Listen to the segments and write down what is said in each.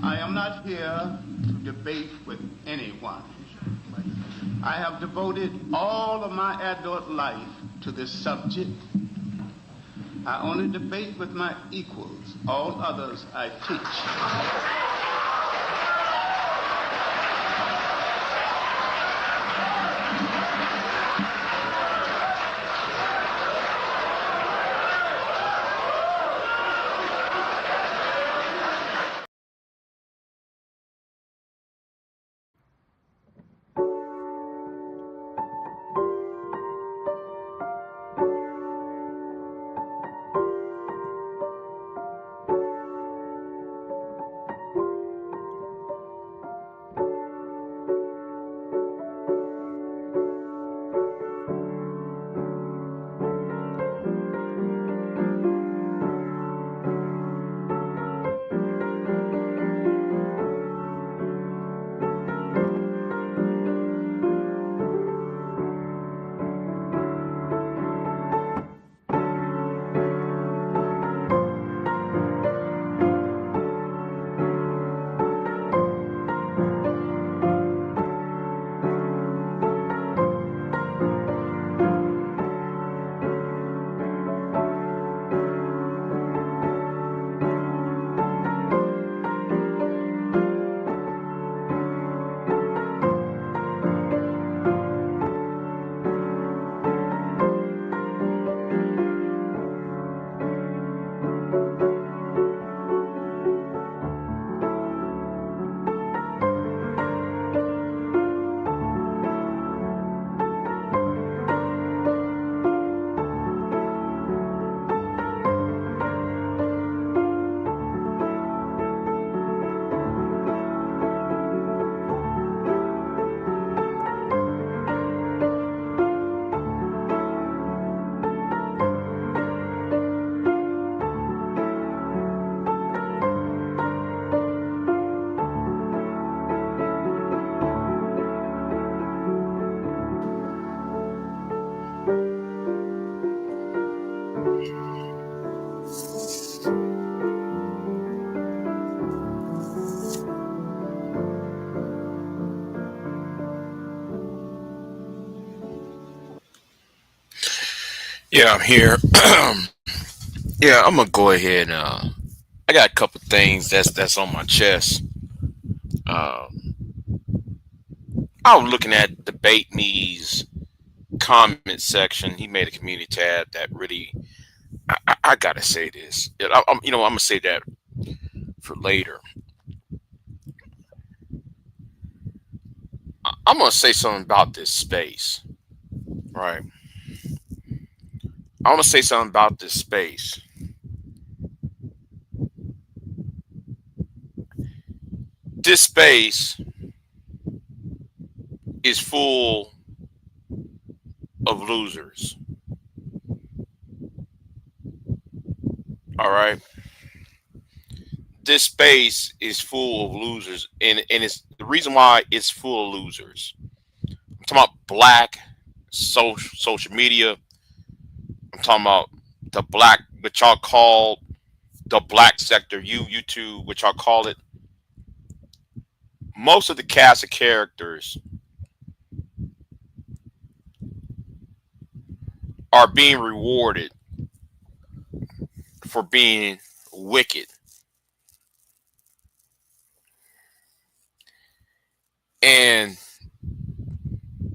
I am not here to debate with anyone. I have devoted all of my adult life to this subject. I only debate with my equals. All others I teach. Yeah, I'm here. Yeah, I'm gonna go ahead. I got a couple things that's on my chest. Uh, I was looking at debate me's comment section. He made a community tab that really. I gotta say this. I'm gonna say that for later. I'm gonna say something about this space, right? I want to say something about this space. This space is full of losers. All right. This space is full of losers, and it's the reason why it's full of losers. I'm talking about black social media. I'm talking about the black, what y'all call the black sector, YouTube, which y'all call it. Most of the cast of characters are being rewarded for being wicked, and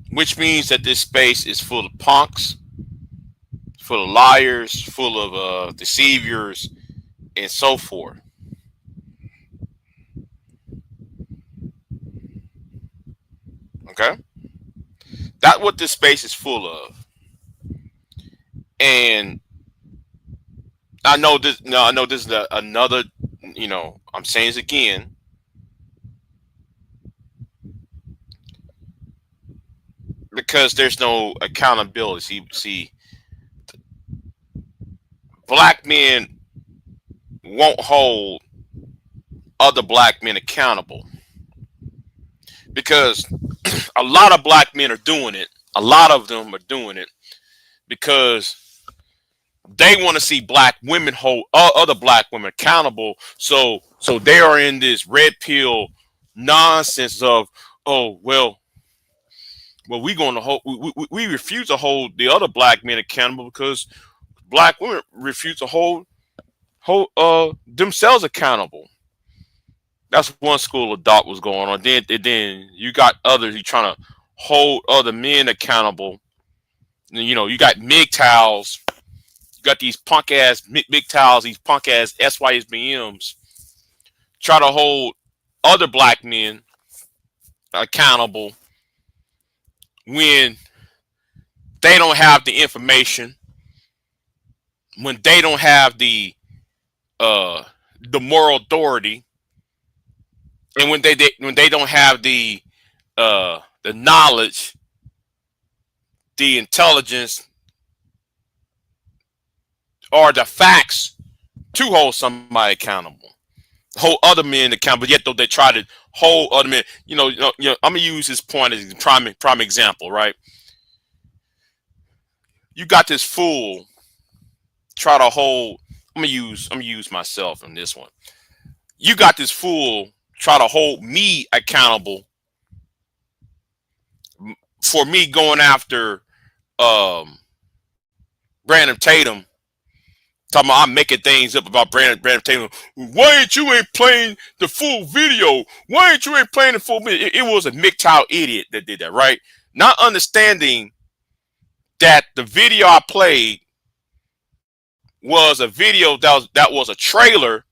which means that this space is full of punks, full of liars, full of deceivers, and so forth. Okay, that's what this space is full of. And I know this. No, I know this is another. I'm saying this again. Because there's no accountability. See, black men won't hold other black men accountable because a lot of black men are doing it. A lot of them are doing it because They want to see black women hold other black women accountable. So they are in this red pill nonsense of, oh well, we going to hold, we refuse to hold the other black men accountable because black women refuse to hold themselves accountable. That's one school of thought was going on. Then you got others who trying to hold other men accountable. You know, you got MGTOWs. You got these punk ass MGTOWs, these punk ass SYSBMs try to hold other black men accountable when they don't have the information, when they don't have uh the moral authority, and when they don't have the knowledge, the intelligence, or the facts to hold somebody accountable, hold other men accountable. Yet though they try to hold other men, I'm gonna use this point as a prime example, right? You got this fool try to hold. I'm gonna use myself in this one. You got this fool try to hold me accountable for me going after um, Brandon Tatum. Talking about I'm making things up about Brandon Tatum. Why ain't playing the full video? Why ain't playing the full video? It was a MGTOW idiot that did that, right? Not understanding that the video I played was a video that was a trailer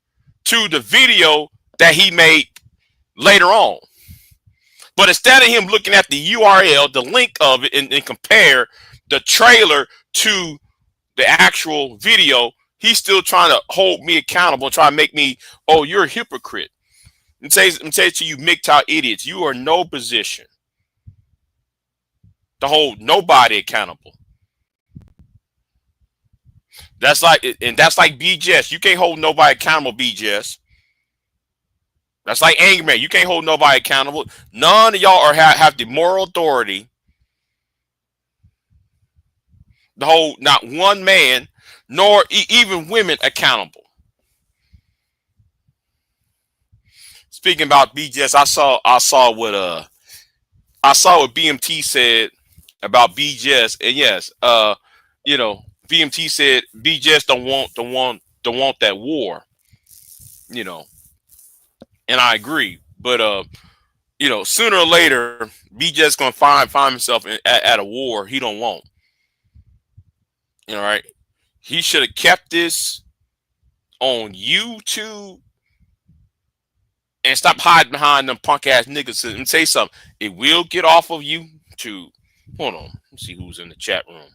to the video that he made later on. But instead of him looking at the URL, the link of it, and compare the trailer to the actual video, he's still trying to hold me accountable and try to make me, oh, you're a hypocrite. And say to you, MGTOW idiots, you are in no position to hold nobody accountable. That's like BJS. You can't hold nobody accountable, BJS. That's like Angry Man. You can't hold nobody accountable. None of y'all have the moral authority to hold not one man, nor even women accountable. Speaking about BJS, I saw what BMT said about BJS, and yes, BMT said BJS don't want that war, and I agree. But sooner or later, BJS gonna find himself at a war he don't want. Right? He should have kept this on YouTube and stop hiding behind them punk ass niggas and say something. It will get off of YouTube. Hold on. Let's see who's in the chat room.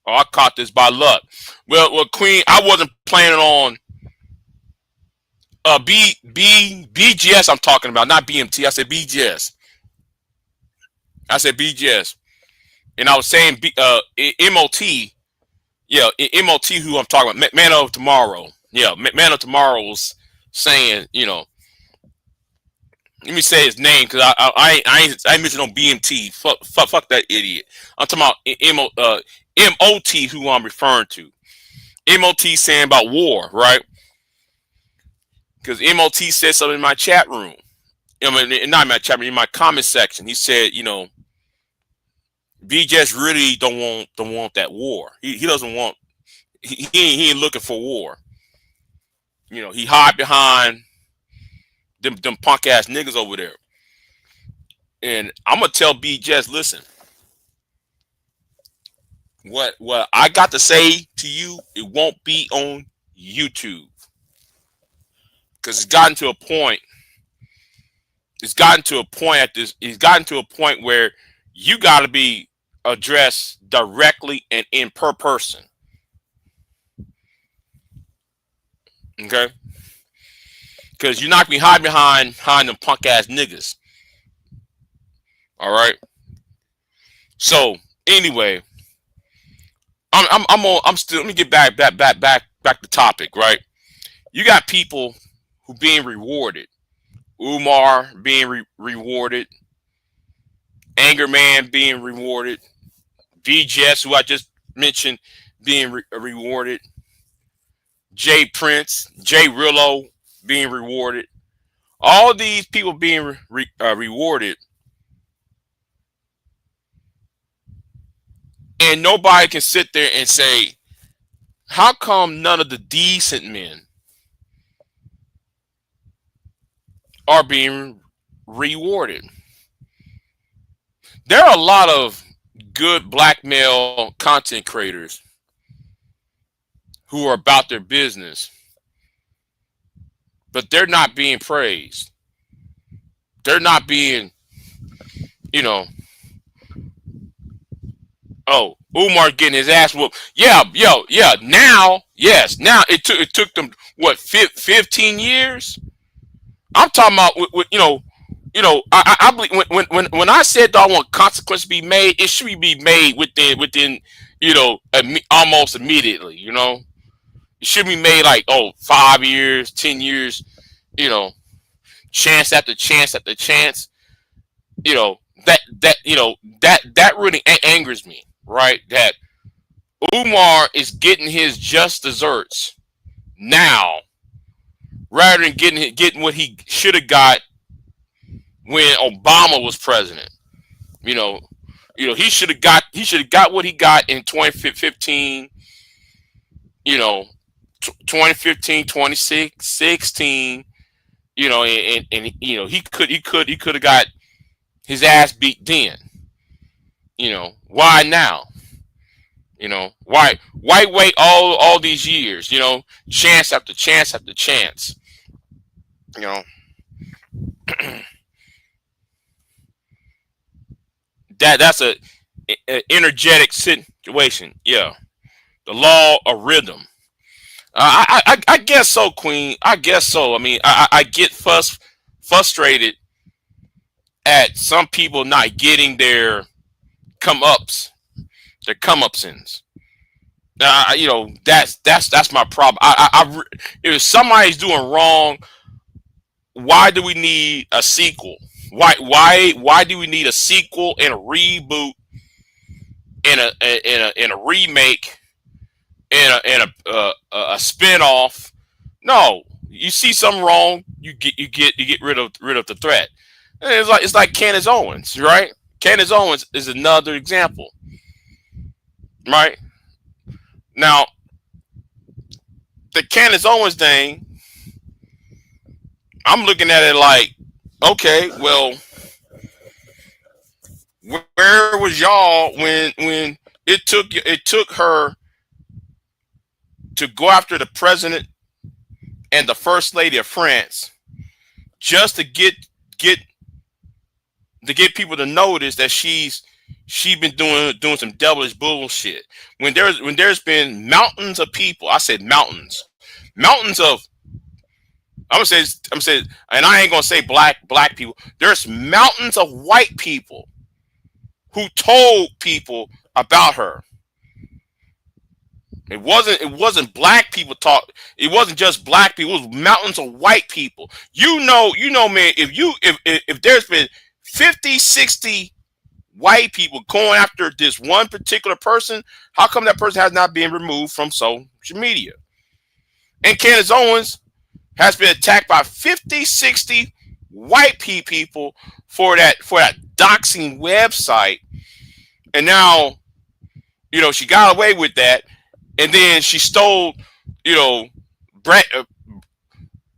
Oh, I caught this by luck. Well, Queen, I wasn't planning on BGS I'm talking about, not BMT. I said BGS. And I was saying MOT. Yeah, MOT who I'm talking about. Man of Tomorrow. Yeah, Man of Tomorrow was saying, let me say his name because I ain't mentioned on BMT. Fuck that idiot. I'm talking about MOT who I'm referring to. MOT saying about war, right? Because MOT said something in my chat room. Not in my chat room, in my comment section. He said, BJS really don't want that war. He doesn't want. He ain't looking for war. He hide behind them punk ass niggas over there. And I'm gonna tell BJS, listen. What I got to say to you, it won't be on YouTube. Because it's gotten to a point. It's gotten to a point where you got to be addressed directly and in per person. Okay? Because you're not going to be hiding behind them punk ass niggas. All right? So, anyway, I'm still, let me get back to topic, right? You got people who being rewarded. Umar being rewarded. Anger Man being rewarded. VGS, who I just mentioned being rewarded. Jay Prince, Jay Rillo being rewarded. All these people being rewarded, and nobody can sit there and say, "How come none of the decent men are being rewarded?" There are a lot of good black male content creators who are about their business, but they're not being praised. They're not being, you know, oh, Umar getting his ass whooped. Yeah, yeah. Now, yes, now it took them what 15 years. I'm talking about I believe when I said that I want consequences to be made, it should be made within almost immediately. It should be made like 5 years, 10 years. You know, chance after chance after chance. You know that really angers me, right? That Umar is getting his just desserts now, rather than getting what he should have got when Obama was president. You know, he should have got what he got in 2015. You know, 2015, 2016. He could have got his ass beat then. Why now? Why wait all these years? Chance after chance after chance. You know, that's a energetic situation. Yeah, the law of rhythm. I guess so, Queen. I guess so. I mean, I get frustrated at some people not getting come ups, their come upsins. That's my problem. If somebody's doing wrong, why do we need a sequel? Why do we need a sequel and a reboot and a remake and a spinoff? No, you see something wrong, you get rid of the threat. And it's like Candace Owens, right? Candace Owens is another example, right? Now, the Candace Owens thing, I'm looking at it like, okay, well, where was y'all when it took her to go after the president and the first lady of France just get to get people to notice that she been doing some devilish bullshit. When there's been mountains of people, I said mountains of I'm gonna say, and I ain't gonna say black people. There's mountains of white people who told people about her. It wasn't black people talk. It wasn't just black people. It was mountains of white people. Man. If there's been 50, 60 white people going after this one particular person, how come that person has not been removed from social media? And Candace Owens has been attacked by 50, 60 white people for that doxing website, and now she got away with that, and then she stole Brett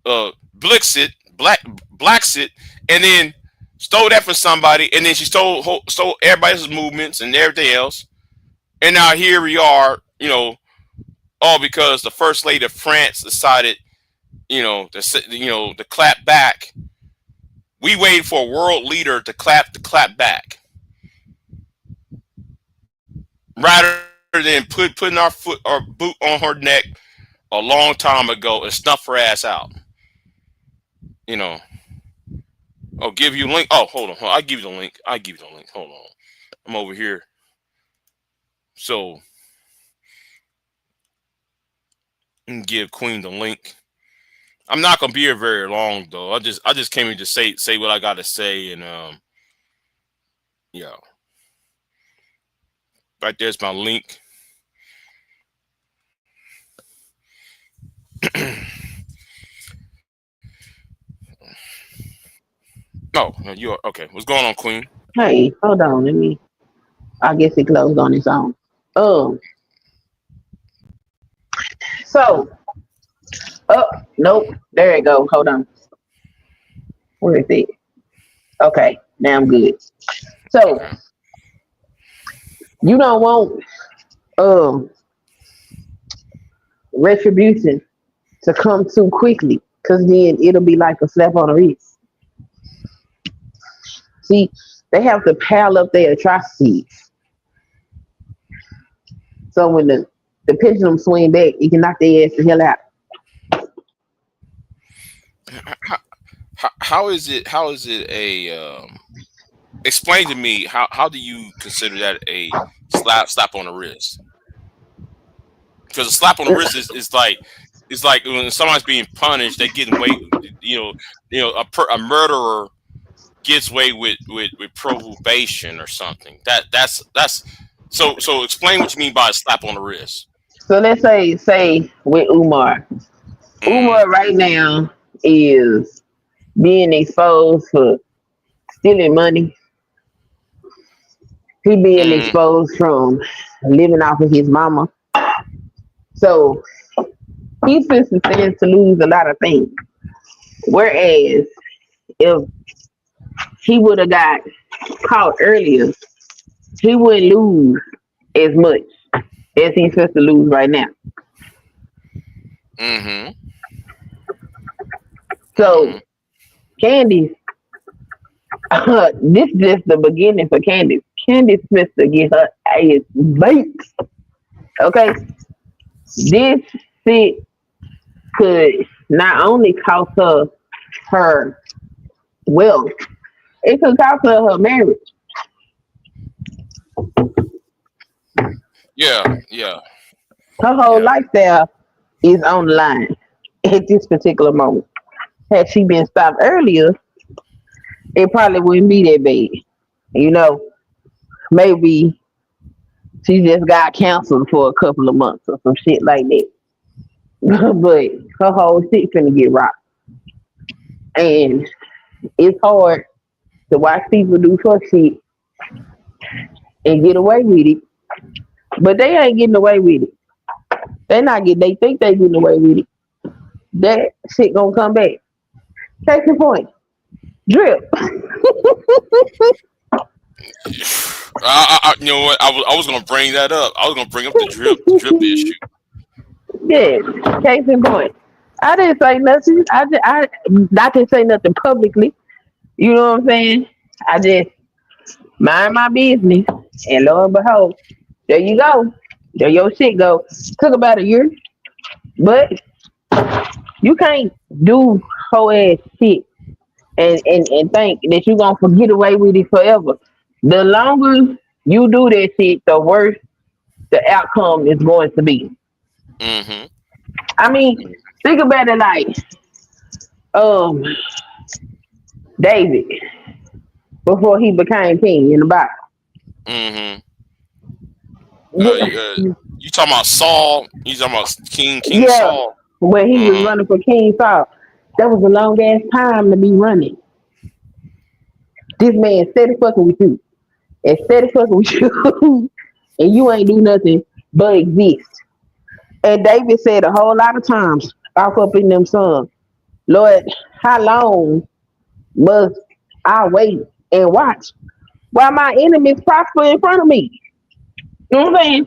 Blixit Blacksit, and then stole that from somebody, and then she stole everybody's movements and everything else, and now here we are, all because the first lady of France decided to clap back. We waited for a world leader to clap back, rather than putting our boot on her neck a long time ago and snuff her ass out. I'll give you a link. Oh, hold on. I'll give you the link. Hold on. I'm over here. So, give Queen the link. I'm not gonna be here very long though. I just came here to say what I gotta say, and yeah. Right there's my link. No, no, you're okay. What's going on, Queen? Hey, hold on. Let me. I guess it closed on its own. Um. So, oh nope. There it go. Hold on. Where is it? Okay. Now I'm good. So Okay. you don't want um retribution to come too quickly, because then it'll be like a slap on the wrist. See, they have to pile up their atrocities. So when the pendulum swing back, it can knock their ass the hell out. How is it? How is it a? Explain to me how do you consider that a slap on the wrist? Because a slap on the wrist is like it's like when somebody's being punished, they getting away. You know, a murderer gets away with probation or something. That's so. Explain what you mean by a slap on the wrist. So let's say with Umar. Mm, Umar right now is being exposed for stealing money. He being mm, exposed from living off of his mama. So he stands to lose a lot of things. Whereas if he would have got caught earlier, he wouldn't lose as much as he's supposed to lose right now. mm-hmm, mm-hmm. So Candy, this is just the beginning for Candy. Candy's supposed to get her ass beat. Okay, this shit could not only cost her her wealth, it could cost her her marriage. Yeah, yeah, Her whole yeah. lifestyle is on the line at this particular moment. Had she been stopped earlier, it probably wouldn't be that bad. You know, maybe she just got canceled for a couple of months or some shit like that. But her whole shit finna get rocked. And it's hard to watch people do fuck shit and get away with it. But they ain't getting away with it. They not get they think they getting away with it. That shit gonna come back. Case in point. Drip. You know what? I was gonna bring that up. I was gonna bring up the drip issue. Yeah. Case in point. I didn't say nothing. I didn't say nothing publicly. You know what I'm saying? I just mind my business. And lo and behold, there you go. There your shit go. Took about a year. But you can't do whole ass shit and think that you're gonna forget away with it forever. The longer you do that shit, the worse the outcome is going to be. Mm-hmm. I mean, think about it like um David before he became king in the Bible. Mm-hmm. You talking about Saul? You talking about King Yeah, Saul? when he was Uh-huh. running for King Saul, that was a long ass time to be running. This man steady fucking with you and steady fucking with you, and you ain't do nothing but exist. And David said a whole lot of times, off up in them songs, Lord, how long must I wait and watch while my enemies prosper in front of me? You know what I'm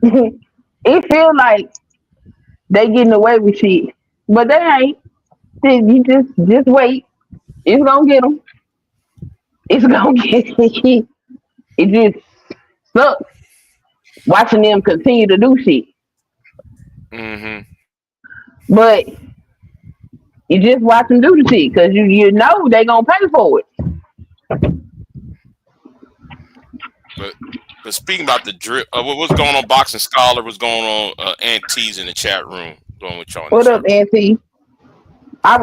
saying? It feels like they getting away with shit, but they ain't. You just wait. It's gonna get them. It's gonna get. It just sucks watching them continue to do shit, Mm-hmm. but you just watch them do the shit because you know they gonna pay for it. But speaking about the drip, what's going on, Boxing Scholar? What's going on, Aunt in the chat room? Going with y'all in the What chat up, room. Auntie? I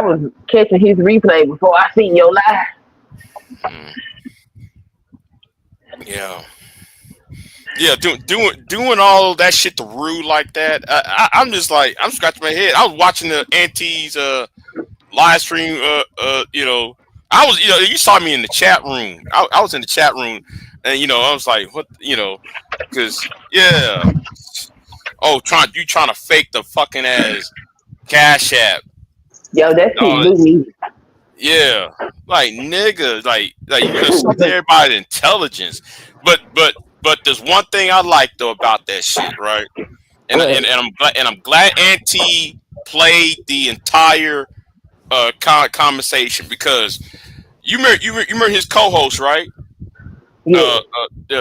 was catching his replay before I seen your live. Mm. Yeah. Yeah, doing all of that shit to Rude like that. I'm just like I'm scratching my head. I was watching the Auntie's live stream. I was you saw me in the chat room. I was in the chat room, and I was like, what because yeah. Oh, trying to fake the fucking ass Cash App. Yo, that shit Oh blew me. yeah, like nigga, like you insulted everybody's intelligence. But there's one thing I like though about that shit, right? And Right. I'm glad Auntie played the entire conversation because you remember his co-host, right? Yeah.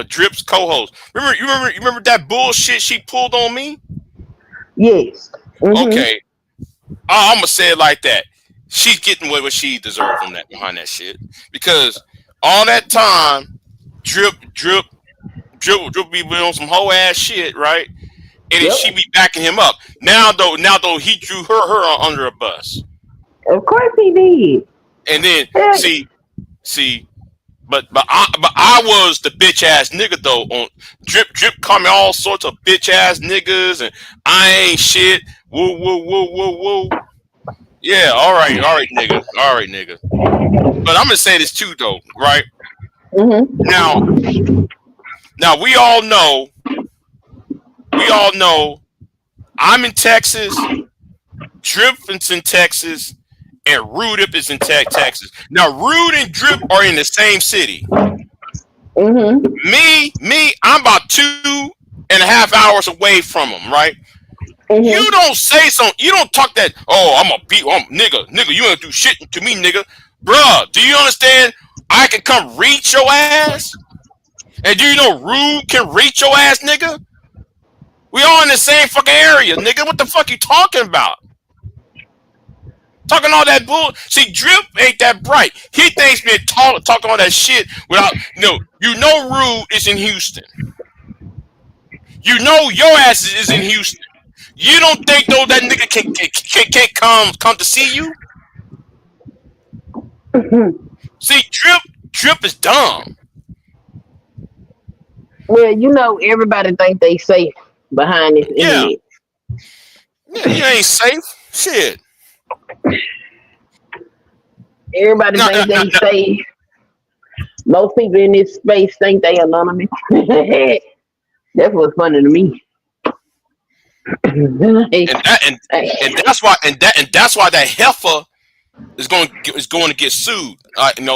Drip's co-host. You remember that bullshit she pulled on me? Yes. Mhm. Okay, I'm gonna say it like that. She's getting what she deserves on that behind that shit because all that time, drip be on some whole ass shit, right? And then Yep. she be backing him up. Now though, he drew her under a bus, Of course he did. and then Heck, see, but I was the bitch ass nigga though. On drip called me all sorts of bitch ass niggas, and I ain't shit. Woo woo woo woo woo. Yeah, all right, nigga, all right, nigga. But I'm gonna say this too, though, right? Mhm. Now, now we all know, I'm in Texas, Drip is in Texas, and Rudip is in Texas. Now, Rude and Drip are in the same city. Mhm. I'm about 2.5 hours away from them, right? You Mhm. don't say something. You don't talk that. Oh, I'm a beat. Nigga. You ain't do shit to me, nigga. Bruh, do you understand? I can come reach your ass. And do you know Rude can reach your ass, nigga? We all in the same fucking area, nigga. What the fuck you talking about? Talking all that bull. See, Drip ain't that bright. He thinks me talking all that shit without. Rude is in Houston. You know your ass is in Houston. You don't think though that nigga can come to see you? See, Drip is dumb. Well, everybody think they safe behind this Yeah, internet. yeah, you ain't safe. Shit. Everybody No, no, think no, they no. safe. Most people in this space think they anonymous. That's what's funny to me. And that and that's why that heifer is going to get sued. Let me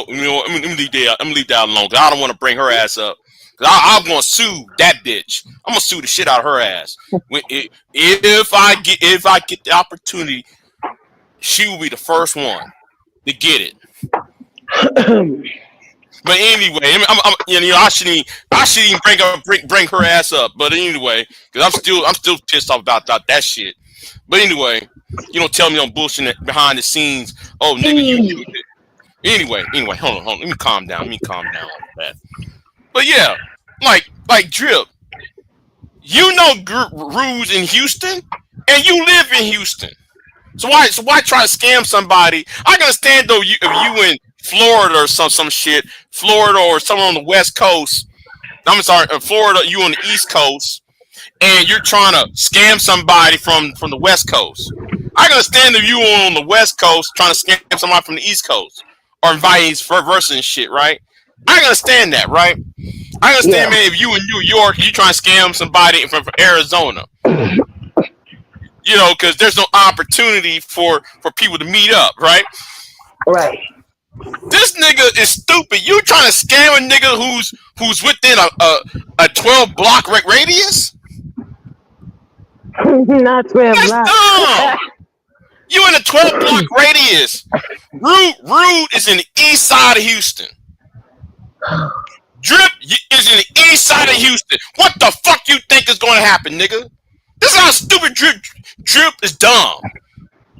leave that alone. 'Cause I don't want to bring her ass up. 'Cause I'm going to sue that bitch. I'm going to sue the shit out of her ass. If I get the opportunity, she will be the first one to get it. But anyway, I shouldn't even bring her ass up. But anyway, because I'm still pissed off about that shit. But anyway, you don't tell me I'm bullshitting behind the scenes. Oh nigga, you do it. Anyway, hold on. Let me calm down. On that. But yeah, like Drip, Rue's in Houston, and you live in Houston. So why try to scam somebody? I can understand though if you in Florida or some shit, Florida or somewhere on the West Coast. I'm sorry, Florida, you on the East Coast, and you're trying to scam somebody from the West Coast. I can understand if you on the West Coast trying to scam somebody from the East Coast or vice versa and shit, right? I can understand that, right? I understand, Yeah. man. If you in New York, you trying to scam somebody from Arizona, because there's no opportunity for people to meet up, right? Right. This nigga is stupid. You trying to scam a nigga who's within a 12 block radius? Not 12 That's blocks. dumb. You in a 12 block radius. Rude is in the east side of Houston. Drip is in the east side of Houston. What the fuck you think is going to happen, nigga? This is how stupid Drip is dumb.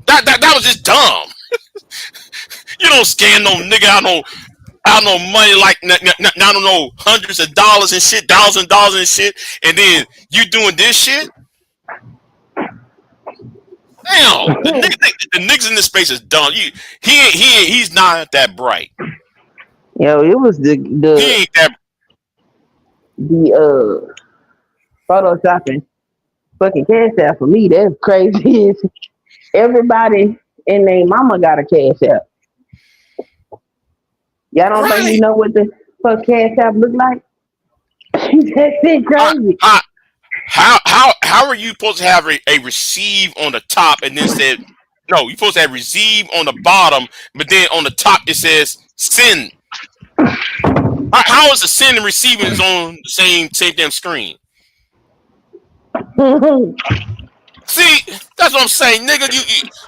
That was just dumb. You don't scam no nigga out no money like I don't know hundreds of dollars and shit, $1,000 and shit, and then you doing this shit. Damn, the niggas in this space is dumb. He's not that bright. Yo, it was He ain't that. the photoshopping fucking cash app for me. That's crazy. Everybody and their mama got a cash app. Y'all don't think we Right. know what the fuck cash app look like? That shit I, crazy. I, how are you supposed to have a receive on the top and then said no? You're supposed to have receive on the bottom, but then on the top it says send. How is the send and receiving is on the same damn screen? See, that's what I'm saying, nigga.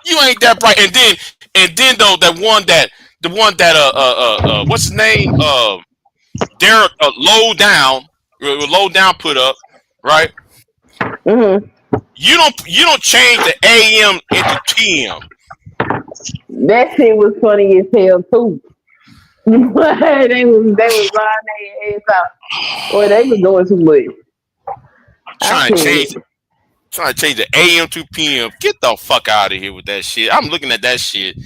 You ain't that bright. And then though the one that what's his name Derek low down put up right. hmm You don't change the AM into PM. That shit was funny as hell too. They was lying their ass out. Or they was doing too much. I Trying to change can't. trying to change the AM to PM. Get the fuck out of here with that shit. I'm looking at that shit.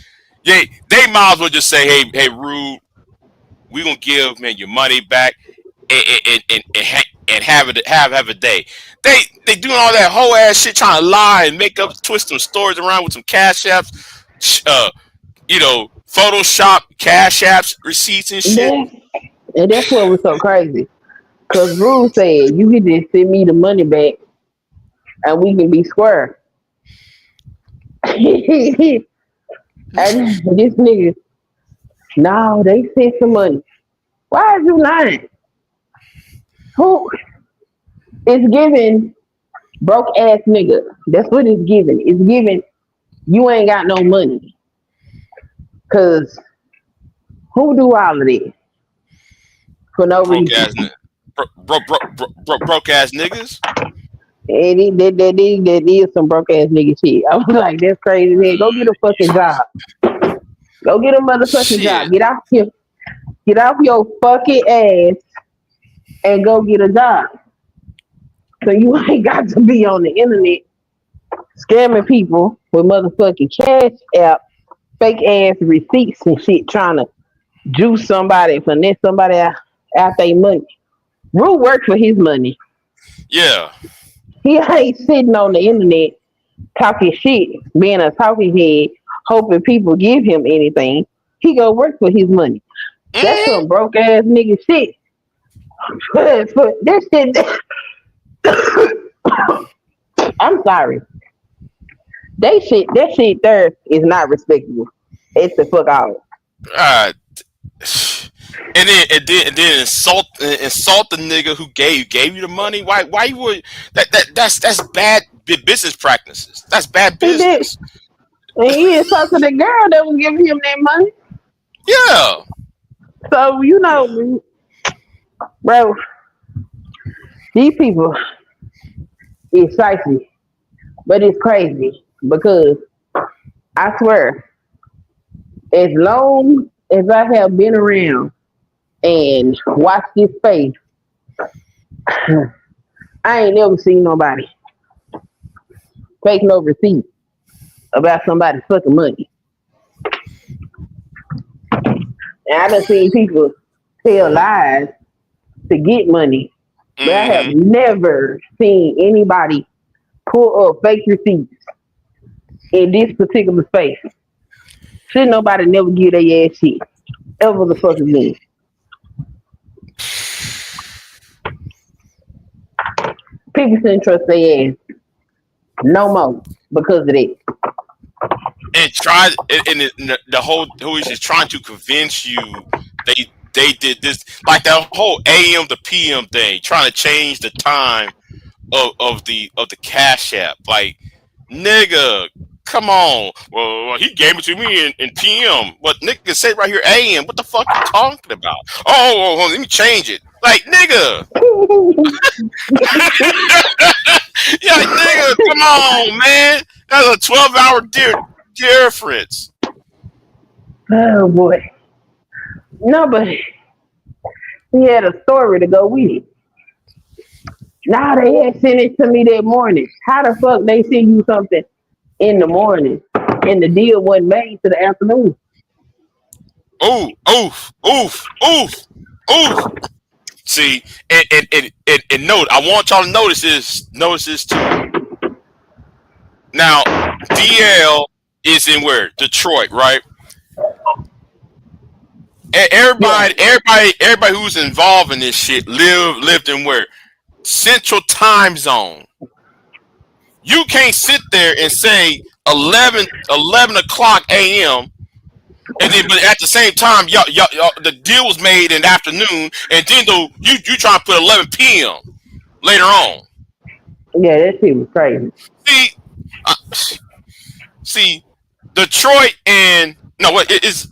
They might as well just say, hey, Rude, we gonna give man your money back and have a day. They doing all that whole ass shit, trying to lie and make up, twist some stories around with some cash apps, Photoshop cash apps, receipts and shit. That, and that's what was so crazy. Cause Rue said you can just send me the money back and we can be square. And this nigga, no, they sent some money. Why is you lying? Who is giving broke ass nigga? That's what it's giving. It's giving you ain't got no money. Cause who do all of this for no Broke reason? ass, broke ass niggas. And that is some broke ass nigga shit. I was like, that's crazy, man. Go get a fucking job. Go get a motherfucking job. Shit. Get out here. Get off your fucking ass and go get a job. So you ain't got to be on the internet scamming people with motherfucking cash app, fake ass receipts and shit, trying to juice somebody, finesse somebody out their money. Rue worked for his money. Yeah. He ain't sitting on the internet talking shit, being a talking head, hoping people give him anything. He go work for his money. That's Mhm. some broke ass nigga shit. For that shit, I'm sorry. That shit there is not respectable. It's the fuck out. Uh, and then insult the nigga who gave you the money. Why you would that's bad business practices. That's bad He did. business. And he is talking to the girl that was giving him that money. Yeah. So, bro, these people is spicy. But it's crazy because I swear, as long as I have been around and watched this space, I ain't never seen nobody fake no receipt about somebody's fucking money. And I done seen people tell lies to get money, but I have Hmm. never seen anybody pull up fake receipts in this particular space. Should nobody never give their ass shit ever the fuck again. People shouldn't trust their ass no more because of that. And try the whole who is just trying to convince you they did this like that whole AM to PM thing, trying to change the time of the cash app. Like, nigga, come on. Well, he gave it to me in PM. But nigga said right here AM. What the fuck you talking about? Oh, let me change it. Like, nigga. Yeah, like, nigga, come on, man. That's a 12-hour difference. Oh boy. No, but he had a story to go with it. Now they had sent it to me that morning. How the fuck they send you something in the morning and the deal wasn't made to the afternoon? Ooh, oof, oof, oof, oof. See, and note. I want y'all to notice this too. Now, DL is in where? Detroit, right? Yeah, Everybody who's involved in this shit lived in where? Central Time Zone. You can't sit there and say 11 o'clock a.m. and then, but at the same time, the deal was made in the afternoon, and then though you trying to put 11 p.m. later on. yeah, that shit was crazy. See, uh, see, Detroit and no, what is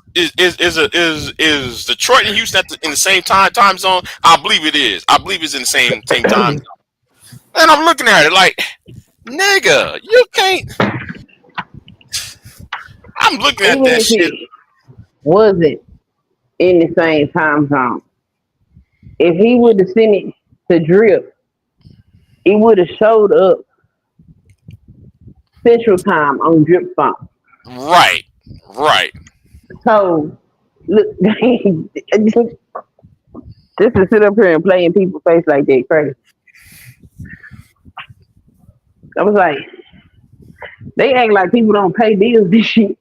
Detroit and Houston in the same time zone? I believe it is. I believe it's in the same time zone. And I'm looking at it like, nigga, you can't. I'm looking at Even that if shit. it wasn't in the same time zone, if he would have sent it to Drip, it would have showed up Central Time on Drip phone. Right, right. So look, just to sit up here and play in people's face like that, crazy. I was like, they act like people don't pay bills this shit.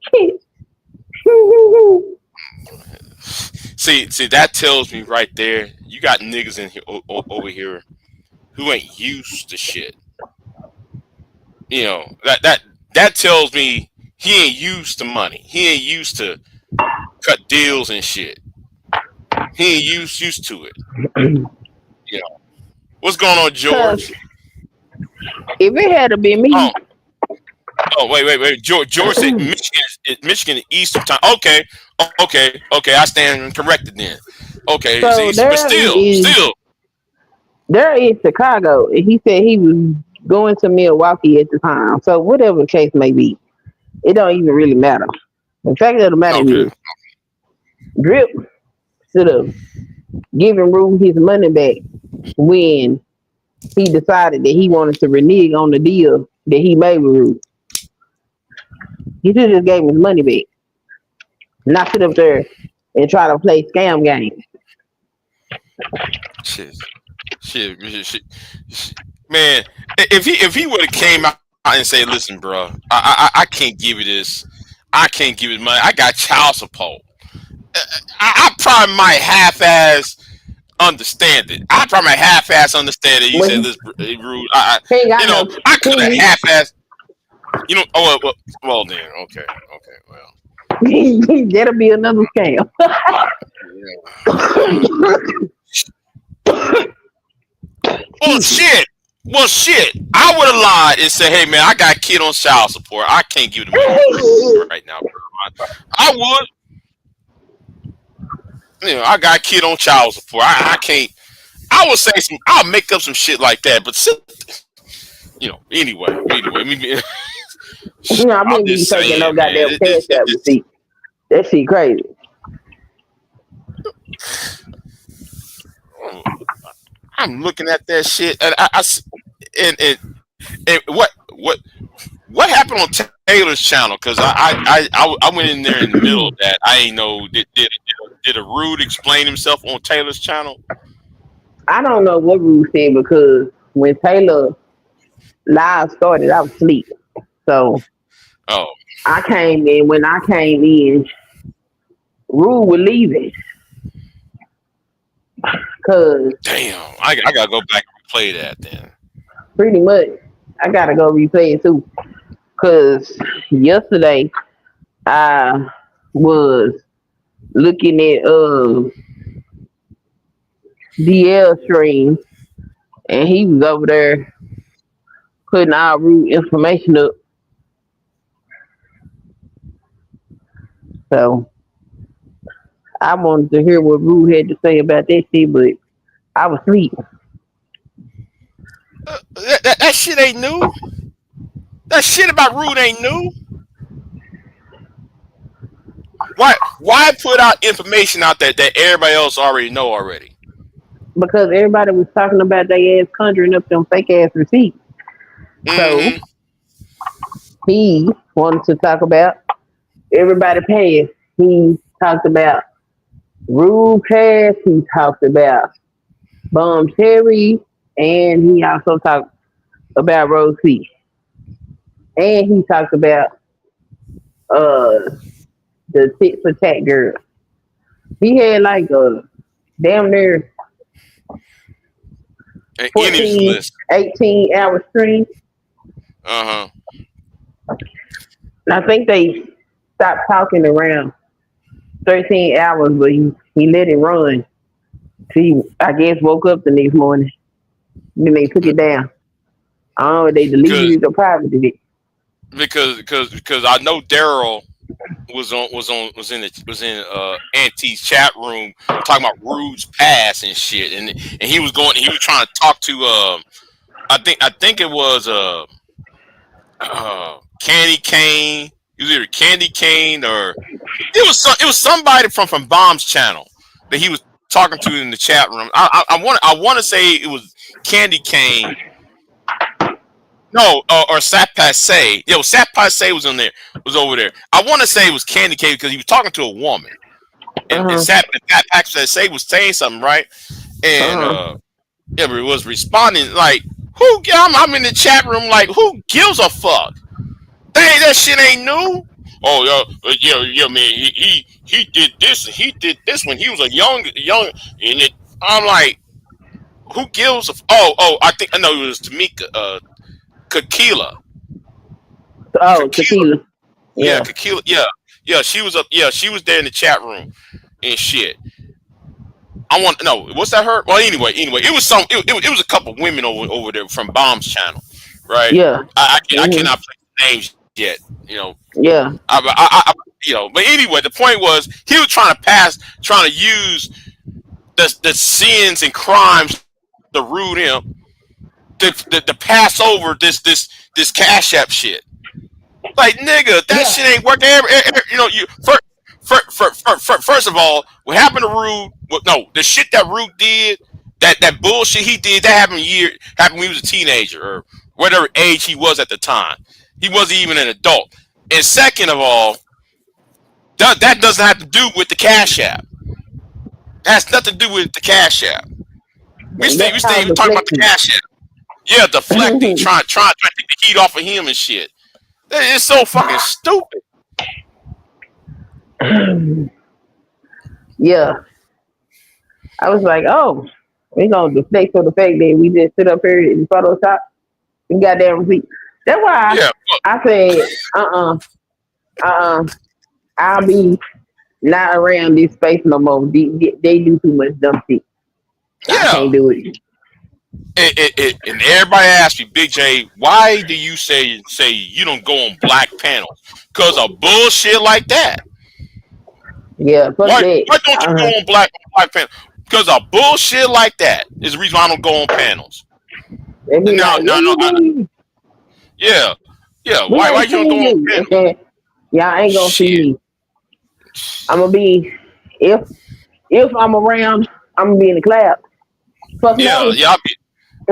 See, that tells me right there. You got niggas in here over here who ain't used to shit. You know that tells me he ain't used to money. He ain't used to cut deals and shit. He ain't used to it. You know what's going on, Cause George? if it had to been Oh, me, oh, wait. George said Michigan Eastern time. Okay, okay. I stand corrected then. Okay, so see, but still, there is Chicago, and he said he was going to Milwaukee at the time. So whatever the case may be, it don't even really matter. The fact of the matter okay. is, Drip should have given Rue his money back when he decided that he wanted to renege on the deal that he made with Rue. He should have just gave him his money back, not sit up there and try to play scam games. Shit, shit. Man, if he would have came out and said, "Listen, bro, I can't give you this. I can't give you money. I got child support." I probably might half-ass understand it. I probably might half-ass understand it. You But said this, rude. I, he ain't you got know, no I could have kids. half-ass. You know, oh well then, okay, well, That'll be another scam. well, Excuse me. shit. Well, shit. I would have lied and said, "Hey, man, I got a kid on child support. I can't give you the money right now." I would. You know, I got a kid on child support. I can't. I would say some. I'll make up some shit like that. But anyway. You know, I I'm wouldn't be just taking no saying, man. goddamn cash out receipt. That shit crazy. I'm looking at that shit, and and what happened on Taylor's channel? Because I went in there in the middle of that. I ain't know did a rude explain himself on Taylor's channel? I don't know what Rue said because when Taylor live started, I was asleep. So Oh, I came in. When I came in, Rue was leaving because damn! I gotta go back and play that then. pretty much I gotta go replay it too. Because yesterday I was looking at DL stream and he was over there putting our root information up. So I wanted to hear what Rue had to say about that shit, but I was asleep. That shit ain't new. That shit about Rude ain't new. Why put out information out there that everybody else already know already? Because everybody was talking about their ass conjuring up them fake ass receipts. So Mm-hmm. he wanted to talk about everybody passed. He talked about Rue passed. He talked about Cherry, and he also talked about Rose C. And he talked about uh the tit for tat girl. He had like a damn near And in his 14, list. 18 hour stream. Uh-huh. And I think they stopped talking around 13 hours, but he let it run. He, I guess, woke up the next morning. Then they took it down. I don't know if they deleted Because it or privated it. because I know Daryl was in Auntie's chat room talking about Rude's past and shit, and he was trying to talk to I think it was Candy Cane. It was either Candy Cane or it was somebody from Bomb's channel that he was talking to in the chat room. I want to say it was Candy Cane. No, or Sat Passe. Yo, Sat Passe was over there. I want to say it was Candy Cane because he was talking to a woman, and Uh Sat Passe was saying something, right? huh. And Uh it was responding like, "Who?" I'm in the chat room like, "Who gives a fuck?" That shit ain't new. Oh yeah, man. He did this and he did this when he was a young, and I'm like, who gives a? I think I know it was Tamika, Kakila, huh. Oh, Kakila, tequila. yeah, Yeah. Kakila, yeah, yeah. She was up, yeah, she was there in the chat room and shit. I want no, was that her? Well, anyway, it was it was a couple women over there from Bomb's channel, right? Yeah. I Hmm. cannot play the names yet, Yeah. But anyway, the point was he was trying to use the sins and crimes to root him to pass over this Cash App shit. Like nigga, that Yeah. shit ain't working. You first of all, what happened to Rude? Well, no, the shit that Rude did, that bullshit he did, that happened when he was a teenager or whatever age he was at the time. He wasn't even an adult. And second of all, that doesn't have to do with the Cash App. That has nothing to do with the Cash App. That's We called stay talking about the deflecting. Cash App. Yeah, deflecting, trying to take the heat off of him and shit. It's so fucking stupid. Yeah. I was like, oh, we gonna deflect for the fact that we just sit up here in Photoshop and goddamn receipt. That's why Yeah, I said, uh, I'll be not around this space no more. They do too much dumb shit. I yeah. can't do it. And everybody asks me, Big J, why do you say you don't go on black panels? Because of bullshit like that. Yeah, fuck that. Why don't you go Uh-huh. on black panels? Because of bullshit like that is the reason why I don't go on panels. They And be like, yeah, no, you be. yeah, yeah. We Why ain't you don't go seeing on you. panels? Okay. Y'all ain't gonna see Shit. me. I'm gonna be if I'm around. I'm gonna be in the cloud. Fuck Yeah, no. yeah.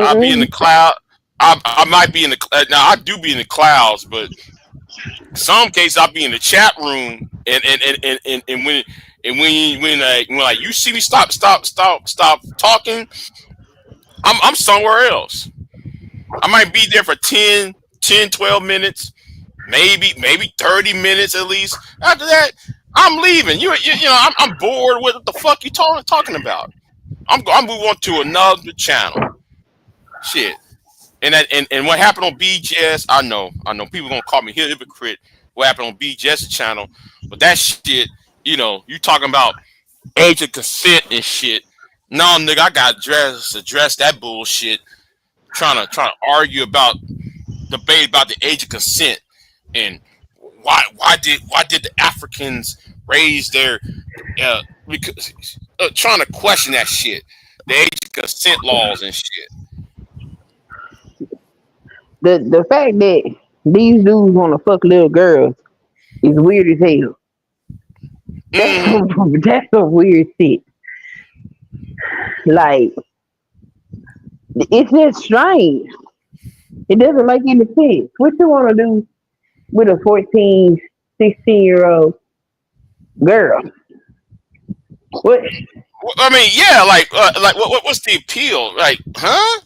I'll be in the Mm-mm. cloud. I might be in the now. I do be in the clouds, but some cases I'll be in the chat room and when like you see me stop talking, I'm somewhere else. I might be there for 12 minutes, maybe 30 minutes at least. After that, I'm leaving. I'm bored with what the fuck you talking about. I'm moving on to another channel. Shit. And what happened on BGS, I know people gonna call me a hypocrite. What happened on BGS channel, but that shit, you talking about age of consent and shit. No, nigga, I got address that bullshit. Trying to argue about debate about the age of consent and why did the Africans raise their because trying to question that shit, the age of consent laws and shit. The fact that these dudes want to fuck little girls is weird as hell. That's Hmm. that's some weird shit. Like it's just strange. It doesn't make any sense. What you want to do with a 14, 16-year old girl? What? I mean, yeah, like what's the appeal? Like, huh?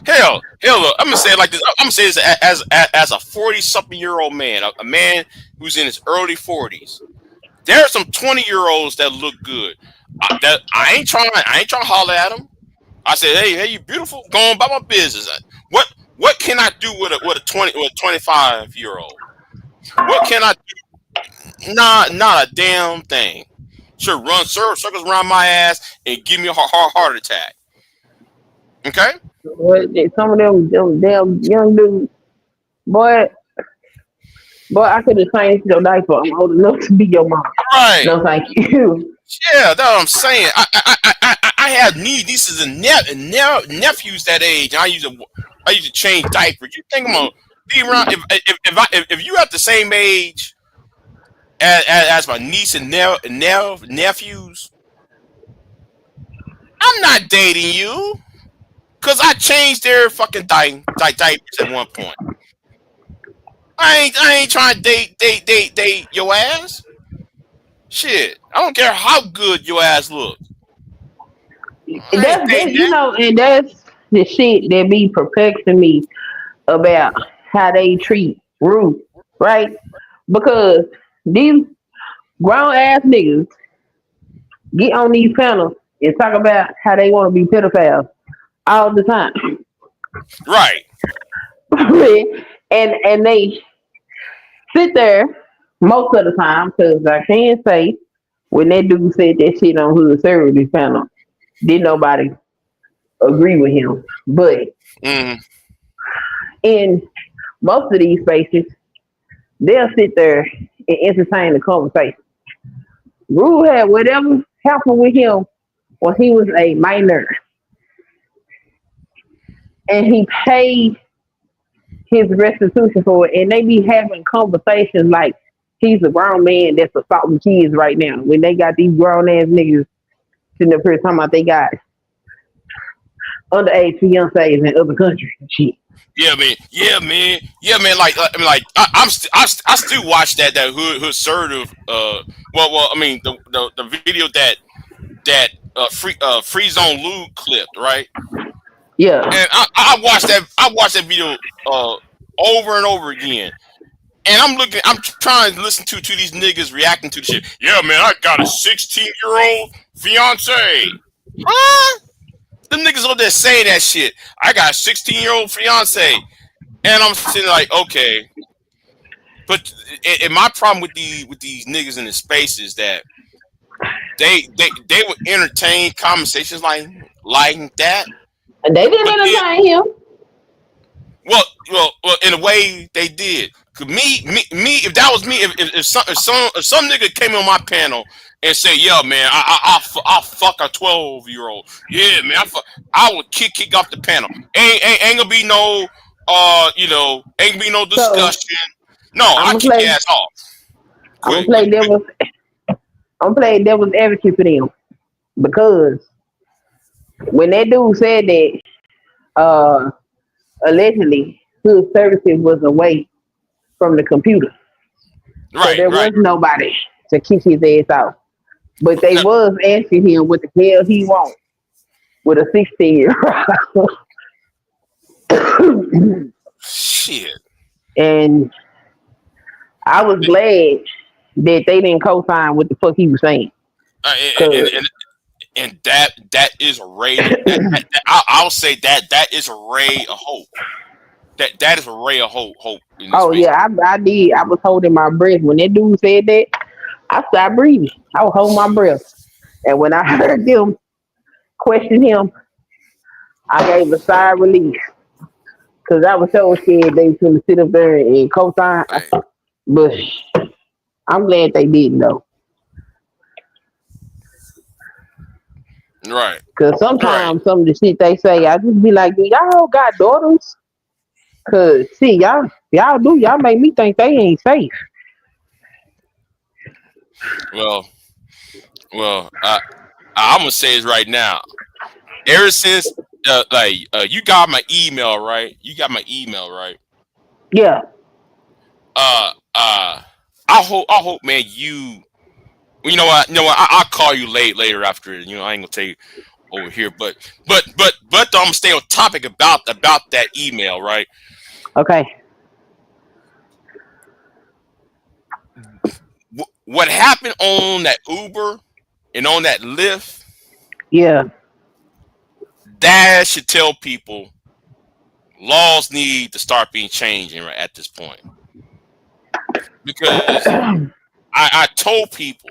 Hell, look, I'm gonna say it like this. I'm gonna say this as a 40-something-year-old man, a man who's in his early 40s. There are some 20-year-olds that look good. That I ain't trying to holler at them. I said, hey, you beautiful. Go on about my business. What can I do with a 25-year-old? What can I do? Not a damn thing. Sure, run circles around my ass and give me a heart attack. Okay, Some of them damn young dudes, boy, boy, I could have changed your diaper. I'm old enough to be your mom. right? No, thank you. Yeah, that's what I'm saying. I have nieces and nephews that age. And I used to change diapers. You think I'm gonna be around if you at the same age as my niece and nephews? I'm not dating you because I changed their fucking diapers at one point. I ain't trying to date your ass. Shit, I don't care how good your ass looks. I ain't dating You that. know, and that's the shit that be perplexing me about how they treat Ruth, right? Because these grown ass niggas get on these panels and talk about how they want to be pedophiles all the time. Right. And they sit there most of the time because I can say when that dude said that shit on Hood Service panel, didn't nobody agree with him. But Mm, in most of these spaces, they'll sit there and entertain the conversation. Rule had whatever happened with him when he was a minor, and he paid his restitution for it, and they be having conversations like he's a grown man that's assaulting kids right now. When they got these grown ass niggas sitting up here talking about they got underage fiancés in other countries and shit. yeah, man. Yeah, man. Yeah, man. I mean, like I still watch that hood assertive. I mean, the video that free zone Lou clipped, right? Yeah. And I watched that video over and over again. And I'm trying to listen to these niggas reacting to the shit. Yeah, man, I got a 16-year-old fiance. Huh? Them niggas over there saying that shit. I got a 16-year-old fiance. And I'm sitting like, okay. But and my problem with these niggas in the space is that they would entertain conversations like that. And they didn't But then entertain him. well, in a way they did. Cause if that was me, if some nigga came on my panel and say, "Yeah, man, I'll fuck a 12-year-old." Yeah, man, I would kick off the panel. Ain't gonna be no, ain't gonna be no So discussion. No, I'm I gonna kick your play. ass off I'm gonna quick. play devil's. I'm gonna play devil's advocate for them because when that dude said that, uh, allegedly his services was away from the computer, so Right, there right. was nobody to kick his ass out. But they No, was asking him what the hell he want with a 16-year-old. shit. And I was glad that they didn't co-sign what the fuck he was saying. Uh, and, Cause and and that is a ray. I'll say that is a ray of hope. That is a ray of hope in this oh space. yeah, I did. I was holding my breath when that dude said that. I stopped breathing. I was holding my breath. And when I heard them question him, I gave a sigh of relief because I was so scared they was going to sit up there and co-sign. Right, But I'm glad they didn't though, right, because right. sometimes some of the shit they say, I just be like, do y'all got daughters? Cause see, y'all make me think they ain't safe. Well, I'm gonna say this right now. Ever since you got my email, right? You got my email, right? Yeah, Uh, uh, I hope, man, you You know what? You know what? I'll call you later after. I ain't gonna tell you over here, but I'm gonna stay on topic about that email, right? Okay. What happened on that Uber and on that Lyft? Yeah. That should tell people laws need to start being changing right at this point because I told people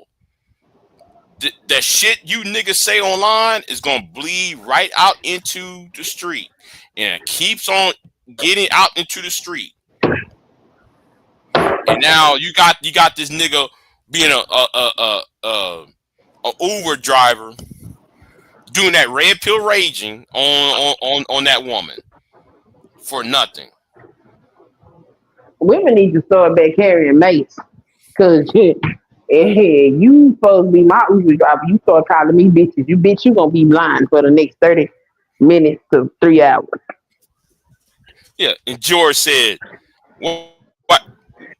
that shit you niggas say online is gonna bleed right out into the street, and it keeps on getting out into the street. And now you got this nigga being a Uber driver doing that red pill raging on that woman for nothing. Women need to start back carrying mates. Cause you supposed to be my Uber driver. You start calling me bitches. You bitch, you gonna be blind for the next 30 minutes to 3 hours. Yeah, and George said, "What?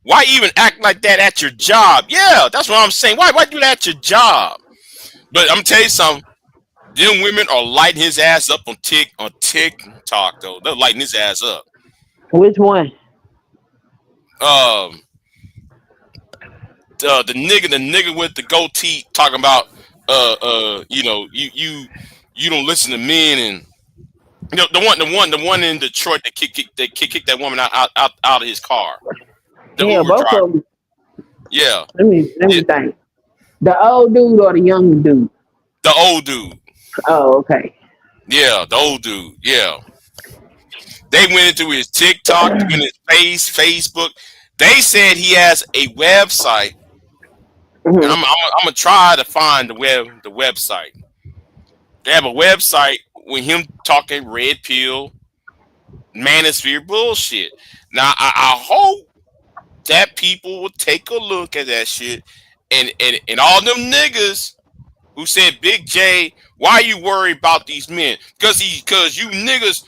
Why even act like that at your job?" Yeah, that's what I'm saying. Why do that at your job? But I'm gonna tell you something. Them women are lighting his ass up on TikTok though. They're lighting his ass up. Which one? Um, the nigga with the goatee talking about you don't listen to men, and the one in Detroit that kicked that woman out of his car. The Yeah, Uber both driver. of them. Yeah, Let me yeah, think. The old dude or the young dude? the old dude. Oh, okay. Yeah, the old dude. Yeah, they went into his TikTok, went his Facebook. They said he has a website, and Hmm. I'm gonna try to find the website. They have a website with him talking red pill manosphere bullshit. Now I hope that people will take a look at that shit, and all them niggas who said Big J, why are you worried about these men? Because you niggas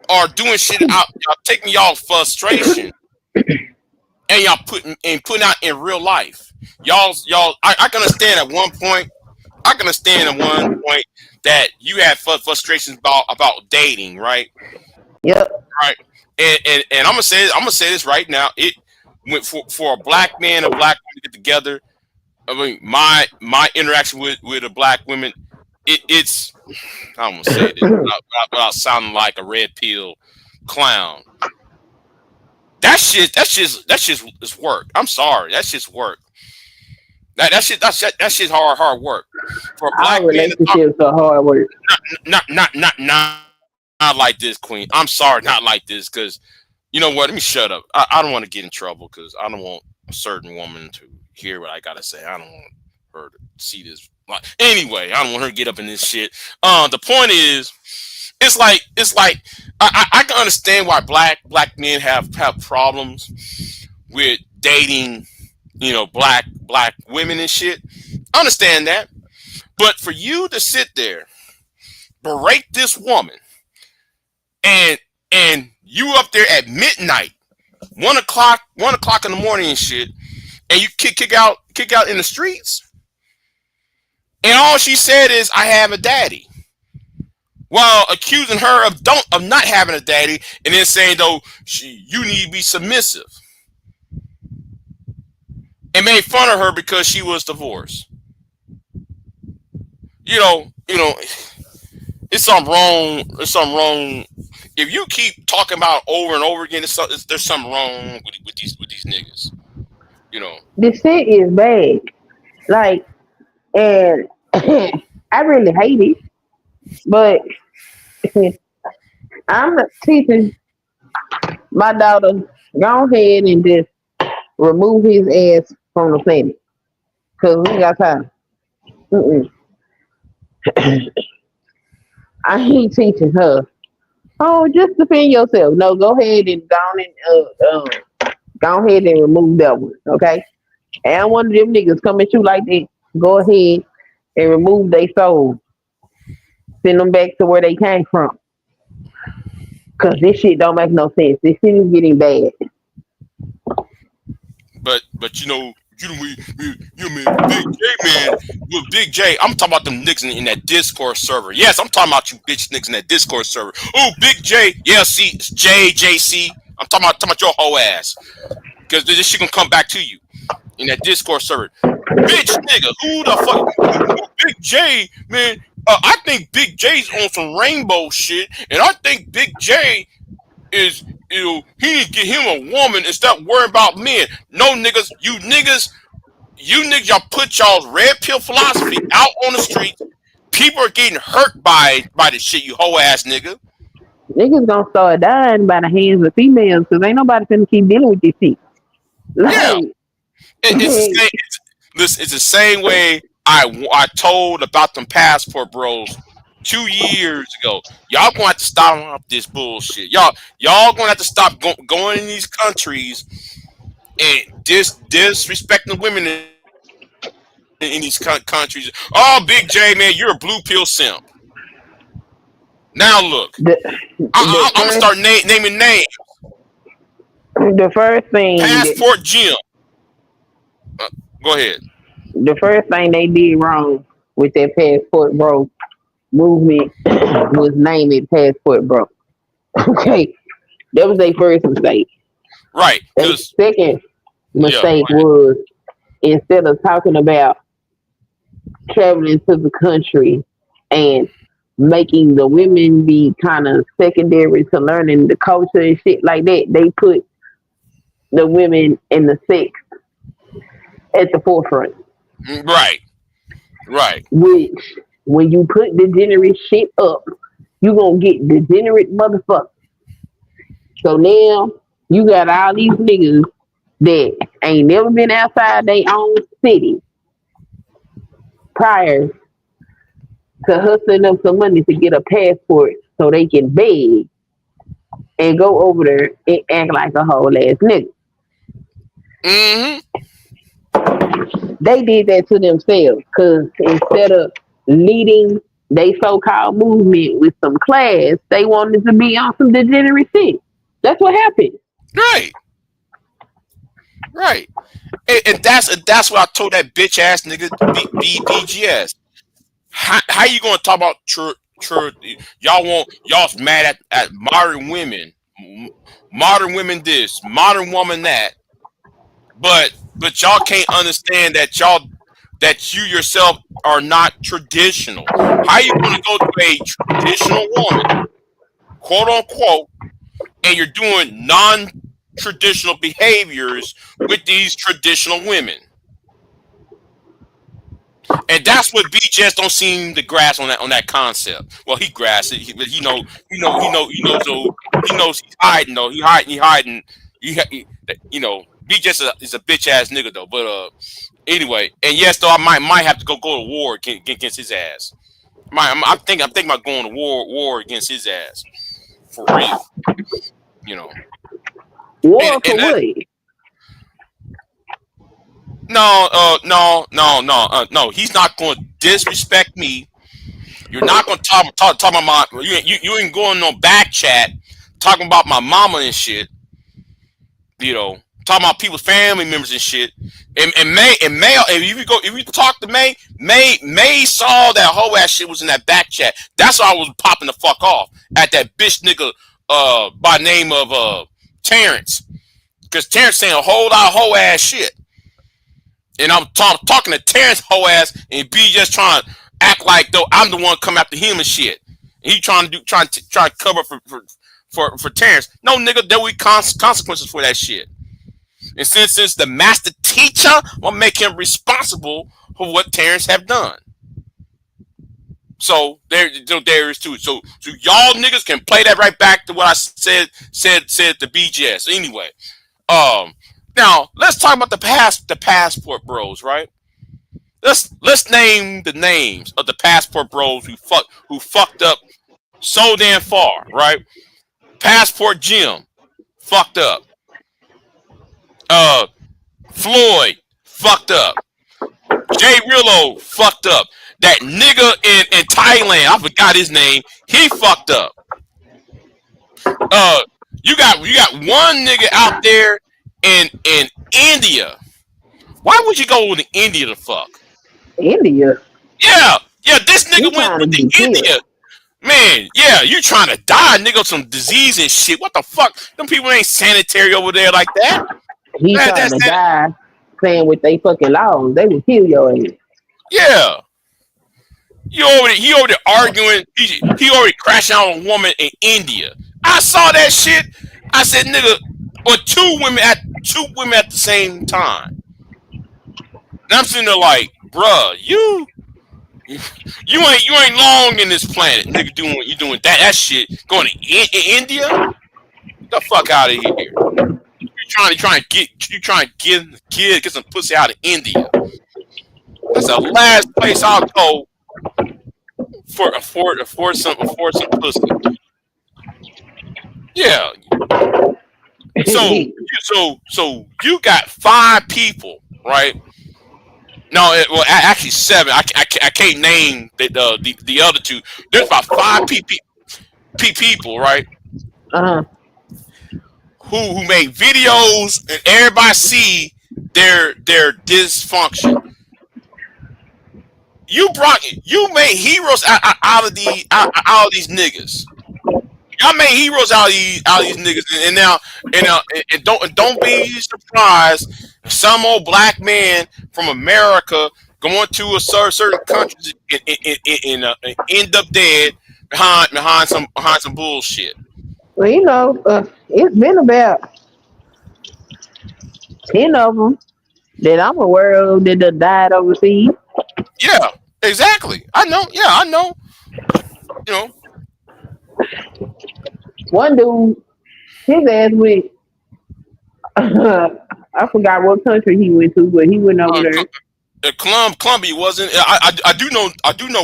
are doing shit out, y'all taking y'all frustration and y'all putting out in real life. Y'all I can understand at one point. I can understand at one point that you had frustrations about dating, right? Yep. Right. And I'm gonna say this right now. It went for a black man and a black woman to get together. I mean, my interaction with a black woman, it's I'm gonna say this without sounding like a red pill clown. That's just it's work. I'm sorry, that's just work. That shit's hard work for a Our black man to talk. relationships are hard work. Not like this, Queen. I'm sorry, not like this, because you know what? Let me shut up. I don't want to get in trouble because I don't want a certain woman to hear what I gotta say. I don't want her to see this. Like, anyway, I don't want her to get up in this shit. The point is, it's like I can understand why black men have problems with dating, black women and shit. I understand that, but for you to sit there berate this woman and you up there at midnight, 1 o'clock in the morning and shit, and you kick out in the streets, and all she said is, "I have a daddy," while accusing her of not having a daddy, and then saying though you need to be submissive, and made fun of her because she was divorced. It's something wrong. There's something wrong. If you keep talking about it over and over again, there's something wrong with these niggas. You know. This shit is bad. Like, and I really hate it, but I'm not teaching my daughter go ahead and just remove his ass from the planet because we ain't got time. Mm-mm. I ain't teaching her. Oh, just defend yourself. No, go ahead and go ahead and remove that one. Okay. And one of them niggas come at you like that. Go ahead and remove their soul. Send them back to where they came from. Cause this shit don't make no sense. This shit is getting bad. But You know, man, Big J, man. With Big J, I'm talking about them niggas in that Discord server. Yes, I'm talking about you bitch niggas in that Discord server. Oh, Big J. Yeah, see, it's JJC. I'm talking about your whole ass. Because this shit gonna come back to you in that Discord server. Bitch nigga, who the fuck? Big J, man. I think Big J's on some rainbow shit, and I think Big J is, he need to get him a woman and stop worrying about men. No niggas, y'all put y'all's red pill philosophy out on the streets. People are getting hurt by this shit, you hoe ass nigga. Niggas gonna start dying by the hands of females because ain't nobody finna keep dealing with this shit. Yeah, Like, it's the same. It's the same way I told about them passport bros 2 years ago. Y'all gonna have to stop this bullshit. Y'all gonna have to stop going in these countries and disrespecting women in these countries. Oh, Big J, man, you're a blue pill simp. Now look, the the I'm gonna start first naming names. the first thing that Passport Jim. Uh, Go ahead. the first thing they did wrong with that passport bro movement was name it passport bro. Okay, that was their first mistake. Right, Their because second yeah, go mistake ahead. was instead of talking about traveling to the country and making the women be kind of secondary to learning the culture and shit like that, they put the women and the sex at the forefront. Right, right. Which, when you put degenerate shit up, you gonna get degenerate motherfuckers. So now you got all these niggas that ain't never been outside their own city prior to hustling up some money to get a passport so they can beg and go over there and act like a whole ass nigga. Mm-hmm. They did that to themselves because instead of leading they so-called movement with some class, they wanted to be on some degenerate shit. That's what happened. Right, right. And that's what I told that bitch ass nigga BGS. How you gonna talk about church? Y'all's mad at modern women, modern women this, modern woman that, but y'all can't understand that you yourself are not traditional. How you gonna go to a traditional woman, quote unquote, and you're doing non-traditional behaviors with these traditional women? And that's what BJS don't seem to grasp on that concept. Well, he grasps it, but he knows he's hiding though. He hiding. BJS is a bitch ass nigga though. But anyway, and yes, though I might have to go to war against his ass. I'm thinking about going to war against his ass for real. You know, War for and what? no, no. He's not going to disrespect me. You're not going to talk about you ain't going no back chat talking about my mama and shit. You know, talking about people's family members and shit. And May, if you talk to May saw that whole ass shit was in that back chat. That's why I was popping the fuck off at that bitch nigga by name of Terrence, because Terrence saying a whole lot of whole ass shit. And I'm talking to Terrence whole ass, and B just trying to act like though I'm the one come after him and shit. And he trying to cover for Terrence. No nigga, there will be consequences for that shit. And since the master teacher, I'm gonna make him responsible for what Terrence have done. So there is too. So y'all niggas can play that right back to what I said to BJS. Anyway, now let's talk about the passport bros, right? Let's name the names of the passport bros who fucked up so damn far, right? Passport Jim fucked up. Uh, Floyd fucked up. Jay Rillo fucked up. That nigga in Thailand, I forgot his name. He fucked up. Uh, you got one nigga out there in India Why would you go to India to fuck? India. Yeah, yeah. This He nigga went trying to to get killed. India. Man, yeah, you trying to die, nigga, of some disease and shit. What the fuck? Them people ain't sanitary over there like that. He trying That's to that. die playing with they fucking laws. They will kill your ass. Yeah. He over there arguing. He already crashed out on a woman in India. I saw that shit. I said, nigga, but two women at the same time. And I'm sitting there like, bruh, you ain't long in this planet, nigga. You doing that shit? Going to India? Get the fuck out of here! You trying to get some pussy out of India? That's the last place I'll go for some pussy. Yeah. So you got 5 people, right? No, well, actually 7. I can't name the other 2. There's about 5 people, right? Who make videos and everybody see their dysfunction. You made heroes out of these niggas. Y'all made heroes out of these niggas, and don't be surprised if some old black man from America going to a certain country and end up dead behind some bullshit. Well, it's been about 10 of them that I'm aware of that done died overseas. Yeah, exactly. I know. Yeah, I know. You know. One dude, his ass went. I forgot what country he went to, but he went over there. Colombia wasn't. I do know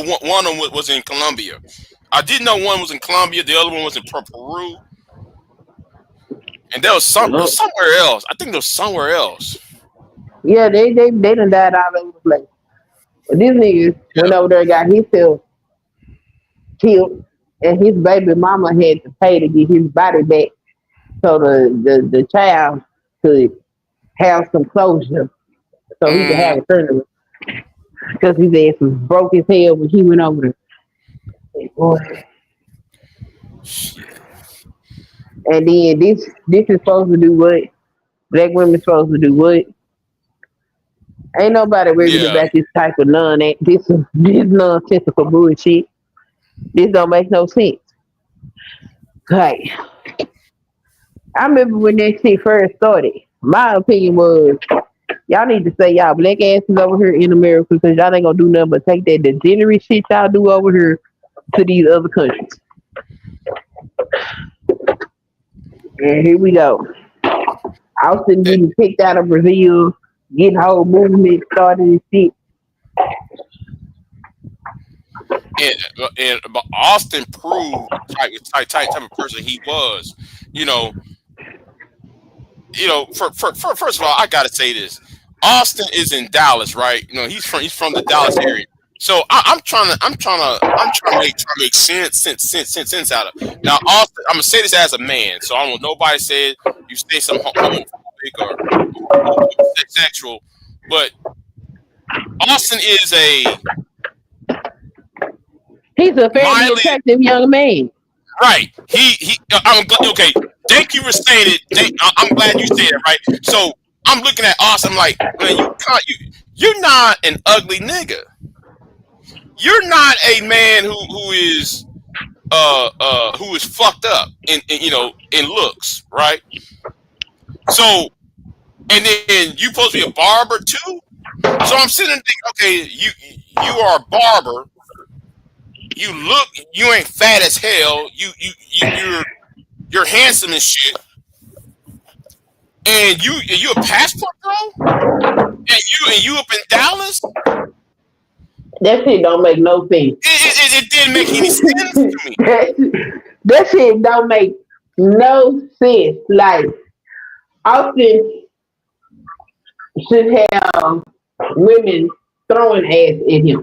one of them was in Colombia. I did know one was in Colombia. The other one was in Peru. And there was somewhere else. I think there was somewhere else. Yeah, they done died all over the place. But this nigga went over there and got himself killed, and his baby mama had to pay to get his body back so the child could have some closure so he could have a funeral. Because his ass was broke as hell when he went over there. Boy. And then this is supposed to do what? Black women supposed to do what? Ain't nobody worried about this type of this nonsensical bullshit. This don't make no sense. Like, I remember when that shit first started. My opinion was, y'all need to say y'all black asses over here in America because y'all ain't gonna do nothing but take that degenerate shit y'all do over here to these other countries. And here we go. Austin getting picked out of Brazil, getting whole movement started and shit. And Austin proved type of person he was. First of all, I gotta say this. Austin is in Dallas, right? He's from the Dallas area. So I'm trying to make sense out of it. Now, Austin, I'm gonna say this as a man, so I don't want nobody said you say something homophobic or sexual, but Austin is he's a very attractive young man. Right. I'm okay. Thank you for saying it. I'm glad you said it. Right. So I'm looking at Austin. I'm like, man, you're not an ugly nigga. You're not a man who is fucked up in looks, right? So, and then you supposed to be a barber too. So I'm sitting and thinking, okay, you are a barber. You ain't fat as hell. You're handsome as shit. And you a passport girl? And you up in Dallas? That shit don't make no sense. It didn't make any sense to me. That shit don't make no sense. Like, Austin should have women throwing ass at him.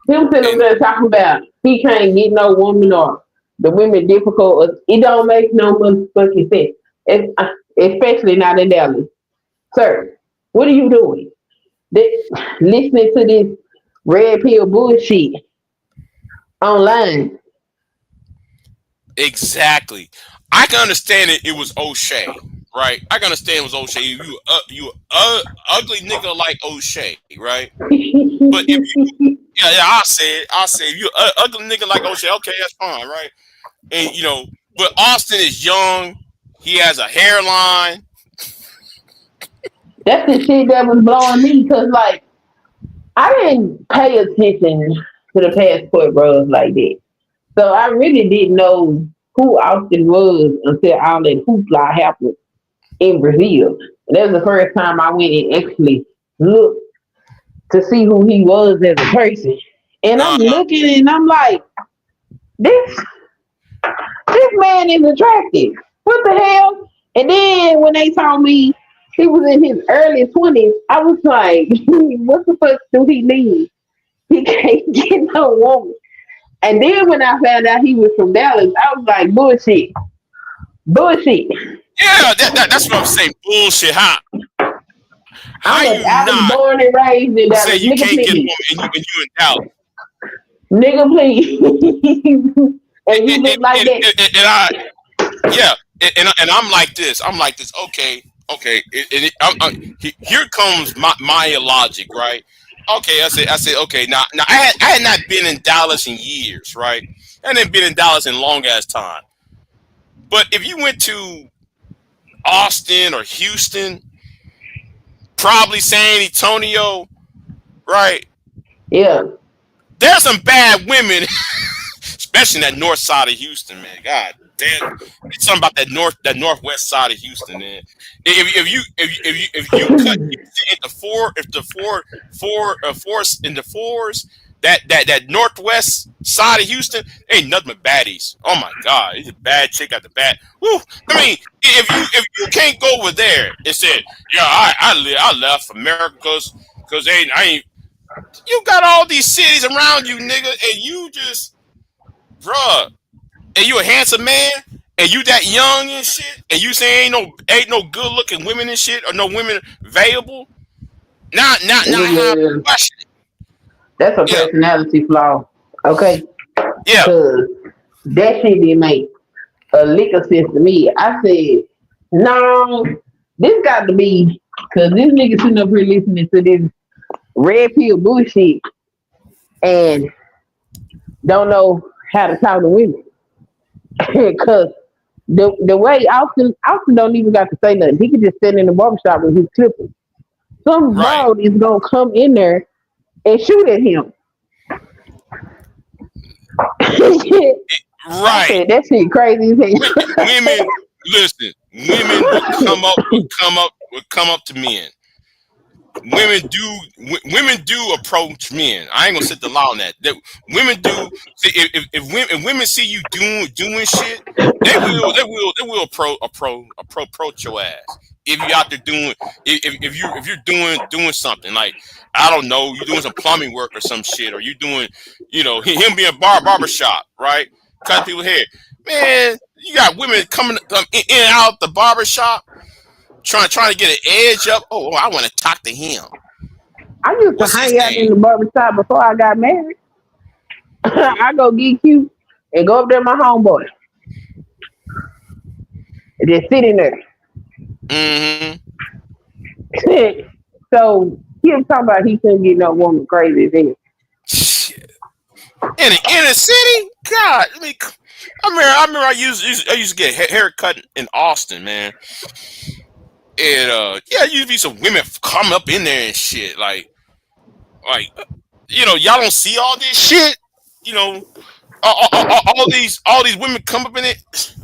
Him sitting there talking about he can't get no woman or the women difficult. It don't make no motherfucking sense. Especially not in Dallas. Sir, what are you doing? Listening to this red pill bullshit online. Exactly. I can understand it. It was O'Shea, right? I can understand it was O'Shea. Ugly nigga like O'Shea, right? But if yeah, I'll say if you ugly nigga like O'Shea, okay, that's fine, right? And but Austin is young. He has a hairline. That's the shit that was blowing me because, like, I didn't pay attention to the passport bros like that. So I really didn't know who Austin was until all that hoopla happened in Brazil. And that was the first time I went and actually looked to see who he was as a person. And I'm Uh, looking and I'm like, this this man is attractive. What the hell? And then when they told me he was in his early 20s, I was like, what the fuck do he need? He can't get no woman. And then when I found out he was from Dallas, I was like, bullshit. Bullshit. yeah, that's what I'm saying. Bullshit. How you I was not born and raised in say Dallas. you Nigga, can't get a please. woman and you in doubt? Nigga, please. And you look like that. And I yeah, and I'm like this. I'm like this. Okay, okay. Here comes my logic, right? Okay, I said, okay. Now I had not been in Dallas in years, right? I hadn't been in Dallas in long ass time. But if you went to Austin or Houston, probably San Antonio, right? Yeah. There's some bad women, especially in that north side of Houston, man. God damn, it's something about that northwest side of Houston, man. If you cut into four, if the fours in the fours, that northwest side of Houston ain't nothing but baddies. Oh my God, it's a bad chick at the bad. Woo. I mean, if you can't go over there and said, yeah, I left America because I ain't. You got all these cities around you, nigga, and you just, bruh, and you a handsome man, and you that young and shit, and you say ain't no good looking women and shit, or no women available. Now I have Nigga, a question. that's a Yeah, personality flaw. Okay? yeah, Because that shit didn't make a lick of sense to me. I said, no, this got to be, because this nigga sitting up here listening to this red pill bullshit and don't know how to talk to women. Because the way Austin don't even got to say nothing. He could just stand in the barbershop with his clippers. Some right, broad is gonna come in there and shoot at him. I right. said that shit crazy as hell. Women, listen. Women would come up to men. Women do approach men. I ain't gonna sit the law on that. Women do. See, if women see you doing shit, they will approach your ass. If you out there doing if you're doing something like, I don't know, you're doing some plumbing work or some shit, or you doing, him being barbershop, right, cutting people hair, man. You got women coming in and out the barbershop trying to get an edge up. Oh, I want to talk to him. I used to What's his hang out in name? the barbershop before I got married. I go get cute and go up there with my homeboy and just sit in there. Mm-hmm. So he was talking about he couldn't get no woman crazy as hell. Shit. In the inner city, God. I remember I used to get hair cut in Austin, man. And yeah, used to be some women coming up in there and shit, like y'all don't see all this shit, you know, all these women come up in it,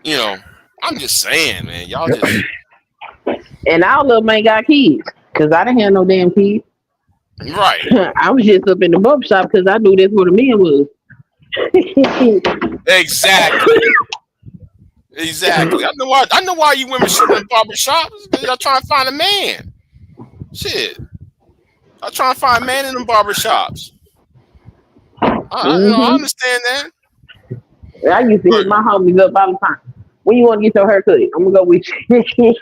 you know. I'm just saying, man, y'all just And all of them ain't got kids. Cause I didn't have no damn kids. right. I was just up in the barbershop because I knew that's where the men was. Exactly. Exactly. I know why you women shooting in barber shops. Y'all trying to find a man. Shit. I'm trying to find a man in them barber shops. I Hmm. understand that. I used to hit But my homies up all the time. When you want to get your hair cut? I'm gonna go with you.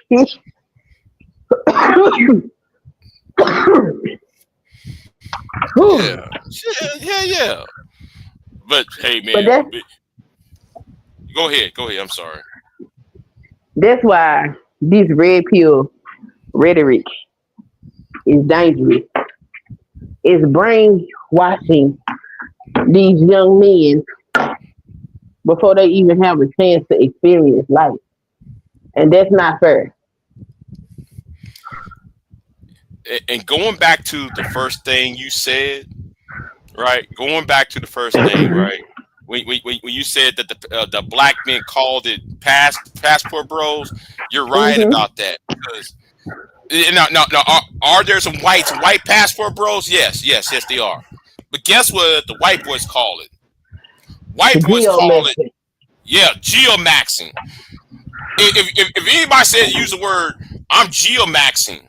Yeah, yeah. But hey, But man, go ahead. I'm sorry. that's why this red pill rhetoric is dangerous. It's brainwashing these young men before they even have a chance to experience life. And that's not fair. And going back to the first thing you said, right? Going back to the first thing, right? When you said that the black men called it passport bros, you're right Hmm. about that because now are there some white passport bros? Yes, they are. But guess what the white boys call it? White boys call it, Geometric. yeah, geomaxing. If anybody says use the word I'm geomaxing,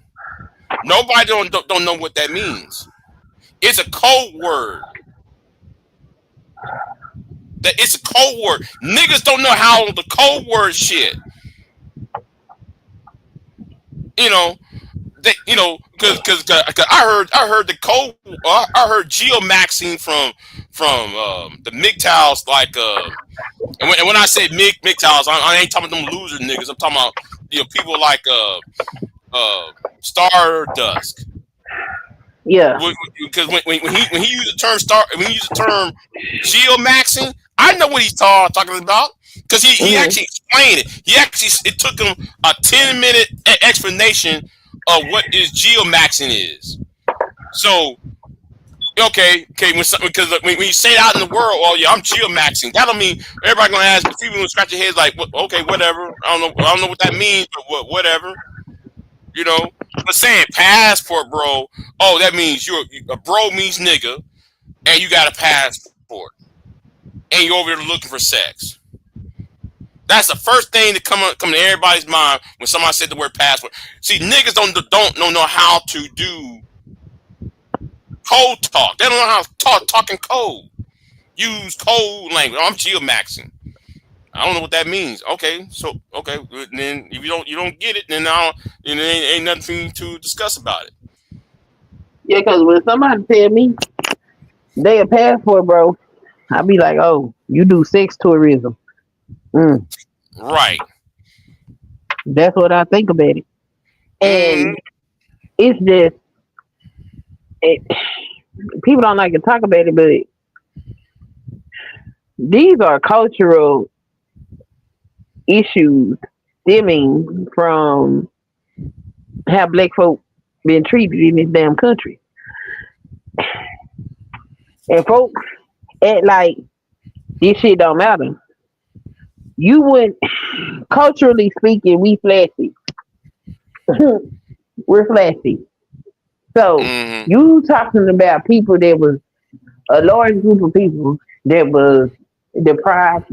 nobody don't know what that means. It's a code word. That it's a code word. Niggas don't know how the code word shit. You know, because I heard the code. I heard geomaxing from the MGTOWs like and when I say MGTOWs, I ain't talking about them loser niggas. I'm talking about people like Stardust. Yeah. Because when he used the term geomaxing, I know what he's talking about because he Hmm. actually explained it. It took him a 10-minute explanation of what is geomaxing is. So okay, because when you say it out in the world, oh yeah, I'm geomaxing. That don't mean everybody gonna ask. People gonna scratch their heads like, okay, whatever. I don't know what that means, but whatever. You know, but saying passport, bro. Oh, that means a bro means nigga, and you got a passport, and you're over there looking for sex. That's the first thing that come to everybody's mind when somebody said the word passport. See, niggas don't know how to do code talk. They don't know how to talk in code. Use code language. Oh, I'm geomaxing. I don't know what that means. Okay, so okay, then if you don't get it, then ain't nothing for you to discuss about it. Yeah, because when somebody tell me they a passport, bro, I be like, oh, you do sex tourism. Mm, Right. that's what I think about it. Mm-hmm. And it's just, it, people don't like to talk about it, but these are cultural issues stemming from how black folk been treated in this damn country. And folks act like this shit don't matter. You would, culturally speaking, we flashy. We're flashy. So Mm-hmm. you talking about people that was a large group of people that was deprived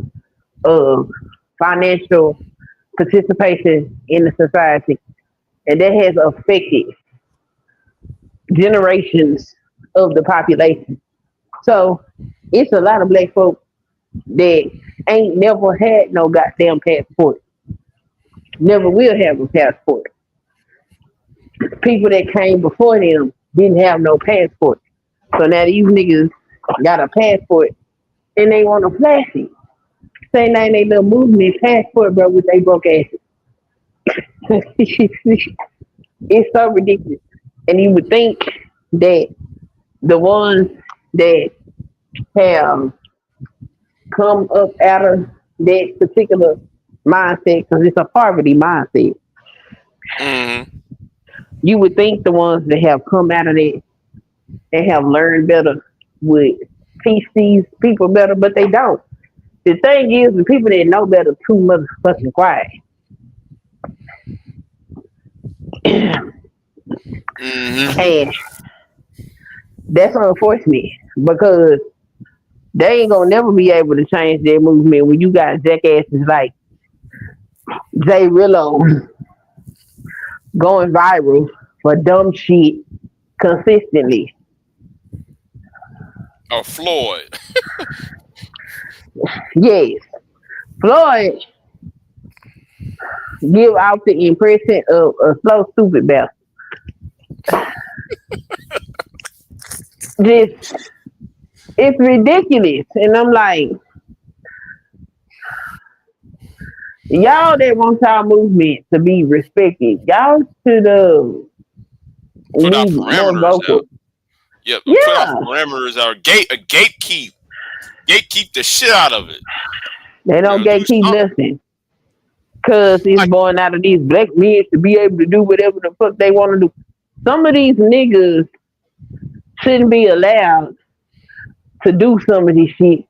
of financial participation in the society, and that has affected generations of the population. So it's a lot of black folk that ain't never had no goddamn passport, never will have a passport. People that came before them didn't have no passport. So now these niggas got a passport and they want to flash it. Say name they little movement passport, bro, with they broke asses. It's so ridiculous. And you would think that the ones that have come up out of that particular mindset, because it's a poverty mindset, Mm-hmm. you would think the ones that have come out of that and have learned better would teach these people better, but they don't. The thing is, the people that know better too motherfucking quiet. Mm-hmm. And that's unfortunate because they ain't gonna never be able to change their movement when you got jackasses like Jay Rillo going viral for dumb shit consistently. Or Floyd. Yes, Floyd give out the impression of a slow, stupid bastard. Just, it's ridiculous. And I'm like, y'all that want y'all movement to be respected, y'all should Put out be more parameters out. vocal. Yep, put out Yeah, parameters out. Gatekeep the shit out of it. they You don't know, do gatekeep something. nothing. Cause it's Like, born out of these black men to be able to do whatever the fuck they want to do. Some of these niggas shouldn't be allowed to do some of this shit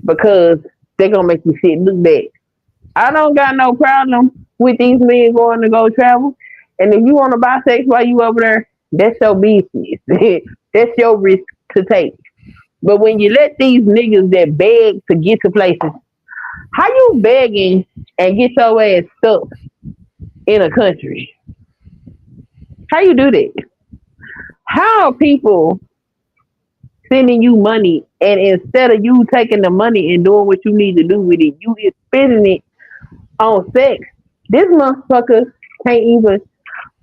because they're gonna make you shit look bad. I don't got no problem with these men going to go travel. And if you want to buy sex while you over there, that's your business. That's your risk to take. But when you let these niggas that beg to get to places, how you begging and get your ass stuck in a country? How you do that? How are people sending you money and instead of you taking the money and doing what you need to do with it, you is spending it on sex? This motherfucker can't even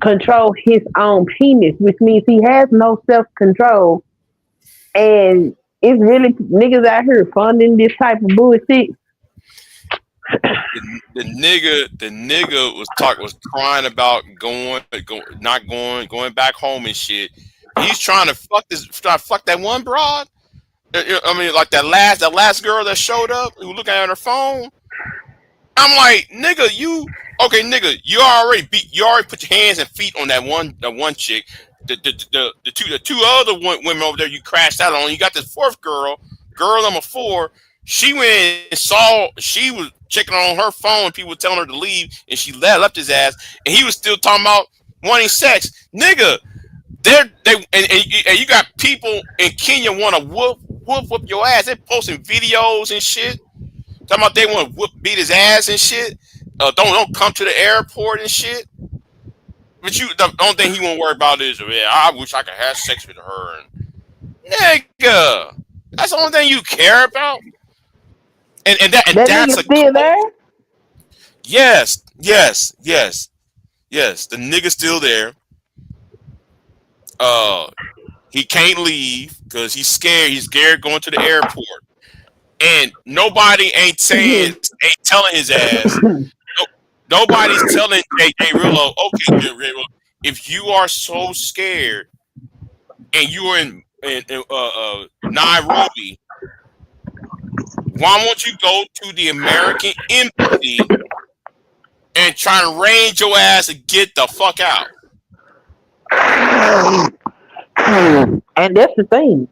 control his own penis, which means he has no self control. And it's really niggas out here funding this type of bullshit. the nigga was crying about going back home and shit. He's trying to fuck that one broad. I mean, like that last girl that showed up who looking at her phone. I'm like, nigga, nigga, you already put your hands and feet on that one chick. The two other women over there you crashed out on. You got this fourth girl number four. She went and she was checking on her phone. People were telling her to leave, and she left his ass. And he was still talking about wanting sex, nigga. And you got people in Kenya want to whoop your ass. They're posting videos and shit. Talking about they want to beat his ass and shit. Don't come to the airport and shit. But the only thing he won't worry about is, yeah, I wish I could have sex with her. And nigga, that's the only thing you care about. And That that's nigga a still cult. there? Yes. The nigga's still there. Uh, he can't leave because he's scared. He's scared going to the airport. And nobody ain't telling his ass. No, nobody's telling J Rillo, okay, J Rillo, if you are so scared and you're in Nairobi, why won't you go to the American embassy and try to range your ass and get the fuck out? And that's the thing.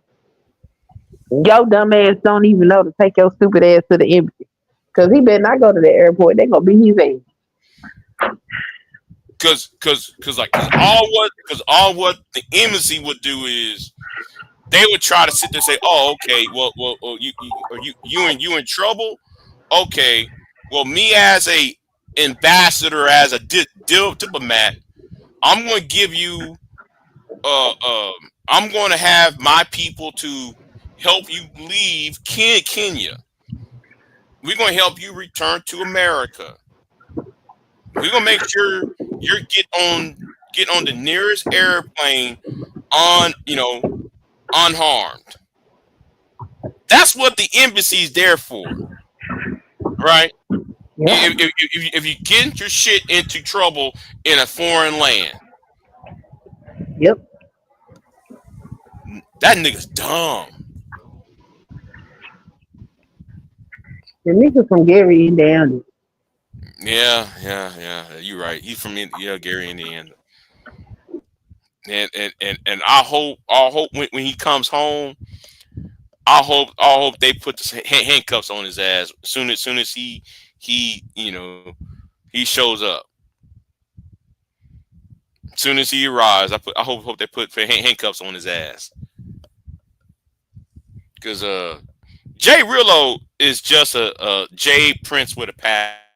Your dumb ass don't even know to take your stupid ass to the embassy. Cause he better not go to the airport. They gonna beat his ass. Cause all what the embassy would do is they would try to sit there and say, oh, okay, well, you in trouble? Okay, well, me as a ambassador, as a diplomat, I'm going to give you, I'm going to have my people to help you leave Kenya. We're going to help you return to America. We're going to make sure you get on the nearest airplane unharmed. That's what the embassy's there for, right? Yeah. If you get your shit into trouble in a foreign land, Yep. that nigga's dumb. The nigga from Gary Indiana. Yeah. You're right. He's from Gary, Indiana. And I hope when he comes home, I hope they put the handcuffs on his ass soon as he shows up. Soon as he arrives, I hope they put handcuffs on his ass. Because Jay Rillo is just a Jay Prince with a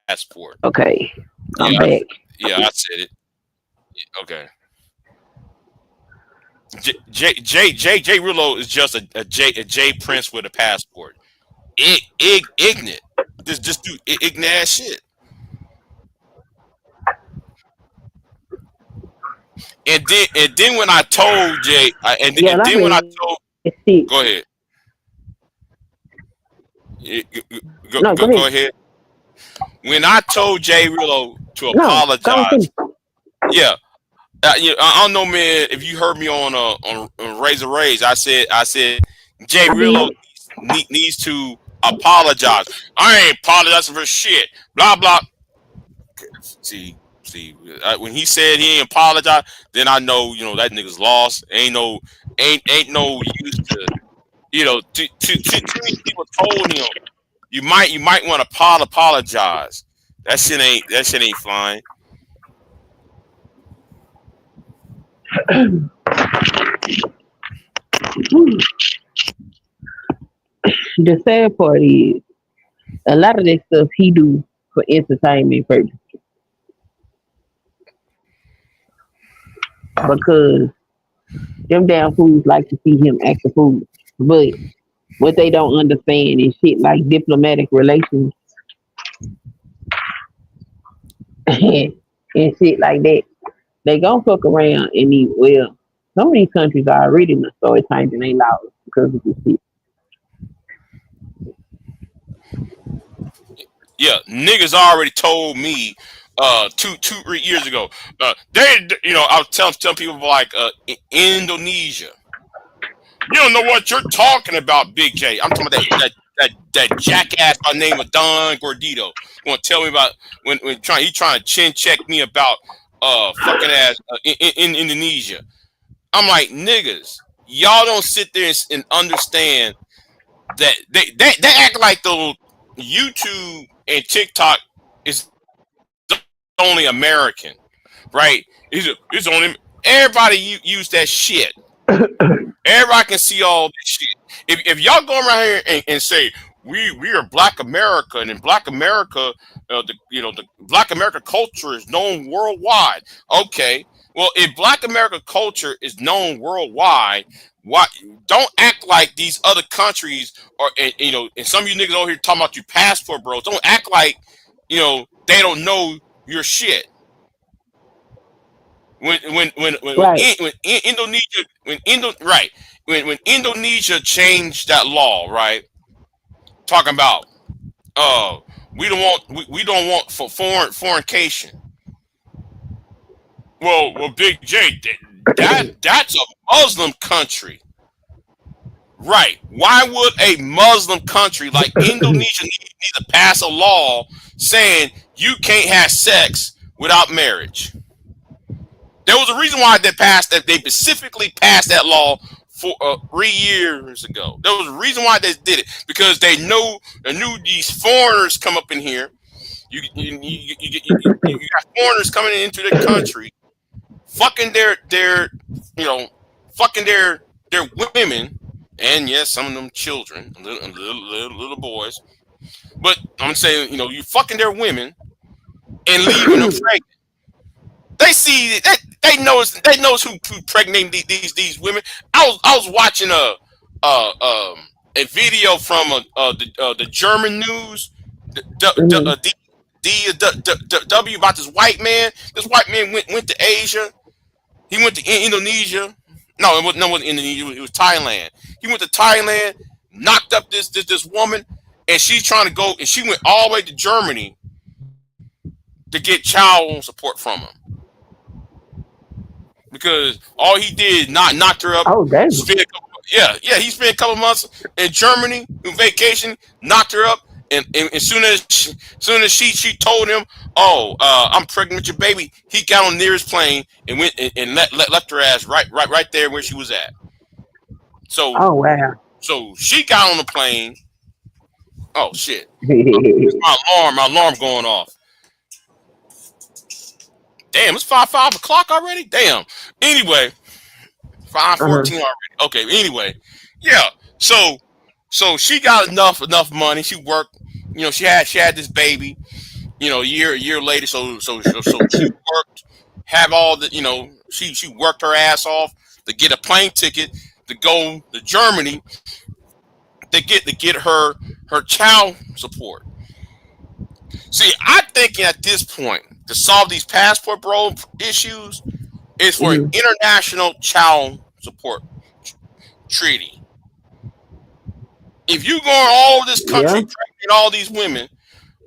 passport. Okay. I'm Yeah, back. yeah, I said it. Okay. Jay Rillo is just a Jay Prince with a passport. Ignorant. Just do ignorant ass shit. And then when I told Jay, Yeah, and I then when I read told, shit. go ahead, No, go go ahead. ahead. When I told Jay Rillo to No, go apologize, finish. yeah, I don't know, man. If you heard me on Razor Rays, I said Jay I Rillo did. needs to apologize. I ain't apologizing for shit. Blah blah. See, when he said he ain't apologize, then I know that nigga's lost. Ain't no use to too many people told him you might want to apologize. That shit ain't flying. The sad part is a lot of that stuff he do for entertainment purpose because them damn fools like to see him act a fool. But what they don't understand is shit like diplomatic relations and shit like that. They gon' fuck around and eat well. Some of these countries are already in the story changing their laws because of this shit. Yeah, niggas already told me 2 3 years ago. I was telling people like Indonesia. You don't know what you're talking about, Big J. I'm talking about that jackass by the name of Don Gordito. Want to tell me about when he trying to chin check me about fucking ass in Indonesia. I'm like, niggas, y'all don't sit there and understand that they act like the YouTube and TikTok is only American, right? It's only everybody use that shit. Everybody can see all this shit. If y'all go around here and say we are Black America, and in Black America, the Black America culture is known worldwide. Okay, well, if Black America culture is known worldwide, why don't act like these other countries are? And some of you niggas over here talking about your passport, bros. Don't act like they don't know your shit. Right. When Indonesia when Indonesia changed that law, right? Talking about uh we don't want for foreigncation. Well, Big J, that's a Muslim country, right? Why would a Muslim country like Indonesia need to pass a law saying you can't have sex without marriage? There was a reason why they specifically passed that law for 3 years ago. There was a reason why they did it because they knew these foreigners come up in here. You got foreigners coming into the country, fucking fucking their women, and yes, some of them children, little boys. But I'm saying, you fucking their women and leaving them pregnant. They see that they knows who pregnant these women. I was watching a video from the German news, Mhm. W about this white man. This white man went to Asia. He went to Indonesia. No, it wasn't Indonesia. It was Thailand. He went to Thailand, knocked up this woman, and she's trying to go, and she went all the way to Germany to get child support from him because all he did not knocked her up. Oh damn. Yeah, he spent a couple months in Germany on vacation, knocked her up, and as soon as she told him, "Oh, I'm pregnant with your baby," he got on the nearest plane and went and left her ass right there where she was at. So Oh wow. so she got on the plane. Oh shit! It's my alarm going off. Damn, it's five o'clock already. Damn. Anyway, five Uh-huh. 14 already. Okay. Anyway, yeah. So so she got enough money. She worked. She had this baby. A year later. So she worked. Have all the. She worked her ass off to get a plane ticket to go to Germany to get her child support. See, I'm thinking at this point to solve these passport bro issues. It's for an Mm-hmm. international child support treaty. If you go all over this country Yeah. pregnant all these women,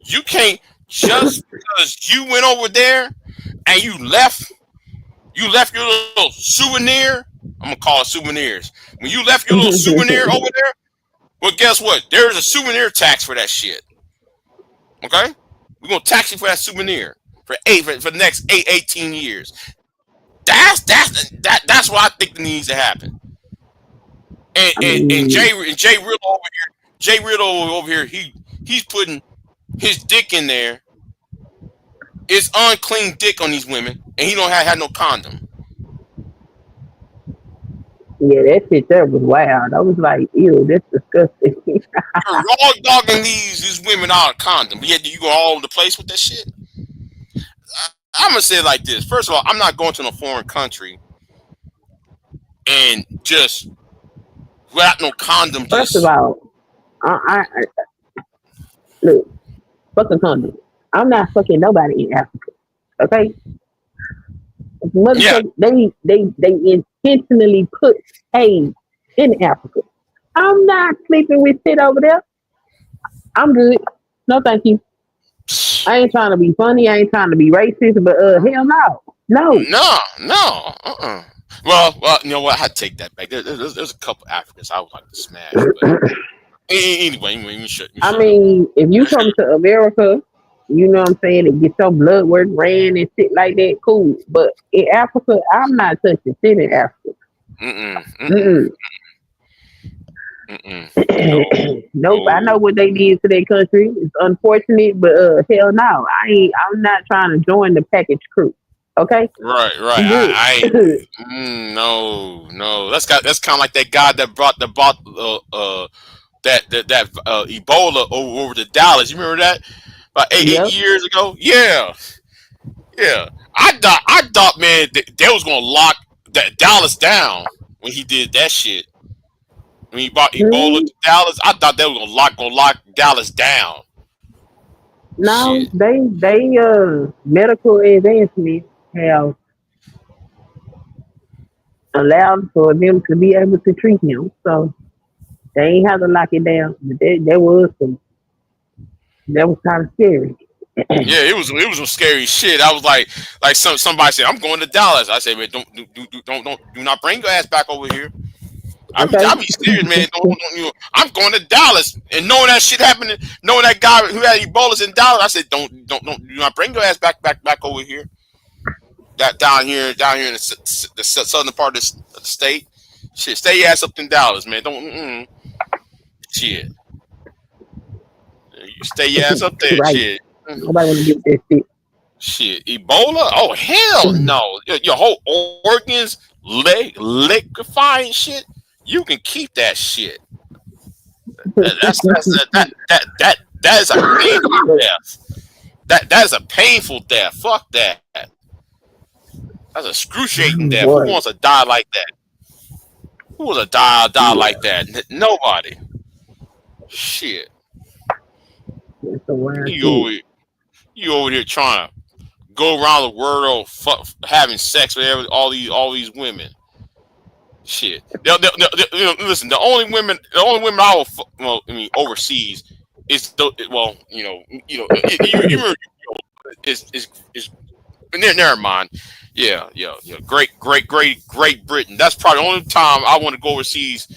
you can't just because you went over there and you left your little souvenir. I'm gonna call it souvenirs. When you left your little souvenir over there, well, guess what? There's a souvenir tax for that shit. Okay, we're gonna tax you for that souvenir for the next 18 years. That's what I think that needs to happen. And I and, and mean, Jay Riddle over here, Jay Riddle over here, he's putting his dick in there. It's unclean dick on these women, and he don't have no condom. yeah, that shit there was wild. I was like, ew, that's disgusting. You're raw dogging these women out of condom, but yet you go all over the place with that shit. I'm gonna say it like this. First of all, I'm not going to no foreign country and just without no condom. First of Just all, look, fuck a condom. I'm not fucking nobody in Africa. Okay, yeah, motherfucker, they intentionally put AIDS in Africa. I'm not sleeping with shit over there. I'm good. No, thank you. I ain't trying to be funny. I ain't trying to be racist, but hell no, no. no. Well, you know what? I take that back. There's a couple Africans I would like to smash, but anyway, let me shut I up. mean, if you come to America, you know what I'm saying, and get your blood work ran and shit like that, cool. But in Africa, I'm not touching shit in Africa. Mm-mm, mm-mm, Mm-mm. mm-mm. No, Nope, I know no. what they did to their country. It's unfortunate, but hell no, I'm not trying to join the package crew. Okay, Right, right. I'm good. No. That's kind of like that guy that brought that Ebola over to Dallas. You remember that about eight Yep. years ago? Yeah, yeah. I thought, man, they was gonna lock that Dallas down when he did that shit. When he brought Ebola Hmm. to Dallas, I thought they were gonna lock Dallas down. No, Shit. they medical advancements have allowed for them to be able to treat him. So they ain't have to lock it down. But that was kind of scary. Yeah, it was some scary shit. I was like somebody said, I'm going to Dallas. I said, man, do not bring your ass back over here. Okay. I be serious, man. I'm going to Dallas, and knowing that shit happening, knowing that guy who had Ebola in Dallas, I said, don't do not bring your ass back over here. That down here in the southern part of the state. Shit, stay your ass up in Dallas, man. Don't shit. You stay your ass up there, Right. shit. Nobody want to get that shit. Shit, Ebola? Oh hell no! Your whole organs liquefying shit. You can keep that shit. That is a painful death. That is a painful death. Fuck that. That's a excruciating death. Who Boy, wants to die like that? Who wants to die yeah, like that? Nobody. Shit. that's a wild You shit. over you over here trying to go around the world having sex with all these women. Shit. Listen, the only women I will, well, I mean, overseas is you remember is never mind. Yeah. Great Britain. That's probably the only time I want to go overseas.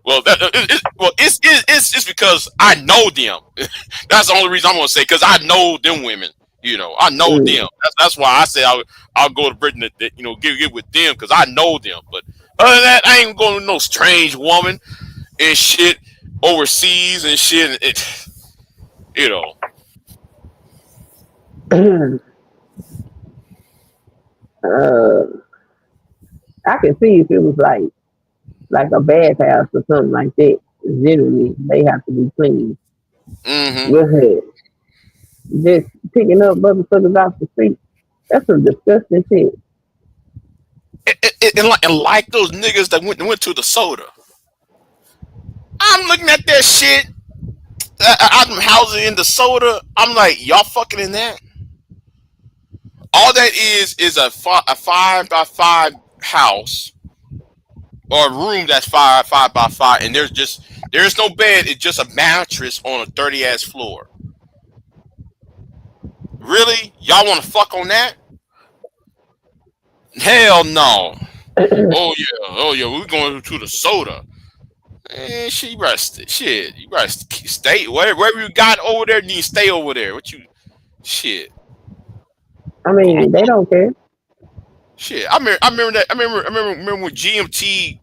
Well, it's because I know them. That's the only reason I'm gonna say because I know them women. I know Mm. them. That's why I say I'll go to Britain to get with them because I know them. But other than that, I ain't going with no strange woman and shit overseas and shit. You know. uh, I can see if it was like a bathhouse or something like that. Generally, they have to be clean. Mm-hmm. With her, just picking up motherfuckers off the street. That's some disgusting shit. And like those niggas that went to the soda. I'm looking at that shit. I'm housing in the soda. I'm like, y'all fucking in that? All that is a 5 by 5 house or a room that's 5 by 5, and there's no bed. It's just a mattress on a dirty ass floor. Really, y'all want to fuck on that? Hell no. Oh yeah, we're going to the soda. Shit, you better shit. You better stay wherever you got over there. You need to stay over there. What you shit? I Go, mean, they don't care. shit. I remember that. I remember when GMT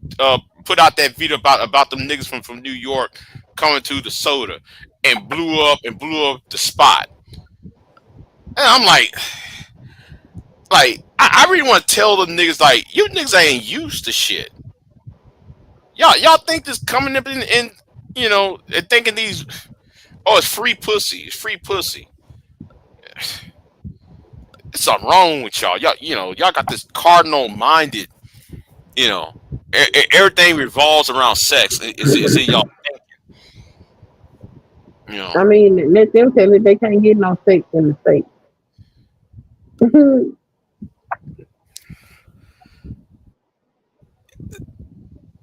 put out that video about them niggas from New York coming to the soda and blew up the spot. And I'm like I really want to tell them niggas like you niggas ain't used to shit. Y'all think this coming up in and thinking these it's free pussy. It's free pussy. It's something wrong with y'all. Y'all got this cardinal minded. You know, everything revolves around sex. It's in y'all. You know, I mean, let them tell it they can't get no sex in the state.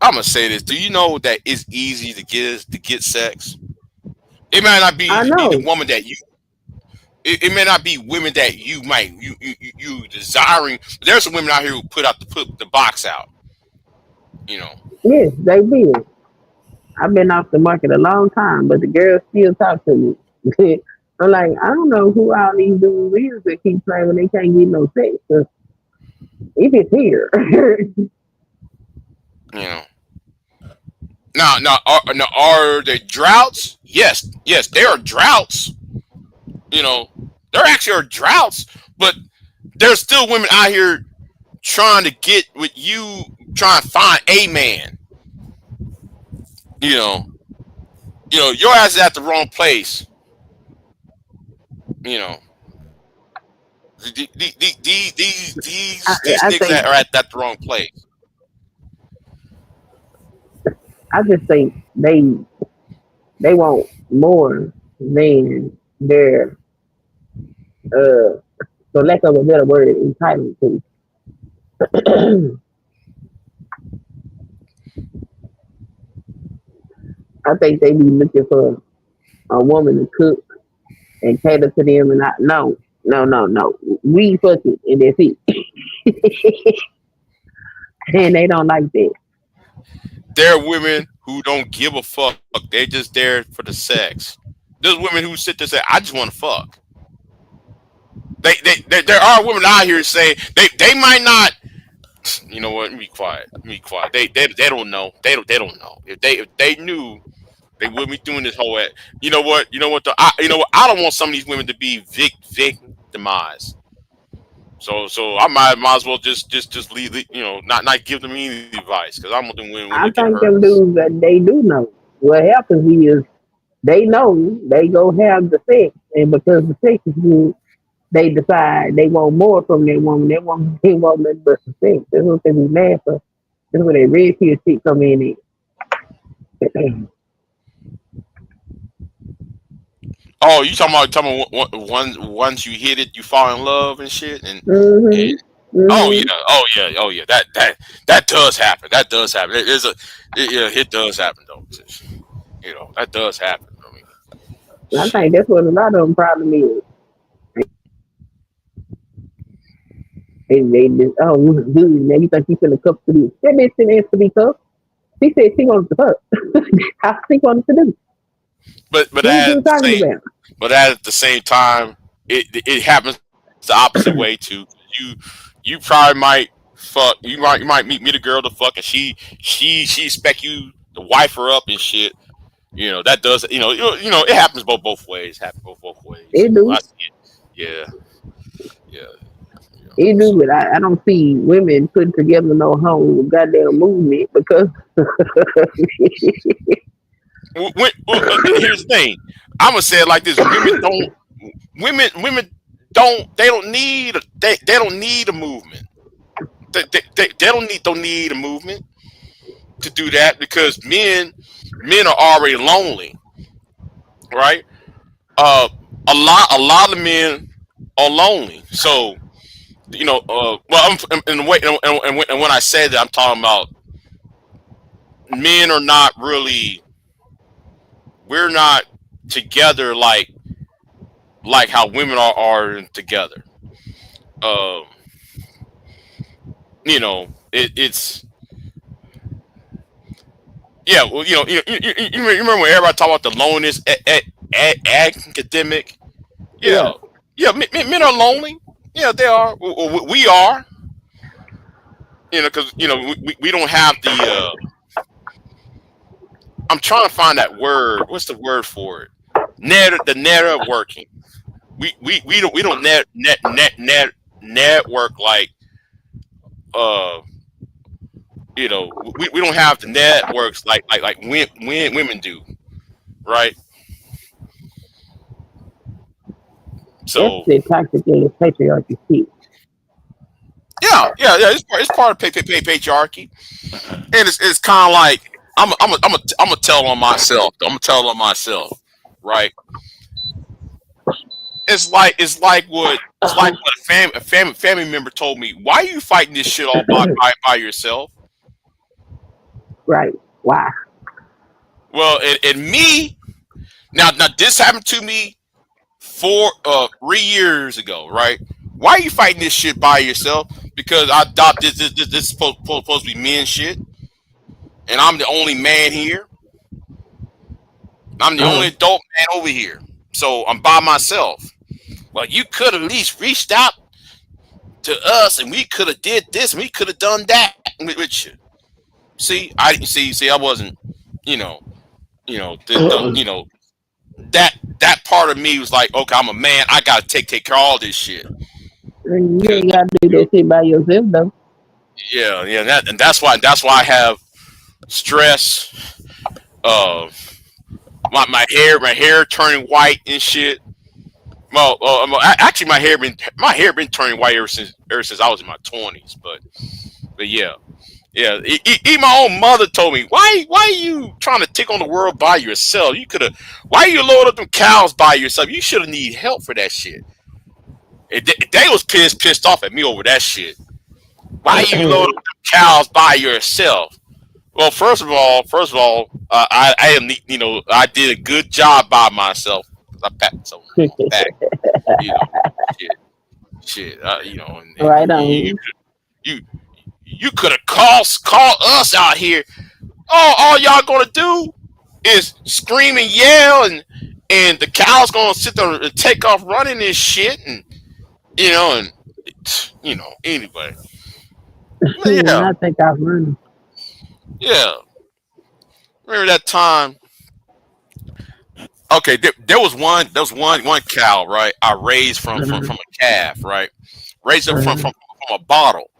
I'm gonna say this. Do you know that it's easy to get sex? It might not I be the know. woman that you. It may not be women that you might you desiring. There's some women out here who put the box out. You know. Yes, they did. I've been off the market a long time, but the girls still talk to me. I'm like, I don't know who all these dudes is that keep saying they can't get no sex. 'Cause if it's here, You know. Now, are there droughts? Yes, there are droughts. You know, there actually are droughts, but there's still women out here trying to get with you, trying to find a man. You know, your ass is at the wrong place. You know, these I niggas think are at that the wrong place. I just think they want more than their uh, for lack of a better word, entitled to. I think they be looking for a woman to cook and cater to them, and I no. We fuck it and that's it. And they don't like that. There are women who don't give a fuck. They're just there for the sex. There's women who sit there and say, "I just want to fuck." There are women out here saying they might not. You know what? Let me be quiet. Let me be quiet. They don't know. They don't know. If they knew, they wouldn't be doing this whole. You know what? You know what? I don't want some of these women to be victimized. So I might as well just leave. Not give them any advice because I'm gonna do when I they get think hurt. them dudes that they do know. What happens is they know they go have the sex, and because the sex is good, they decide they want more from that woman. That woman they want nothing but the sex. That's what they be mad for. That's where that red pill shit come in at. Oh, you talking about once you hit it, you fall in love and shit, and Mhm. oh yeah, Mhm. oh yeah. That does happen. That does happen. It does happen though. That does happen. I mean, I shit. think that's what a lot of them problem is. They just, oh, you good. Now you think you finna cup to this. That bitch didn't ask to be cuffed. She said she wanted to fuck. How she wanted to do. But What you talking about? at the same time, it happens the opposite way too. You probably might fuck. You might meet a girl to fuck, and she expect you to wife her up and shit. That does. It happens both ways. Happens both ways. It do. I see it. Yeah, yeah. It do, So but I don't see women putting together no whole goddamn movement because here's the thing. I'm gonna say it like this: women they don't need a movement. They don't need a movement to do that because men are already lonely, right? Uh, a lot of men are lonely, so well, and wait, and when I say that, I'm talking about men are not really, we're not together like how women are together. Um, it's yeah. Well, you remember when everybody talk about the loneliness academic? Yeah. Yeah, yeah. Men are lonely. Yeah, they are. We are. Because we don't have the. I'm trying to find that word. What's the word for it? The networking. We don't network like uh we don't have the networks like women do, right? That's So the toxicated patriarchy shit. yeah. It's part of patriarchy, and it's kind of like I'm gonna tell on myself. I'm gonna tell on myself, right? It's like what a family member told me. Why are you fighting this shit all by yourself? Right. Why? Well, and me now this happened to me 3 years ago, right? Why are you fighting this shit by yourself? Because I thought this is supposed to be men shit, and I'm the only man here. I'm the Uh-huh. only adult man over here, so I'm by myself. Well, you could at least reached out to us, and we could have did this, and we could have done that with you. See, I wasn't, you know, that part of me was like, okay, I'm a man, I gotta take care of all this shit. And you 'Cause, ain't gotta do that shit by yourself though. yeah, that's why I have stress. Uh, my hair turning white and shit. Well, actually, my hair been turning white ever since I was in my 20s. But yeah, yeah. Even my own mother told me, why are you trying to take on the world by yourself? You could have. Why you load up them cows by yourself? You should have need help for that shit. And they was pissed off at me over that shit. Why you load up them cows by yourself? Well, first of all, I am, I did a good job by myself. I pat myself on my back, you know, shit, shit, and Right you on. you you could have called us out here. All y'all gonna do is scream and yell, and the cows gonna sit there and take off running this shit, and you know, and anyway, yeah, I think I've run. yeah. Remember that time? Okay, there was one cow, right? I raised from a calf, right? Raised up from a bottle.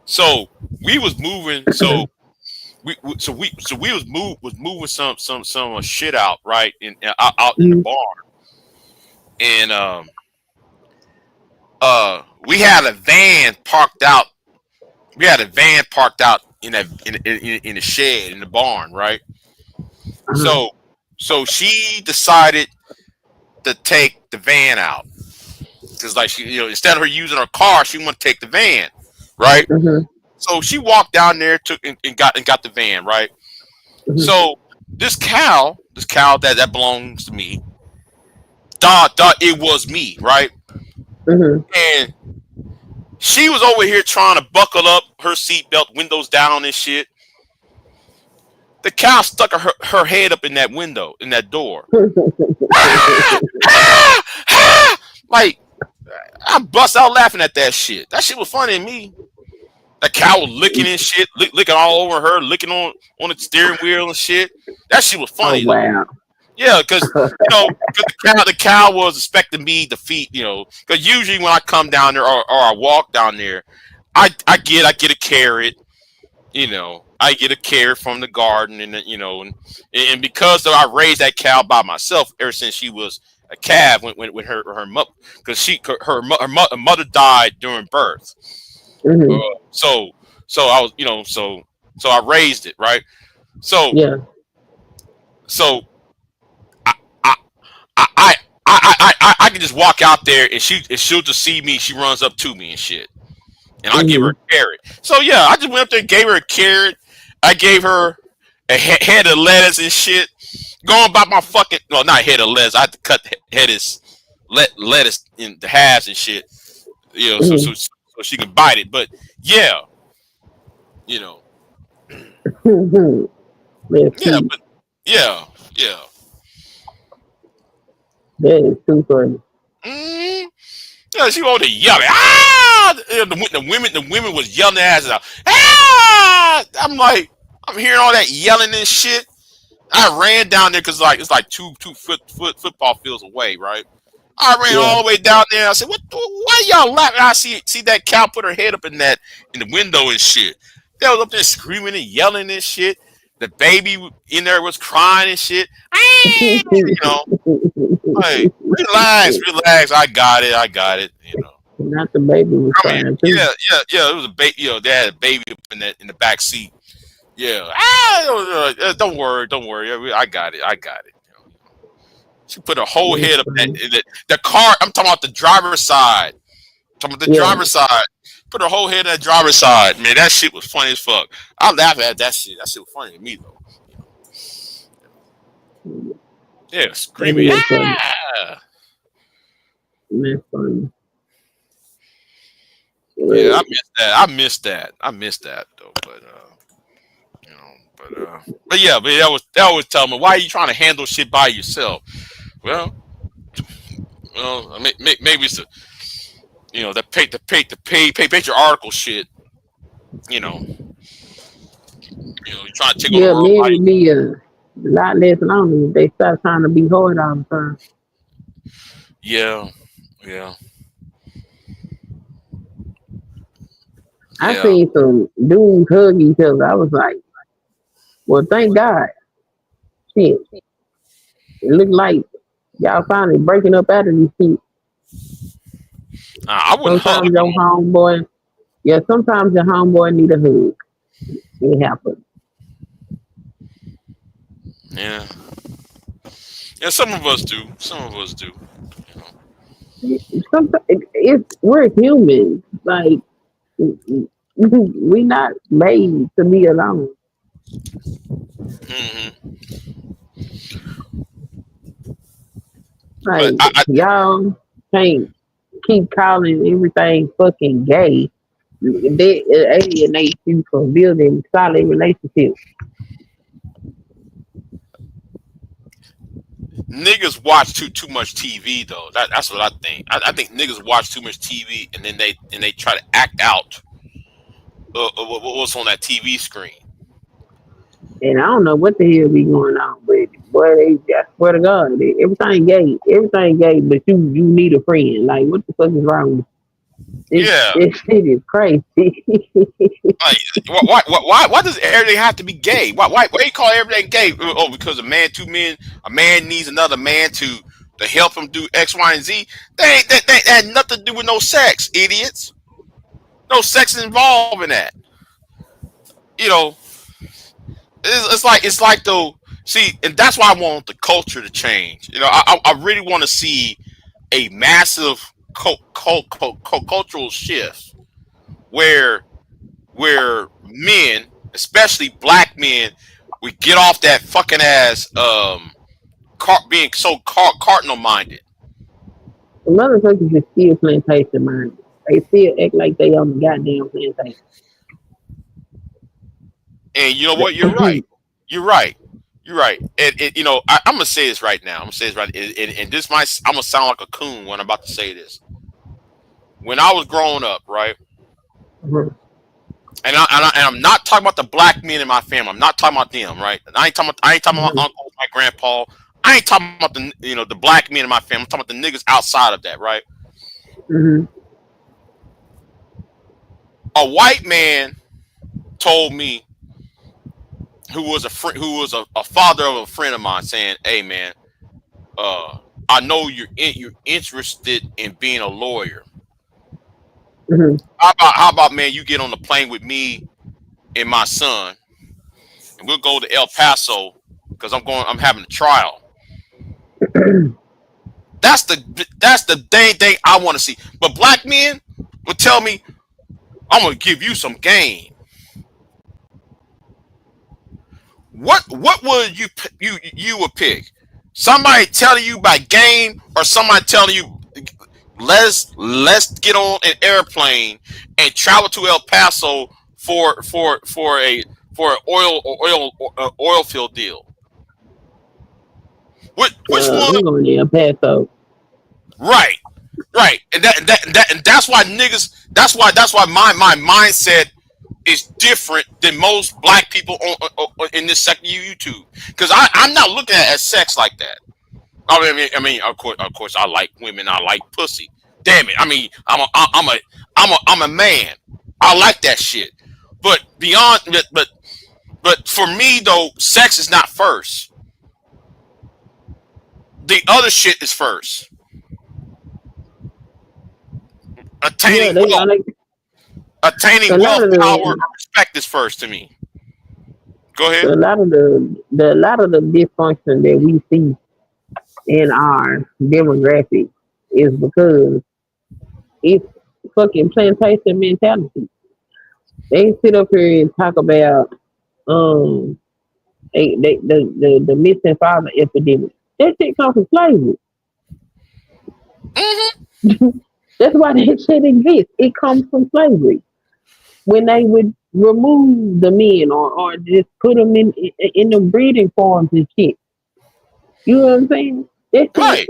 So we was moving. So we was moving some shit out, right? Out in the barn, and we had a van parked out. We had a van parked out in the shed in the barn, right? So so she decided to take the van out because like instead of her using her car, she wanted to take the van, right? So she walked down there, took and got the van, right? So this cow that belongs to me, thought it was me, right? And she was over here trying to buckle up her seatbelt, windows down and shit. The cow stuck her head up in that window, in that door. Like I bust out laughing at that shit. That shit was funny to me. That cow was licking and shit, licking all over her, licking on the steering wheel and shit. That shit was Oh funny to me. wow. Yeah, because the cow was expecting me to feed. Because usually when I come down there or I walk down there, I get a carrot. I get a carrot from the garden, and because I raised that cow by myself ever since she was a calf when her mother, because her mother died during birth. Uh, Hmm. so I was so I raised it, right. So Yeah. so I I I I can just walk out there and she'll just see me. She runs up to me and shit, and I'll give her Mm-hmm. a carrot. So yeah, I just went up there and gave her a carrot. I gave her a head of lettuce and shit. Going about my fucking well, not head of lettuce. I had to cut lettuce into halves and shit. You know, so she can bite it. But yeah, you know, Mm-hmm. Let's yeah, see. but yeah, yeah. That is too funny. Mm, yeah, she over there yelling. Ah! The women was yelling their asses out. Ah! I'm like, I'm hearing all that yelling and shit. I ran down there because like it's like two football fields away, right? I ran Yeah. all the way down there. I said, "What? Why y'all laughing?" I see that cow put her head up in the window and shit. They was up there screaming and yelling and shit. The baby in there was crying and shit. Ah! You know, like relax, relax. I got it. You know, Not the baby was come here. crying too. Yeah. It was a baby. You know, they had a baby up in the back seat. Yeah. Ah, don't worry. I got it. I got it. You know, she put her whole That's head up funny. in the car. I'm talking about the driver's side. I'm talking about the Yeah. driver's side. Put her whole head in the driver's side. Man, that shit was funny as fuck. I laugh at that shit. That shit was funny to me though. You know, yeah, That screaming. is funny. Ah! That's funny. Yeah, Well, I missed that. I missed that though. But you know, but yeah, but that was telling me why are you trying to handle shit by yourself? Well, maybe it's the the pay your article shit. You know, you trying to take over the yeah, world men by would be a lot less lonely if they start trying to be hard all the time. yeah, yeah, I yeah. seen some dudes hug each other. I was like, well, thank God. Shit. It looked like y'all finally breaking up out of this shit. I wouldn't hug Sometimes your them. homeboy, yeah, sometimes your homeboy need a hug. It happens. Yeah, yeah. Some of us do. Some of us do. You know. Sometimes it's we're humans. Like we not made to be alone. Hmm. Like But I y'all can't keep calling everything fucking gay. That alienates you from building solid relationships. niggas watch too much TV though. That's what I think. I think niggas watch too much TV and then they try to act out what's on that TV screen. And I don't know what the hell be going on, but boy, I swear to God, everything gay, but you need a friend. Like, what the fuck is wrong with you? Yeah, This shit is crazy. like why does everything have to be gay? Why you call everything gay? Oh, because a man needs another man to help him do X, Y, and Z. That had nothing to do with no sex, idiots. No sex involved in that. You know, it's like though. See, and that's why I want the culture to change. You know, I really want to see a massive cultural shift where men, especially black men, we get off that fucking ass being so cardinal minded. Motherfuckers is still plantation minded. They still act like they on the goddamn plantation. And you know what? You're right. You're right. You're right. And you know, I'm gonna say this right now. I'm gonna say this right. And this might I'm gonna sound like a coon when I'm about to say this. When I was growing up, right? Mhm. And I'm not talking about the black men in my family. I'm not talking about them, right? I ain't talking about my Mhm. uncle, my grandpa. I ain't talking about the black men in my family. I'm talking about the niggas outside of that, right? Mhm. A white man told me who was a father of a friend of mine saying, "Hey man, uh, I know you're interested in being a lawyer. Mhm. How about man, you get on the plane with me and my son, and we'll go to El Paso because I'm having a trial." That's the dang thing I want to see. But black men would tell me, I'm gonna give you some game. What would you would pick? Somebody telling you by game, or somebody telling you let's get on an airplane and travel to El Paso for a for an oil field deal? Which one? I'm going to El Paso. Right, right, and that's why niggas. That's why my mindset is different than most black people in this sector of YouTube. Because I'm not looking at it as sex like that. I mean, of course, I like women. I like pussy. Damn it. I mean, I'm a man. I like that shit. But beyond, but for me though, sex is not first. The other shit is first. Yeah, Attaining they wealth, like a attaining lot wealth, of power, the and respect is first to me. Go ahead. a lot of the a lot of the dysfunction that we see in our demographic is because it's fucking plantation mentality. They sit up here and talk about um the missing father epidemic. That shit comes from slavery. Hmm. That's why that shit exists. It comes from slavery. When they would remove the men or just put them in the breeding farms and shit. You know what I'm saying? That shit, Right.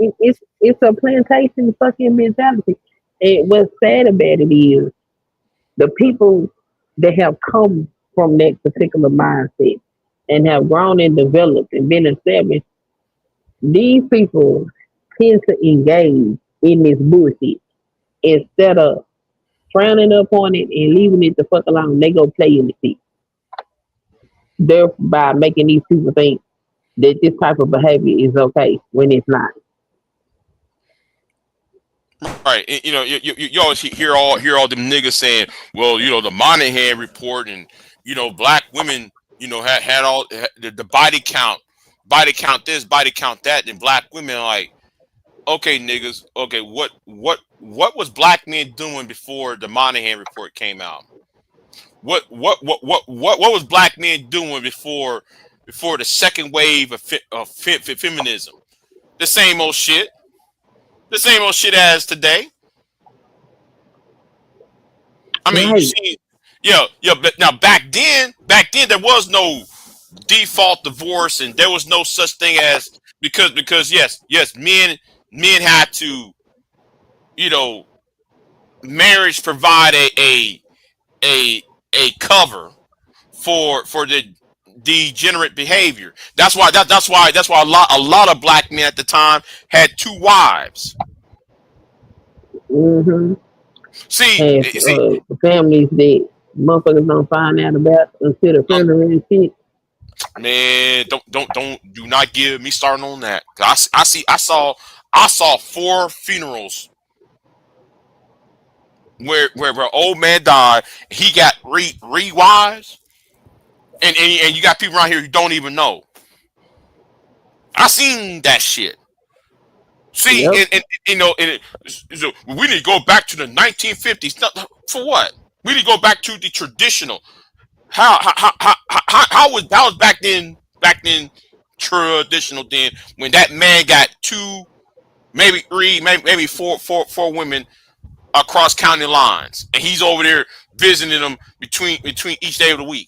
it's a plantation fucking mentality. And what's sad about it is the people that have come from that particular mindset and have grown and developed and been established, these people tend to engage in this bullshit instead of frowning up on it and leaving it the fuck alone. They go play in the shit, thereby making these people think that this type of behavior is okay when it's not. Right. And, you always hear all them niggas saying, well, the Monahan report, and black women, had all the body count this, body count that, and black women are like, okay, niggas, okay, what was black men doing before the Monahan report came out? What was black men doing before the second wave of feminism? The same old shit. The same old shit as today. I mean, you Right. see, yeah, but now back then there was no default divorce, and there was no such thing as, because yes, men had to, you know, marriage provide a a cover for the degenerate behavior. That's why a lot of black men at the time had two wives. Mm-hmm. See, Have families that motherfuckers don't find out about until the um, funeral and shit. man, do not give me starting on that. 'Cause I saw four funerals where old man died. He got re wives, and you got people around here who don't even know. I seen that shit. See, Yep. and so we need to go back to the 1950s. No, for what? We need to go back to the traditional. How was back then traditional then, when that man got two, maybe three, maybe four women across county lines, and he's over there visiting them between each day of the week.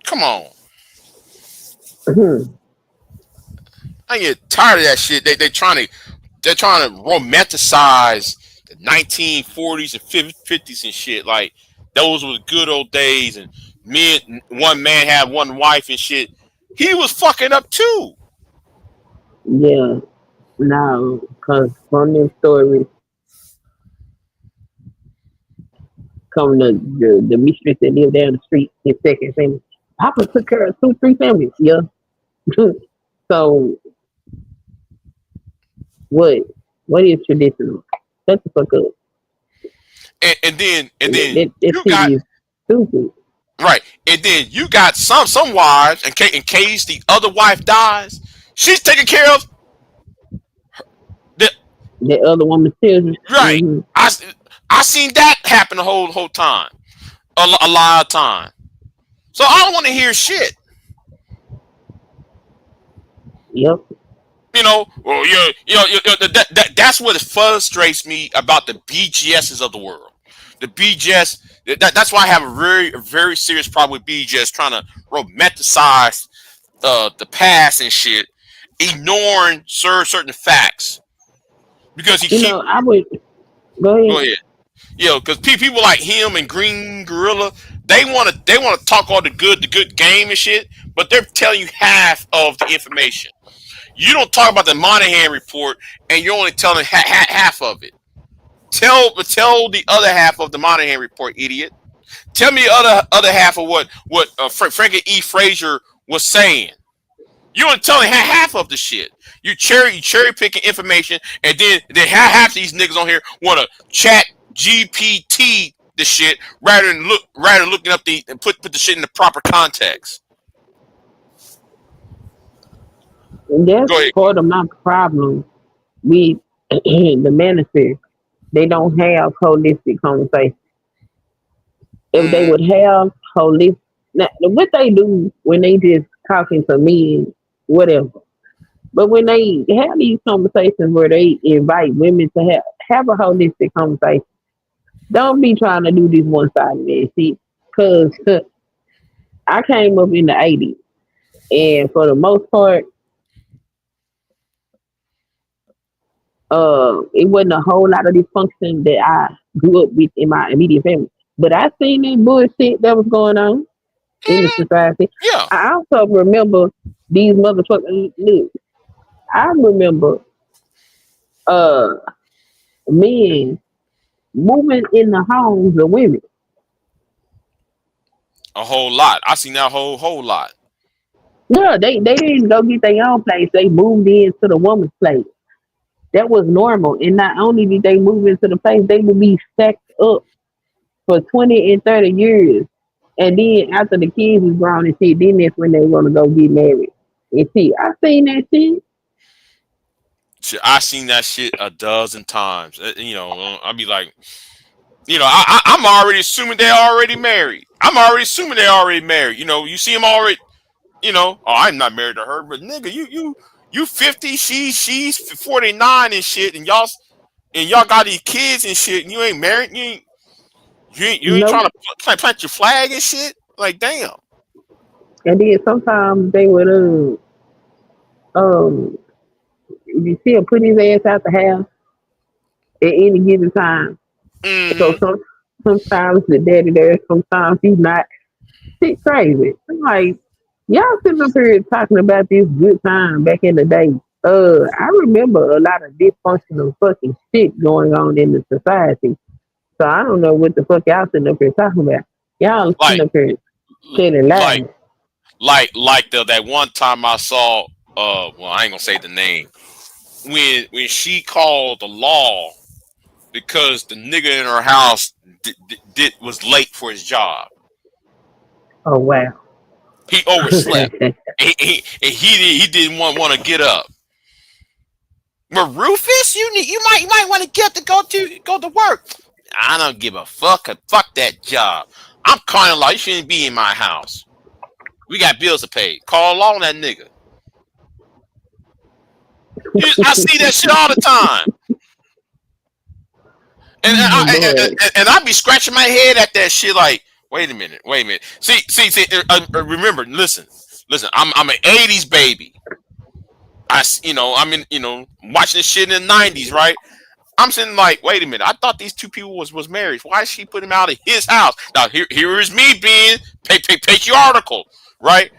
Come on, I get tired of that shit. They're trying to romanticize the 1940s and 50s and shit. Like, those were the good old days, and one man had one wife and shit. He was fucking up too. Yeah. No, because from this story, come the mistress that lived down the street, his second family. Papa took care of two, three families. Yeah. So what? What is traditional? Shut the fuck up. And then That you shit got is stupid. right, and then you got some wives, in case the other wife dies, She's taking care of the The other woman's children. right. Hmm. I I seen that happen the whole time, a lot of time. So I don't want to hear shit. Yep. Well, that's what frustrates me about the BGSs of the world. The BGS, that's why I have a very serious problem with BGS trying to romanticize the past and shit, ignoring certain facts because he You keep know, I would go go ahead. ahead. Because people like him and Green Gorilla, they want to talk all the good game and shit, but they're telling you half of the information. You don't talk about the Monahan report, and you're only telling half of it. Tell the other half of the Monahan report, idiot. Tell me the other half of what Frankie E. Frazier was saying. You only telling half of the shit. You cherry picking information, and then half these niggas on here want to chat GPT the shit rather than looking up and put the shit in the proper context. And that's Go ahead. part of my problem with the ministry. They don't have holistic conversations. If they Mm-hmm. would have holistic, now, what they do when they just talking to men, whatever. But when they have these conversations where they invite women to have a holistic conversation, don't be trying to do this one sided shit. Cause I came up in the '80s, and for the most part, it wasn't a whole lot of dysfunction that I grew up with in my immediate family. But I seen this bullshit that was going on in the society. Yeah. I also remember these motherfuckers. Look, I remember uh men moving in the homes of women. A whole lot. I seen that whole lot. Yeah, they didn't go get their own place. They moved into the woman's place. That was normal. And not only did they move into the place, they would be stacked up for 20 and 30 years. And then after the kids was grown and shit, then that's when they want to go get married. And see, I seen that shit. Shit, I seen that shit a dozen times. I'd be like, I'm already assuming they're already married. I'm already assuming they're already married. You see them already. Oh, I'm not married to her, but nigga, you 50, she's 49 and shit, and y'all got these kids and shit, and you ain't married. You ain't trying Nope. to plant your flag and shit. Like, damn. And then sometimes they would um you see him put his ass out the house at any given time. So Mm-hmm. sometimes the daddy there, sometimes he's not. Shit crazy. I'm like, y'all sitting up here talking about this good time back in the day. I remember a lot of dysfunctional fucking shit going on in the society. So I don't know what the fuck y'all sitting up here talking about. Y'all sitting Like, up here telling like, lies. that one time I saw. Well, I ain't gonna say the name. When she called the law because the nigga in her house was late for his job. Oh wow. He overslept. And he didn't want to get up. But Rufus, you might want to get up to go to work. I don't give a fuck. Fuck that job. I'm calling law. You shouldn't be in my house. We got bills to pay. Call law on that nigga. I see that shit all the time. And I be scratching my head at that shit like, wait a minute. See. Remember, listen. I'm an '80s baby. I'm in, watching this shit in the '90s, right? I'm sitting like, wait a minute. I thought these two people was married. Why is she putting him out of his house? Now here is me being patriarchal, right?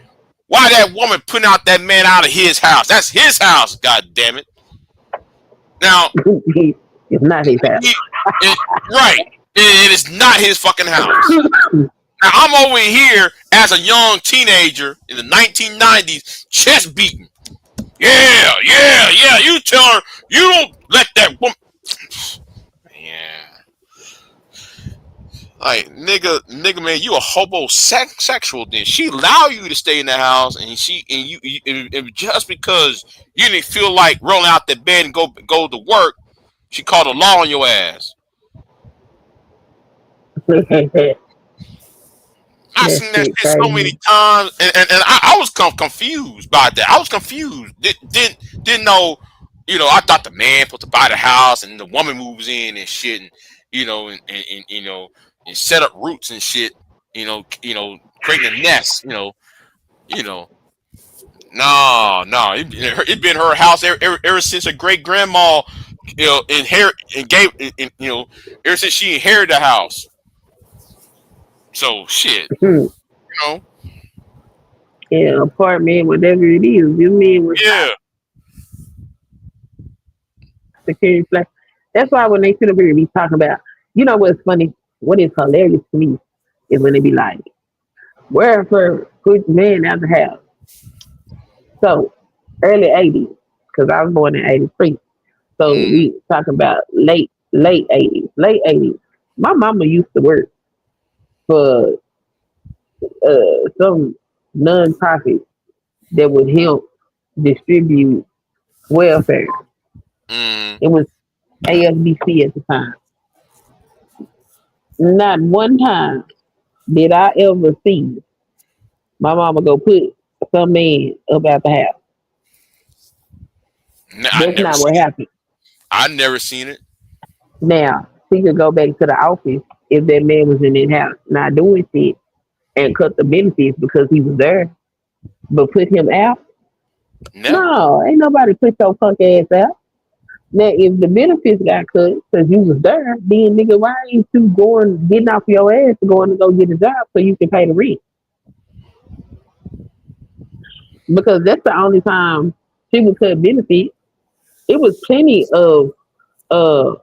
Why that woman putting out that man out of his house? That's his house. God damn it. Now, It's not his house. he, it, right? It is not his fucking house. Now I'm over here as a young teenager in the 1990s, chest beating. Yeah. You tell her you don't let that woman. Yeah. Like nigga, man, you a homosexual. Then she allow you to stay in the house, and and just because you didn't feel like rolling out the bed and go to work, she called the law on your ass. That I seen that shit shit so many crazy. times, and I was confused by that. I was confused. Didn't know, I thought the man supposed to buy the house, and the woman moves in and shit, and and set up roots and shit. Creating a nest. You know. No, no, it been her house ever since her great grandma, inherit and gave, ever since she inherited the house. So shit, you know, Yeah, apartment, whatever it is, this man was not yeah. security flag. That's why when they sit up here and be talking about, you know what's funny? What is hilarious to me is when they be like, where for good man out the house? So early 80s, because I was born in 83. So Mm, we talking about late 80s, late 80s. My mama used to work for some non-profit that would help distribute welfare. mm. It was AFBC at the time. Not one time did I ever see my mama go put some man up out the house. I That's never not what seen it. happened. I never seen it. Now, she could go back to the office if that man was in that house not doing shit and cut the benefits because he was there. But put him out? Never. No, ain't nobody put your punk ass out. Now, if the benefits got cut because you was there, then nigga, why ain't you going, getting off your ass to going to go get a job so you can pay the rent? Because that's the only time she would cut benefits. It was plenty of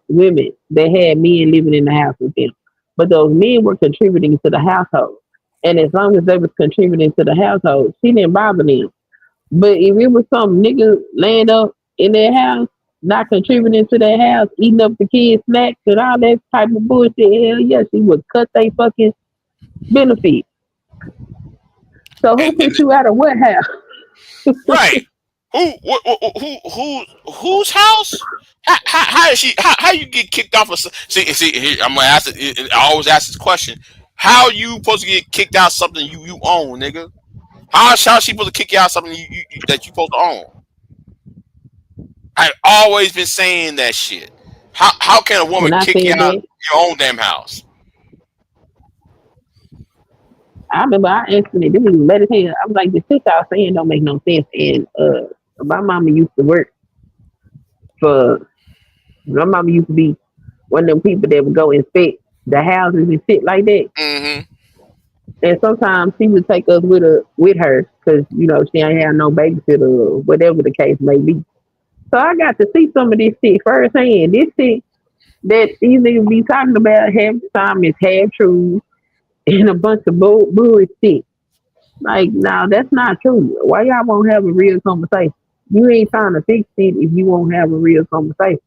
women that had men living in the house with them. But those men were contributing to the household. And as long as they was contributing to the household, she didn't bother them. But if it was some nigga laying up in their house, not contributing to their house, eating up the kids' snacks and all that type of bullshit, hell yeah, she would cut their fucking benefit. So who And put you out of what house? right. Whose house? How is she? How you get kicked off of? See. Here, I'm gonna ask it. I always ask this question: how you supposed to get kicked out of something you own, nigga? How she supposed to kick you out of something that you supposed to own? I've always been saying that shit. How can a woman When I kick you said out of that, your own damn house? I remember I instantly this was meditating. I was like, the shit y'all saying don't make no sense. And my mama used to work for my mama used to be one of them people that would go inspect the houses and shit like that. Mm-hmm. And sometimes she would take us with her because she ain't have no babysitter or whatever the case may be. So I got to see some of this shit firsthand. This shit that these niggas be talking about half the time is half true and a bunch of bullshit. Like, no, that's not true. Why y'all won't have a real conversation? You ain't trying to fix it if you won't have a real conversation.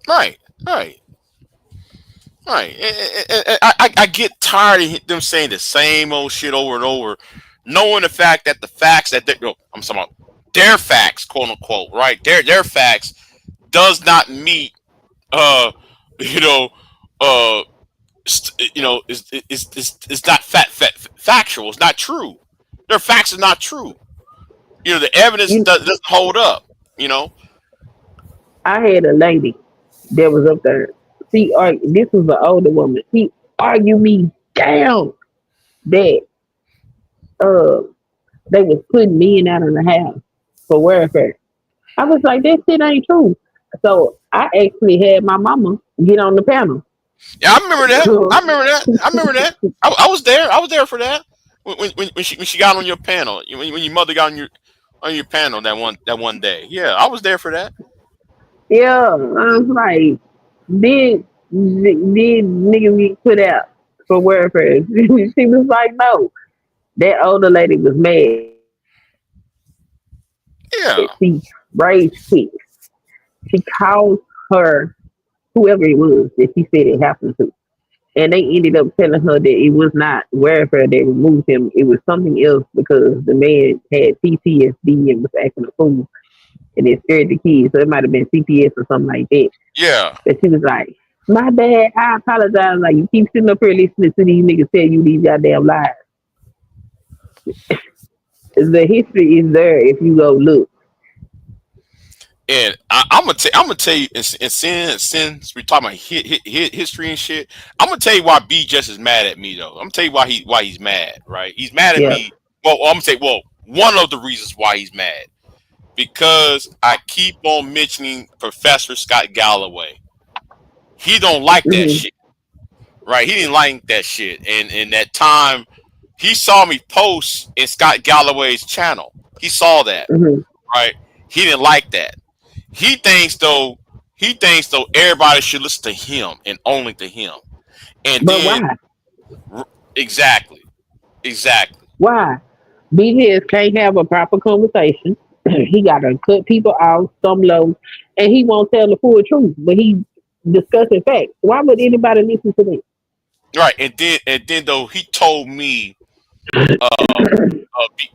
Right. Right. Right. I get tired of them saying the same old shit over and over, knowing the fact that the facts that I'm talking about their facts, quote unquote, right? Their facts does not meet uh you know uh it's not factual. It's not true. Their facts are not true. The evidence You, doesn't hold up. You know. I had a lady that was up there. This was an older woman. She argued me down that uh they was putting men out of the house for welfare. I was like, that shit ain't true. So I actually had my mama get on the panel. Yeah, I remember that. I remember that. I remember that. I was there. I was there for that. When she got on your panel, when your mother got on your panel that one day. Yeah, I was there for that. Yeah, I was like, did niggas get put out for welfare? She was like, no. That older lady was mad. She Yeah. raised kids. She caused her to whoever it was that she said it happened to. And they ended up telling her that it was not welfare that removed him. It was something else because the man had PTSD and was acting a fool and it scared the kids. So it might have been CPS or something like that. Yeah. But she was like, my bad, I apologize. Like, you keep sitting up here listening to these niggas tell you these goddamn lies. The history is there if you go look. And I'm gonna tell you, and since we're talking about history and shit, I'm gonna tell you why B just is mad at me though. I'm gonna tell you why he's mad. Right? He's mad at Yeah. me. I'm gonna say, one of the reasons why he's mad because I keep on mentioning Professor Scott Galloway. He don't like that Mm-hmm. shit. Right? He didn't like that shit. And in that time, he saw me post in Scott Galloway's channel. He saw that. Mm-hmm. Right? He didn't like that. He thinks though. He thinks though everybody should listen to him and only to him. And But then why? exactly, exactly. Why? BTS can't have a proper conversation. He got to cut people off, some low, and he won't tell the full truth. But he discussing facts. Why would anybody listen to that? Right. And then though he told me,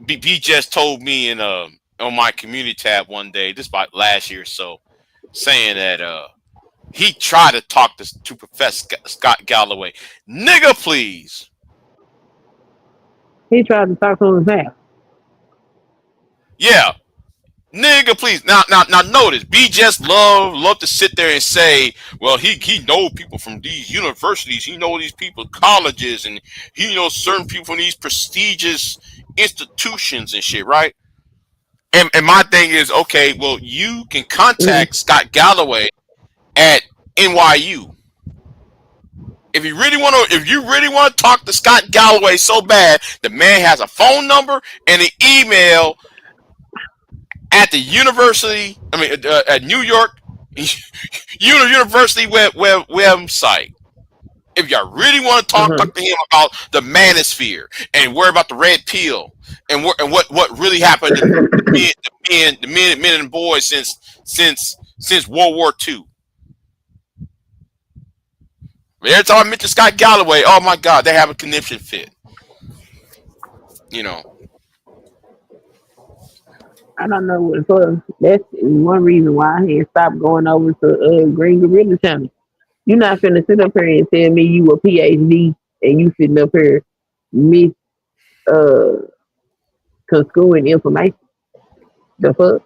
B just told me in on my community tab one day, this about last year or so, saying that he tried to talk to Professor Scott Galloway. Nigga, please. He tried to talk on his ass. Yeah. Nigga, please. Now, notice. B just love to sit there and say, well, he know people from these universities. He know these people colleges, and he knows certain people from these prestigious institutions and shit, right? And my thing is, okay, well, you can Mm-hmm. contact Scott Galloway at NYU. If you really want to talk to Scott Galloway so bad, the man has a phone number and an email at the university. I mean, at New York University website. If y'all really want to Uh-huh. talk to him about the manosphere and worry about the red pill and what really happened to the men and boys since World War II. Every time I mention Scott Galloway, oh my God, they have a conniption fit. You know, I don't know what for. That's one reason why I had stopped going over to Green Gorilla Channel. You're not finna sit up here and tell me you a PhD and you sitting up here mis uh construing information. The fuck?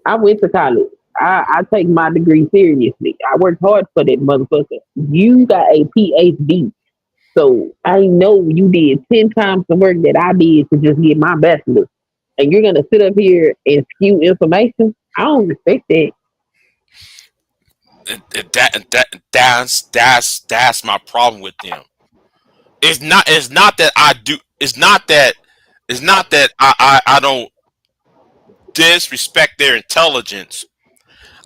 I went to college. I take my degree seriously. I worked hard for that motherfucker. You got a PhD. So I know you did 10 times the work that I did to just get my bachelor's. And you're gonna sit up here and spew information? I don't respect that. that's my problem with them. It's not that I do. It's not that I don't disrespect their intelligence.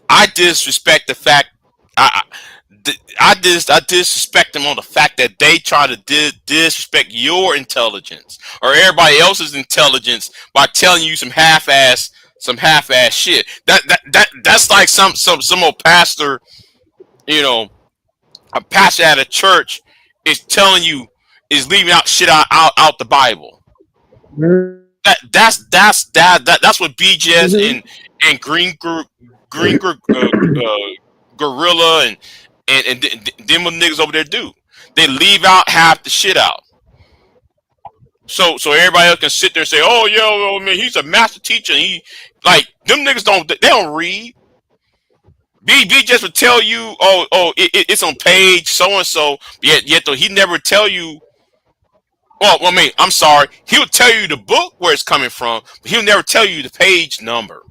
I disrespect the fact I I disrespect them on the fact that they try to disrespect your intelligence or everybody else's intelligence by telling you some half ass shit. That's like some old pastor, you know, a pastor at a church is telling you is leaving out shit out the Bible. That's what BJS Mm-hmm. and Gorilla and them niggas over there do. They leave out half the shit out. So everybody else can sit there and say, oh yeah, well, man, he's a master teacher. And he like them niggas don't read. B just would tell you, it's on page so and so. Yet though he never tell you. Well, I mean, I'm sorry. He'll tell you the book where it's coming from, but he'll never tell you the page number.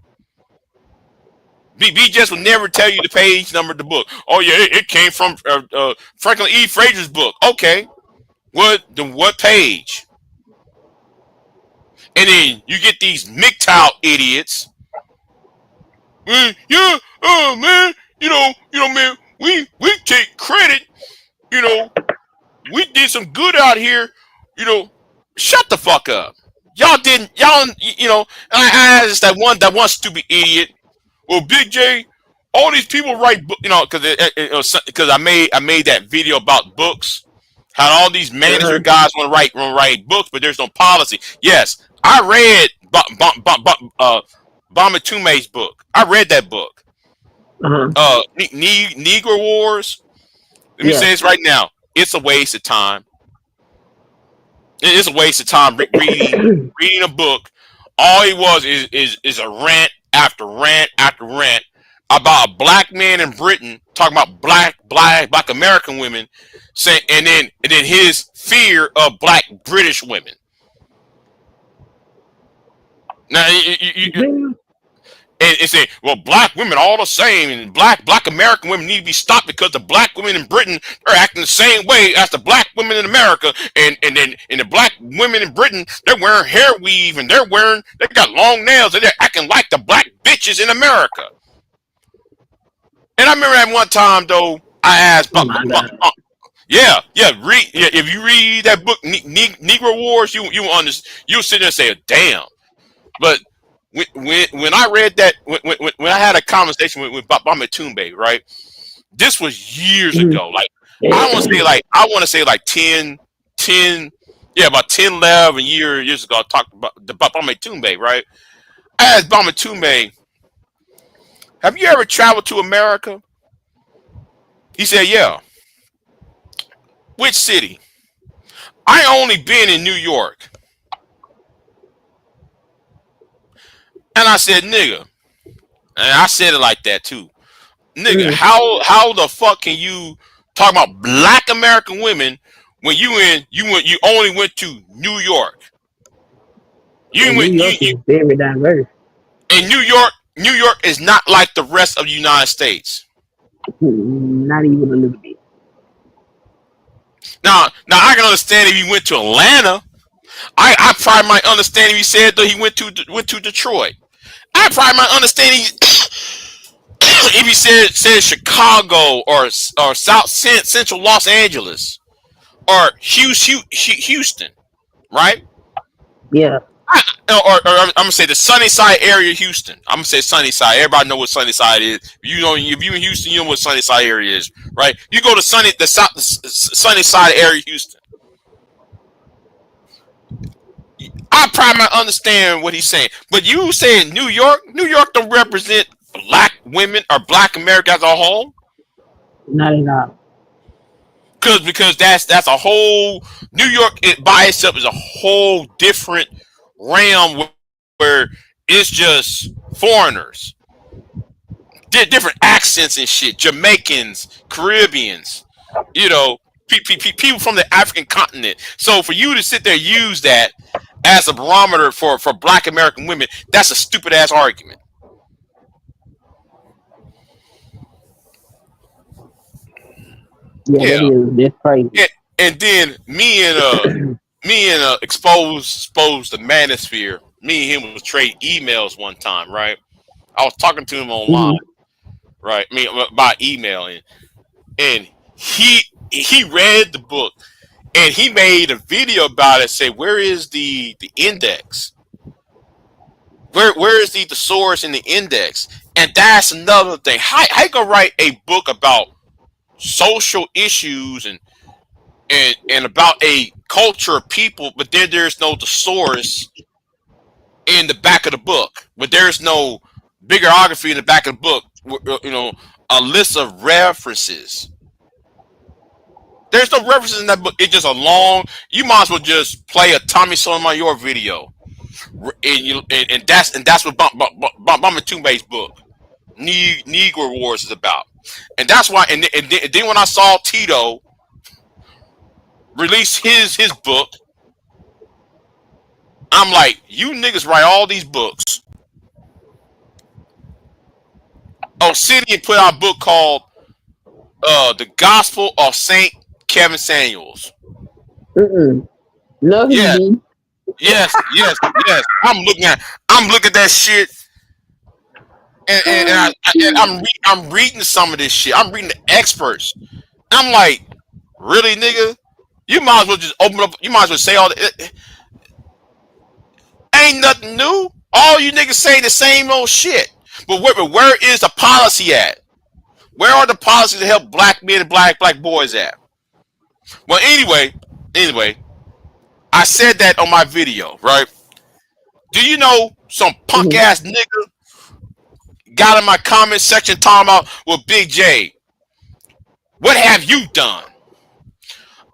B just will never tell you the page number of the book. Oh yeah, it came from Franklin E. Fraser's book. Okay, what page? And then you get these MGTOW idiots. Yeah, man, man, we take credit. You know, we did some good out here. You know, shut the fuck up. Y'all didn't. Y'all, I asked that one stupid idiot. Well, Big J, all these people write book, because I made that video about books. How all these manager Uh-huh. guys want to write books, but there's no policy. Yes, I read Bamatume's book. I read that book. Uh-huh. Negro Wars. Let me Yeah. say this right now. It's a waste of time. It's a waste of time reading a book. All it was is a rant after rant after rant about a black man in Britain talking about black American women, saying, and then his fear of black British women. Now Mhm. and say, well, black women all the same, and black American women need to be stopped because the black women in Britain are acting the same way as the black women in America, and the black women in Britain, they're wearing hair weave and they got long nails and they're acting like the black bitches in America. And I remember that one time though, I asked, Oh my God. yeah, if you read that book, Negro Wars, you understand, you sit there and say, damn. But when I read that, when I had a conversation with Bama Tumbe, right? This was years Mhm. ago. Like I want to say like 10, yeah, about 10, 11 years ago. I talked about Bama Tumbe, right? I asked Bama Tumbe, have you ever traveled to America? He said, yeah. Which city? I only been in New York. And I said, nigga, and I said it like that too. Nigga, Mhm. how the fuck can you talk about black American women when you only went to New York? You And New went York you is very diverse. in New York is not like the rest of the United States. Not even a little bit. Now I can understand if you went to Atlanta. I probably might understand if you said that he went to Detroit. I probably might understand if you said Chicago or South Central Los Angeles or Houston, right? Yeah. Or I'm gonna say the Sunnyside area, of Houston. I'm gonna say Sunnyside. Everybody know what Sunnyside is. If you in Houston, you know what Sunnyside area is, right? You go to Sunnyside area, of Houston. I probably might understand what he's saying, but you saying New York don't represent black women or black America as a whole, Not at all. because that's a whole New York by itself is a whole different realm where it's just foreigners, different accents and shit, Jamaicans, Caribbeans, you know, people from the African continent. So for you to sit there and use that as a barometer for black American women, that's a stupid ass argument. Yeah, Yeah. that is. That's crazy. And then me and expose the manosphere. Me and him was trade emails one time, right? I was talking to him online, Hmm. right? I mean, by email, and he read the book and he made a video about it. Say, where is the index? Where is the source in the index? And that's another thing. How you gonna write a book about social issues and about a culture of people, but then there's no thesaurus in the back of the book, but there's no bibliography in the back of the book. A list of references. There's no references in that book. It's just a long. You might as well just play a Tommy Sotomayor video, and that's what Bama Tumbe's book, Negro Wars, is about. And that's why. And then when I saw Tito release his book, I'm like, you niggas write all these books. Obsidian put out a book called The Gospel of Saint Kevin Samuels. Mm-mm. No, he Yeah, didn't. yes. I'm looking at that shit, and I'm reading some of this shit. I'm reading the experts. I'm like, really, nigga? You might as well just open up. You might as well say all the. Ain't nothing new. All you niggas say the same old shit. But where is the policy at? Where are the policies to help black men and black boys at? Well, anyway, I said that on my video, right? Do you know some punk Mhm. ass nigga got in my comment section talking about, well, Big J, what have you done?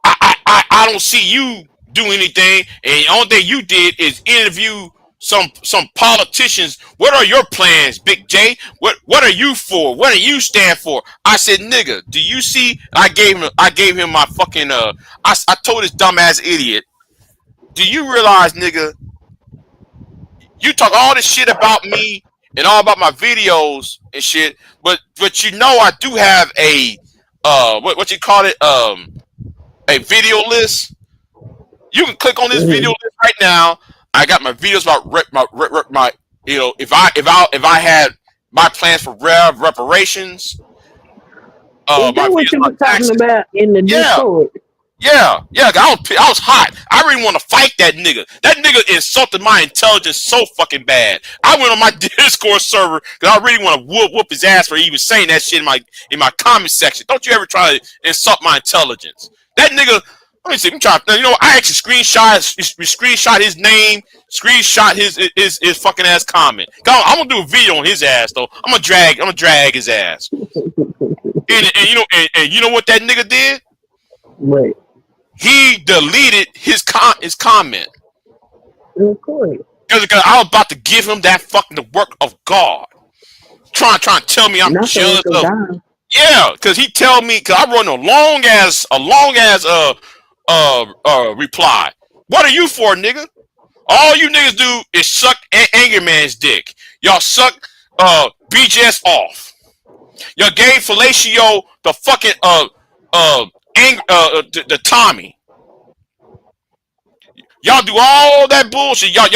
I don't see you do anything, and the only thing you did is interview some politicians. What are your plans, Big J? What are you for? What do you stand for? I said, nigga, do you see? I gave him my fucking I told this dumbass idiot, do you realize, nigga, you talk all this shit about me and all about my videos and shit, but you know I do have a what you call it, a video list. You can click on this video Mhm. list right now. I got my videos about my if I had my plans for reparations, Is my that what videos you about was talking taxes. about in the Yeah, Discord? yeah. I was hot. I really want to fight that nigga. That nigga insulted my intelligence so fucking bad. I went on my Discord server because I really want to whoop his ass for even saying that shit in my comment section. Don't you ever try to insult my intelligence? That nigga. Let me see. I'm trying. You know, I actually screenshot his name, screenshot his fucking ass comment. I'm gonna do a video on his ass though. I'm gonna drag his ass. And you know what that nigga did? Right. He deleted his comment Of course. because I was about to give him that fucking the work of God. Trying to tell me I'm Not the jealous work of of. God. Yeah, because he tell me, because I wrote a long ass reply. What are you for, nigga? All you niggas do is suck Anger Man's dick. Y'all suck BJS off. Y'all gave Fellatio the fucking the Tommy. Y'all do all that bullshit. Y'all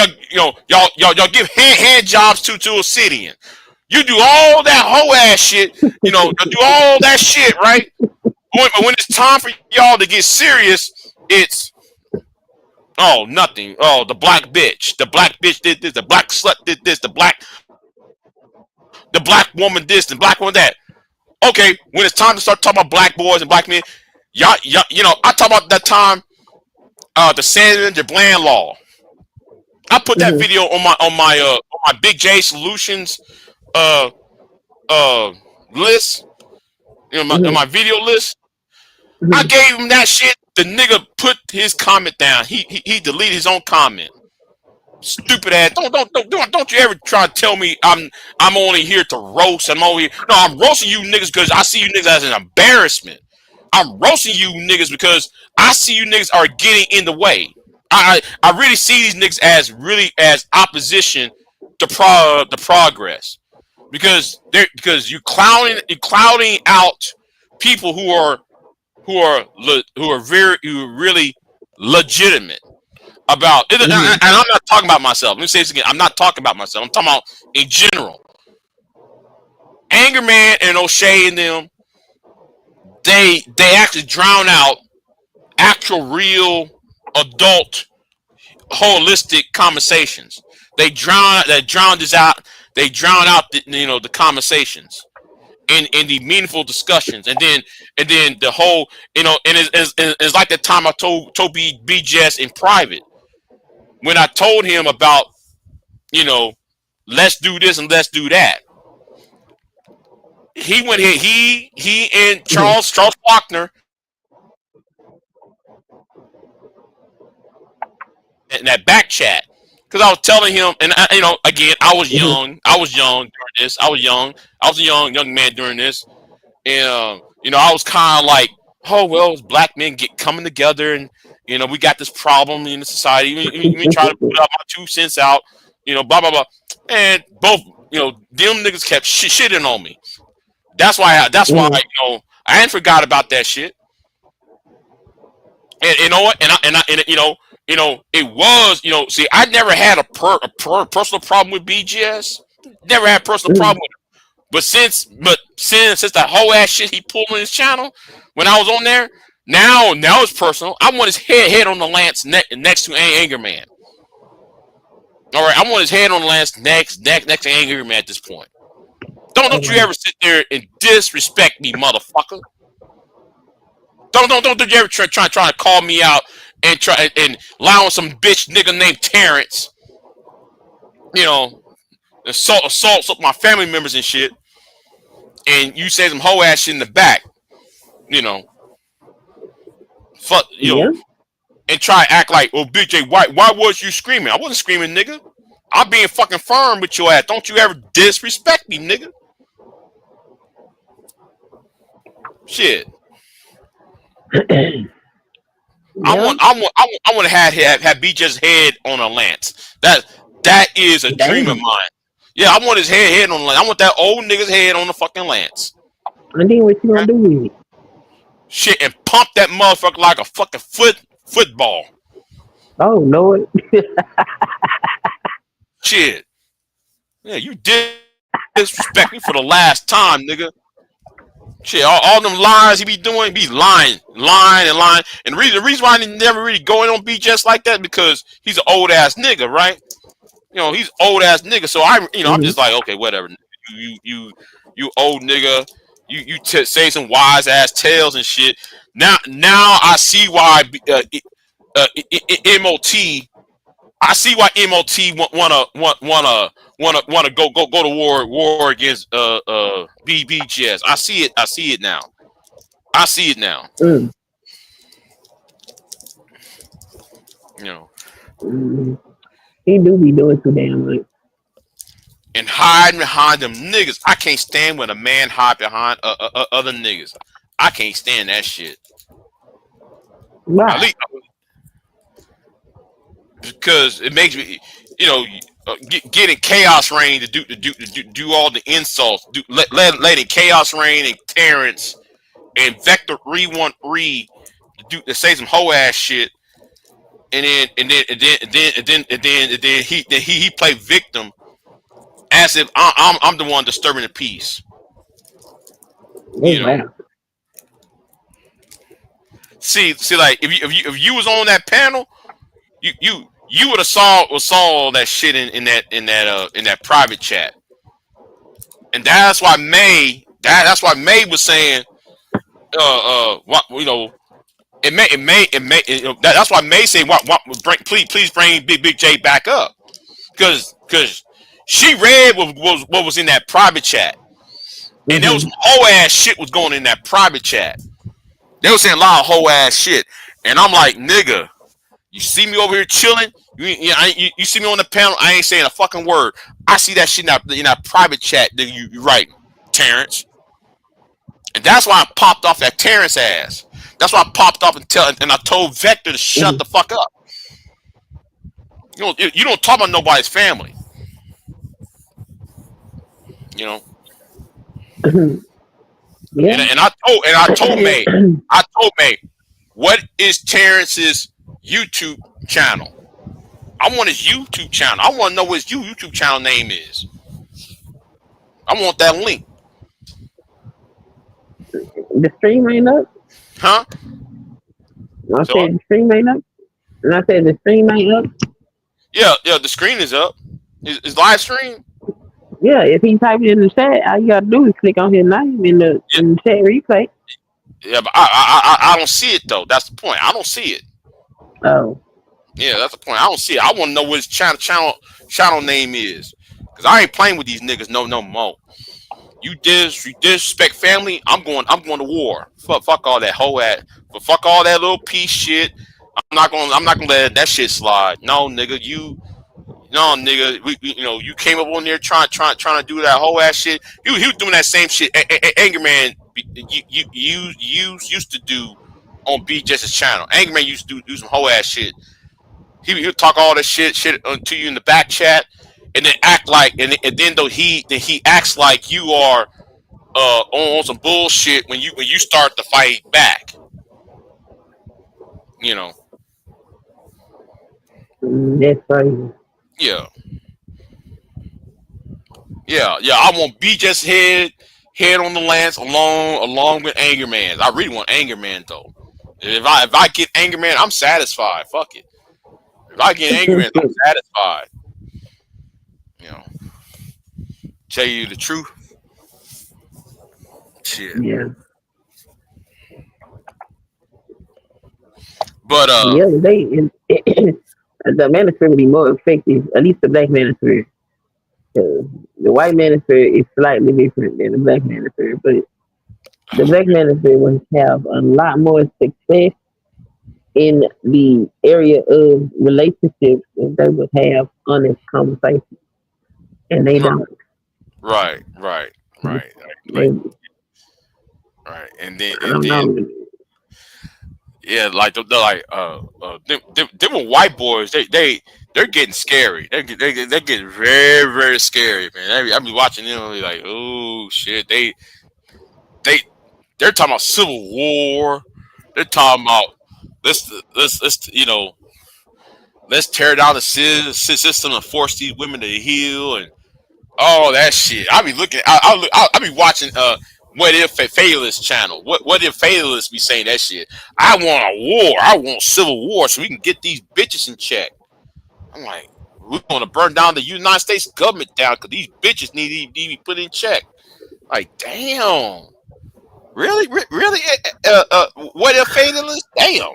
give hand jobs to Obsidian. You do all that whole ass shit. You do all that shit, right? But when it's time for y'all to get serious, it's nothing. Oh, the black bitch. The black bitch did this. The black slut did this. The black woman this. The black woman that. Okay, when it's time to start talking about black boys and black men, I talk about that time, the Sandra Bland law. I put that Mhm. video on my Big J Solutions uh uh list, on Mhm. my video list. I Mhm. gave him that shit. The nigga put his comment down. He deleted his own comment. Stupid ass. Don't you ever try to tell me I'm only here to roast. I'm roasting you niggas because I see you niggas as an embarrassment. I'm roasting you niggas because I see you niggas are getting in the way. I really see these niggas as opposition to the progress, because you clouding out people who are really legitimate about it. And Mhm. I'm not talking about myself. Let me say this again. I'm not talking about myself. I'm talking about in general. Anger Man and O'Shea and them, they actually drown out actual real adult holistic conversations. They drown this out. They drown out the conversations in the meaningful discussions, and then the whole, and it's like the time I told BJS in private, when I told him about, you know let's do this and let's do that. He went here. He and Mhm. Charles Faulkner in that back chat, because I was telling him, and again, I was Mhm. young. I was young during this. I was young. I was a young man during this, and I was kind of like, oh well, it's black men coming together, and we got this problem in the society. We try to put out my 2 cents out, blah blah blah, and both, them niggas kept shitting on me. That's why Mhm. I ain't forgot about that shit. And you know what? And it was, see, I never had a personal problem with BGS. Never had a personal Mhm. problem with it. But since the whole ass shit he pulled on his channel when I was on there, now it's personal. I want his head on the lance next to Anger Man. All right, I want his head on the lance next to Anger Man at this point. Don't you ever sit there and disrespect me, motherfucker. Don't you ever try to call me out and try and lie on some bitch nigga named Terrence. You know, assaults my family members and shit, and you say some hoe ass shit in the back. You know, fuck, Yeah. and try to act like, oh, Big J, why was you screaming? I wasn't screaming, nigga. I'm being fucking firm with your ass. Don't you ever disrespect me, nigga. Shit. Yeah. I want to have BJ's head on a lance. That is a dream of Damn. mine. Yeah, I want his head on the lance. I want that old nigga's head on the fucking lance. And then what you Okay? gonna do with it? Shit, and pump that motherfucker like a fucking football. Oh Lord. Shit. Yeah, you disrespect me for the last time, nigga. Shit, all them lies he be doing, be lying. And the reason why I never really going on BJ's like that because he's an old ass nigga, right? You know, he's old ass nigga. So I'm Mhm. just like, okay, whatever. You old nigga. You say some wise ass tales and shit. Now I see why MOT. I see why MOT wanna go to war against BBGS. I see it. I see it now. I see it now. Mm. You know, Mm. He do be doing too damn much. and hiding behind them niggas. I can't stand when a man hide behind other niggas. I can't stand that shit. At Why? least because it makes me, you know, getting Chaos Rain to do all the insults, letting Chaos Rain and Terrence and Vector Re to say some hoe ass shit, and then he played victim as if I'm the one disturbing the peace. Oh You know, wow. see, like if you was on that panel, you would have saw all that shit in that private chat, and that's why May was saying what that's why May said please bring Big J back up because she read what was in that private chat, and there was Mhm. some whole ass shit was going in that private chat. They were saying a lot of whole ass shit, and I'm like, nigga, you see me over here chilling. You see me on the panel. I ain't saying a fucking word. I see that shit in that private chat that you writing, Terrence. And that's why I popped off that Terrence ass. That's why I popped off and I told Vector to shut Mhm. the fuck up. You don't talk about nobody's family. You know. Yeah. And I told May, what is Terrence's YouTube channel? I want his YouTube channel. I want to know what his YouTube channel name is. I want that link, The stream ain't up. huh? I So said the stream ain't up. And I said the stream ain't up. yeah, the screen is up. Is live stream? Yeah, if he type it in the chat, all you gotta do is click on his name Yeah, in the chat replay. yeah, but I don't see it though. That's the point. I don't see it. Oh. Yeah, that's the point. I don't see it. I want to know what his channel name is, cause I ain't playing with these niggas no more. You disrespect family. I'm going to war. Fuck all that hoe at. But fuck all that little piece shit. I'm not gonna let that shit slide. No, nigga, no, nigga, you came up on there trying to do that whole ass shit. He was doing that same shit. Anger Man, you used to do on B Jess's channel. Anger Man used to do some whole ass shit. He would talk all that shit to you in the back chat, and then act like, and then he acts like you are on some bullshit when you start to fight back. You know, That's crazy. yeah, yeah. I want BJ's head on the lance along with Anger Man. I really want Anger Man though. If I get Anger Man, I'm satisfied. Fuck it. If I get Anger Man, I'm satisfied. You know, tell you the truth. Shit. Yeah. But Yeah, the manosphere would be more effective, at least the black manosphere. The white manosphere is slightly different than the black manosphere, but the black manosphere would have a lot more success in the area of relationships if they would have honest conversations, and they don't. right, right, right, They, like right, I don't know. yeah, like they're like them white boys. They're getting scary. They're getting very very scary, man. I be watching them and be like, oh shit. They they're talking about civil war. They're talking about let's let's tear down the system and force these women to heal and all that shit. I be looking. I be watching. What if Fatalist channel? What if Fatalists be saying that shit? I want a war. I want civil war so we can get these bitches in check. I'm like, we want to burn down the United States government down because these bitches need to be put in check. Like, damn, really, really? What if Fatalist? Damn,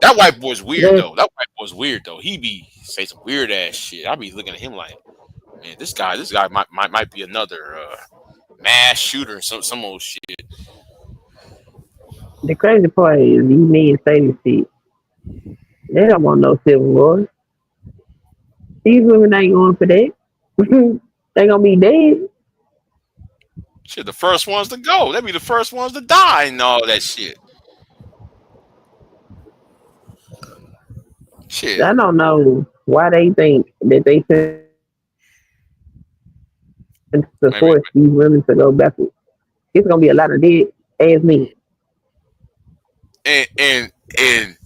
that white boy's weird There's though. That white boy's weird though. He be say some weird ass shit. I be looking at him like, man, this guy might be another mass shooter, some old shit. the crazy part is these men say this shit. They don't want no civil war. These women ain't going for that. They gonna be dead. Shit, the first ones to go. They be the first ones to die and all that shit. Shit. I don't know why they think that they can force Maybe. these women to go backwards. It's gonna be a lot of dead ass men. And and and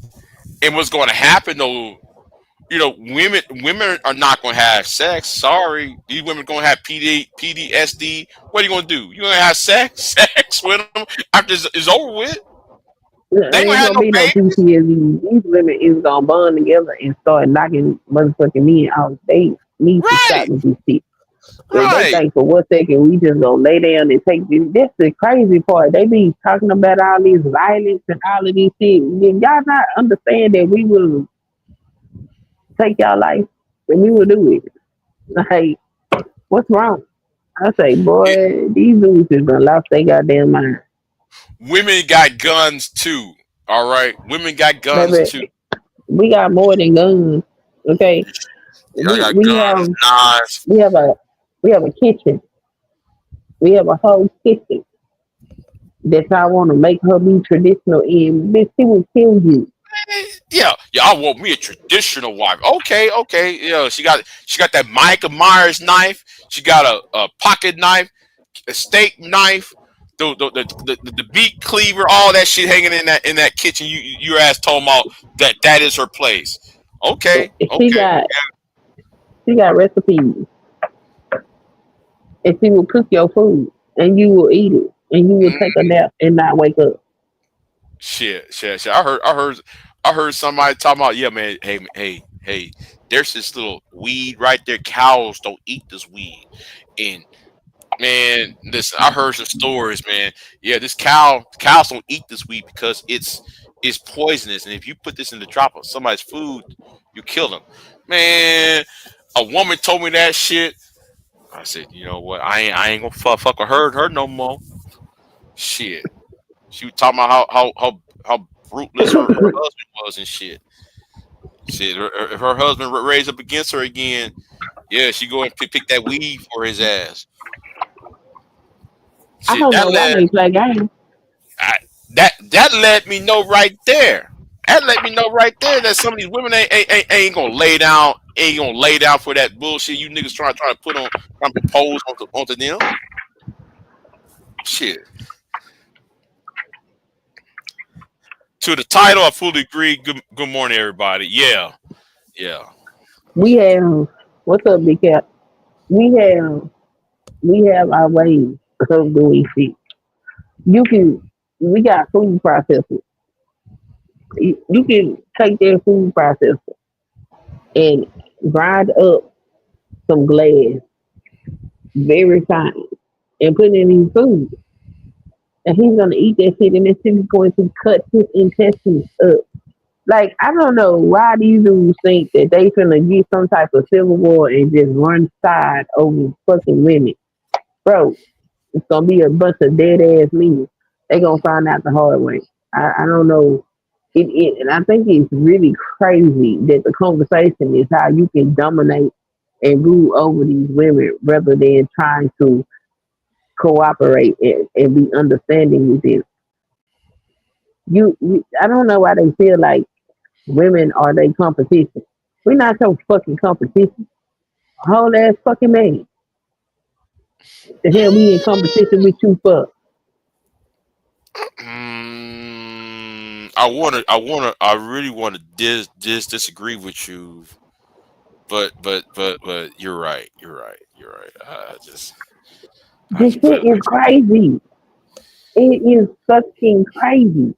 and what's going to happen though? Women are not going to have sex. Sorry, these women going to have PTSD. What are you going to do? You going to have sex with them after it's over with? They ain't going Ain't to have gonna no be no babies. PTSD. These women is gonna bond together and start knocking motherfucking men out. They need to stop Right, with this shit. If they right. think for 1 second we just gonna lay down and take this, that's the crazy part. They be talking about all this violence and all of these shit. Did y'all not understand that we will take y'all life and we will do it? Like, what's wrong? I say, It, boy, these dudes is gonna lost their goddamn mind. women got guns too. All right, women got guns too. Baby, we got more than guns. Okay, Y'all we got we guns, have knives. we have a we have a kitchen. We have a whole kitchen that I want to make her be traditional in. Bitch, she will kill you. Yeah, yeah. I want me a traditional wife. Okay, okay. Yeah, she got that Micah Myers knife. She got a pocket knife, a steak knife, the beet cleaver, all that shit hanging in that kitchen. Your ass told about that is her place. Okay, She okay. got she got recipes, and she will cook your food, and you will eat it, and you will take a Mm, nap and not wake up. shit. I heard somebody talking about, yeah, man. Hey. There's this little weed right there. Cows don't eat this weed, and man, listen, I heard some stories, man. Yeah, this cows don't eat this weed because it's poisonous, and if you put this in the drop of somebody's food, you kill them. Man, a woman told me that shit. I said, you know what? I ain't gonna fuck with her no more. Shit, she was talking about how brutalist her husband was and shit. Shit, if her husband raised up against her again, yeah, she go and pick that weed for his ass. I Shit, don't know why they play games. I, that let me know right there. That let me know right there that some of these women ain't gonna lay down, ain't gonna lay down for that bullshit you niggas trying to put on, trying to propose onto them. Shit. To the title, I fully agree. Good morning, everybody. Yeah, yeah. We have what's up, big cat? We have we have our ways of doing shit. You can we got food processors. You can take their food processor and grind up some glass very fine and put it in food. and he's gonna eat that shit, and that shit is going to cut his intestines up. Like, I don't know why these dudes think that they finna get some type of civil war and just run side over fucking women. Bro, it's gonna be a bunch of dead ass men. They gonna find out the hard way. I don't know. And I think it's really crazy that the conversation is how you can dominate and rule over these women rather than trying to cooperate and be understanding with them. I don't know why they feel like women are their competition. We're not your fucking competition. Whole ass fucking man. The hell we in competition with you for? I really want to disagree with you, but you're right. You're right. You're right. I This just shit put is crazy. It is fucking crazy.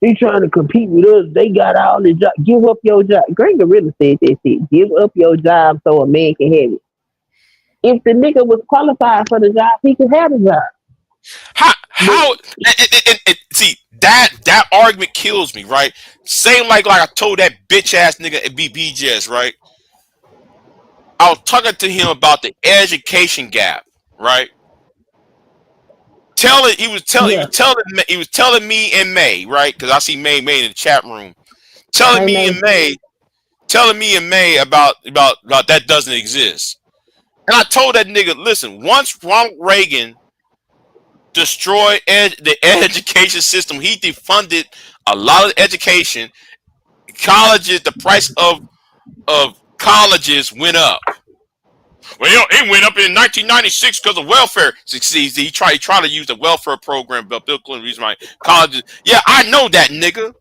They trying to compete with us. They got all the job. Give up your job. Greg really said that shit. Give up your job so a man can have it. If the nigga was qualified for the job, he could have the job. But how see that argument kills me, right? Same like I told that bitch ass nigga at BBJS, right? I was talking to him about the education gap, right? Telling yeah, he was telling me and May, right? Because I see May in the chat room, telling hey me and man, May about that doesn't exist. And I told that nigga, listen, once Ronald Reagan destroyed the education system, he defunded a lot of education. Colleges, the price of colleges went up. Well, it went up in 1996 because of welfare. See, he tried to use the welfare program, but Bill Clinton reason why colleges. Yeah, I know that nigga,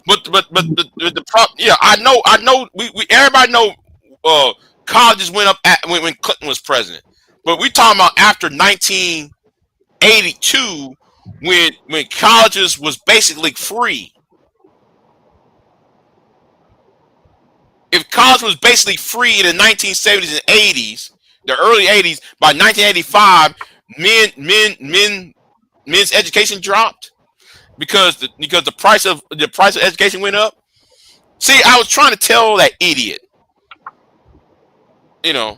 but the problem. Yeah, I know. We everybody know. Colleges went up when Clinton was president, but we talking about after 1982 when colleges was basically free. If college was basically free in the 1970s and 80s, the early 80s, by 1985, men's education dropped because the price of education went up. See, I was trying to tell that idiot, you know,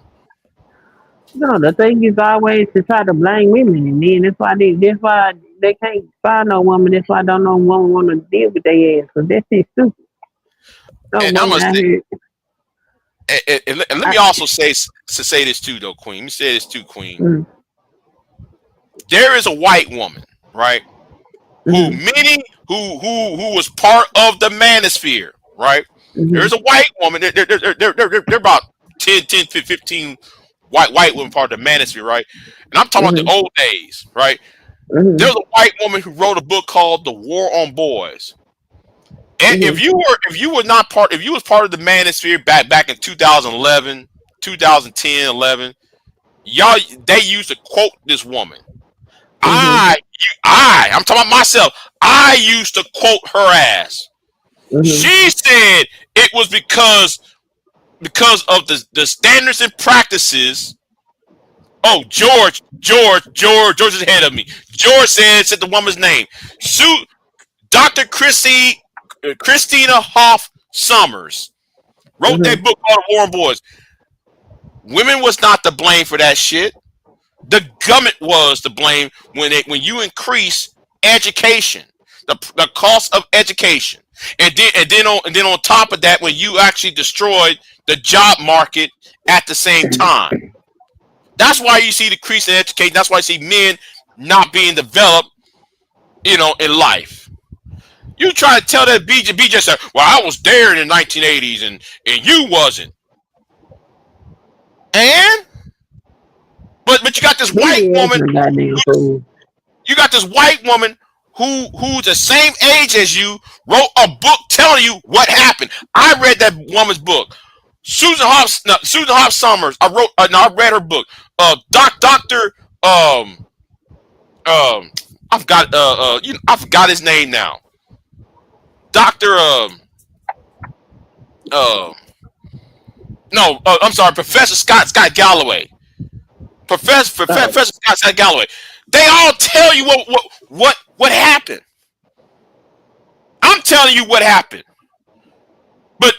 no, the thing is always to try to blame women, and then that's why they can't find no woman. That's why don't no woman want to deal with their ass. Cause that shit stupid. No and I woman must out say, here. and let I, me also say this too, though, Queen. Let me say this too, Queen. mm, There is a white woman, right? Who mm, many who was part of the manosphere, right? mm, There's a white woman. They're about 15 white women part of the manosphere, right? And I'm talking about the mm, old days, right? mm, There's a white woman who wrote a book called The War on Boys. And mm, if you were not part if you was part of the manosphere back in 2011, 2010, 11, y'all they used to quote this woman. mm, I'm talking about myself. I used to quote her ass. mm, She said it was because of the standards and practices. Oh, George is ahead of me. George said the woman's name. Sue Dr. Christina Hoff Summers wrote mm, that book called War on Boys. Women was not to blame for that shit. The government was to blame when you increase education, the cost of education, and then on top of that, when you actually destroyed the job market at the same time. That's why you see the decrease in education. That's why you see men not being developed, in life. You try to tell that BJ said, well, I was there in the 1980s and you wasn't. And but you got this white He woman. asking a goddamn fool. You got this white woman who's the same age as you wrote a book telling you what happened. I read that woman's book. Susan Hoff Summers. I read her book. Doctor um I forgot his name now. Doctor uh no, I'm sorry, Professor Scott Galloway. Oh, Professor Scott Galloway. They all tell you what What happened? I'm telling you what happened. But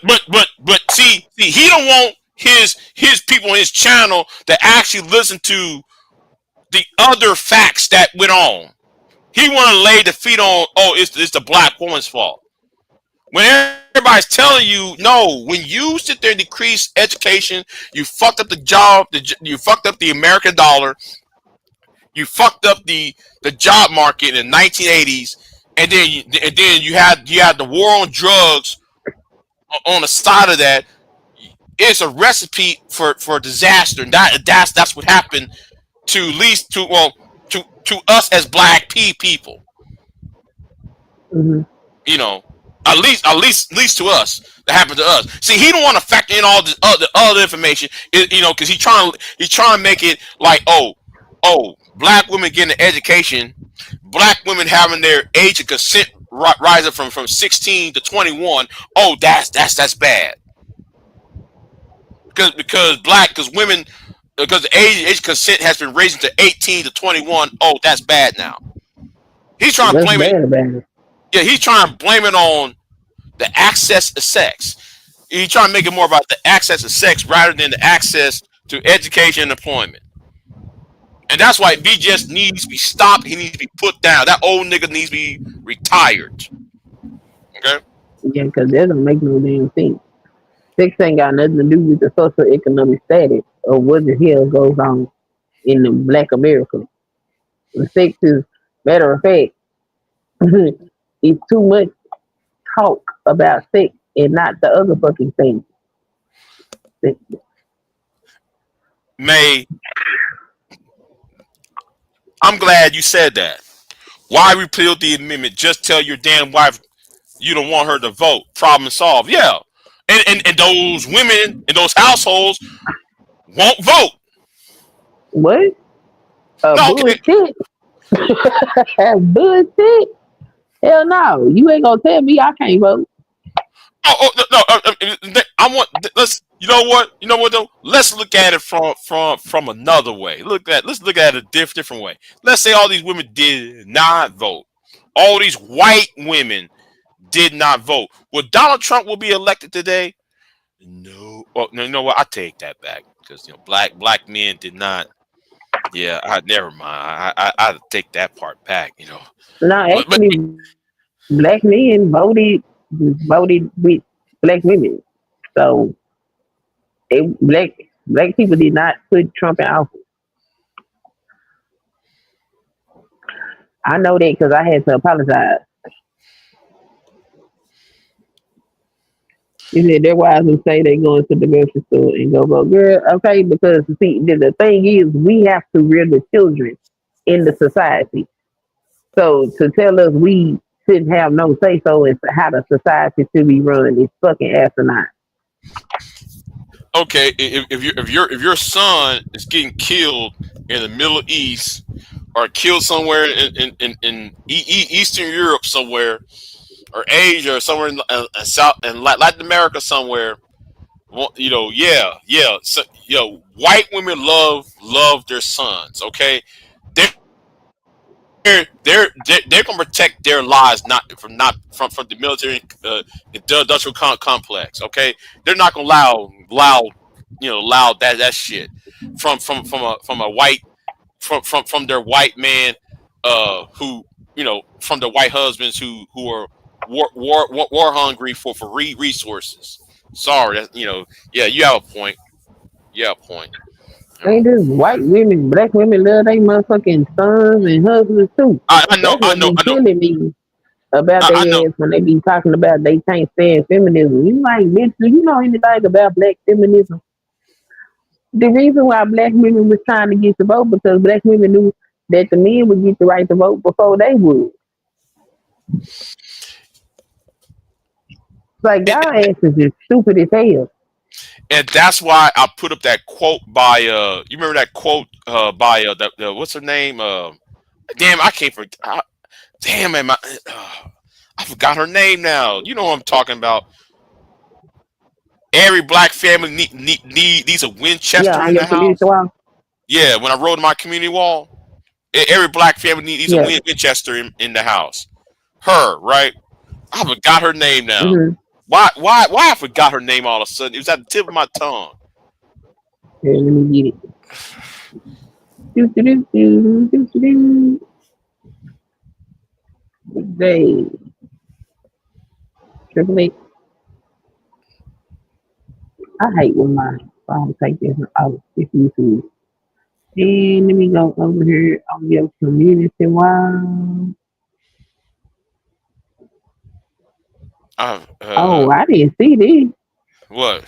see, he don't want his people on his channel to actually listen to the other facts that went on. He want to lay the feet on, oh, it's the black woman's fault. When everybody's telling you, no, when you sit there and decrease education, you fucked up the job, you fucked up the American dollar, you fucked up the job market in the 1980s, and then you had the war on drugs on the side of that. It's a recipe for disaster, and that's what happened to least to well to us as black people. Hmm. You know, at least to us that happened to us. See, he don't want to factor in all this other information. Because he's trying to make it like, oh, black women getting an education, black women having their age of consent rising from 16 to 21. Oh, that's bad because women because the age of consent has been raised to 18 to 21. Oh, that's bad now. He's trying to What's blame it. bad about it? Yeah, he's trying to blame it on the access to sex. He's trying to make it more about the access to sex rather than the access to education and employment. And that's why BGS needs to be stopped. He needs to be put down. That old nigga needs to be retired. Okay? Yeah, because that don't make no damn sense. Sex ain't got nothing to do with the socioeconomic status of what the hell goes on in the Black America. The sex is, matter of fact, it's too much talk about sex and not the other fucking things. May, I'm glad you said that. Why repeal the amendment? Just tell your damn wife you don't want her to vote. Problem solved. Yeah. And those women in those households won't vote. What? No, okay. Bullshit. Bullshit. Hell no. You ain't gonna tell me I can't vote. Oh, no. I want. Let's. You know what? You know what though? Let's look at it from another way. Let's look at it a different way. Let's say all these women did not vote. All these white women did not vote. Would Donald Trump will be elected today? No. Well, no. You know what? I take that back because black men did not. Yeah. Never mind. I take that part back. No, But actually, black men voted with black women. So black people did not put Trump in office. I know that because I had to apologize. You said their wives would say they go into the grocery store and go vote. Girl, okay, because see, the thing is, we have to rear the children in the society. So to tell us we shouldn't have no say so as to how the society should be run is fucking asinine. okay, if your son is getting killed in the Middle East or killed somewhere in Eastern Europe somewhere or Asia or somewhere in South and Latin America somewhere, well, yeah. So, white women love their sons. Okay, they're they're gonna protect their lives not from the military industrial complex. Okay, they're not gonna allow that shit from a white from their white man who from their white husbands who are war hungry for resources. Sorry, yeah, you have a point. You have a point. You know, Ain't this white women, black women love they motherfucking sons and husbands too. I know, That's I what know, be I know, killing me about I know. their ass when they be talking about they can't stand feminism. You like, bitch, do you know anything about black feminism? The reason why black women was trying to get the vote because black women knew that the men would get the right to vote before they would. It's like And, y'all asses is stupid as hell. and that's why I put up that quote by you remember that quote by what's her name damn I can't forget damn man I forgot her name now. You know what I'm talking about. Every black family needs a Yeah, Winchester on in your the community house. wall. Yeah, when I wrote my community wall. Every black family needs a Yeah. Winchester in the house. Her, right? I forgot her name now. Mm-hmm. Why I forgot her name all of a sudden? It was at the tip of my tongue. Here, let me get it. Do, do, do, do, do, do, do. They Triple H. I hate when my phone take this out if you see. And let me go over here on your community one. Uh, Oh, uh, I didn't see this. what?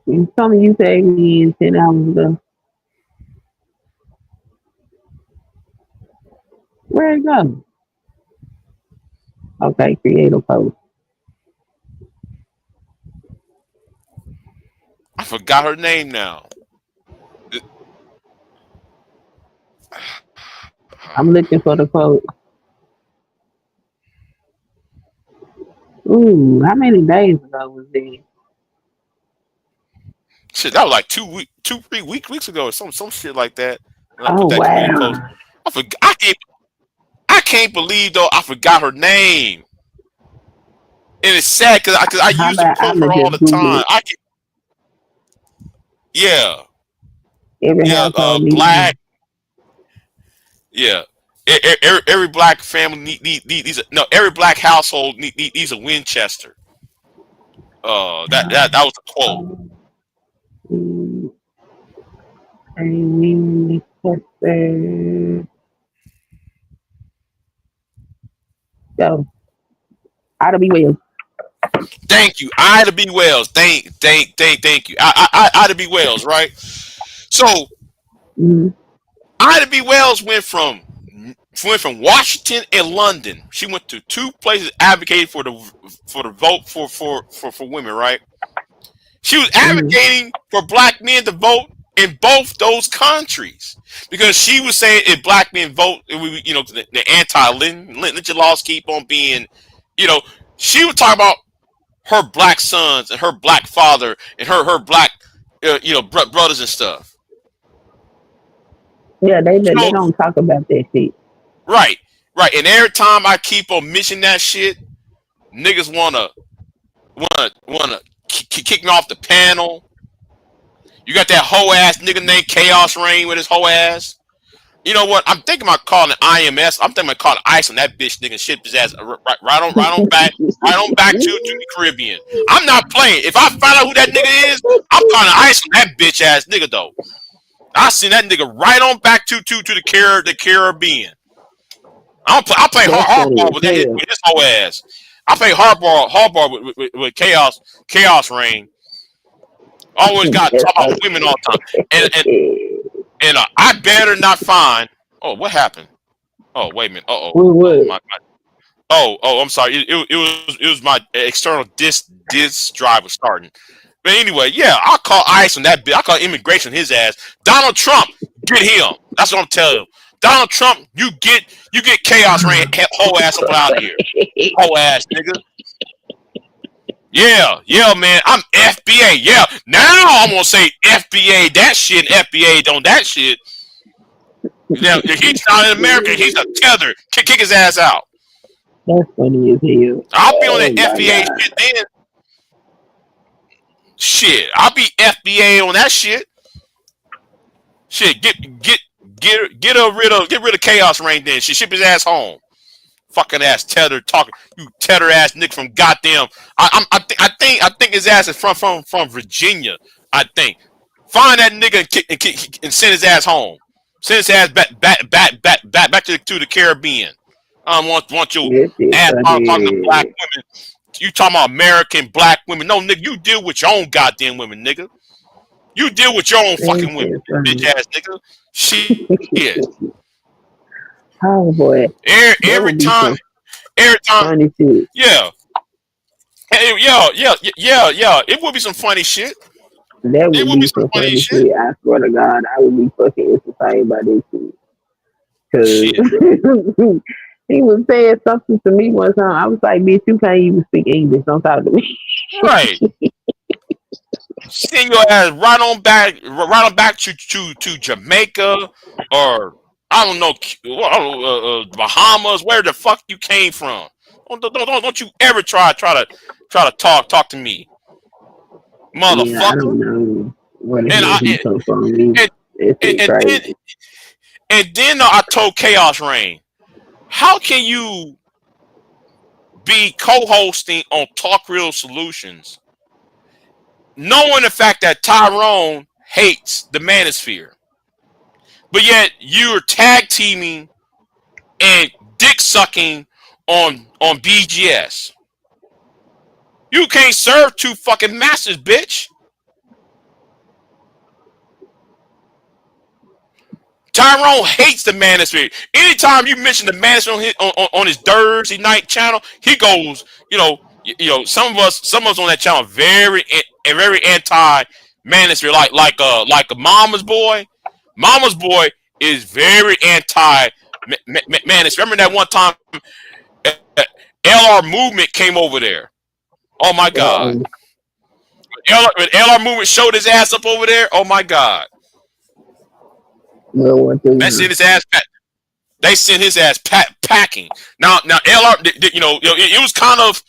And some of you tagged me in 10 hours ago. Where it go? Okay, create a post. I forgot her name now. It- I'm looking for the post. Ooh, how many days ago was this? Shit, that was like 3 weeks ago, or some shit like that. When I Oh put that community post, wow. I forgot. I can't believe though I forgot her name, and it's sad because I How used to about quote I'ma her all just the Google time. it? Yeah, Every yeah, household needs black, one. yeah. Every black family needs no. Every black household needs a Winchester. That was the quote. Mm, a Winchester. Go. Ought to be well. Thank you, Ida B. Wells. Thank you. Ida B. Wells, right? So Mm-hmm. Ida B. Wells went from Washington and London. She went to two places advocating for the vote for women, right? She was Mm-hmm. advocating for black men to vote in both those countries because she was saying if black men vote, the anti-lynching laws keep on being, you know, she was talking about her black sons and her black father and her black, brothers and stuff. Yeah, they So don't talk about that shit. right, right, and every time I keep on mentioning that shit, niggas wanna kick me off the panel. You got that hoe ass nigga named Chaos Rain with his hoe ass. You know what? I'm thinking about calling it IMS. I'm thinking about calling ICE on that bitch nigga and ship his ass right on back to the Caribbean. I'm not playing. If I find out who that nigga is, I'm calling ICE on that bitch ass nigga though. I send that nigga right on back to the Caribbean. I play That's funny hardball as with hell. his whole ass. I play hardball with chaos rain. Always got to That's talk about funny. women all the time, and I better not find. Oh, what happened? Oh, wait a minute. We Oh would. my. I'm sorry. It was my external disk drive was starting. But anyway, yeah, I'll call ICE on that bit. I'll call immigration his ass. Donald Trump, get him. That's what I'm telling you. Donald Trump, you get chaos rain whole ass up out of here. Whole ass nigga. Yeah, yeah, man. I'm FBA. Yeah. Now I'm gonna say FBA that shit, FBA on that shit. Now if he's not in America, he's a tether. Kick his ass out. That's funny as hell. I'll be on Oh that my FBA god. shit then. Shit, I'll be FBA on that shit. Shit, get rid of chaos rain then. She ship his ass home. Fucking ass tether talking. You tether ass nigga from goddamn. I think his ass is from Virginia. I think. Find that nigga and send his ass home. Send his ass back to the Caribbean. I don't want your That shit ass talking to black funny. women. You talking about American black women? No, nigga, you deal with your own goddamn women, nigga. You deal with your own That fucking women, shit bitch funny. ass nigga. Shit. Oh boy. Every, That every would be time, some every time, funny shit. yeah, yeah. It would be some funny shit. That It would would be be some some funny funny shit. shit. I swear to God, I would be fucking entertained by this shit. Shit. Cause he was saying something to me one time. I was like, bitch, you can't even speak English. Don't talk to me. Right. Send your ass right on back to Jamaica or I don't know, Bahamas, where the fuck you came from. Don't you ever try to talk to me, Yeah, I motherfucker. don't know where the And hell I he come from. He, and it's and, it and then crazy. I told Chaos Rain, how can you be co-hosting on Talk Real Solutions, knowing the fact that Tyrone hates the Manosphere, but yet you're tag teaming and dick sucking on BGS? You can't serve two fucking masters, bitch. Tyrone hates the Manosphere. Anytime you mention the Manosphere on his Thursday night channel, he goes, some of us on that channel very anti Manosphere, like a Mama's Boy. Mama's Boy is very anti Manosphere. Remember that one time LR Movement came over there? Oh my God. Uh-oh. When LR Movement showed his ass up over there, oh my God. Well, what they That know. shit his ass. They sent his ass packing. Now, LR, it was kind of,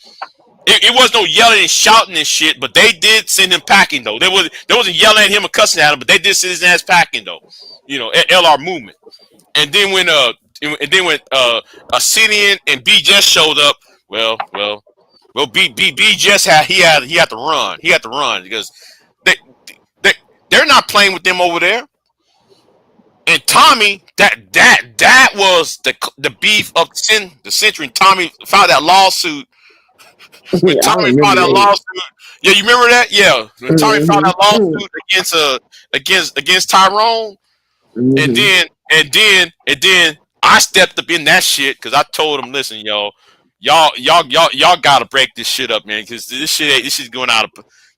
it was no yelling and shouting and shit, but they did send him packing though. There wasn't yelling at him or cussing at him, but they did send his ass packing though. LR Movement. And then when Asinian and B just showed up, B just had to run. He had to run because they they they're not playing with them over there. And Tommy, that was the beef of the century. And Tommy filed that lawsuit. When I Tommy filed remember that that. lawsuit, yeah, you remember that? Yeah, when Tommy filed that Mm-hmm. lawsuit against Tyrone, and Mm-hmm. then I stepped up in that shit because I told him, listen, y'all gotta break this shit up, man, because this shit's going out of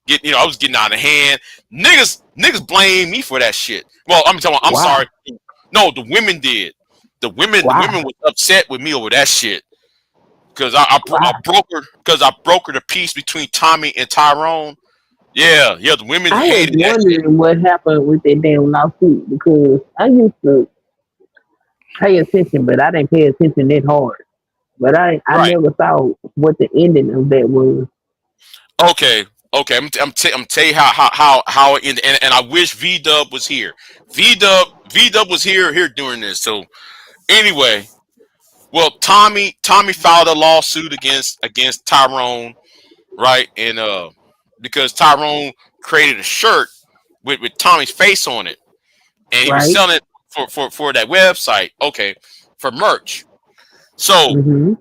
I was getting out of hand. Niggas blame me for that shit. Well, I'm Wow. sorry. No, the women did. The women Wow. was upset with me over that shit because I Wow. brokered a peace between Tommy and Tyrone. Yeah, the women I was hated that shit. wondering what happened with that damn lawsuit because I used to pay attention, but I didn't pay attention that hard. But I Right. never saw what the ending of that was. Okay. Okay. I'm tell you how it ended, and I wish V Dub was here. V Dub was here during this. So anyway, well, Tommy filed a lawsuit against Tyrone, right? And because Tyrone created a shirt with Tommy's face on it, and he was Right? selling it for that website. Okay, for merch. So Mm-hmm.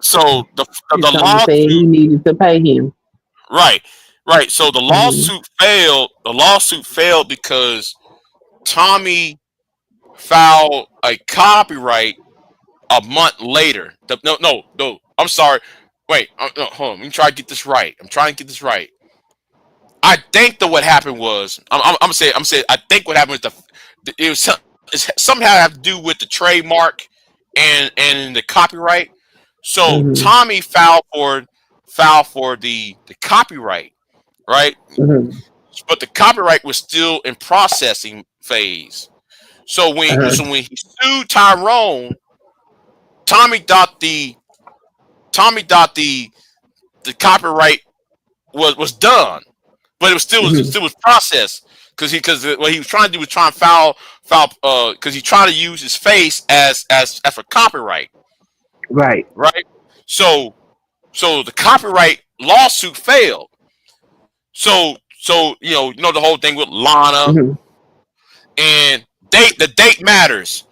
so And the Tommy said he lawsuit, needed to pay him. right, right. So the Mm-hmm. lawsuit failed. The lawsuit failed because Tommy filed a copyright a month later. No. I'm sorry. Wait. No, hold on. Let me try to get this right. I'm trying to get this right. I think that what happened was I'm gonna say I think what happened was it was it somehow have to do with the trademark and the copyright. So Mm-hmm. Tommy filed for the copyright, right? Mm-hmm. But the copyright was still in processing phase. So Uh-huh. when he sued Tyrone, Tommy thought the the copyright was done, but it Mm-hmm. still was processed because what he was trying to do was try and file because he tried to use his face as for copyright, Right. right? So the copyright lawsuit failed. So the whole thing with Lana Mm-hmm. and the date matters.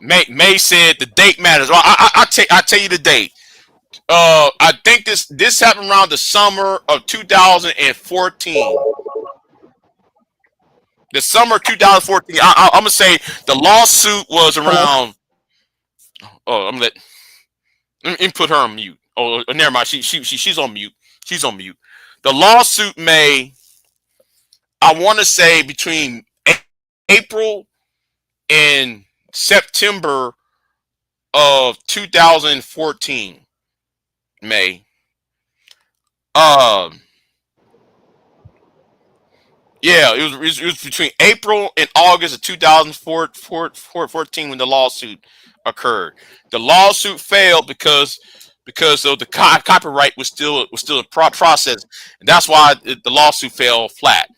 May said the date matters. Well, I tell you the date. I think this happened around the summer of 2014. The summer of 2014. I'm gonna say the lawsuit was Hello? around. Oh, let me put her on mute. Never mind. She's on mute. She's on mute. The lawsuit may, I want to say, between April and September of 2014. May. Um. Yeah, it was between April and August of 2014 when the lawsuit occurred. The lawsuit failed because of the copyright was still in process, and that's why the lawsuit fell flat.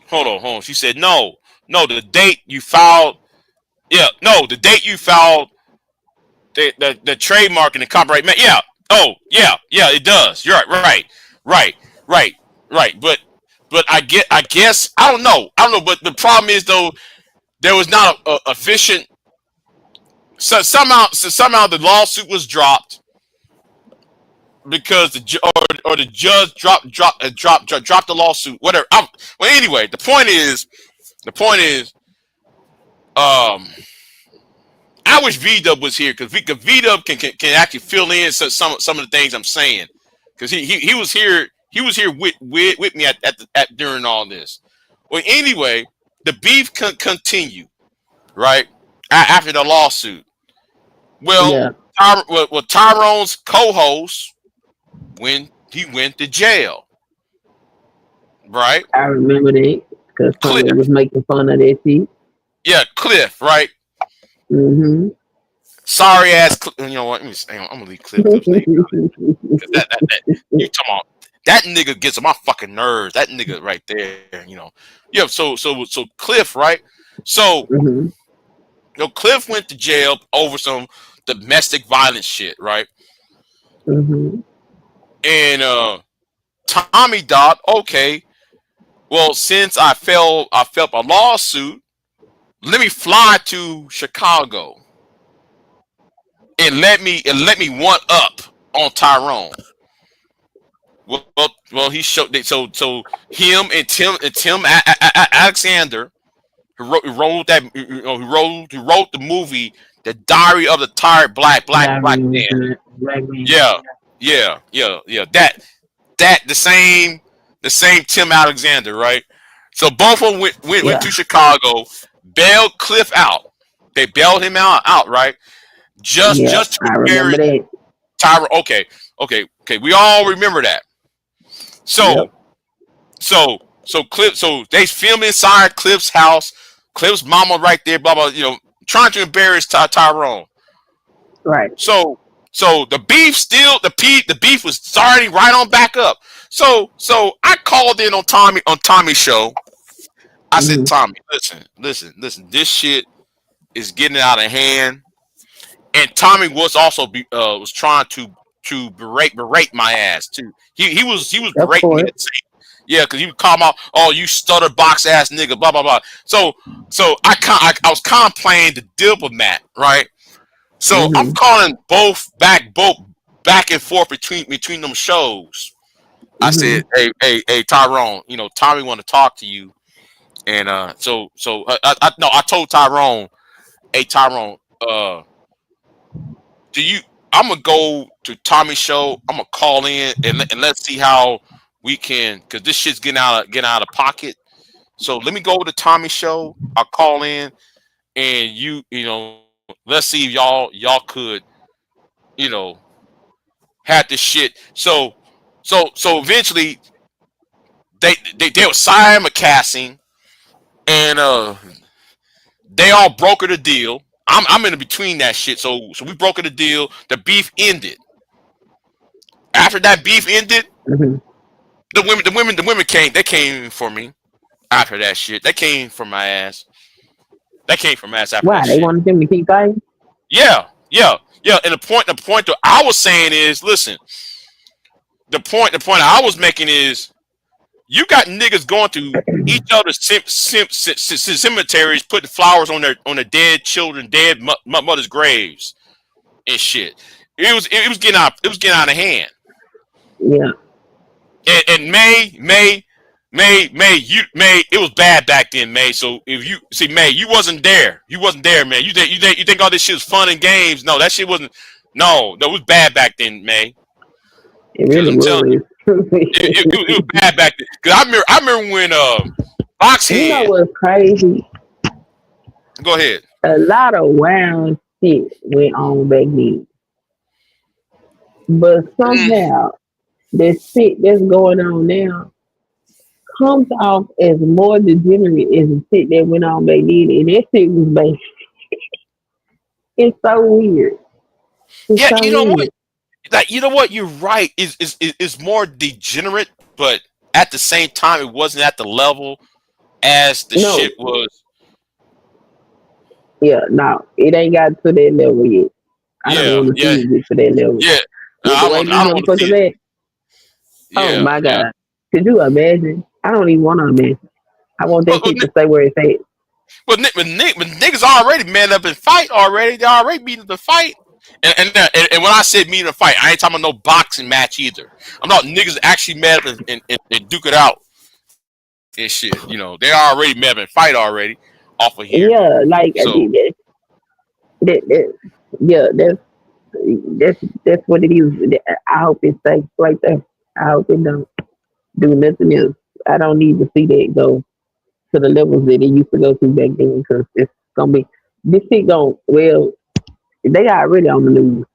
Hold on. She said no, no. The date you filed, yeah, no, the date you filed the trademark and the copyright. Yeah. Oh, yeah. It does. You're right, right, right. But I guess I don't know. But the problem is though there was not a efficient. So somehow the lawsuit was dropped because or the judge dropped the lawsuit. Whatever. Well, anyway, the point is um I wish V Dub was here because V Dub can actually fill in some of the things I'm saying because he was here with me at during all this. Well, anyway, the beef continued right after the lawsuit. Well, Yeah, Tyrone's co-host when he went to jail, right? I remember that because Tommy was Cliff, making fun of that shit. yeah, Cliff, right? Mm-hmm. Sorry ass. You know what? Hang on, I'm gonna leave Cliff's name because that you talking about that nigga gets on my fucking nerves. That nigga right there. Yeah. So Cliff, right? So Mm-hmm. Cliff went to jail over some domestic violence shit, right? Mm-hmm. And Tommy Dot, okay. Well, since I felt a lawsuit, let me fly to Chicago and let me one up on Tyrone. Well, he showed that. So him and Tim Alexander, who wrote that, who wrote the movie, The Diary of the Tired Black Diary of Man. a Black Man. Yeah, yeah. That the same Tim Alexander, right? So both of them went Yeah. to Chicago, bailed Cliff out. They bailed him out, right? Just Yeah, just to I remember embarrass that. Tyra. Okay. We all remember that. So Yep. so Cliff. So they film inside Cliff's house. Cliff's mama right there. Blah blah. Trying to embarrass Tyrone. Right. So the beef still the beef was starting right on back up. So I called in on Tommy's show. I said, Mm-hmm. Tommy, listen. This shit is getting out of hand. And Tommy was trying to berate my ass too. He was Of berating me course. at the same. Yeah, because he would call me out, oh, you stutter box ass nigga, blah blah blah. So I was kind of playing the diplomat, right? So I'm Mm-hmm. calling both back and forth between them shows. I Mm-hmm. said, hey, Tyrone, Tommy want to talk to you, and no, I told Tyrone, hey, Tyrone, do you? I'm gonna go to Tommy's show. I'm gonna call in and let's see how we can, cause this shit's getting out of pocket. So let me go to Tommy's show. I'll call in and let's see if y'all could, you know, had this shit. So eventually they were simulcasting and they all brokered a deal. I'm in between that shit. So we brokered a deal. The beef ended. After that beef ended, Mm-hmm. the women came. They came for me after that shit. They came for my ass. They came for my ass after that Why they shit. wanted them to keep fighting? Yeah. And the point that I was saying is, listen. The point I was making is you got niggas going to each other's cemeteries, putting flowers on their dead children, dead mothers' graves and shit. It was getting out of hand. Yeah. And May, it was bad back then, May. So if you see May, you wasn't there, man. You think all this shit was fun and games? No, that shit wasn't. No, that was bad back then, May. It Because really I'm telling you. was. It was bad back then. Cause I remember when You know Foxhead. what's crazy? Go ahead. A lot of wild shit went on back then. But Mm, somehow, the shit that's going on now comes off as more degenerate as the shit that went on back then. And that shit was bad. It's so weird. It's Yeah, so you know what? weird. Like, you know what? You're right. Is more degenerate, but at the same time, it wasn't at the level as the No, shit was. yeah, no, it ain't got to that level yet. I don't Yeah, want to see yeah, it get to that level. yeah. With the way I these don't want to see it. motherfuckers act, oh Yeah, my yeah. God. Could you imagine? I don't even want to imagine. I want But, that but, shit to stay where it's at. but niggas already man up and fight already. They already meeting to fight. And when I said meeting to fight, I ain't talking about no boxing match either. I'm not niggas actually mad up and duke it out and shit. You know, they already mad up and fight already off of here. Yeah, like I So think that yeah, that's that's what it is. I hope it stays right there. I hope it don't do nothing else. I don't need to see that go to the levels that it used to go to back then because it's gonna be this shit going well. They already on the news.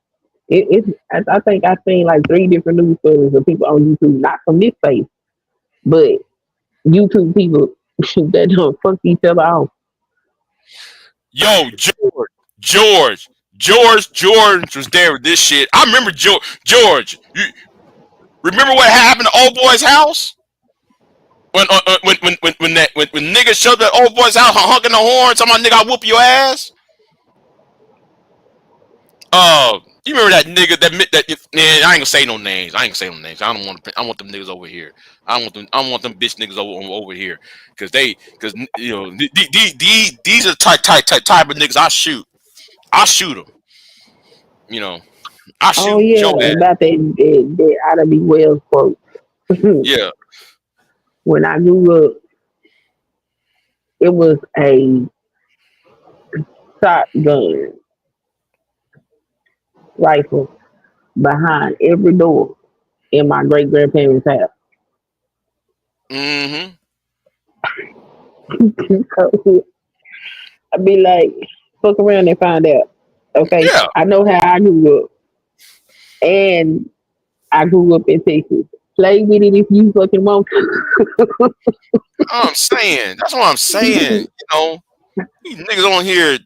I think I've seen like three different news stories of people on YouTube, not from this place, but YouTube people that don't fuck each other off. yo, George was there with this shit. I remember George. You remember what happened to old boy's house? When niggas showed up at old boy's house honking the horn, talking about nigga I whoop your ass. You remember that nigga that man? I ain't gonna say no names. I ain't gonna say no names. I don't want. I want them niggas over here. I don't want them. I don't want them bitch niggas over here because you know these are the type of niggas I shoot. I shoot them. You know I Oh shoot yeah, your ass. about that oughta be Wells quote. Yeah. When I grew up, it was a shotgun rifle behind every door in my great grandparents' house. Mm-hmm. So I'd be like, fuck around and find out. Okay, Yeah. I know how I grew up, and I grew up in Texas. Play with it if you fucking want to. I'm saying. That's what I'm saying. You know, these niggas on here,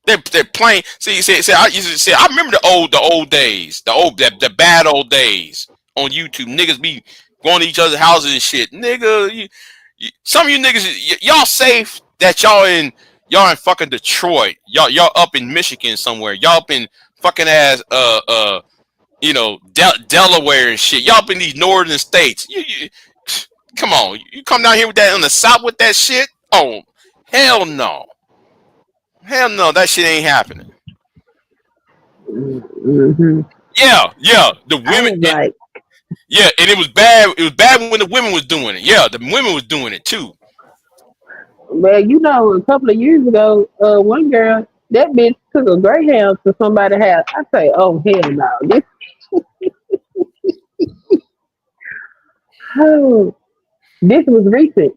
they're playing. See, I used to say, I remember the old days, the bad old days on YouTube. Niggas be going to each other's houses and shit. Nigga, some of you niggas, y'all safe that y'all in fucking Detroit. Y'all up in Michigan somewhere. Y'all up in fucking ass you know Delaware and shit. Y'all up in these northern states. Come on, you come down here with that in the south with that shit. Oh hell no. Hell no, that shit ain't happening. Hmm. Yeah, yeah. The I women, was like, yeah, and it was bad. It was bad when the women was doing it. Yeah, the women was doing it too. well, a couple of years ago, one girl, that bitch took a greyhound to somebody's house. I say, oh hell no, oh, this was recent.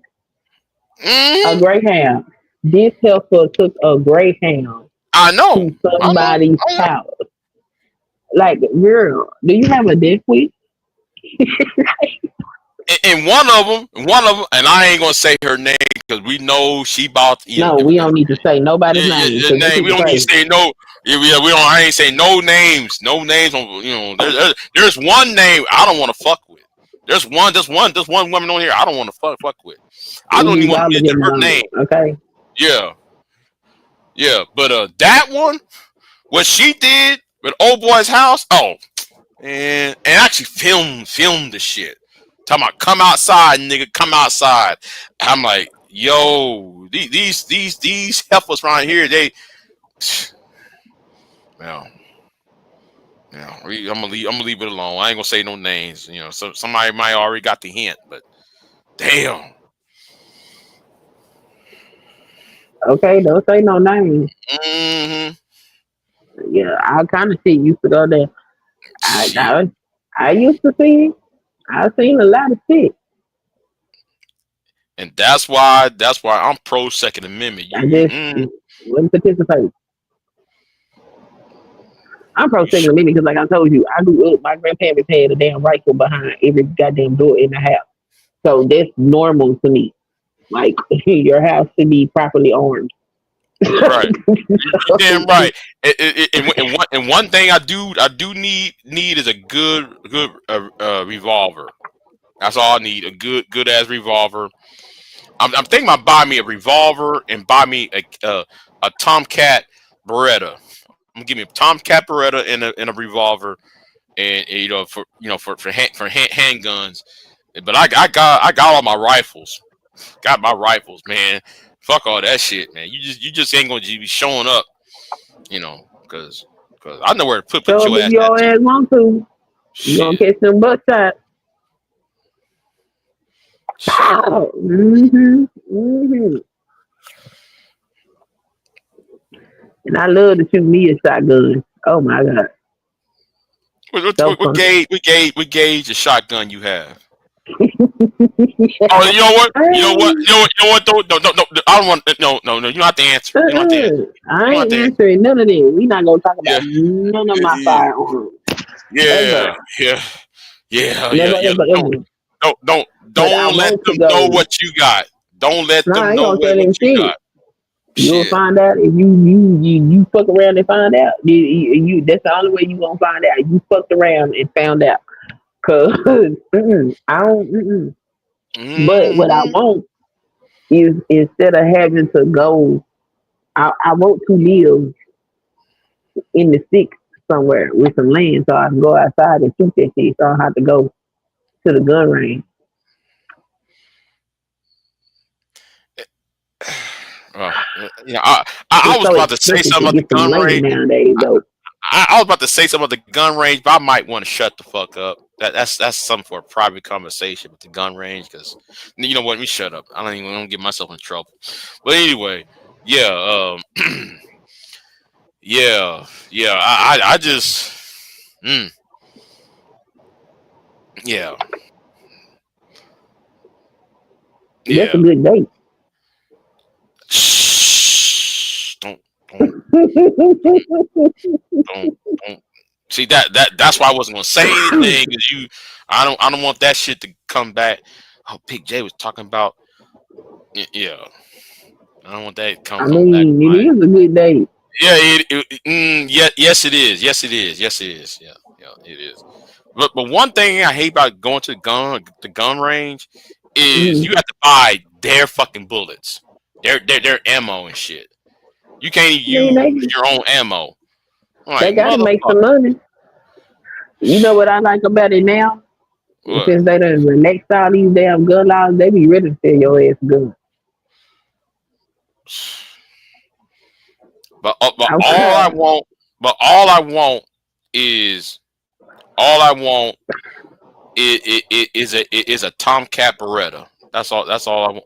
A Hmm. greyhound. This helper took a greyhound I know. to I know. somebody's I know. house. Like, girl, do you have a death wish? And one of them, and I ain't gonna say her name because we know she about you know No, we don't need to say nobody's name the because them name. We people don't need to crazy. say no. We don't. I ain't say no names. No names. You know, there's one name I don't want to fuck with. There's one woman on here I don't want to fuck with. I We don't even leave want all to of mention them her alone, name. okay? Yeah, yeah. But that one, what she did with old boy's house. Oh, and actually filmed the shit. Talking about come outside, nigga, come outside. I'm like, yo, these heifers around here, they, well, I'm gonna leave it alone. I ain't gonna say no names. You know, so somebody might already got the hint, but damn. Okay, don't say no names. Mm-hmm. Yeah, all kind of shit used to go there. I, Shit. I, I used to see. I seen a lot of shit. And that's why I'm pro Second Amendment. I just wouldn't participate. I'm pro You Second should. Amendment because, like I told you, I grew up. My grandparents had a damn rifle behind every goddamn door in the house, so that's normal to me. Like your house should be properly armed. Right. You damn So, right. And one thing I do need is a good revolver. That's all I need. A good ass revolver. I'm thinking about buying me a revolver and buy me a Tomcat Beretta. I'm gonna give me a Tomcat Beretta and a revolver and for handguns. But I got all my rifles. Got my rifles, man. Fuck all that shit, man. You just ain't gonna be showing up, because I know where to put so your if ass at your too. ass want to, you gonna Shit, catch them buckshots. shit. Pow. Mm-hmm. And I love to shoot me a shotgun. Oh my god, What, what, so what, what fun. gauge? What gauge the shotgun you have? Oh, you know what? You know what? You know what? You know what? Though? No, no, no. I don't want. No, no, no. You don't have to answer. You don't have to answer. I You don't have ain't to answer. answering none of this. We not gonna talk Yeah, about none of my yeah, firearms yeah, ever, yeah, yeah, yeah, never, yeah. ever, Don't, ever. don't, don't, But I don't let want to them know go. what you got. Don't let Nah, I them ain't know gonna tell what him you shit. got. You'll Shit. find out if you fuck around and find out. That's the only way you gonna find out. You fucked around and found out. Cause I don't. But what I Hmm. want is instead of having to go, I want to live in the sticks somewhere with some land so I can go outside and shoot that shit. So I don't have to go to the gun range. I It's was so about to say expensive something to about the get some gun land range. nowadays, I, though. I was about to say something about the gun range, but I might want to shut the fuck up. That's something for a private conversation with the gun range, because you know what? Let me shut up. I don't even want to get myself in trouble. But anyway, yeah, yeah. I just, mm, yeah, That's a yeah. good date. Shh. Don't, don't, don't. See that's why I wasn't gonna say anything, because I don't want that shit to come back. Oh, Big J was talking about, yeah. I don't want that to I come back. mean, it is a good date. Yeah, yeah, yes, it is. Yes, it is. Yes, it is. Yeah, yeah, it is. But one thing I hate about going to the gun range is Mm-hmm. you have to buy their fucking bullets, their ammo and shit. You can't I mean, use your own ammo. I'm like, they got to make some motherfucker, money. You know what I like about it now? what? Since they done relaxed all these damn gun laws, they be ready to sell your ass good. But all I Okay. want, but is all I want is a Tomcat Beretta. That's all I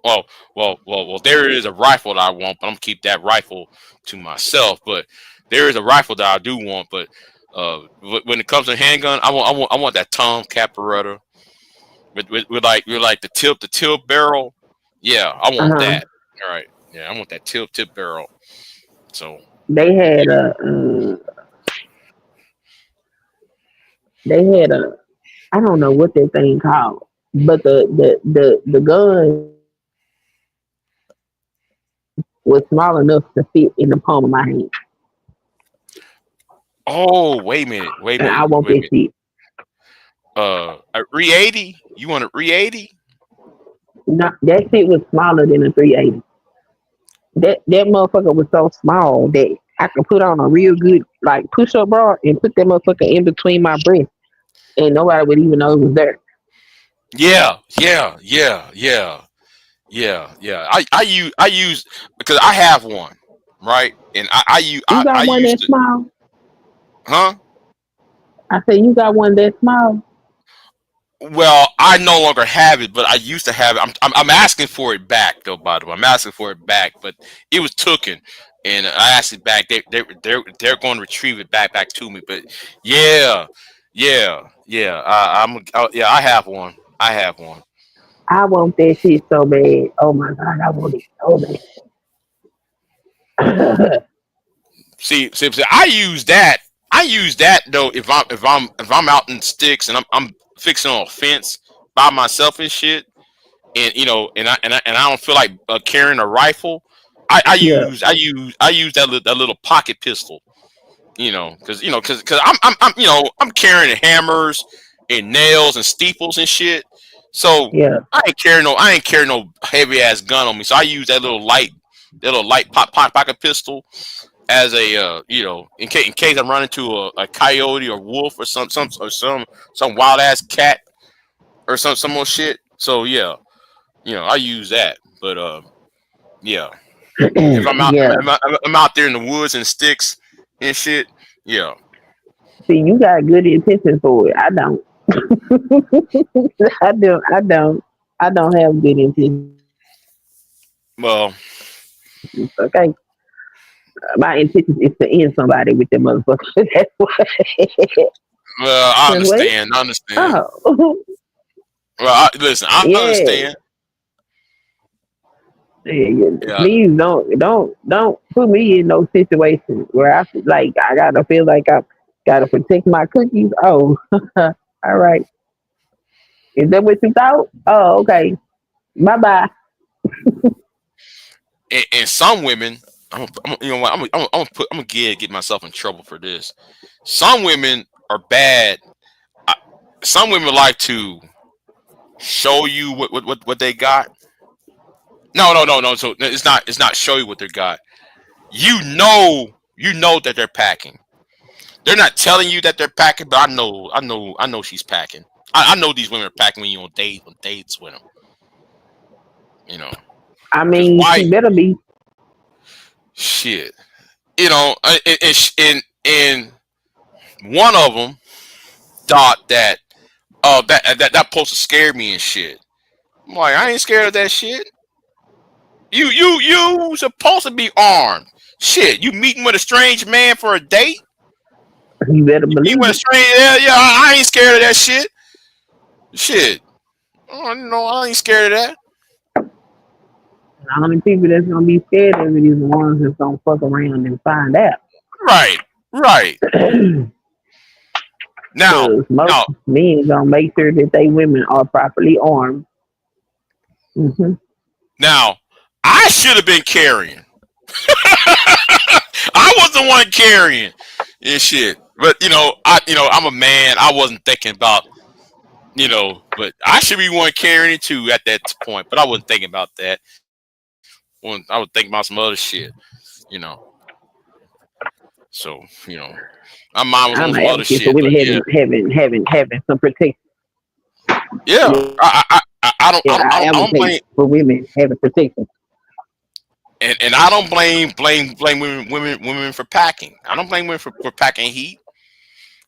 want. Well. There is a rifle that I want, but I'm gonna keep that rifle to myself. But there is a rifle that I do want. But when it comes to handgun, I want that Tomcat Beretta with like the tilt barrel. Yeah, I Uh want huh. that. All right. Yeah, I want that tip barrel. So They yeah. had a. They had a. I don't know what that thing called, but the gun was small enough to fit in the palm of my hand, Oh, wait a minute. Wait a and I minute. want Wait a that minute. shit. A Re 80? You want a Re 80? Not that shit was smaller than a 380. That motherfucker was so small that I could put on a real good like push up bra and put that motherfucker in between my breasts, and nobody would even know it was there. Yeah, yeah, yeah, yeah, yeah, yeah. I use because I have one, right? And I use You I got one used that to, small? huh? I said you got one that small. Well, I no longer have it, but I used to have it. I'm asking for it back, though. By the way, I'm asking for it back, but it was taken, and I asked it back. They're going to retrieve it back to me. But yeah, yeah. Yeah. I have one. I have one. I want that shit so bad. Oh my god, I want it so bad. See, I use that. I use that though if I'm out in sticks and I'm fixing on a fence by myself and shit, and and I don't feel like carrying a rifle. I Yeah, use I use I use that little pocket pistol. Because I'm carrying hammers and nails and steeples and shit. So yeah. I ain't carrying no heavy ass gun on me. So I use that little light pocket pistol as a in case I run into a coyote or wolf or some wild ass cat or some more shit. So yeah, I use that. But yeah, if I'm out Yeah. I'm out there in the woods and sticks and shit. Yeah. See, you got good intentions for it. I don't. I don't. I don't. I don't have good intentions. Okay. Well, My intention is to end somebody with them motherfuckers. That's what. I Cause wait. understand. I understand. Oh. Well, listen, I Yeah. understand. Yeah, Yeah. please don't put me in no situation where I feel like I gotta feel like I gotta protect my cookies. Oh, all right. Is that what you thought? Oh, okay. Bye bye. And some women, you know what? I'm gonna get myself in trouble for this. Some women are bad. I, some women like to show you what they got. No, no, no, no. So it's not show you what they got. You know that they're packing. They're not telling you that they're packing, but I know she's packing. I know these women are packing when you on dates with them. You know, I because mean, why? she better be. Shit. And one of them thought that that poster scared me and shit. I'm like, I ain't scared of that shit. You supposed to be armed. Shit, you meeting with a strange man for a date? You better You meeting believe with a it. strange? Yeah, yeah. I ain't scared of that shit. Shit. Oh, no, I ain't scared of that. The only people that's gonna be scared of it is the ones that's gonna fuck around and find out. Right, right. Now, Because most now, men gonna make sure that they women are properly armed. Hmm. now. I should have been carrying. I was the one carrying and shit. But I'm a man. I wasn't thinking about but I should be one carrying it too at that point. But I wasn't thinking about that. I was thinking about some other shit. You know. So my mind was I'm on an some other advocate for shit. women But yeah, having some protection. yeah. Yeah, I don't I don't I I don't, I don't advocate blame for women having protection. and I don't blame women for packing. I don't blame women for packing heat.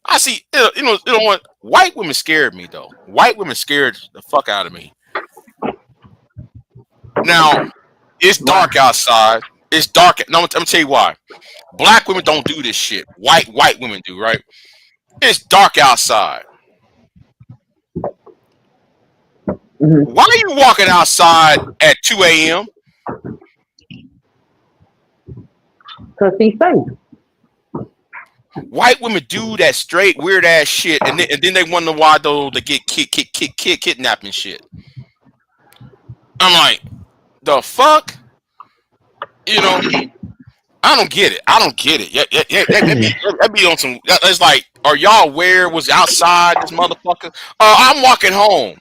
I see. You know what? White women scared me though. White women scared the fuck out of me. Now it's Why? dark outside. It's dark. No, I'm gonna tell you why. Black women don't do this shit. White women do, right? It's dark outside. Mm-hmm. Why are you walking outside at 2 a.m.? Because she's safe. White women do that straight weird ass shit, and then they wonder why though they get kidnapped and shit. I'm like, the fuck, you know? I don't get it. I don't get it. Yeah, yeah, yeah. That be on some. It's like, are y'all aware? Was outside this motherfucker? I'm walking home.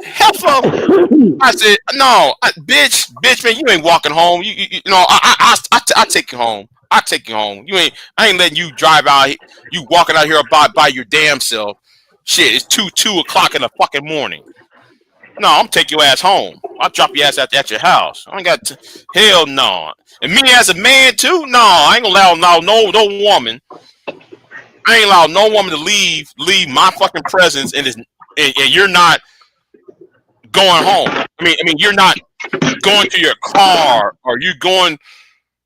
Heifer. I said, no, bitch, man, you ain't walking home. I take you home. I take you home. I ain't letting you drive out. You walking out here by your damn self. Shit, it's 2 o'clock in the fucking morning. No, I'm take your ass home. I'll drop your ass at your house. I ain't got hell no. And me as a man too. No, I ain't gonna allow no woman. I ain't allow no woman to leave my fucking presence and you're not going home. I mean, you're not going to your car or you going,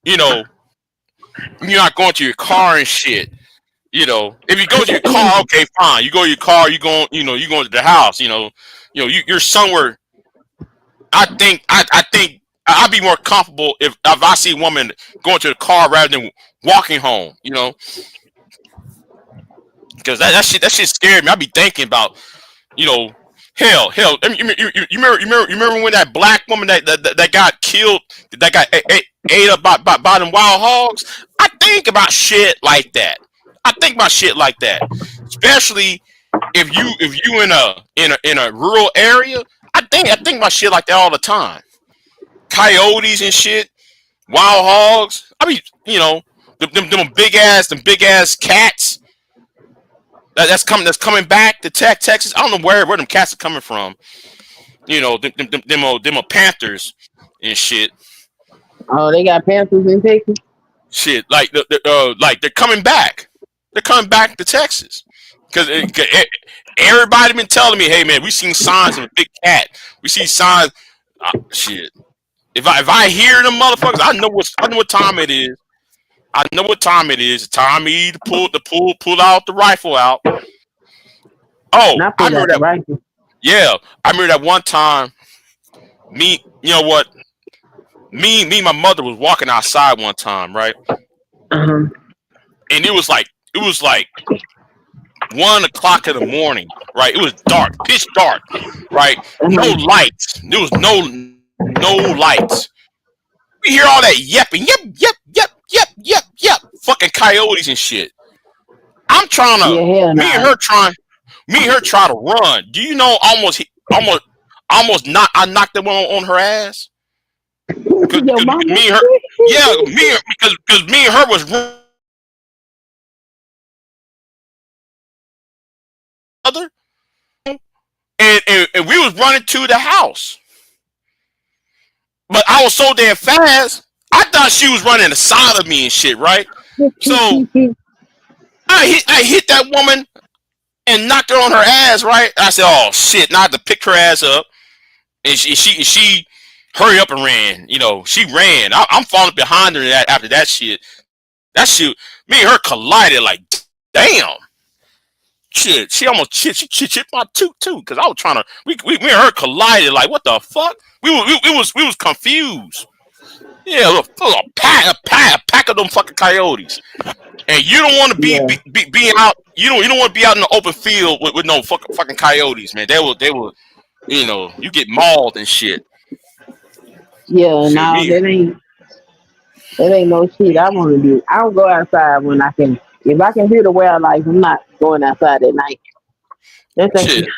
you know, you're not going to your car and shit. If you go to your car, okay, fine. You go to your car, you going to the house. You're somewhere. I think I'd be more comfortable if I see a woman going to the car rather than walking home. You know, because that shit scared me. I be thinking about, you know, hell. I mean, you remember when that black woman that got killed, that got ate up by them wild hogs? I think about shit like that. I think about shit like that, especially if you in a rural area. I think about shit like that all the time. Coyotes and shit, wild hogs. I mean, them big ass cats that's coming back to Texas. I don't know where them cats are coming from. Them panthers and shit. Oh, they got Panthers in Texas. Shit, like they're coming back. They're coming back to Texas because everybody been telling me, hey man, we seen signs of a big cat. We see signs. Shit. If I hear them motherfuckers, I know what time it is. I know what time it is. It's time me to pull out the rifle out. Oh, Not I pull remember out the that. rifle. Yeah, I remember that one time. You know what? And my mother was walking outside one time, right? Uh-huh. And it was like 1 o'clock in the morning, right? It was dark, pitch dark, right? No Uh-huh. lights. There was no lights. We hear all that yapping, yep, fucking coyotes and shit. I'm trying to, Yeah, hell me and nah. her trying, me and her try to run. Do you know almost not? I knocked that one on her ass. Cause, Your 'cause mama? me and her, yeah, because me and her was running other, and we was running to the house, but I was so damn fast. I thought she was running the side of me and shit, right? So I hit that woman and knocked her on her ass, right? I said, "Oh shit!" Now I had to pick her ass up, and she hurry up and ran. She ran. I'm falling behind her after that shit. That shit, me and her collided like, damn. Shit, she chipped my tooth too, cause I was trying to. Me and her collided like, what the fuck? We was confused. Yeah, look, a pack of them fucking coyotes, and you don't want to Yeah, be out. You don't want to be out in the open field with no fucking coyotes, man. They will. You get mauled and shit. yeah. Shit, No, me, that ain't no shit I want to do. I don't go outside when I can. If I can hear the wildlife, I'm not going outside at night. That's like, shit.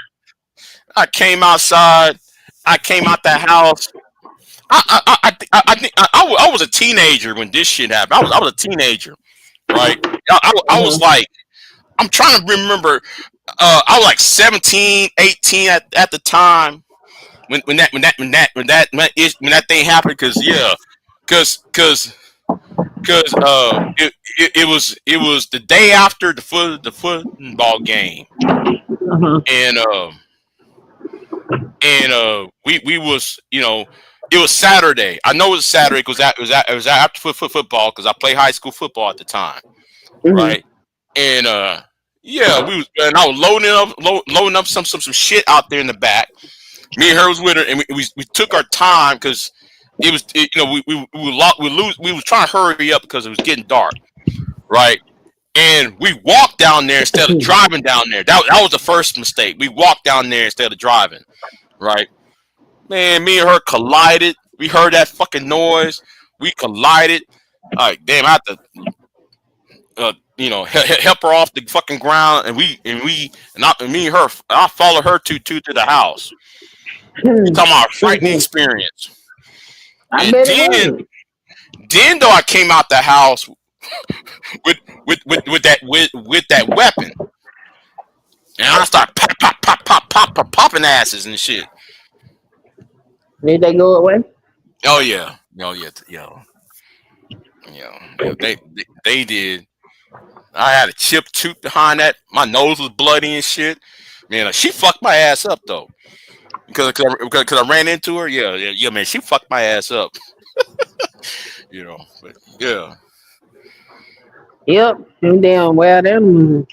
I came outside. I came out that house. I think I was a teenager when this shit happened. I was a teenager, right? I was uh-huh. like, I'm trying to remember. I was like 17, 18 at the time when that thing happened. Cause yeah, cause it was the day after the football game, Uh-huh. and we was it was Saturday. I know it was Saturday because it was after football because I played high school football at the time, Hmm. right? And yeah, I was loading up some shit out there in the back. Me and her was with her, and we took our time because we was trying to hurry up because it was getting dark, right? And we walked down there instead of driving down there. That was the first mistake. We walked down there instead of driving, right? Man, me and her collided. We heard that fucking noise. We collided. Like, damn, I had to, help her off the fucking ground, and me and her, I followed her to the house. You talking about a frightening experience? I And bet it then, was. then though I came out the house with that weapon, and I start popping asses and shit. Did they go away? Oh yeah, oh yeah, yeah. They did. I had a chipped tooth behind that. My nose was bloody and shit. Man, she fucked my ass up though. Because I ran into her. Yeah, man. She fucked my ass up. But yeah, Yep. Them damn well them.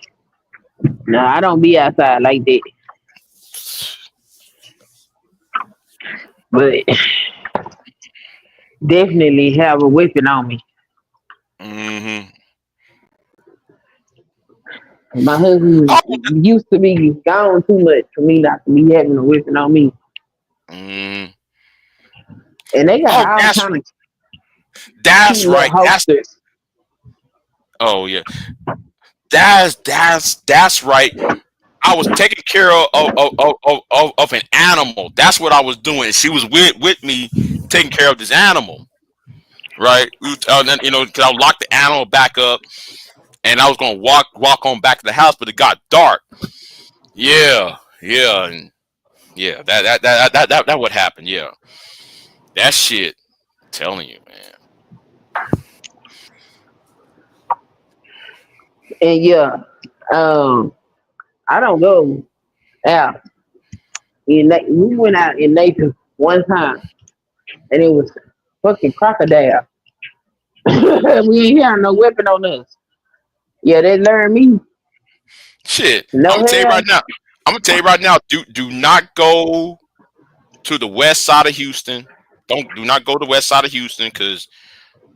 No, I don't be outside like that. But definitely have a weapon on me. mm-hmm. My husband Oh, used to be gone too much for me not to be having a weapon on me. mm, And they got oh, all kind of cute that's little right. holsters. Oh yeah, that's right. I was taking care of an animal. That's what I was doing. She was with me taking care of this animal, right? Then, because I locked the animal back up, and I was gonna walk on back to the house, but it got dark. Yeah, yeah, and yeah. That what happened. Yeah, that shit. I'm telling you, man. And yeah, um, I don't go out. We went out in nature one time, and it was fucking crocodile. We ain't had no weapon on us. Yeah, they learned me. Shit. I'm No gonna tell you right hell. now. I'm gonna tell you right now. Do not go to the west side of Houston. Do not go to the west side of Houston because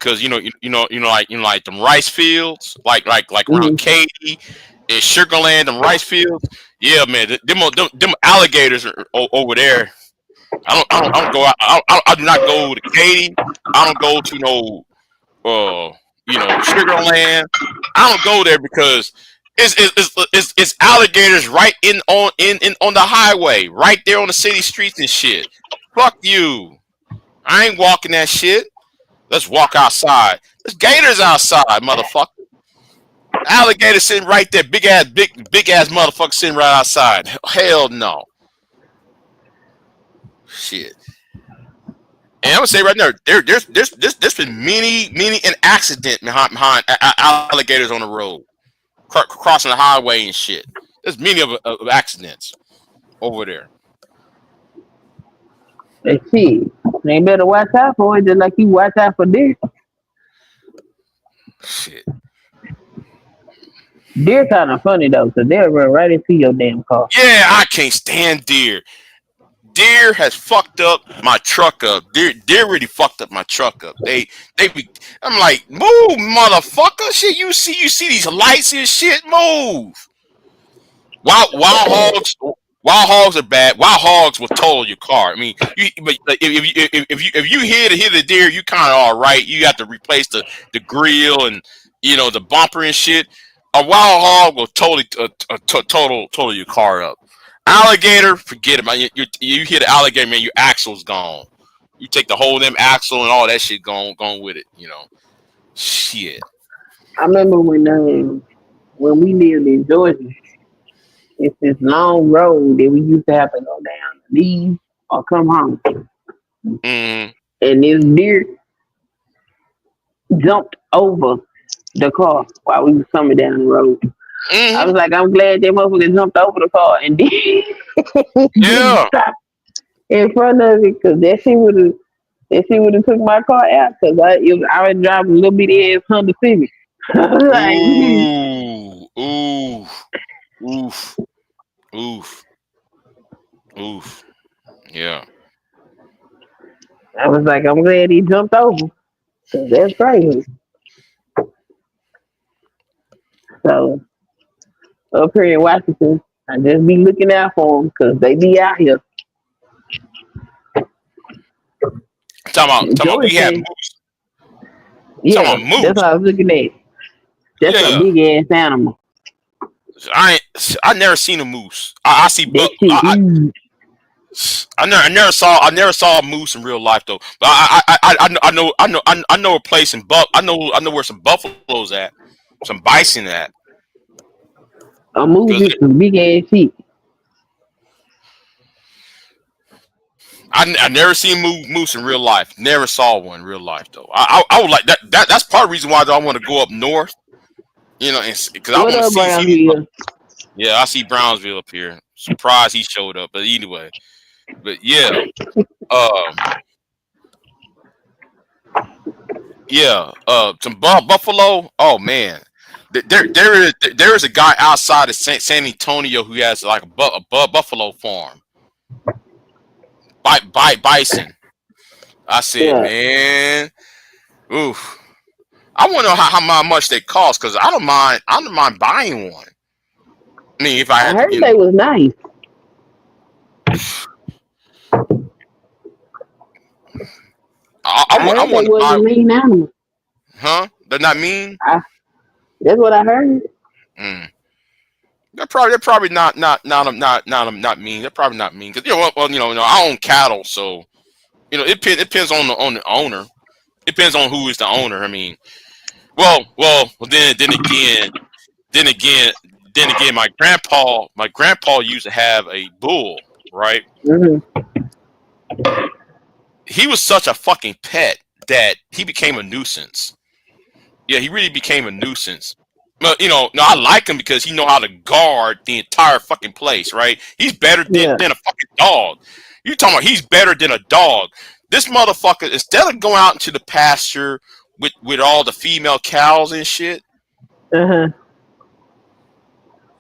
like them rice fields, like around Mm-hmm. Katy and Sugarland, them rice fields. Yeah, man, them alligators are over there. I don't go out. I do not go to Katy. I don't go to no Sugarland. I don't go there because it's alligators right in on the highway, right there on the city streets and shit. Fuck you. I ain't walking that shit. Let's walk outside. There's gators outside, motherfucker. Alligator sitting right there, big ass motherfucker sitting right outside. Hell no. Shit. And I'm gonna say right now, there's been many an accident behind alligators on the road, crossing the highway and shit. There's many of accidents over there. And shit, they better watch out for it, just like you watch out for deer. Shit. Deer kind of funny though, so they'll run right into your damn car. Yeah, I can't stand deer. Deer has fucked up my truck up. Deer really fucked up my truck up. They be. I'm like, move, motherfucker. Shit, you see these lights and shit. Move. Wild hogs. Wild hogs are bad. Wild hogs will total your car. I mean, but if you hit a deer, you kind of all right. You have to replace the grill and the bumper and shit. A wild hog will totally total your car up. Alligator, forget it, man. You hit an alligator, man. Your axle's gone. You take the whole them axle and all that shit gone with it. Shit. I remember when we lived in Georgia, it's this long road that we used to have to go down, leave or come home. Mm, And this deer jumped over the car while we was coming down the road. I hmm was like, I'm glad that motherfucker jumped over the car and didn't Yeah. stop in front of it because that shit would have took my car out because I was driving a little bitty ass Honda Civic. Like, Ooh. Ooh. Oof. Oof. Oof. Yeah. I was like, I'm glad he jumped over. 'Cause that's crazy. So up here in Washington, I just be looking out for them because they be out here. Talking about we have Georgia, moose. Talking yeah, about that's what moose. I was looking at. That's a Yeah. big ass animal. I never seen a moose. I see That buck. shit huge. I never saw a moose in real life though. But I know a place in Buck. I know where some buffaloes at, some bison at. A moose Cause is some big ass shit. I never seen moose in real life. Never saw one in real life though. I would like that. That's part of the reason why I want to go up north. Because I What want to up, see these. Brownsville? Yeah, I see Brownsville up here. Surprised he showed up. But anyway, but yeah, um, yeah, some buffalo. Oh man, there is a guy outside of San Antonio who has like a buffalo farm. Bison. I said, Yeah. man, oof. I want to know how much they cost because I don't mind buying one. I mean, if I I had to, heard they was nice. I I heard they want to buy. wasn't mean animals. Huh? They're not mean. I, that's what I heard. Mm. They're probably not mean. They're probably not mean because I own cattle, so it depends on the owner. It depends on who is the owner. I mean, well, then again, then again, my grandpa used to have a bull, right? Hmm. He was such a fucking pet that he became a nuisance. Yeah, he really became a nuisance. But no, I like him because he know how to guard the entire fucking place, right? He's better Yeah. than a fucking dog. You talking about he's better than a dog? This motherfucker, instead of going out into the pasture with all the female cows and shit, Uh-huh.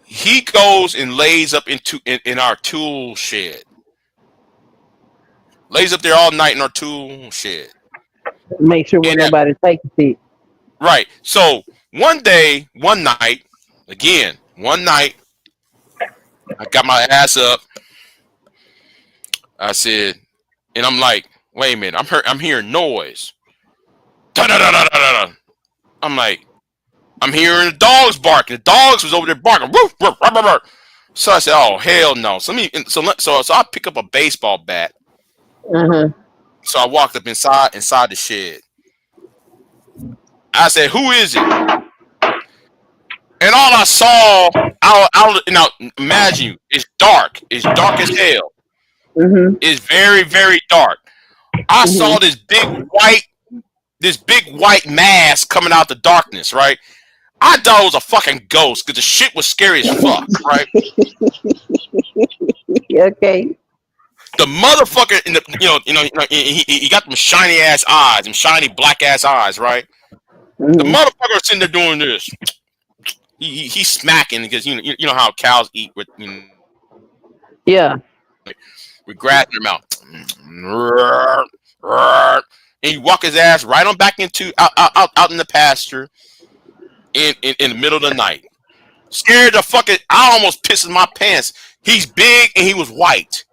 he goes and lays up in our tool shed. Lays up there all night in our tool shed. Make sure when And nobody takes it. right. So one night, again, one night, I got my ass up. I said, and I'm like, wait a minute, I'm hearing noise. Da-da-da-da-da-da. I'm like, I'm hearing the dogs barking. The dogs was over there barking. Woof, woof, woof, woof, woof. So I said, oh hell no. So I pick up a baseball bat. Uh-huh. So I walked up inside the shed. I said, who is it? And all I saw, now imagine you, it's dark. It's dark as hell. Hmm. It's very, very dark. I Hmm. saw this big white mass coming out the darkness, right? I thought it was a fucking ghost because the shit was scary as fuck, right? Okay. The motherfucker in the he got them shiny ass eyes, them shiny black ass eyes, right? The Hmm. motherfucker sitting there doing this. He's smacking because you know how cows eat with Yeah. with grass in their mouth. And he walk his ass right on back into out in the pasture in the middle of the night. Scared the fucking I almost pissed my pants. He's big and he was white.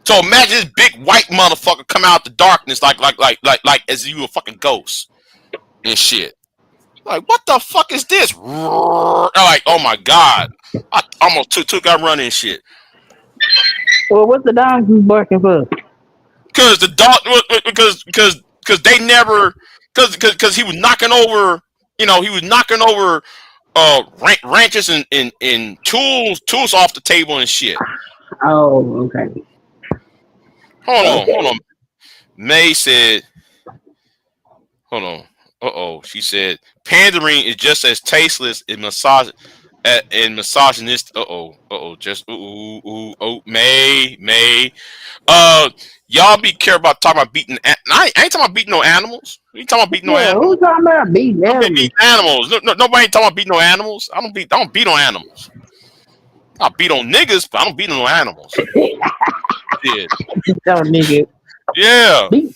So imagine this big white motherfucker come out the darkness like as you a fucking ghost and shit. Like what the fuck is this? I'm like, oh my god. I almost took out running and shit. Well, what the dogs was barking for? Cause the dog because they never because he was knocking over he was knocking over wrenches and tools off the table and shit. Oh, okay. Hold Okay. on. May said, hold on. She said pandering is just as tasteless and misogynist. Just May. Uh, y'all be careful about talking about beating. I ain't talking about beating no animals. You ain't talking about beating no Yeah, animals. who's talking about beating I'm beating animals? animals. Nobody ain't talking about beating no animals. I don't beat on animals. I beat on niggas, but I don't beat on no animals. Yeah, Don't nigga yeah. beat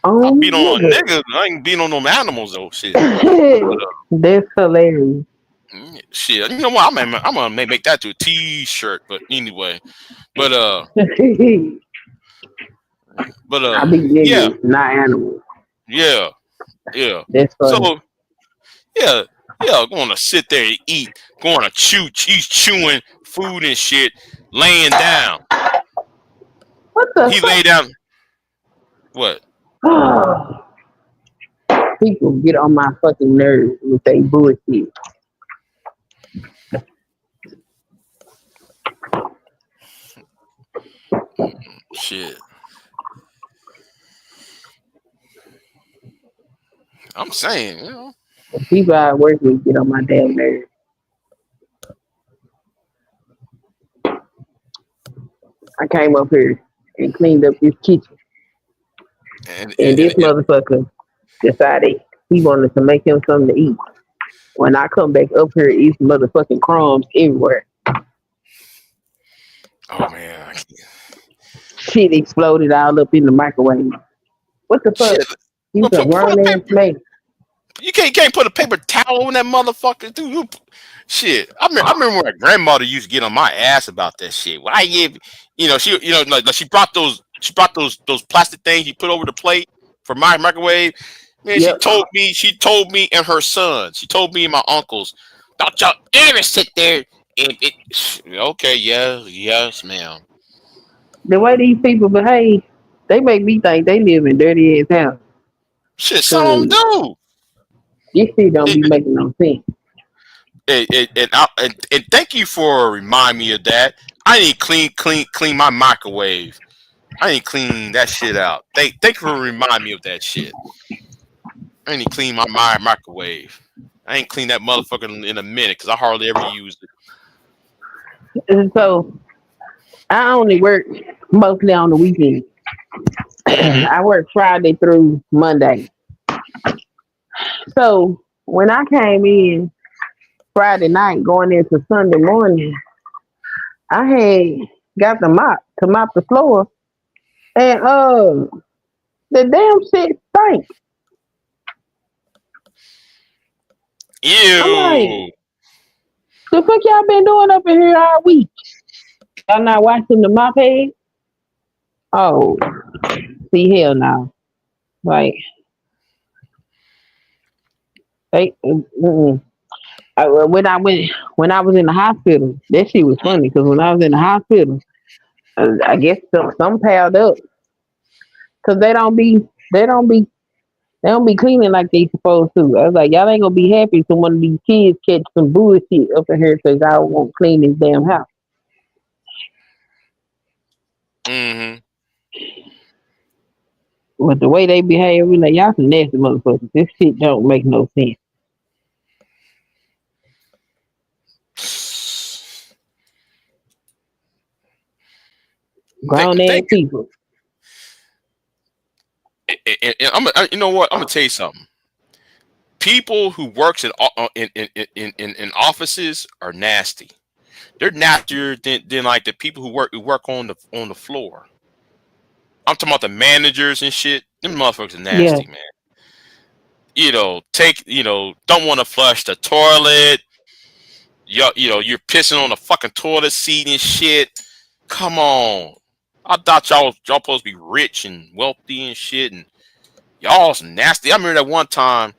I on beat on nigga. niggas. I ain't beating on no animals though. Shit. But, That's hilarious. shit. You know what? I'm gonna make that to a T-shirt. But anyway, but I beat yeah, niggas, not animals. yeah, yeah. That's funny. So yeah, yeah. Going to sit there and eat. Going to chew. He's chewing food and shit. Laying down. What the He lay down. What? fuck? People get on my fucking nerves with they bullshit. Shit. I'm saying, People I work with get on my damn nerves. I came up here and cleaned up this kitchen, and, and and, this and motherfucker decided he wanted to make him something to eat. When I come back up here, it's motherfucking crumbs everywhere. oh man, Shit exploded all up in the microwave. What the fuck? shit. He's Well, a put grown a ass paper. man. You can't put a paper towel on that motherfucker, dude. Shit, I remember when my grandmother used to get on my ass about that shit. Why she like she brought those plastic things you put over the plate for my microwave. Man, she Yep. told me and her son, she told me and my uncles, don't y'all ever sit there and it. Okay, yes, ma'am. The way these people behave, they make me think they live in dirty ass house. Shit, some of them Cause do. this shit don't be making no sense. And thank you for reminding me of that. I need clean my microwave. I need clean that shit out. Thank you for reminding me of that shit. I need clean my microwave. I ain't clean that motherfucker in a minute because I hardly ever use it. And so I only work mostly on the weekend. Mm-hmm. I work Friday through Monday. So when I came in Friday night going into Sunday morning, I had got the mop to mop the floor and the damn shit stank. I'm like, Ew. the fuck y'all been doing up in here all week? Y'all not watching the mop head? Oh, see, hell no. Like, they, when I was in the hospital, that shit was funny because when I was in the hospital, I guess some piled up because they don't be they don't be cleaning like they supposed to. I was like, y'all ain't gonna be happy till one of these kids catch some bullshit up in here because y'all won't clean this damn house. Mm-hmm. But the way they behave, we like y'all some nasty motherfuckers. This shit don't make no sense. Think, Grown ass think. people. You know what? I'm gonna tell you something. People who works in offices are nasty. They're nastier than like the people who work on the floor. I'm talking about the managers and shit. Them motherfuckers are Yeah. nasty, man. Don't want to flush the toilet. You're pissing on the fucking toilet seat and shit. Come on. I thought y'all supposed to be rich and wealthy and shit, and y'all's nasty. I remember that one time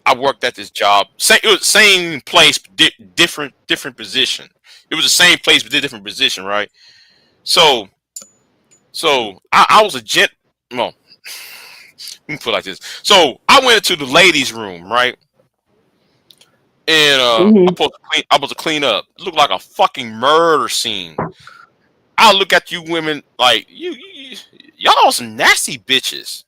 I worked at this job. It was the same place, different position. It was the same place, but different position, right? So, I was a gent. No, let me put it like this. So I went into the ladies' room, right? And Mhm. I supposed to clean up. It looked like a fucking murder scene. I look at you women like y'all some nasty bitches.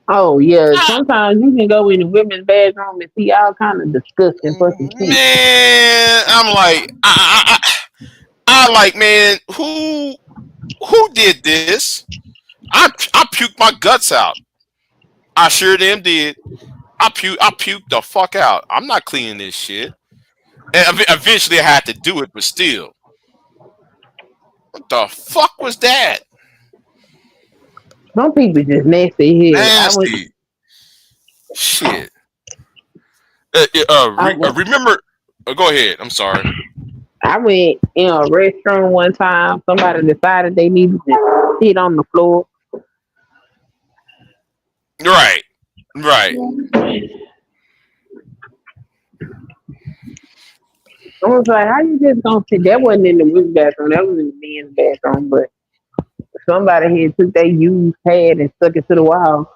Oh yeah. Sometimes you can go in the women's bathroom and see all kind of disgusting fucking shit. Man, I'm like, I like, man, who did this? I puked my guts out. I sure damn did. I puked the fuck out. I'm not cleaning this shit. And eventually I had to do it, but still, what the fuck was that? Some people just nasty here. Nasty shit. I went Remember? Go ahead. I'm sorry. I went in a restroom one time. Somebody decided they needed to sit on the floor. Right. Right. I was like, how you just gonna sit? That wasn't in the women's bathroom. That was in the men's bathroom. But somebody here took their used pad and stuck it to the wall.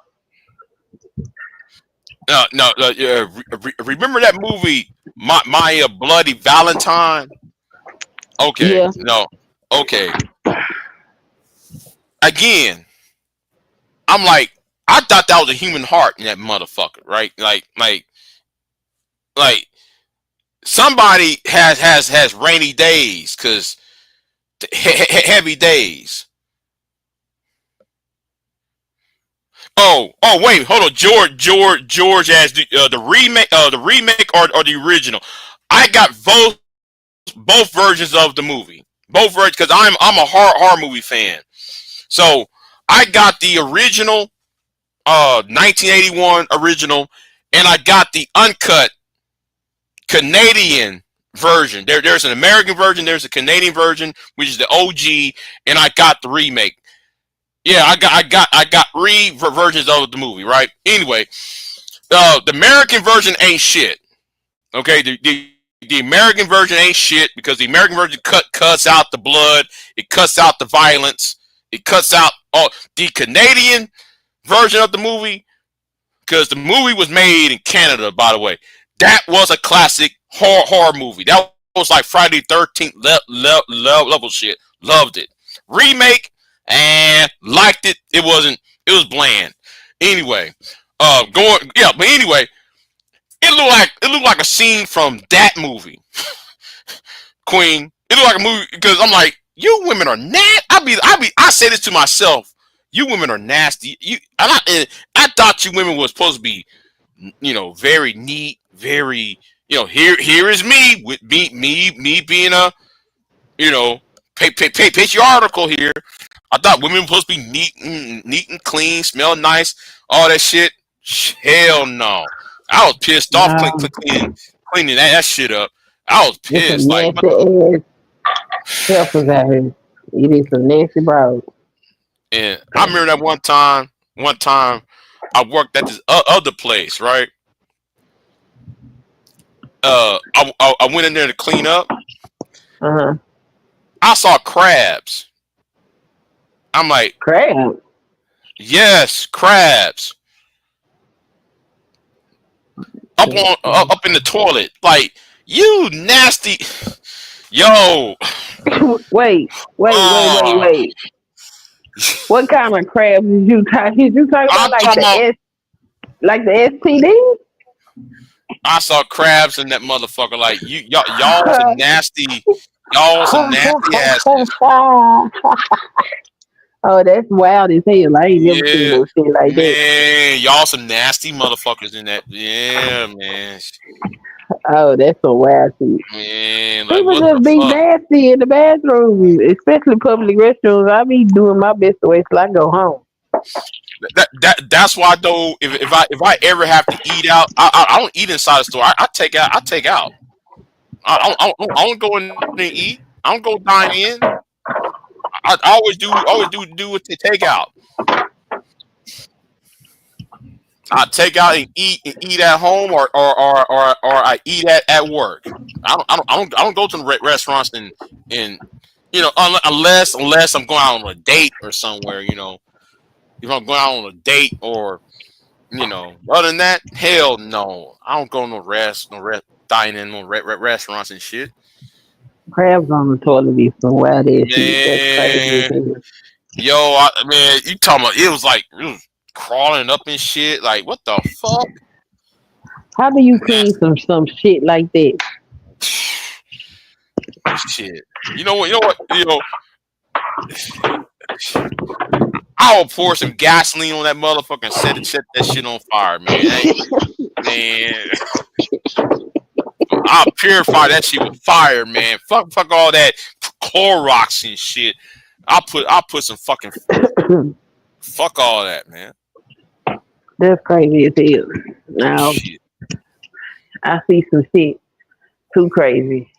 No, no. Yeah, remember that movie, My Bloody Valentine? Okay. Yeah. No. Okay. Again, I'm like, I thought that was a human heart in that motherfucker, right? Like somebody has rainy days, cause heavy days. Oh, wait, hold on, George as the remake or the original. I got both versions of the movie, both versions, because I'm a horror movie fan. So I got the original, 1981 original, and I got the uncut Canadian version. There's an American version, there's a Canadian version, which is the OG, and I got the remake. Yeah, I got versions of the movie, right? Anyway, the American version ain't shit. Okay, the American version ain't shit because the American version cuts out the blood, it cuts out the violence, it cuts out all the Canadian version of the movie, because the movie was made in Canada, by the way. That was a classic horror movie. That was like Friday 13th level shit. Loved it. Remake and liked it. It was bland. Anyway, but anyway, it looked like a scene from that movie. Queen. It looked like a movie because I'm like, you women are nasty. I say this to myself. You women are nasty. I thought you women was supposed to be, very neat, very, here is me with me being a, patriarchal here. I thought women were supposed to be neat and clean, smell nice, all that shit. Hell no. I was pissed off cleaning that shit up. I was pissed. Like, helpers out here. You need some nasty bros. And I remember that one time I worked at this other place, right? I went in there to clean up. Uh-huh. I saw crabs. I'm like, crabs? Yes, crabs. Up in the toilet. Like, you nasty. Yo. Wait. What kind of crabs did you talk? Did you talk about like the STD? I saw crabs in that motherfucker. Like, y'all some nasty. Y'all some nasty asses. Oh, that's wild as hell. I ain't never seen no shit like that. Man, y'all some nasty motherfuckers in that. Yeah, man. Oh, that's so wild shit. Man, like, people just be nasty in the bathroom, especially public restrooms. I be doing my best to wait till I go home. That's why though. If I ever have to eat out, I don't eat inside the store. I take out. I don't go in and eat. I don't go dine in. I always do what they take out. I take out and eat at home, or I eat at work. I don't go to the restaurants and unless I'm going out on a date or somewhere. If I'm going out on a date or other than that, hell no. I don't go no dining, no restaurants and shit. Crabs on the toilet be some wild ass shit. That's crazy. Yo, man, you talking about it was like crawling up and shit. Like, what the fuck? How do you clean some shit like that? Shit. You know what? I will pour some gasoline on that motherfucker and set that shit on fire, man. Man. I'll purify that shit with fire, man. Fuck all that Clorox and shit. I'll put some fucking fuck all that, man. That's crazy as hell. Now I see some shit too crazy.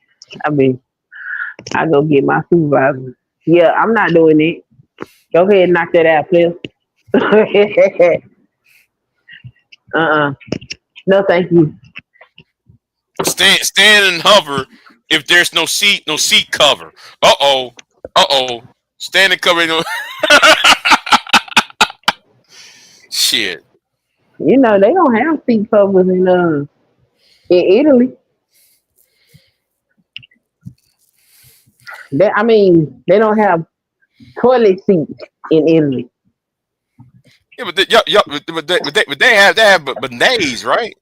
I go get my supervisor. Yeah, I'm not doing it. Go ahead and knock that out, please. No, thank you. Stand and hover if there's no seat cover. Uh-oh. Stand and cover. Shit. They don't have seat covers in Italy. They don't have toilet seats in Italy. Yeah, but they have bidets, right?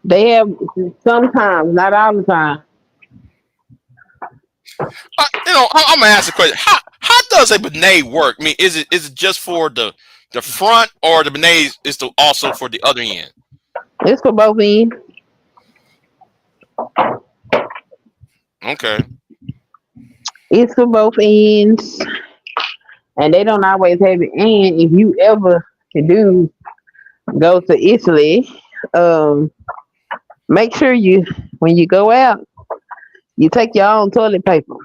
They have sometimes, not all the time. I'm gonna ask a question. How does a bidet work? I mean, is it just for the front, or the bidet is also for the other end? It's for both ends. Okay. It's for both ends, and they don't always have it. And if you ever do go to Italy, Um, make sure you when you go out, you take your own toilet paper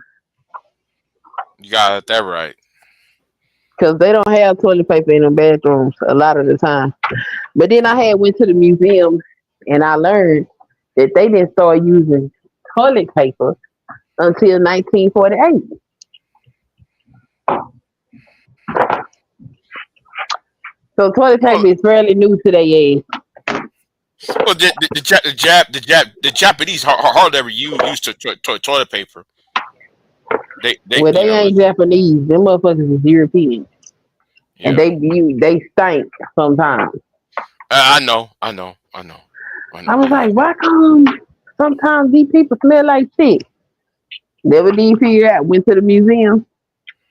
You got that right. because they don't have toilet paper in the bathrooms a lot of the time. But then I had went to the museum and I learned that they didn't start using toilet paper until 1948. So toilet Well, paper is fairly new to their age. well, the Japanese hardly ever use toilet paper. They, Well, you they know, ain't Japanese. Them motherfuckers is European, and yeah. they stink sometimes. I I know. was Yeah. like, why come sometimes these people smell like shit? Never did figure out. Went to the museum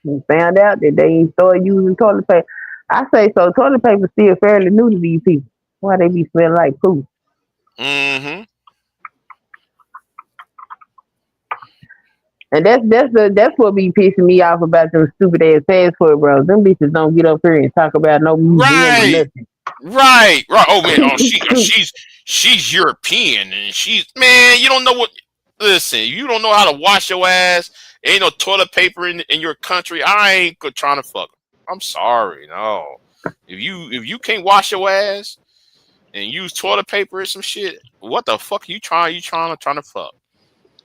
and found out that they ain't started using toilet paper. I say so. Toilet paper still fairly new to these people. Why they be smelling like poo? Mm-hmm. And that's what be pissing me off about them stupid ass passport bros. Them bitches don't get up here and talk about no museum or Right. nothing. Right. Oh man. She's European and she's man. You don't know what. Listen, you don't know how to wash your ass. Ain't no toilet paper in your country. I ain't trying to fuck. I'm sorry. No. If you can't wash your ass and use toilet paper or some shit, what the fuck you trying? You trying to fuck?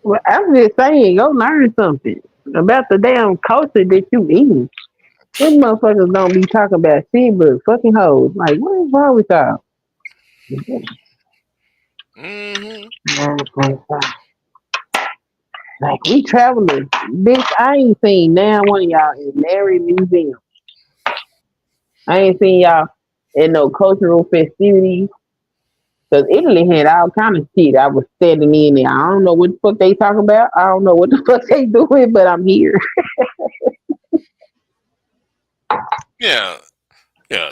Well, I'm just saying, go learn something about the damn culture that you eat. Them motherfuckers don't be talking about shit but fucking hoes. Like, what is wrong with y'all? Mm-hmm. Like, we travelers. Bitch, I ain't seen now one of y'all in every museum. I ain't seen y'all in no cultural festivities. Cause Italy had all kind of shit. I was standing in there. I don't know what the fuck they talking about. I don't know what the fuck they doing, but I'm here. Yeah. Yeah,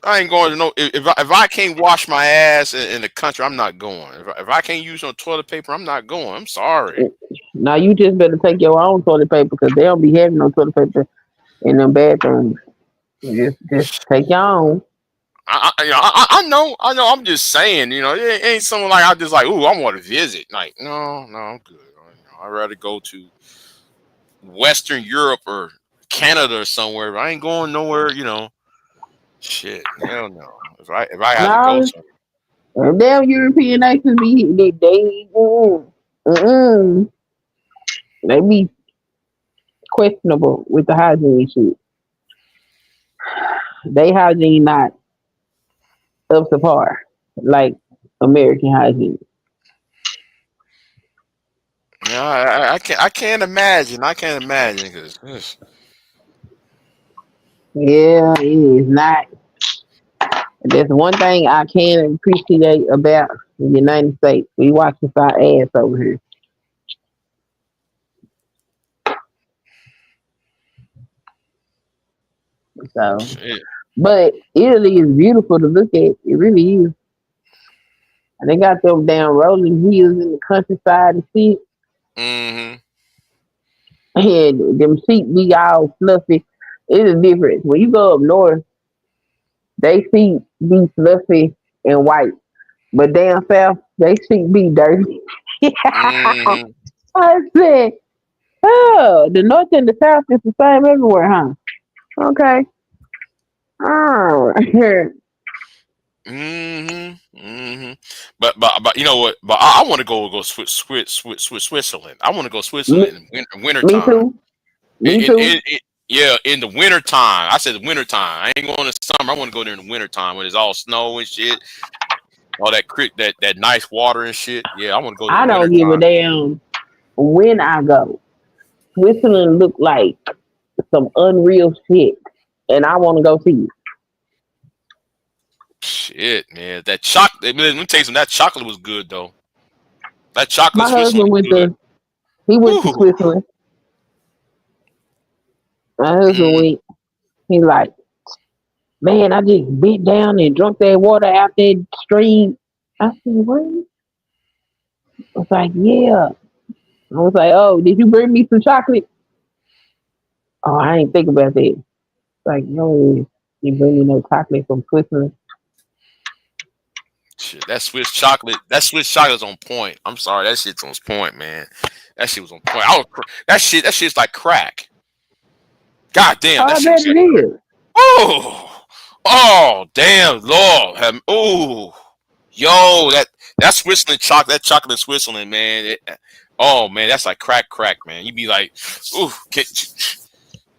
I ain't going to know if I can't wash my ass in the country. I'm not going. If I can't use no toilet paper, I'm not going. I'm sorry. Now you just better take your own toilet paper because they don't be having no toilet paper in them bathrooms. Just take your own. I know. I'm just saying, it ain't something like I just like. Ooh, I want to visit. Like, no, I'm good. I'd rather go to Western Europe or Canada or somewhere. But I ain't going nowhere. Shit, hell no. If I had to go No, somewhere, damn European nations mm, they be questionable with the hygiene shit. They hygiene not up to par like American hygiene. yeah, I can't imagine. I can't imagine because Yeah, it is not. That's one thing I can appreciate about the United States. We watch our ass over here. So, shit. but Italy is beautiful to look at. It really is. And they got them damn rolling hills in the countryside and shit. Hmm. And them sheep be all fluffy. It is different. When you go up north, they sheep be fluffy and white. But down south, they sheep be dirty. Hmm. I said, oh, the north and the south is the same everywhere, huh? Okay. Oh, But you know what? But I want to go Switzerland. I want to go me, Switzerland in winter me time. too. In, Me in, too. in, in yeah, in the winter time. I said winter time. I ain't going in the summer. I want to go there in the winter time when it's all snow and shit. All that creek, that nice water and shit. Yeah, I want to go there I in winter don't give a time. damn when I go. Switzerland look like some unreal shit, and I want to go see it. Shit, man. That chocolate. Let me tell you something. That chocolate was good though. That chocolate in My Switzerland husband was went good. to. He went to Ooh. Switzerland. My husband Mm, went. He like, man, I just bent down and drunk that water out that stream. I said, what? I was like, yeah. I was like, oh, did you bring me some chocolate? Oh, I ain't think about that. Like, no, you bring me no chocolate from Switzerland. Shit, that Swiss chocolate's on point. I'm sorry, that shit's on point, man. That shit was on point. That shit's like crack. God damn, Oh, that I shit bet was it like, is. oh, oh, damn, Lord, oh, yo, that Switzerland chocolate, that chocolate in Switzerland, man. Oh man, that's like crack, man. You be like, ooh,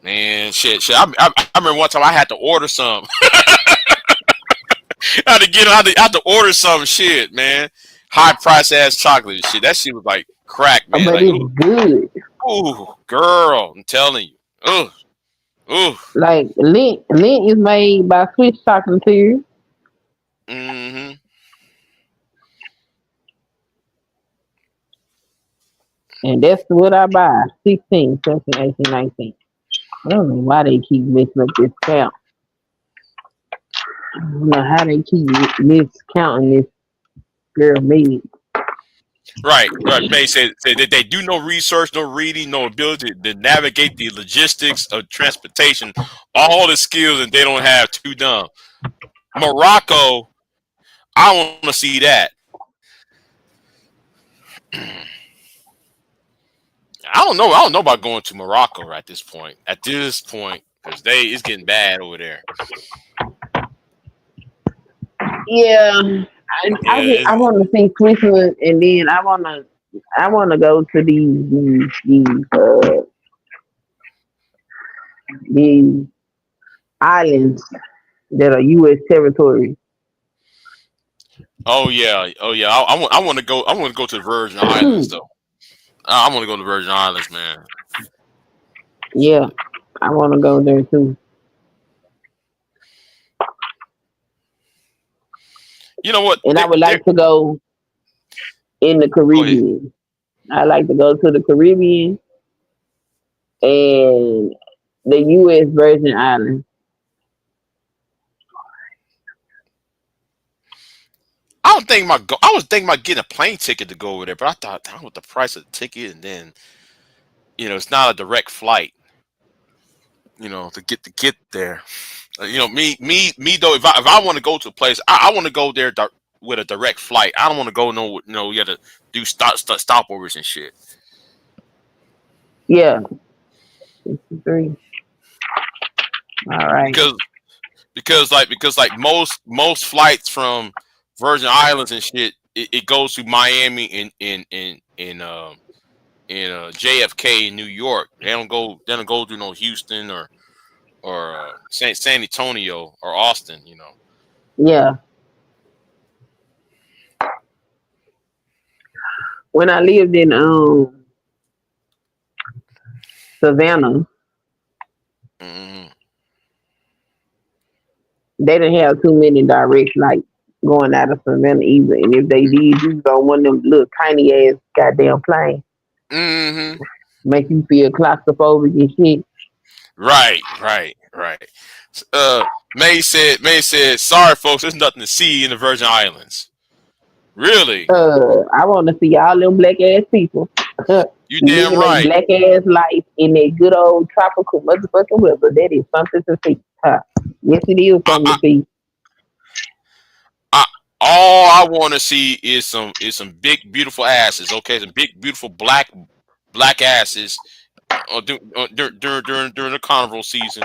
man, shit. I remember one time I had to order some. I had to order some shit, man. High price ass chocolate and shit. That shit was like crack, Oh, man. but Like, it's good. ooh, girl, I'm telling you. Ooh, Like Lint is made by Swiss chocolatiers, mm-hmm. and that's what I buy. 16, 17, 18, 19. I don't know why they keep messing up this count. I don't know how they keep miscounting this girl made. Right. May say that they do no research, no reading, no ability to navigate the logistics of transportation, all the skills that they don't have. Too dumb. Morocco, I want to see that. I don't know about going to Morocco at this point. At this point, because it's getting bad over there. Yeah, Yeah, I want to see Switzerland, and then I wanna go to these islands that are U.S. territory. oh yeah. I want to go. I want to go to the Virgin Islands though. I want to go to the Virgin Islands, man. Yeah, I want to go there too. You know what? And I would like to go in the Go ahead. Caribbean. I like to go to the Caribbean and the U.S. Virgin Islands. I was thinking about getting a plane ticket to go over there, but I thought, down with the price of the ticket, and then it's not a direct flight. To get there. Me though. If I want to go to a place, I want to go there with a direct flight. I don't want to go no. You got to do stopovers and shit. Yeah, 63. All right. Because because most flights from Virgin Islands and shit, it goes to Miami in JFK in New York. They don't go through no Houston or San Antonio or Austin. Yeah. When I lived in Savannah, Mm-hmm. they didn't have too many direct flights going out of Savannah either. And if they did, you was on one of them little tiny ass goddamn planes, Mm-hmm. make you feel claustrophobic and shit. Right. May said, sorry folks, there's nothing to see in the Virgin Islands. Really? I want to see all them black ass people You damn living a right. black ass life in that good old tropical motherfucking weather. That is something to see. Yes, it is I, something I, to see. I all I want to see is some big beautiful asses. Okay, some big beautiful black asses during the carnival season.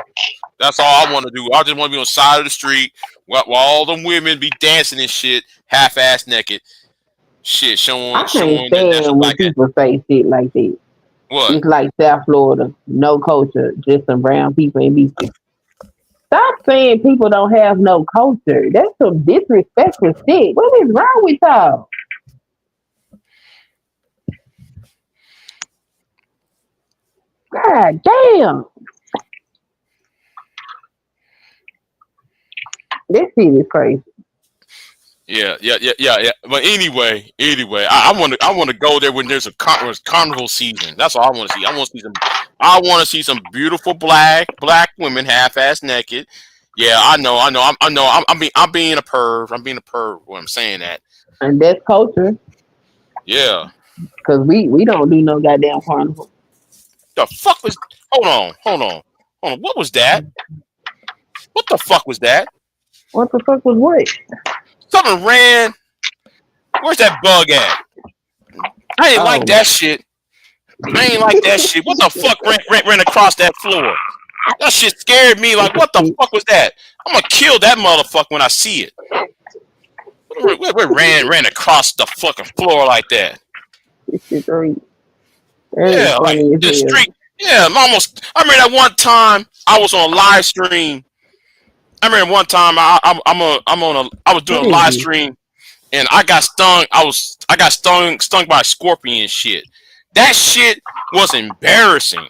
That's all I want to do. I just want to be on the side of the street while all them women be dancing and shit, half-ass naked, shit, I can't showing that that's a stand when black ass. people say shit like that. What? It's like South Florida, no culture, just some brown people and beaches. Stop saying people don't have no culture. That's some disrespectful shit. What is wrong with y'all? God damn. This shit is crazy. Yeah. But anyway, I want to go there when when it's carnival season. That's all I want to see. I want to see some beautiful black women half-ass naked. Yeah, I know. I'm being a perv. I'm being a perv when I'm saying that. And that's culture. Yeah. Cause we don't do no goddamn carnival. The fuck was? Hold on. What was that? What the fuck was that? What the fuck was what? Something ran. Where's that bug at? I ain't like Oh, that shit. I ain't like that shit. What the fuck ran across that floor? That shit scared me. Like, what the fuck was that? I'm gonna kill that motherfucker when I see it. What ran across the fucking floor like that? this shit great. That is Yeah, like funny as the hell. street. Yeah, I'm almost. I remember that one time I was on a live stream. I remember one time I was doing a live Crazy. stream and I got stung. I got stung by a scorpion and shit. That shit was embarrassing.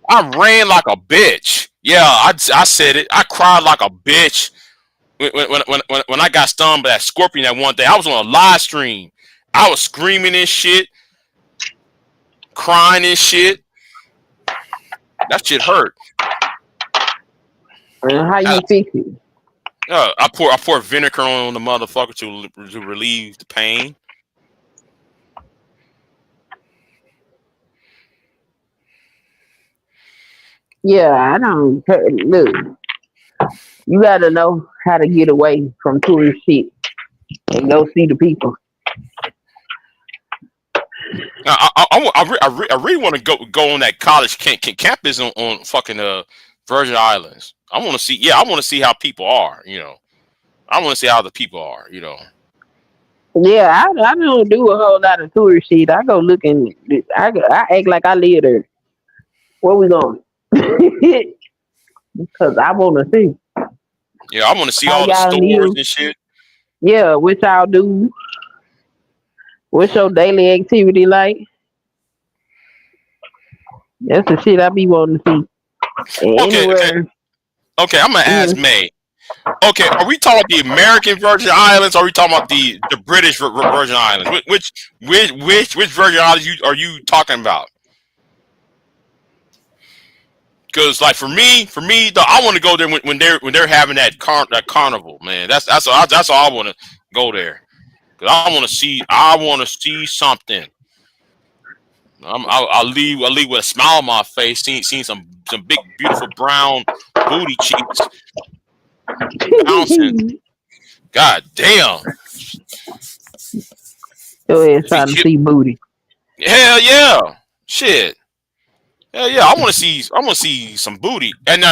I ran like a bitch. Yeah, I said it. I cried like a bitch when I got stung by that scorpion that one day. I was on a live stream. I was screaming and shit, crying and shit. That shit hurt. How I, you fix it? I pour vinegar on the motherfucker to relieve the pain. Yeah, I don't look. You gotta know how to get away from tourist shit and go see the people. I really want to go on that college campus on fucking Virgin Islands. I want to see. Yeah, I want to see how people are. I want to see how the people are. Yeah, I don't do a whole lot of tourist shit. I go looking. I act like I live there. Where we going? Because I want to see Yeah, I want to see how all the y'all stores live. and shit. Yeah, what y'all do. What's your daily activity like? That's the shit I be wanting to see. And Okay, okay, anywhere. okay. I'm gonna ask Mm, May. Okay, are we talking about the American Virgin Islands? Or are we talking about the British Virgin Islands? Which Virgin Islands are you talking about? Because like for me, though, I want to go there when they're having that carnival, man. That's all I want to go there. Cause I want to see something. I'll leave with a smile on my face, seeing some big beautiful brown booty cheeks bouncing. God damn. Your ass See, trying to see booty. hell yeah, shit. Hell yeah, I want to see some booty, and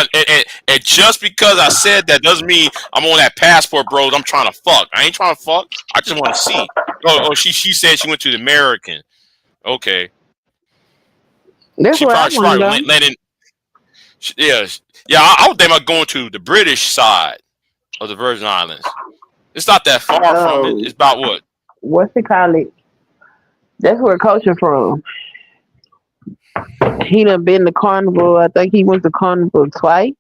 just because I said that doesn't mean I'm on that passport, bros. I'm trying to fuck. I ain't trying to fuck. I just want to see. Oh, she said she went to the American. Okay, That's where I she want to probably go. landing. Yeah, yeah. I would think about going to the British side of the Virgin Islands. It's not that far from it. Oh, It's about what? what's it called? That's where Culture from. He done been to Carnival. I think he went to Carnival twice.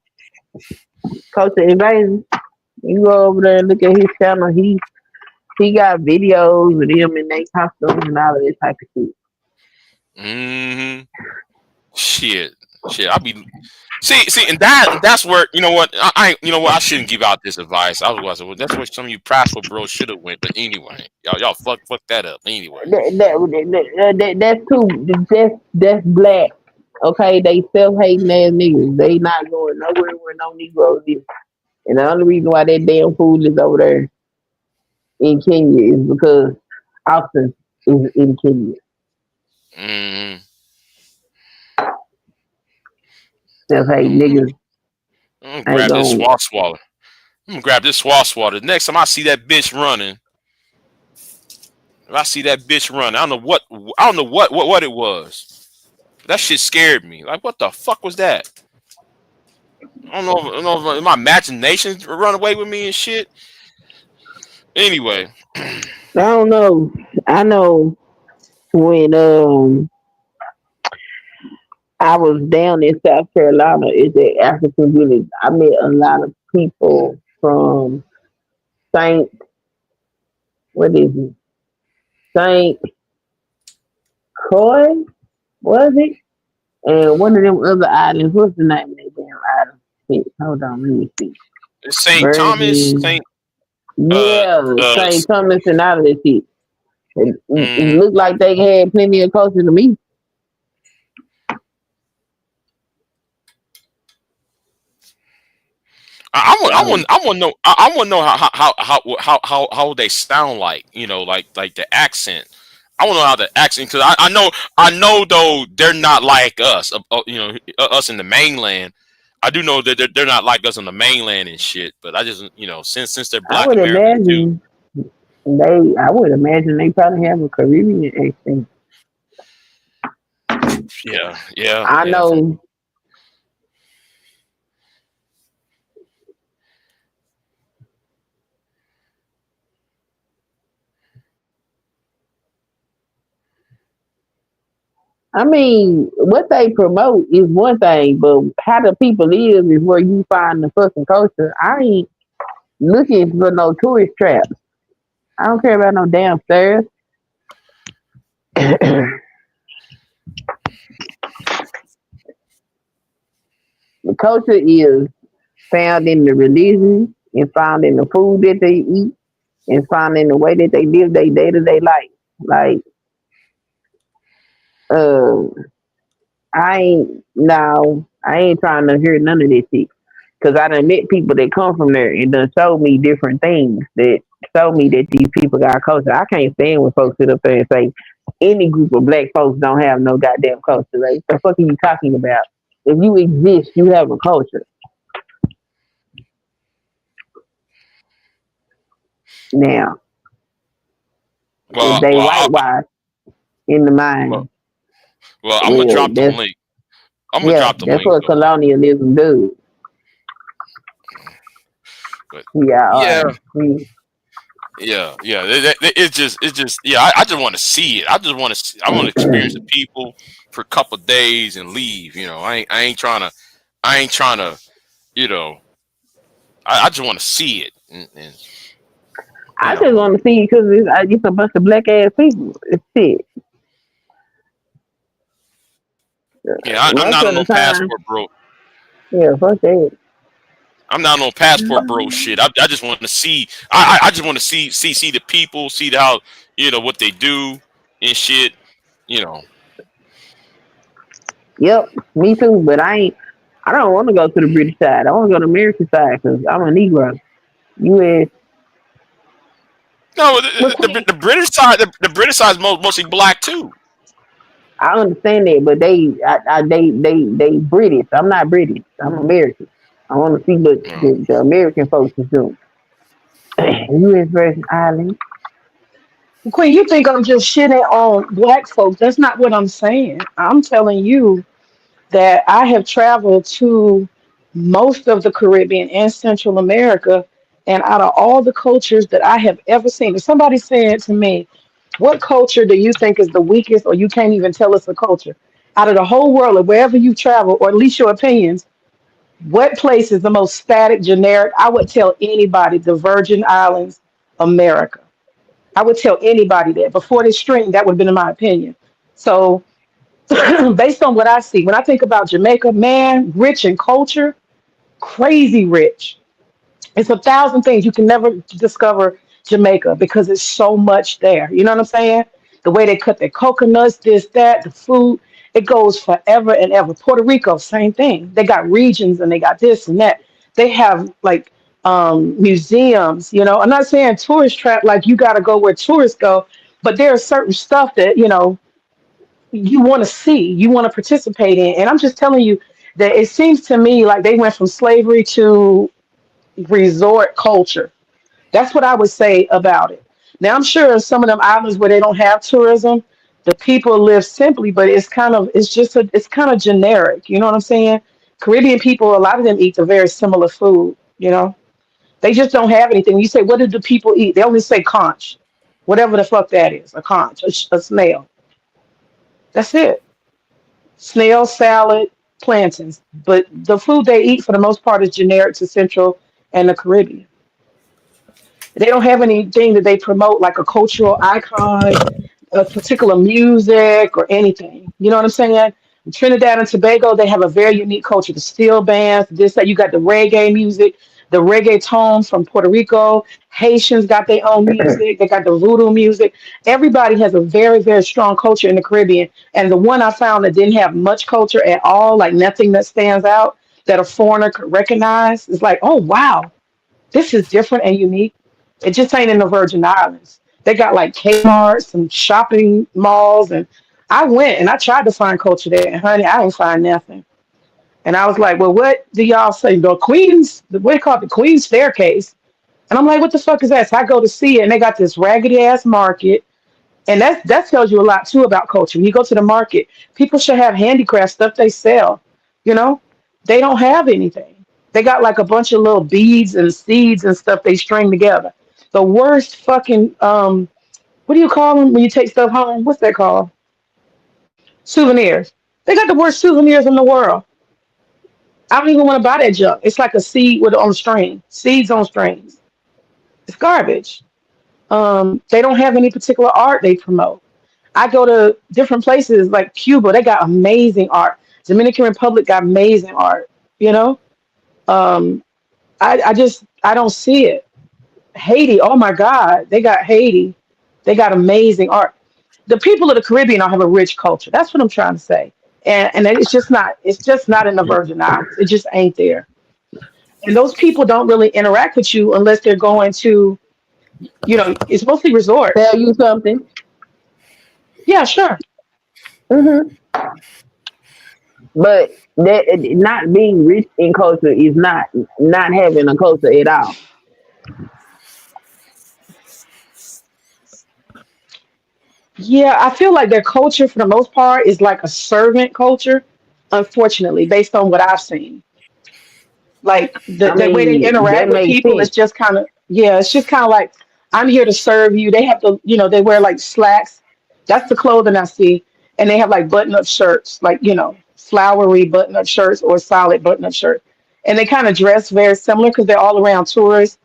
Culture Invasion. You go over there and look at his channel. He got videos with him in their costumes and all of this type of shit. Mm-hmm. Shit, shit. See, and that's where you know what I shouldn't give out this advice. I was going to say, well, that's what some of you prideful bros should have went. But anyway, y'all fuck that up. Anyway, That's too. That's black. Okay, they self hating ass niggas. They not going nowhere where no Negroes is. And the only reason why that damn fool is over there in Kenya is because Austin is in Kenya. mm, Self hating I'm, niggas I'm gonna ain't grab this going. swat I'm gonna grab this swat. Next time I see that bitch running, if I see that bitch running, I don't know what it was. That shit scared me. Like, what the fuck was that? I don't know if my imagination run away with me and shit. Anyway, I don't know. I know when I was down in South Carolina, it's an African village. I met a lot of people from Saint, what is it? Saint Croix, was it? And one of them other islands, what's the name of that damn island? Shit, hold on, let me see. it's St. Thomas, Virgin. St. Uh, Yeah, uh, St. Thomas and all of that shit. It mm, looked like they had plenty of culture to me. Um, I want to know. I want to know how they sound like. You know, like the accent. I want to know how the accent because I know though they're not like us. You know, us in the mainland. I do know that they're not like us on the mainland and shit. But I just since they're I Black would Americans too. imagine I would imagine they probably have a Caribbean accent. Yeah, yeah, I yeah. From know. I mean, what they promote is one thing, but how the people live is where you find the fucking culture. I ain't looking for no tourist traps. I don't care about no damn stairs. The culture is found in the religion and found in the food that they eat and found in the way that they live their day to day life. Like, uh, I ain't trying to hear none of this shit. Cause I done met people that come from there and done showed me different things that show me that these people got culture. I can't stand when folks sit up there and say any group of black folks don't have no goddamn culture. Like, what the fuck are you talking about? If you exist, you have a culture. Now, if well, they well, whitewash in the well, mind, well, I'm gonna well, drop the link. I'm gonna yeah, drop the that's link what though. colonialism does. But Yeah, all yeah, right. See, yeah. It's just yeah. I just want to see it. I just want to. I want to experience the people for a couple of days and leave. You know, I ain't trying to. I ain't trying to. You know, I just want to see it. And you I know, just want to see because it's a bunch of black ass people. It's shit. yeah. I'm Most not of on the no time, passport, bro. yeah, fuck that. I'm not on passport, bro. Shit. I just want to see. I just want to see the people, see how what they do and shit. You know. Yep, me too. But I don't want to go to the British side. I want to go to the American side because I'm a Negro. U.S. No, But the British side, the British side is mostly black too. I understand that, but they British. I'm not British. I'm American. I want to see what Yeah. the American folks is doing. U.S. Virgin Islands. Queen, you think I'm just shitting on black folks. That's not what I'm saying. I'm telling you that I have traveled to most of the Caribbean and Central America, and out of all the cultures that I have ever seen, if somebody said to me, what culture do you think is the weakest, or you can't even tell us a culture? Out of the whole world, or wherever you travel, or at least your opinions, what place is the most static, generic? I would tell anybody the Virgin Islands, America. I would tell anybody that before this stream, that would have been in my opinion. So, based on what I see, when I think about Jamaica, man, rich in culture, crazy rich. It's a thousand things you can never discover Jamaica because it's so much there. You know what I'm saying? The way they cut their coconuts, this, that, the food, it goes forever and ever. Puerto Rico, same thing. They got regions and they got this and that. They have like museums. I'm not saying tourist trap like you got to go where tourists go, but there are certain stuff that you want to see, you want to participate in. And I'm just telling you that it seems to me like they went from slavery to resort culture. That's what I would say about it. Now I'm sure some of them islands where they don't have tourism, the people live simply, but it's kind of generic. You know what I'm saying? Caribbean people, a lot of them eat the very similar food. They just don't have anything. You say, what did the people eat? They only say conch, whatever the fuck that is, a conch, a snail. That's it. Snail salad, plantains. But the food they eat for the most part is generic to Central and the Caribbean. They don't have anything that they promote like a cultural icon, a particular music or anything. You know what I'm saying? In Trinidad and Tobago, they have a very unique culture. The steel bands, this, that. You got the reggae music, the reggaeton from Puerto Rico. Haitians got their own music. They got the voodoo music. Everybody has a very, very strong culture in the Caribbean. And the one I found that didn't have much culture at all, like nothing that stands out, that a foreigner could recognize. It's like, oh wow, this is different and unique. It just ain't in the Virgin Islands. They got like Kmart, some shopping malls, and I went and I tried to find culture there, and honey, I didn't find nothing. And I was like, well, what do y'all say? The Queen's, what they call it, the Queen's Staircase. And I'm like, what the fuck is that? So I go to see it, and they got this raggedy ass market, and that tells you a lot too about culture. When you go to the market, people should have handicraft stuff they sell. You know, they don't have anything. They got like a bunch of little beads and seeds and stuff they string together. The worst fucking what do you call them when you take stuff home? What's that called? Souvenirs. They got the worst souvenirs in the world. I don't even want to buy that junk. It's like a seed with on string, seeds on strings. It's garbage. They don't have any particular art they promote. I go to different places like Cuba. They got amazing art. Dominican Republic got amazing art. You know, um, I don't see it. Haiti. Oh my God, they got Haiti. They got amazing art. The people of the Caribbean don't have a rich culture. That's what I'm trying to say. And it's just not in the Virgin Islands. It just ain't there. And those people don't really interact with you unless they're going to, it's mostly resorts. Tell you something. Yeah, sure. Hmm. But that not being rich in culture is not having a culture at all. Yeah, I feel like their culture for the most part is like a servant culture, unfortunately, based on what I've seen. Like I the way they mean, interact that with makes people is sense. just kind of, yeah, it's just kind of like I'm here to serve you. They have to, they wear like slacks. That's the clothing I see. And they have like button up shirts, like, flowery button up shirts or solid button up shirt. And they kind of dress very similar because they're all around tourists.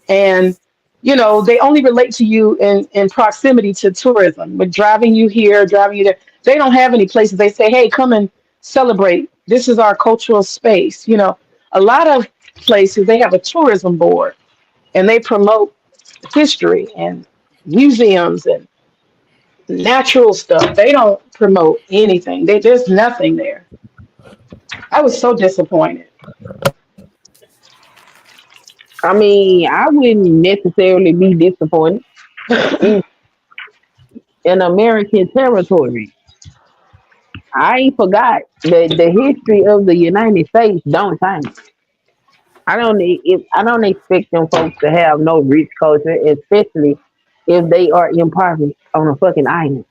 And they only relate to you in proximity to tourism, but driving you here, driving you there. They don't have any places they say, hey, come and celebrate, this is our cultural space. A lot of places they have a tourism board and they promote history and museums and natural stuff. They don't promote anything. There's nothing there. I was so disappointed. I mean, I wouldn't necessarily be disappointed. It's an American territory. I ain't forgot that the history of the United States don't change. I don't expect them folks to have no rich culture, especially if they are impoverished on a fucking island.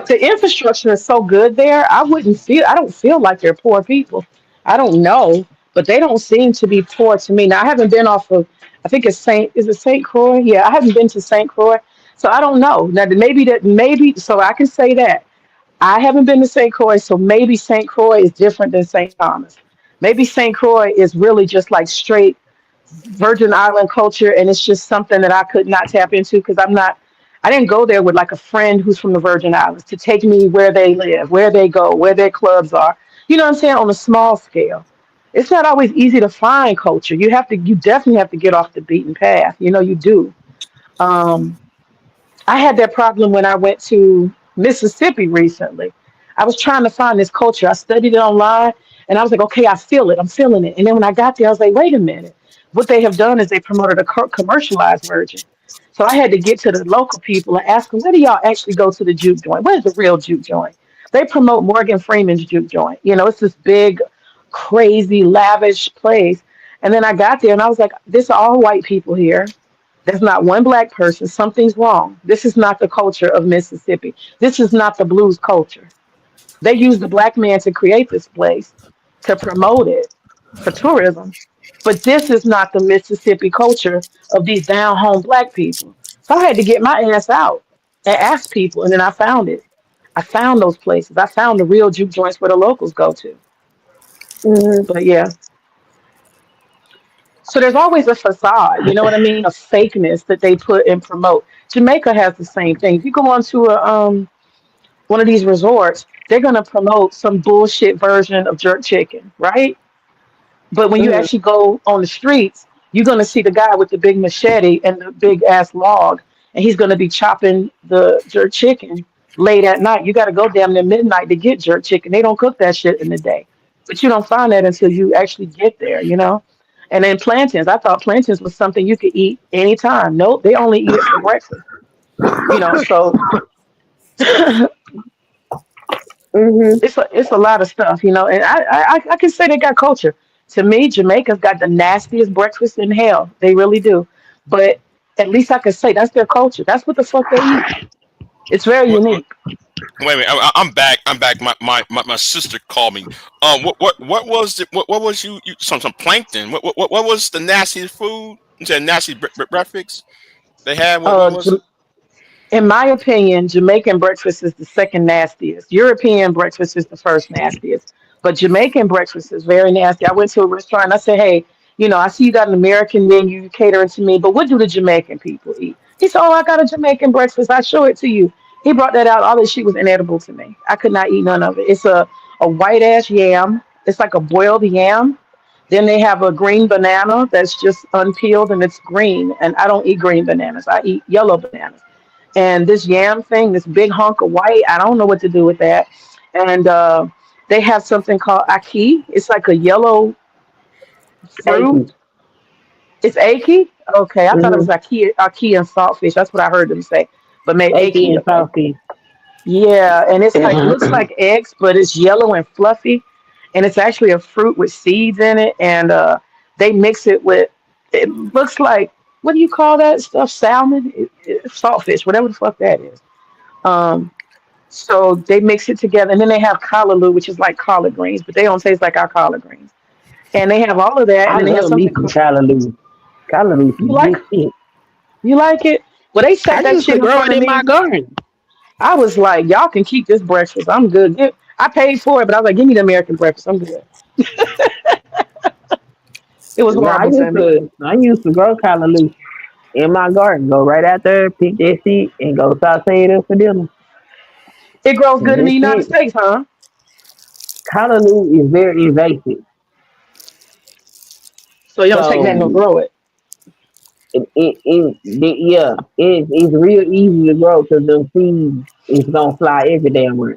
The infrastructure is so good there. I don't feel like they're poor people. I don't know, but they don't seem to be poor to me. Now I haven't been off of, I think it's is it St. Croix? Yeah, I haven't been to St. Croix. So I don't know. Now maybe so I can say that. I haven't been to St. Croix, so maybe St. Croix is different than St. Thomas. Maybe St. Croix is really just like straight Virgin Island culture, and it's just something that I could not tap into because I didn't go there with like a friend who's from the Virgin Islands to take me where they live, where they go, where their clubs are. You know what I'm saying? On a small scale. It's not always easy to find culture. You definitely have to get off the beaten path. You do. Um, I had that problem when I went to Mississippi recently. I was trying to find this culture. I studied it online and I was like, okay, I feel it. I'm feeling it. And then when I got there, I was like, wait a minute. What they have done is they promoted a commercialized version. So I had to get to the local people and ask them, where do y'all actually go to the juke joint? Where's the real juke joint? They promote Morgan Freeman's juke joint. It's this big, crazy, lavish place. And then I got there and I was like, this are all white people here. There's not one black person. Something's wrong. This is not the culture of Mississippi. This is not the blues culture. They used the black man to create this place, to promote it for tourism. But this is not the Mississippi culture of these down home black people. So I had to get my ass out and ask people. And then I found it. I found those places. I found the real juke joints where the locals go to. Hmm. But yeah, so there's always a facade, you know what I mean? A fakeness that they put and promote. Jamaica has the same thing. If you go onto one of these resorts, they're gonna promote some bullshit version of jerk chicken, right? But when you Hmm. actually go on the streets, you're gonna see the guy with the big machete and the big ass log, and he's gonna be chopping the jerk chicken. late at night. You got to go damn near midnight to get jerk chicken. They don't cook that shit in the day, but you don't find that until you actually get there, you know. And then plantains. I thought plantains was something you could eat anytime. Nope, they only eat it for breakfast. You know, so Mhm. it's a lot of stuff, you know. And I can say they got culture. To me, Jamaica's got the nastiest breakfast in hell. They really do. But at least I can say that's their culture. That's what the fuck they eat. It's very What, unique. wait a minute. I'm back. I'm back. My sister called me. What was the, what was you some plankton? What was the nastiest food? You said nasty breakfast they had. What Uh, was it? in my opinion, Jamaican breakfast is the second nastiest. European breakfast is the first nastiest. But Jamaican breakfast is very nasty. I went to a restaurant and I said, hey, you know, I see you got an American menu, you catering to me, but what do the Jamaican people eat? He said, oh, I got a Jamaican breakfast. I show it to you. He brought that out. All that shit was inedible to me. I could not eat none of it. It's a white ass yam. It's like a boiled yam. Then they have a green banana that's just unpeeled and it's green. And I don't eat green bananas. I eat yellow bananas. And this yam thing, this big hunk of white, I don't know what to do with that. And they have something called ackee. It's like a yellow Achy. fruit. It's ackee. Okay, I thought it was Mhm. ackee and saltfish. That's what I heard them say. But maybe Achy ackee. and Okay. salty. Yeah, and it's like looks like eggs, but it's yellow and fluffy, and it's actually a fruit with seeds in it, and they mix it with. It looks like what do you call that stuff? Salmon, saltfish, whatever the fuck that is. Um, so they mix it together, and then they have callaloo, which is like collard greens, but they don't taste like our collard greens. And they have all of that, and I then they have love me something some called. callaloo. Callaloo You some like good shit. you like it? Well, they I set that used shit to in grow front it of in my me. garden. I was like, y'all can keep this breakfast. I'm good. I paid for it, but I was like, give me the American breakfast. I'm good. It was No, horrible to me. I used to grow callaloo in my garden. Go right out there, pick that shit, and go saute it up for dinner. It grows And good in the that's United it. States, huh? Callaloo is very invasive, So you don't take nothing to so grow it. yeah, it's real easy to grow because them seeds is gonna fly every damn where.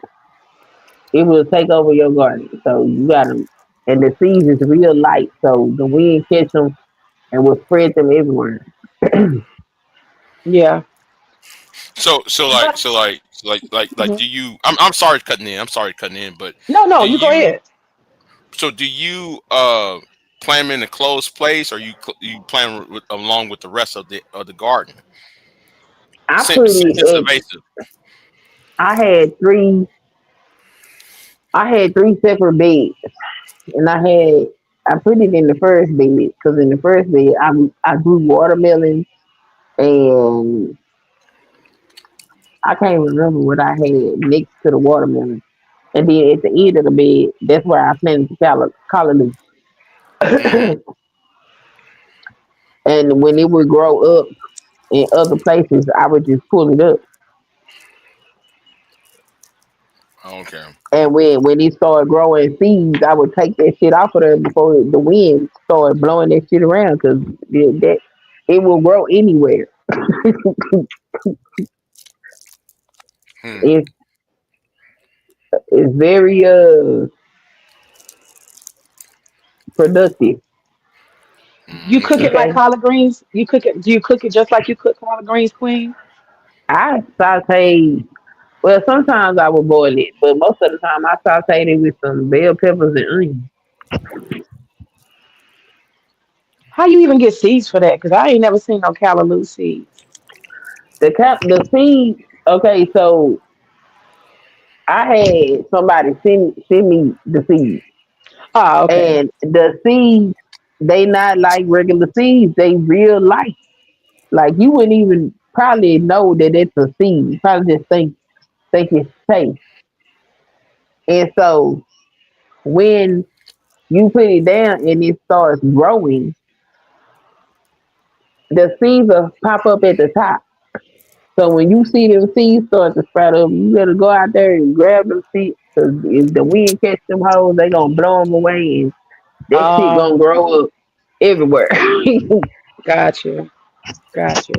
It will take over your garden. So you gotta, and the seeds is real light, so the wind catch them and will spread them everywhere. Yeah, So but do mhm. you? I'm sorry cutting in. I'm sorry cutting in, but No, do you go you? ahead. So do you plan them in a closed place, or you plan along with the rest of the garden? I put Since it it's at. invasive. I had three. I had three separate beds, and I put it in the first bed because in the first bed I grew watermelon and I can't remember what I had next to the watermelon. And then at the end of the bed, that's where I planted the callaloo. Mm, And when it would grow up in other places, I would just pull it up. okay. And when it started growing seeds, I would take that shit off of there before the wind started blowing that shit around because that it will grow anywhere. Hmm. It's it's very productive. You cook it like Okay, collard greens. You cook it. Do you cook it just like you cook collard greens, Queen? I saute. Well, sometimes I will boil it, but most of the time I saute it with some bell peppers and onions. How you even get seeds for that? Because I ain't never seen no callaloo seeds. The seeds. Okay, so I had somebody send me the seeds, Ah, okay. and the seeds they not like regular seeds. They real light. Like you wouldn't even probably know that it's a seed. You probably just think it's safe. And so when you put it down and it starts growing, the seeds will pop up at the top. So when you see them seeds start to sprout up, you better go out there and grab them seeds. Cause if the wind catch them hoes, they gonna blow them away, and that shit gonna Oh, grow up everywhere. gotcha, gotcha.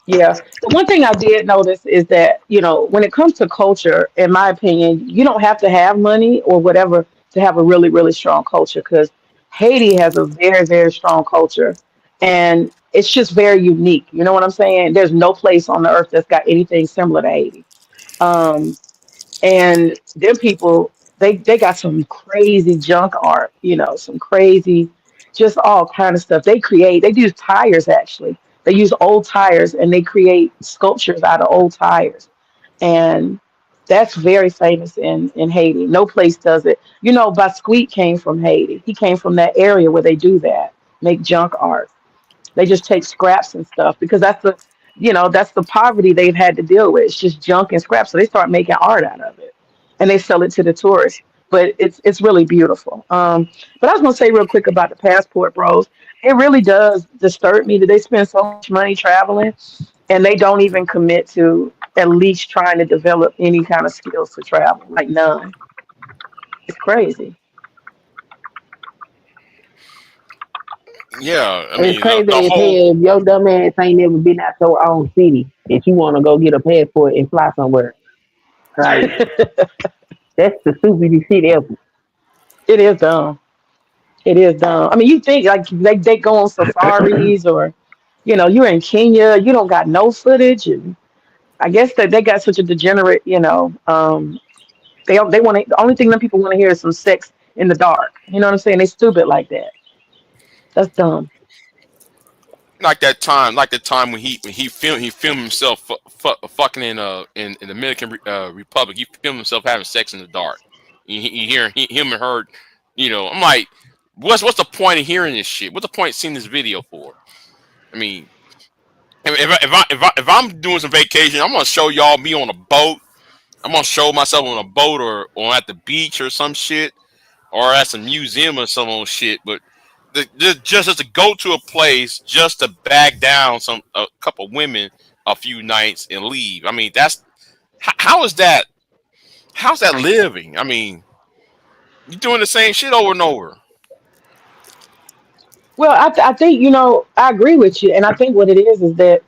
Yeah. The one thing I did notice is that, when it comes to culture, in my opinion, you don't have to have money or whatever to have a really, really strong culture because Haiti has a very, very strong culture and it's just very unique. You know what I'm saying? There's no place on the earth that's got anything similar to Haiti. Um, and them people, they got some crazy junk art, some crazy, just all kind of stuff they use tires, actually. They use old tires and they create sculptures out of old tires, and that's very famous in Haiti. No place does it. Basquiat came from Haiti. He came from that area where they do that, make junk art. They just take scraps and stuff because that's the poverty they've had to deal with. It's just junk and scraps. So they start making art out of it, and they sell it to the tourists. But it's really beautiful. But I was gonna say real quick about the passport bros. It really does disturb me that they spend so much money traveling and they don't even commit to at least trying to develop any kind of skills to travel. Like none. It's crazy. Yeah, I It's mean the crazy as whole. hell. Your dumb ass ain't never been out your own city and you want to go get a passport and fly somewhere. Like, that's the stupidest shit ever. It is dumb. It is dumb. I mean, you think like they go on safaris or, you're in Kenya, you don't got no footage, and I guess that they got such a degenerate, they want to. The only thing that people want to hear is some sex in the dark. You know what I'm saying? They stupid like that. That's dumb. Like the time when he filmed himself fucking in the Dominican Republic. He filmed himself having sex in the dark. You hear him and her. I'm like, what's the point of hearing this shit? What's the point of seeing this video for? I mean, if I'm doing some vacation, I'm gonna show y'all me on a boat. I'm gonna show myself on a boat or at the beach or some shit or at some museum or some old shit. But just to go to a place just to bag down a couple women a few nights and leave. I mean, how is that? How's that living? I mean, you're doing the same shit over and over. Well, I think I agree with you, and I think what it is that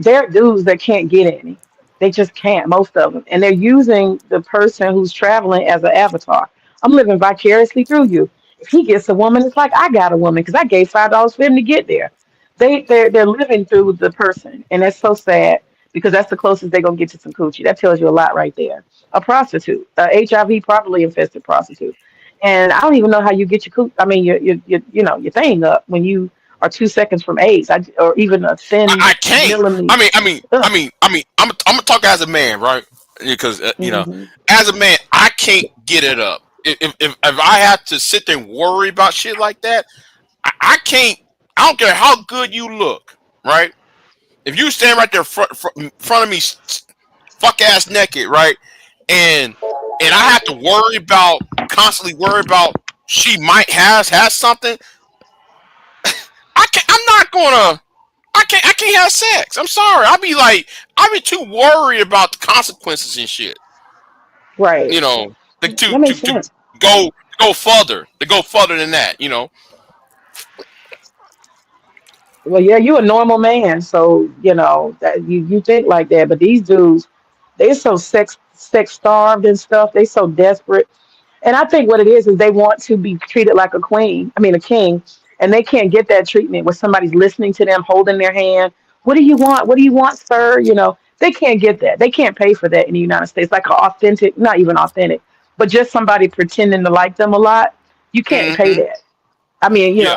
they're dudes that can't get any. They just can't, most of them, and they're using the person who's traveling as an avatar. I'm living vicariously through you. If he gets a woman, it's like I got a woman because I gave $5 for him to get there. They're living through the person, and that's so sad because that's the closest they're gonna get to some coochie. That tells you a lot right there. A prostitute, a HIV properly infested prostitute, and I don't even know how you get your I mean your thing up when you are 2 seconds from AIDS, or even a thin I can't. millimeter. I Ugh. mean, I'm gonna talk as a man, right? Because Hmm. as a man, I can't get it up. If I have to sit there and worry about shit like that, I can't. I don't care how good you look, right? If you stand right there front of me, fuck ass naked, right? And I have to constantly worry about she might has something. I'm not gonna. I can't have sex. I'm sorry. I'll be too worried about the consequences and shit. Right. You know, That makes to sense. go to go further than that. Well, yeah, you a normal man, so that you think like that. But these dudes, they so sex starved and stuff. They so desperate. And I think what it is they want to be treated like a queen. I mean, a king, and they can't get that treatment where somebody's listening to them, holding their hand. What do you want? What do you want, sir? They can't get that. They can't pay for that in the United States. Like an authentic, not even authentic, but just somebody pretending to like them a lot. You can't pay Hmm. that. I mean, Yeah.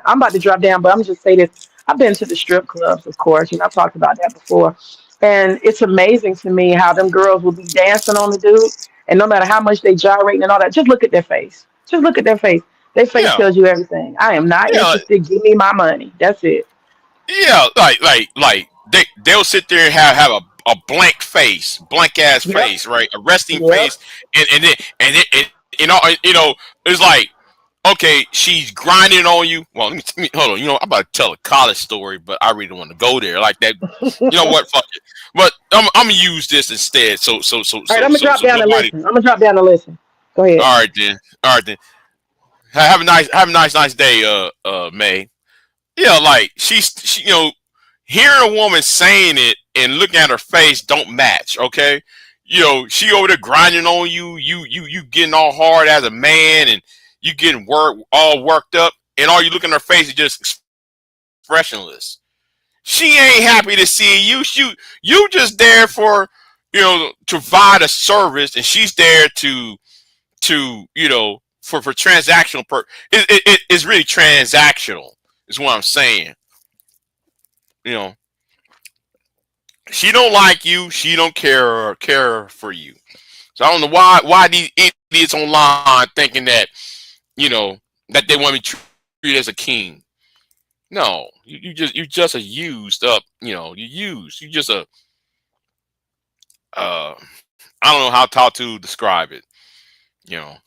I'm about to drop down, but I'm just say this. I've been to the strip clubs, of course. I've talked about that before. And it's amazing to me how them girls will be dancing on the dude. And no matter how much they gyrate and all that, just look at their face. Just look at their face. Their face Yeah. tells you everything. I am not Yeah. interested. Give me my money. That's it. Yeah. Like they'll sit there and have a blank face, blank ass Yep. face, right? A resting Yep. face, it's like, okay, she's grinding on you. Well, hold on. I'm about to tell a college story, but I really don't want to go there like that. You know what? Fuck it. But I'm gonna use this instead. All right, I'm gonna drop So down and nobody. listen. I'm gonna drop down and listen. Go ahead. All right then. All right then. Have a nice day, May. Yeah, like she hearing a woman saying it and looking at her face don't match. Okay, she over there grinding on you. You getting all hard as a man, and you getting all worked up, and all you look in her face is just expressionless. She ain't happy to see you. You just there for to provide a service, and she's there to for transactional it's really transactional is what I'm saying. You know, she don't like you. She don't care for you. So I don't know why these idiots online thinking that you know that they want to be treated as a king. No, you're just a used up. You used. You just a uh. I don't know how to describe it. You know.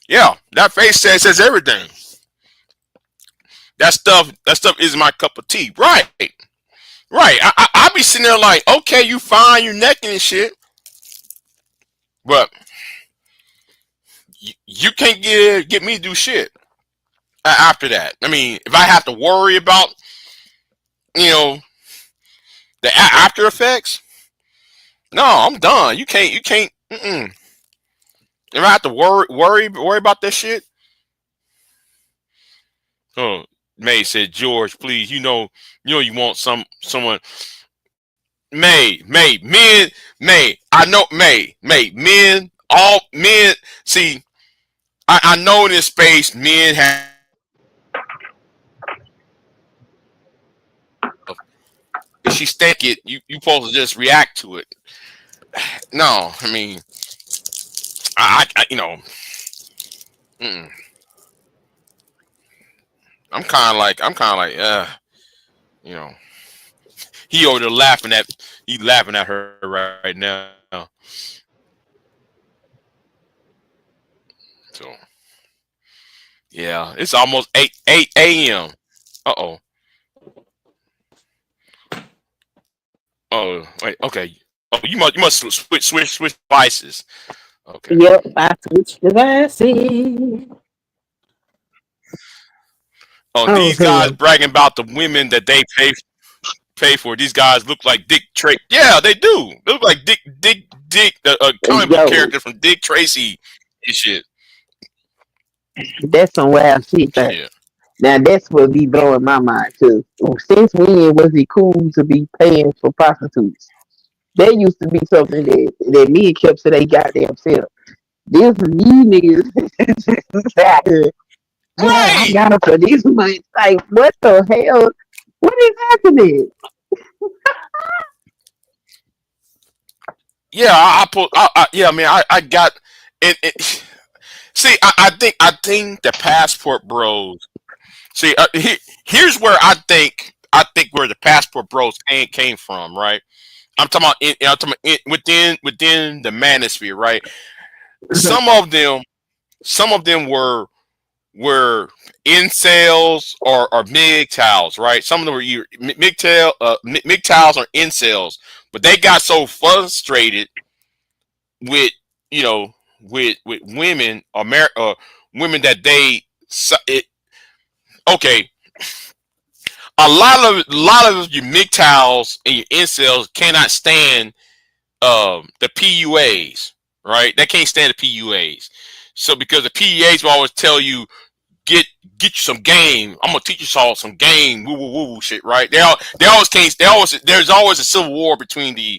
Yeah, that face says everything. That stuff is my cup of tea. Right. Right. I be sitting there like, okay, you fine, you necking and shit, but you can't get me to do shit after that. I mean, if I have to worry about you know the after effects, no, I'm done. You can't. Mm-mm. If I have to worry about that shit, oh, May said, George, please, you want someone. May. I know, men, all men. See, I know in this space, men have. If she stank it, you supposed to just react to it. No, I mean, mm, I'm kind of like, you know, he over there laughing at her right now. So yeah, it's almost eight a.m. Uh oh. Oh wait, okay. Oh, you must switch devices. Okay. Yep, I switched devices. Oh, Oh these guys hell. bragging about the women that they pay for. These guys look like Dick Tracy. Yeah, they do. They look like Dick, a comic book Yo, character from Dick Tracy and shit. that's some wild shit there. Yeah. Now that's what be blowing my mind too. Since when was it cool to be paying for prostitutes? That used to be something that men kept to they goddamn self. This these niggas out here, yeah, I Right. got it for this much. Like, what the hell? What is happening? Yeah, I put. Yeah, man. I got. It. See, I think the passport bros. See, here's where I think where the passport bros came from. Right. I'm talking about within the manosphere. Right. Some of them. Some of them were incels or MGTOWs, right? Some of them were either MGTOWs or incels, but they got so frustrated with you know with women women that okay. A lot of your MGTOWs and your incels cannot stand the PUAs, right? They can't stand the PUAs. So because the PUAs will always tell you get get you some game. I'm gonna teach you all some game. Woo woo woo shit. Right? They always can't. There's always a civil war between the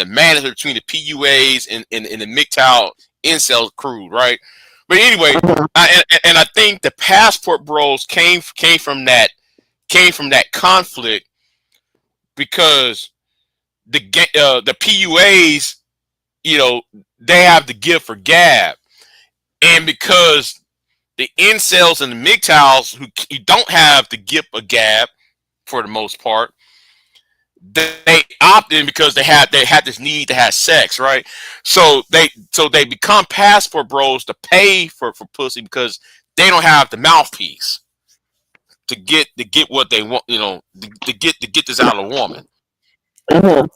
manager between the PUAs and the MGTOW incel crew. Right? But anyway, and I think the passport bros came from that conflict because the PUAs they have the gift for gab, and because the incels and the MGTOWs who don't have the gift of gab for the most part, they opt in because they had this need to have sex, right? So they become passport bros to pay for pussy because they don't have the mouthpiece to get what they want, to get this out of a woman. Mhm.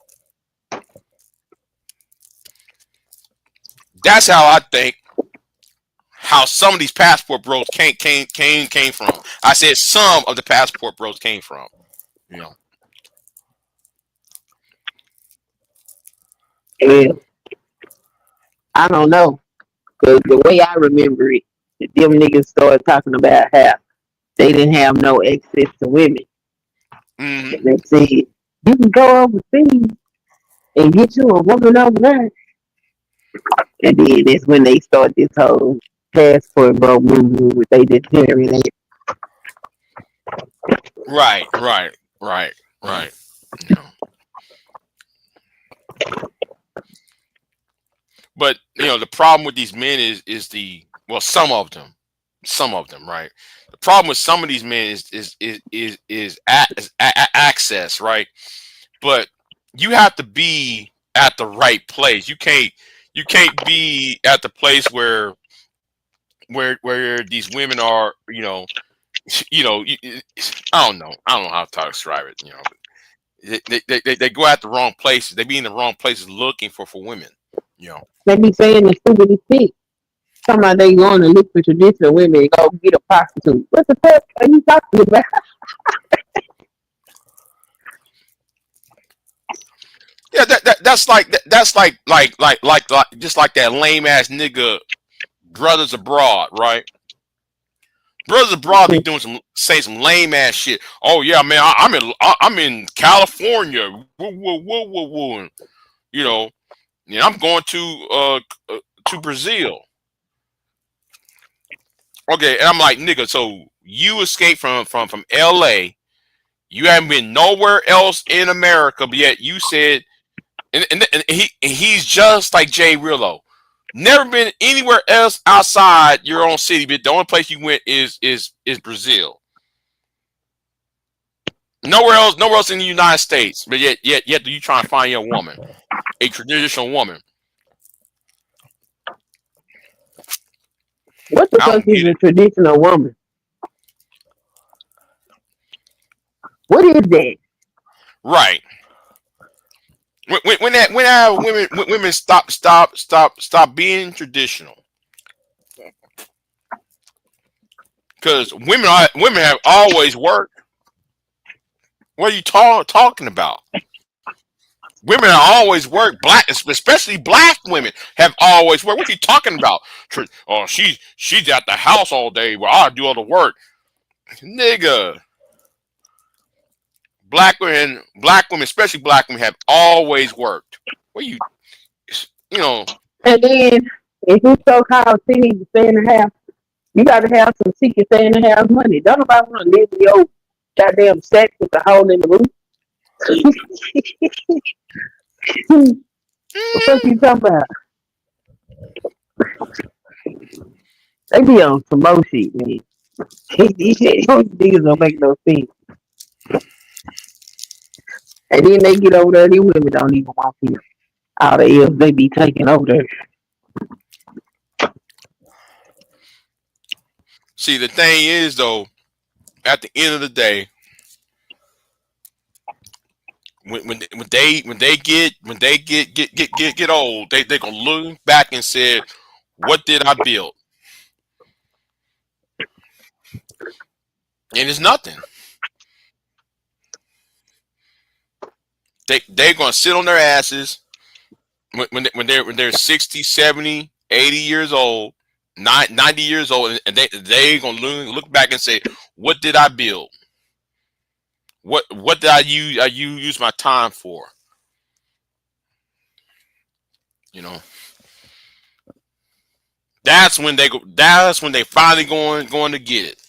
That's how I think how some of these passport bros came from. I said some of the passport bros came from. You know. Yeah, I don't know. Cause the way I remember it, them niggas started talking about how they didn't have no access to women. Mm-hmm. And they said, you can go overseas and get you a woman over there. And then that's when they start this whole passport bro movement with they deteriorate. Right, right, right, right. You know. But the problem with these men is the well, some of them, right? The problem with some of these men is access, right? But you have to be at the right place. You can't be at the place where these women are. I don't know how to describe it. They go at the wrong places. They be in the wrong places looking for women. You know. They be saying the stupidest shit. Somebody they going to look for traditional women and go get a prostitute. What the fuck are you talking about? Yeah, that's like just like that lame ass nigga brothers abroad, right? Brothers abroad be saying some lame ass shit. Oh yeah, man, I'm in California. Woo, woo, woo, woo, woo. You know, and I'm going to Brazil. Okay, and I'm like, nigga, so you escaped from L.A. You haven't been nowhere else in America, but yet you said, and he's just like Jay Rillo. Never been anywhere else outside your own city, but the only place you went is Brazil. Nowhere else in the United States, but yet you trying to find your woman, a traditional woman. What the I fuck don't is get a it. traditional woman? What is that? Right. When women stop being traditional, because women have always worked. What are you talking about? Women have always worked. Especially black women, have always worked. What are you talking about? Oh, she's at the house all day while I do all the work, nigga. Black women, especially black women, have always worked. What you know? And then if you so called city to stay in the house, you gotta have some secret stay in the house money. Don't nobody wanna live in your goddamn shack with a hole in the roof. What the fuck you talking about? They be on some more shit, man. These niggas don't make no sense. And then they get over there, these women don't even want him. All the else they be taking over there. See, the thing is though, at the end of the day, when they get old, they gonna look back and say, "What did I build?" And it's nothing. They're gonna sit on their asses when they're 60, 70, 80 years old, 90 years old, and they gonna look back and say, "What did I build? What did I use my time for?" You know, That's when they finally going to get it,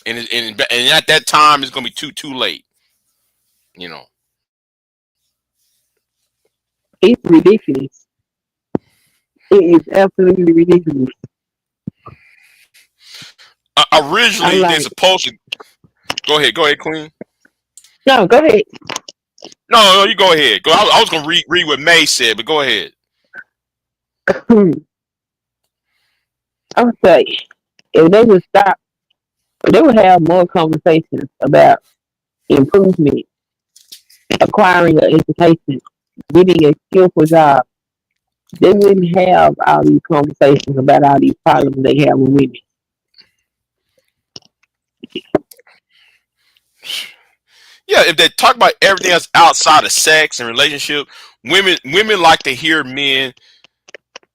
and at that time it's gonna be too late. You know, It's ridiculous. It is absolutely ridiculous. I'm originally they're like, supposed to go ahead, Queen. no, go ahead. No, you go ahead. I was gonna read what May said, but go ahead. I'm say if they would stop, they would have more conversations about improvement, acquiring an education, getting a skillful job, they wouldn't have all these conversations about all these problems they have with women. Yeah, if they talk about everything else outside of sex and relationship, women like to hear men,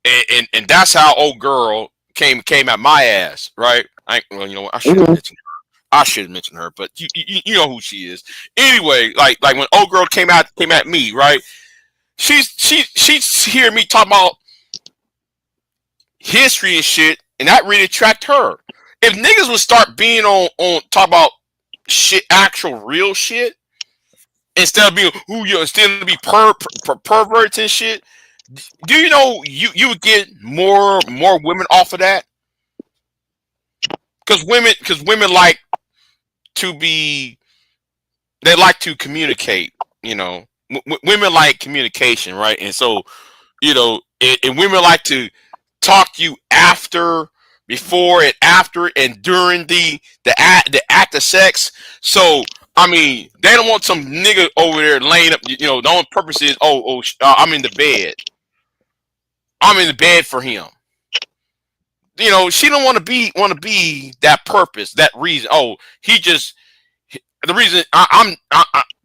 and that's how old girl came at my ass, right? Well, you know what? Hmm. I should mention her, but you know who she is. Anyway, like when old girl came at me, right? She's hearing me talk about history and shit, and that really attract her. If niggas would start being on talk about shit, actual real shit, instead of being who you instead of be perverts and shit, do you know you would get more women off of that? Because women like to be they like to communicate. You know, women like communication, right? And so and women like to talk to you after, before, and after, and during the act of sex. So I mean, they don't want some nigga over there laying up. The only purpose is I'm in the bed. I'm in the bed for him. She don't want to be that purpose, that reason. Oh, he just the reason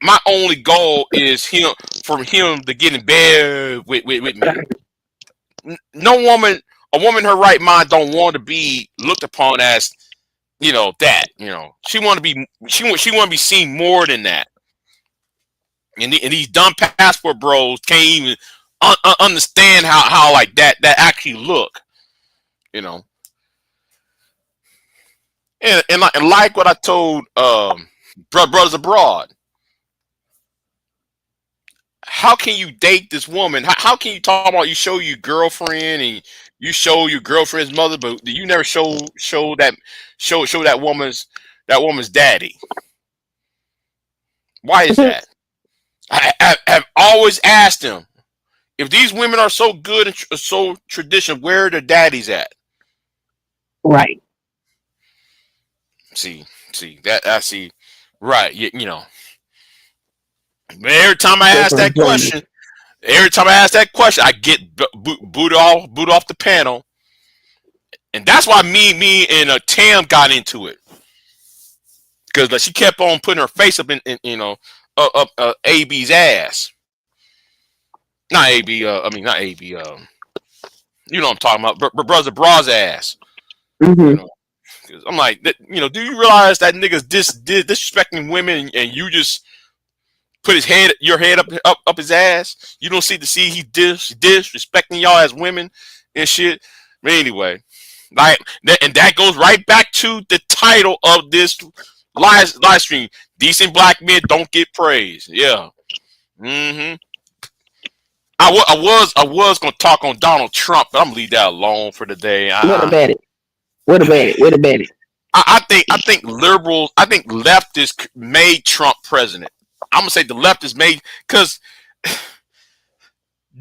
my only goal is for him to get in bed with me. No woman, a woman in her right mind don't want to be looked upon as that. She want to be she want to be seen more than that. And these dumb passport bros can't even understand how like that actually look. You know, and like what I told brothers abroad. How can you date this woman? How can you talk about you show your girlfriend and you show your girlfriend's mother, but you never show that woman's daddy? Why is that? I have always asked them, if these women are so good and so traditional, where are their daddies at? Right. See that I see. Right, But every time I That's ask what I'm that telling you. question, I get booted off the panel, and that's why me and Tam got into it, because like, she kept on putting her face up in up AB's ass. Not AB. I mean not AB. You know what I'm talking about. Brother Bras ass. You Hmm. know. 'Cause I'm like, do you realize that nigga's disrespecting women, and you just put your head up his ass? You don't see he disrespecting y'all as women and shit. But anyway, like and that goes right back to the title of this live stream. Decent black men don't get praise. Yeah. hmm I was gonna talk on Donald Trump, but I'm gonna leave that alone for the day. What about it? What about it? What about it? I think liberals, I think leftists made Trump president. I'm gonna say the leftists made, because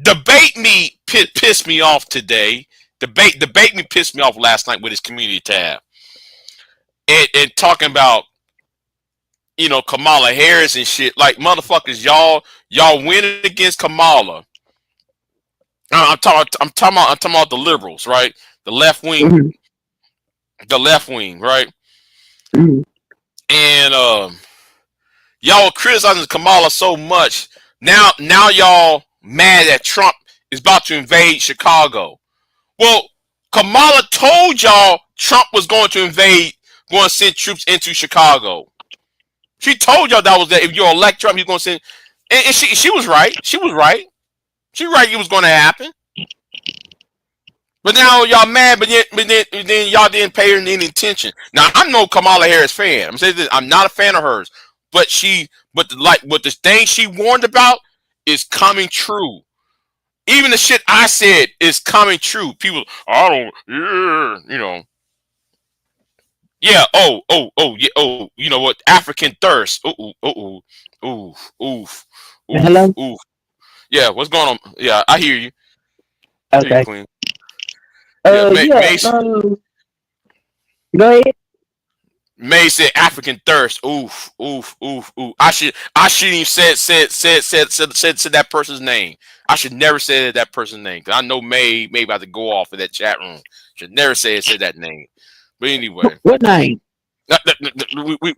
debate me pissed me off today. Debate me pissed me off last night with his community tab, and talking about Kamala Harris and shit. Like, motherfuckers, y'all winning against Kamala. I'm talking about the liberals, right? The left wing, Hmm. right? Hmm. And y'all criticizing Kamala so much. Now y'all mad that Trump is about to invade Chicago. Well, Kamala told y'all Trump was going to going to send troops into Chicago. She told y'all that was that if you elect Trump, he's going to send. And she was right. She was right. She was right. It was going to happen. But now y'all mad, but then y'all didn't pay her any attention. Now I'm no Kamala Harris fan. I'm saying this. I'm not a fan of hers, but the thing she warned about is coming true. Even the shit I said is coming true. People, I don't, yeah. Yeah. You know what? African thirst. Oof, oof, oof, Hello. oof. Yeah, what's going on? Yeah, I hear you. Hear you, Okay. Queen. Yeah, Yeah. Mace. Go ahead. May said African thirst. Oof, oof, oof, oof. I shouldn't even said that person's name. I should never say that person's name because I know May about to go off in that chat room. Should never said that name. But anyway, What name?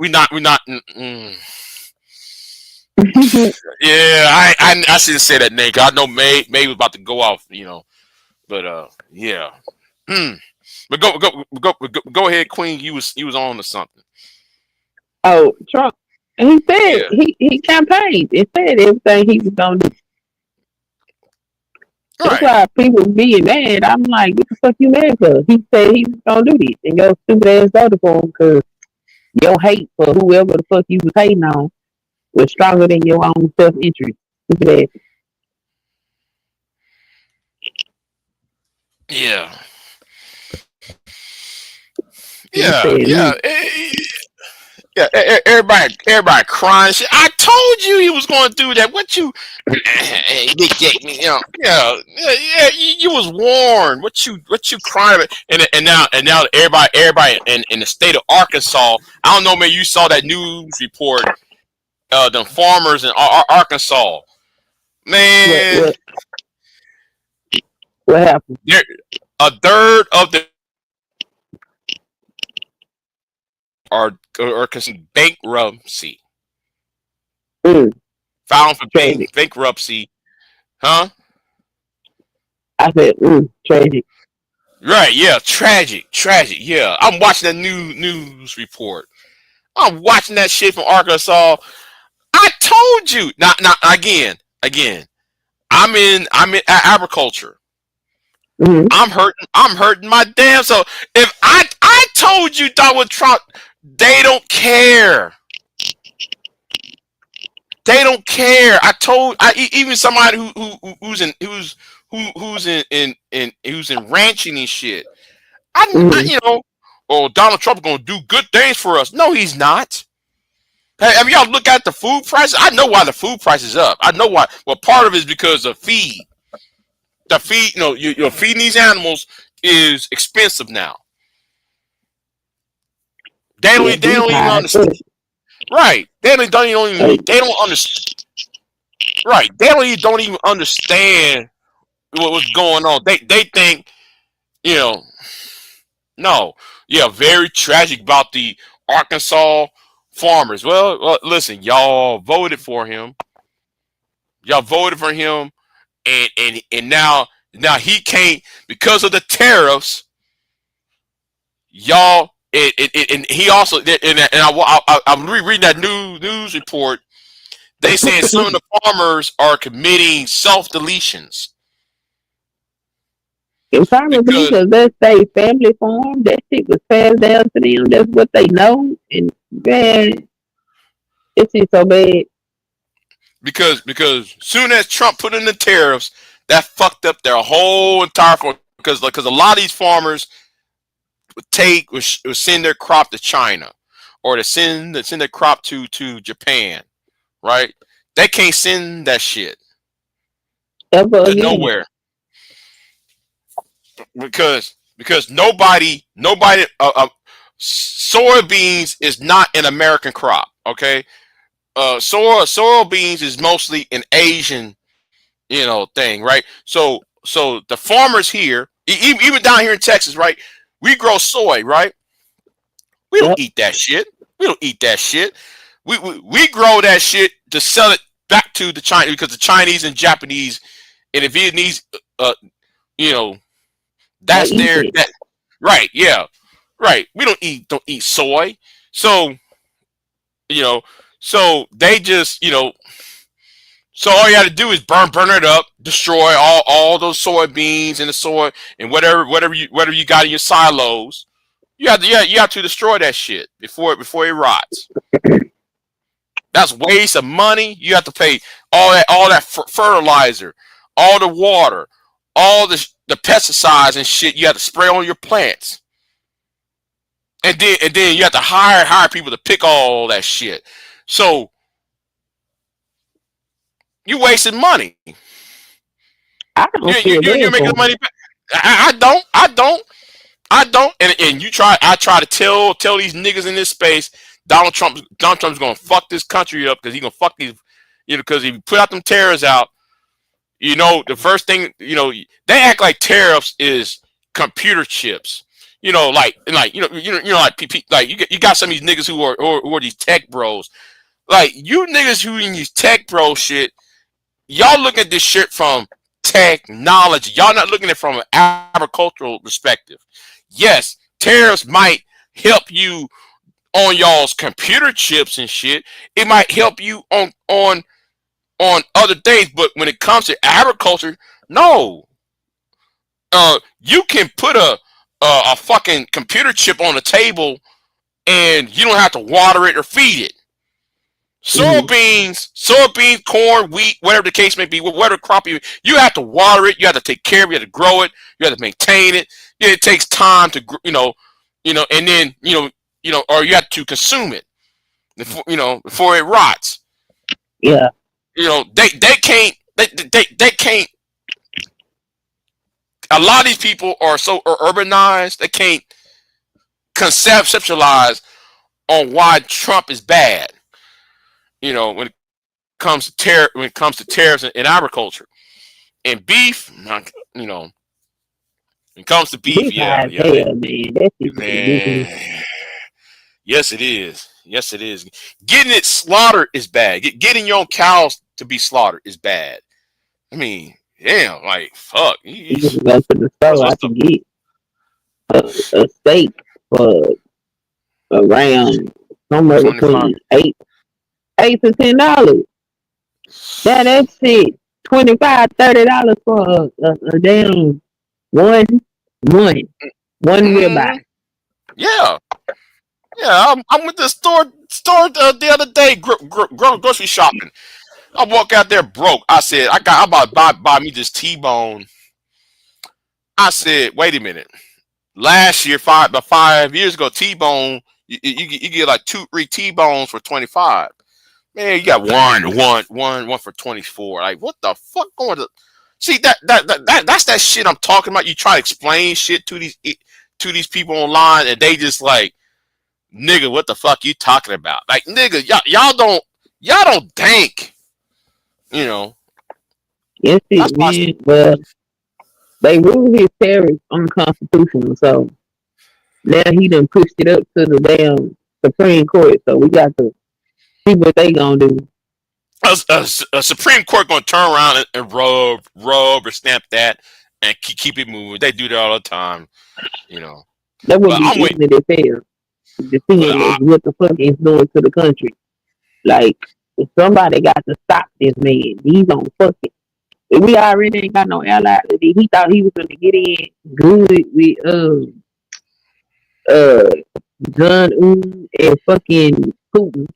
we not. Yeah, I shouldn't say that name because I know May was about to go off. But yeah. But go ahead, Queen. You was on to something. Oh, Trump. He said Yeah. he campaigned. It said everything he was gonna do. That's Right. why people being mad. I'm like, what the fuck you mad for? He said he was gonna do this, and your stupid ass voted for him because your hate for whoever the fuck you was hating on was stronger than your own self interest. Stupid ass. Yeah. He Yeah. said, Yeah. Yeah. Everybody crying. Shit. I told you he was going to do that. What you, Big Jake? Yeah. You was warned. What you crying about? And now everybody in the state of Arkansas. I don't know. Maybe you saw that news report. The farmers in Arkansas. what Man, what what happened? a third of the are considered bankruptcy. Mm, Filing for tragic. bankruptcy. Huh? I said, tragic. Right, yeah, tragic, yeah. I'm watching that new news report. I'm watching that shit from Arkansas. I told you. Not again. I'm in agriculture. Mm-hmm. I'm hurting my damn so if I told you Donald Trump, they don't care. They don't care. Even somebody who's in ranching and shit. Mm-hmm. Oh, Donald Trump gonna do good things for us. No, he's not. Hey, have y'all look at the food prices? I know why the food price is up. I know why. Well, part of it is because of feed. The feed, you're feeding these animals is expensive now. Yeah, They he's don't even high. understand. Right. They don't understand. Right. Don't even understand what's going on. They think, you know, no. Yeah, very tragic about the Arkansas farmers. Well, listen, y'all voted for him. Y'all voted for him, and now he can't because of the tariffs. Y'all, and he also I'm rereading that news report. They saying some of the farmers are committing self deletions And probably because because that's their family farm. That shit was passed down to them. That's what they know. And man, it's just so bad. because soon as Trump put in the tariffs, that fucked up their whole entire farm because a lot of these farmers would send their crop to China or to send their crop to Japan, right? They can't send that shit Ever to again. nowhere because nobody soybeans is not an American crop, okay? Soybeans is mostly an Asian, thing, right? So the farmers here, even down here in Texas, right? We grow soy, right? We don't Yep. eat that shit. We don't eat that shit. We grow that shit to sell it back to the Chinese because the Chinese and Japanese and the Vietnamese, uh, you know, They that's eat their it. that right, yeah, right. We don't eat soy, so you know, so they just so all you got to do is burn it up, destroy all those soybeans and the soy and whatever you got in your silos. You have to destroy that shit before it rots. That's waste of money. You have to pay all that fertilizer, all the water, all the pesticides and shit. You have to spray on your plants, and then you have to hire people to pick all that shit. So you wasting money. I don't feel You're bad making for the them. money back. I don't. I don't, and I try to tell these niggas in this space, Donald Trump's gonna fuck this country up because he gonna fuck these, because he put out them tariffs out. The first thing, they act like tariffs is computer chips. Like PP, like you got some of these niggas who are these tech bros. Like you niggas who in these tech bro shit, y'all look at this shit from technology. Y'all not looking at it from an agricultural perspective. Yes, tariffs might help you on y'all's computer chips and shit. It might help you on other things, but when it comes to agriculture, no. You can put a fucking computer chip on the table, and you don't have to water it or feed it. Soybeans, corn, wheat, whatever the case may be, whatever crop you have to water it, you have to take care of it, you have to grow it, you have to maintain it. Yeah, it takes time to, and then or you have to consume it before it rots. Yeah. They can't. A lot of these people are so urbanized, they can't conceptualize on why Trump is bad. When it comes to tariffs in agriculture and beef, when it comes to beef, yeah, man. Yes, it is. Yes, it is. Getting it slaughtered is bad. Getting your own cows to be slaughtered is bad. I mean, damn, like fuck. You just go to the store. I can get a steak for around somewhere between $8 to $10. That's it. $25-$30 for a damn one ribeye. Yeah. Yeah, I'm with the store the other day, grocery shopping. I walk out there broke. I said, I'm about to buy me this T-bone. I said, wait a minute. Last year, about 5 years ago, T-bone, you get like 2-3 T-bones for $25. Man, you got one for $24. Like, what the fuck going to? See that's that shit I'm talking about. You try to explain shit to these people online, and they just like, nigga, what the fuck you talking about? Like, nigga, y'all don't think, Yes, it man. Well, they ruled his tariffs unconstitutional, so now he done pushed it up to the damn Supreme Court. So we got to see what they gonna do. A Supreme Court gonna turn around and rub or stamp that and keep it moving. They do that all the time, That would be ignorant as hell. The thing is what the fuck is doing to the country. Like, somebody got to stop this man. He's on fucking. We already ain't got no allies. He thought he was gonna get in good with John and fucking Putin,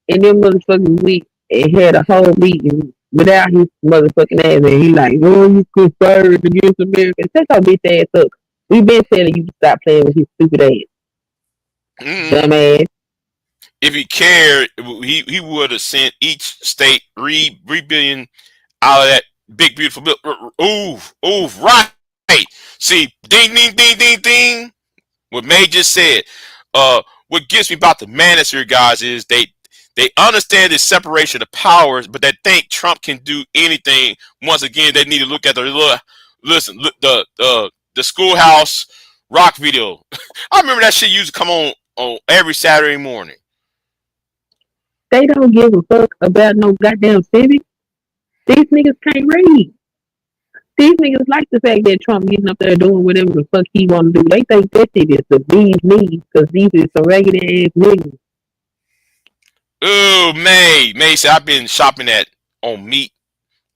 and them motherfuckers weak and had a whole meeting without his motherfucking ass. And he like, oh, you conspired against America. Take our bitch ass up. We been telling you to stop playing with his stupid ass. Dumbass. If he cared, he would have sent each state $3 billion out of that big beautiful bill. Ooh, right. See, ding, ding, ding, ding, ding. What May just said. What gets me about the manosphere guys is they understand the separation of powers, but they think Trump can do anything. Once again, they need to look at the Schoolhouse Rock video. I remember that shit used to come on every Saturday morning. They don't give a fuck about no goddamn civics. These niggas can't read. These niggas like the fact that Trump getting up there doing whatever the fuck he want to do. They think that shit is the bees knees because these are some ragged ass niggas. Oh, May said I've been shopping on meat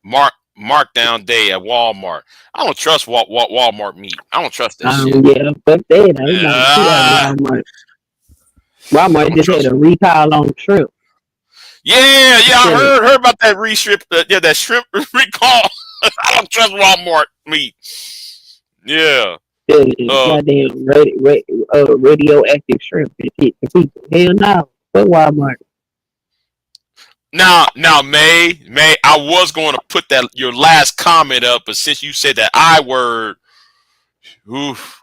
markdown day at Walmart. I don't trust Walmart meat. I don't trust that shit. Yeah, fuck that. Walmart. Walmart just had a recall on shrimp. Yeah, I heard about that that shrimp recall. I don't trust Walmart meat. Yeah. Goddamn radioactive shrimp and shit for people. Hell no. Fuck Walmart. Now, May, I was going to put your last comment up, but since you said that I word, oof.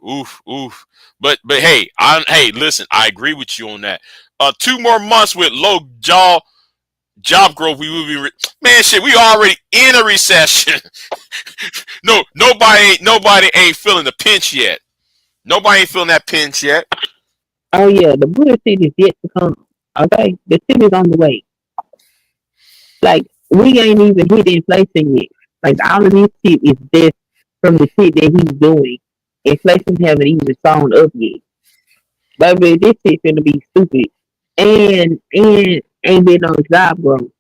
But hey, listen, I agree with you on that. 2 more months with low job growth, we will be man shit. We already in a recession. No, nobody ain't feeling the pinch yet. Nobody ain't feeling that pinch yet. Oh yeah, the bullshit is yet to come. Okay, the shit is on the way. Like we ain't even hit inflation yet. Like all of this shit is just from the shit that he's doing. Inflation haven't even shown up yet. Baby, this shit gonna be stupid. And ain't been no job growth.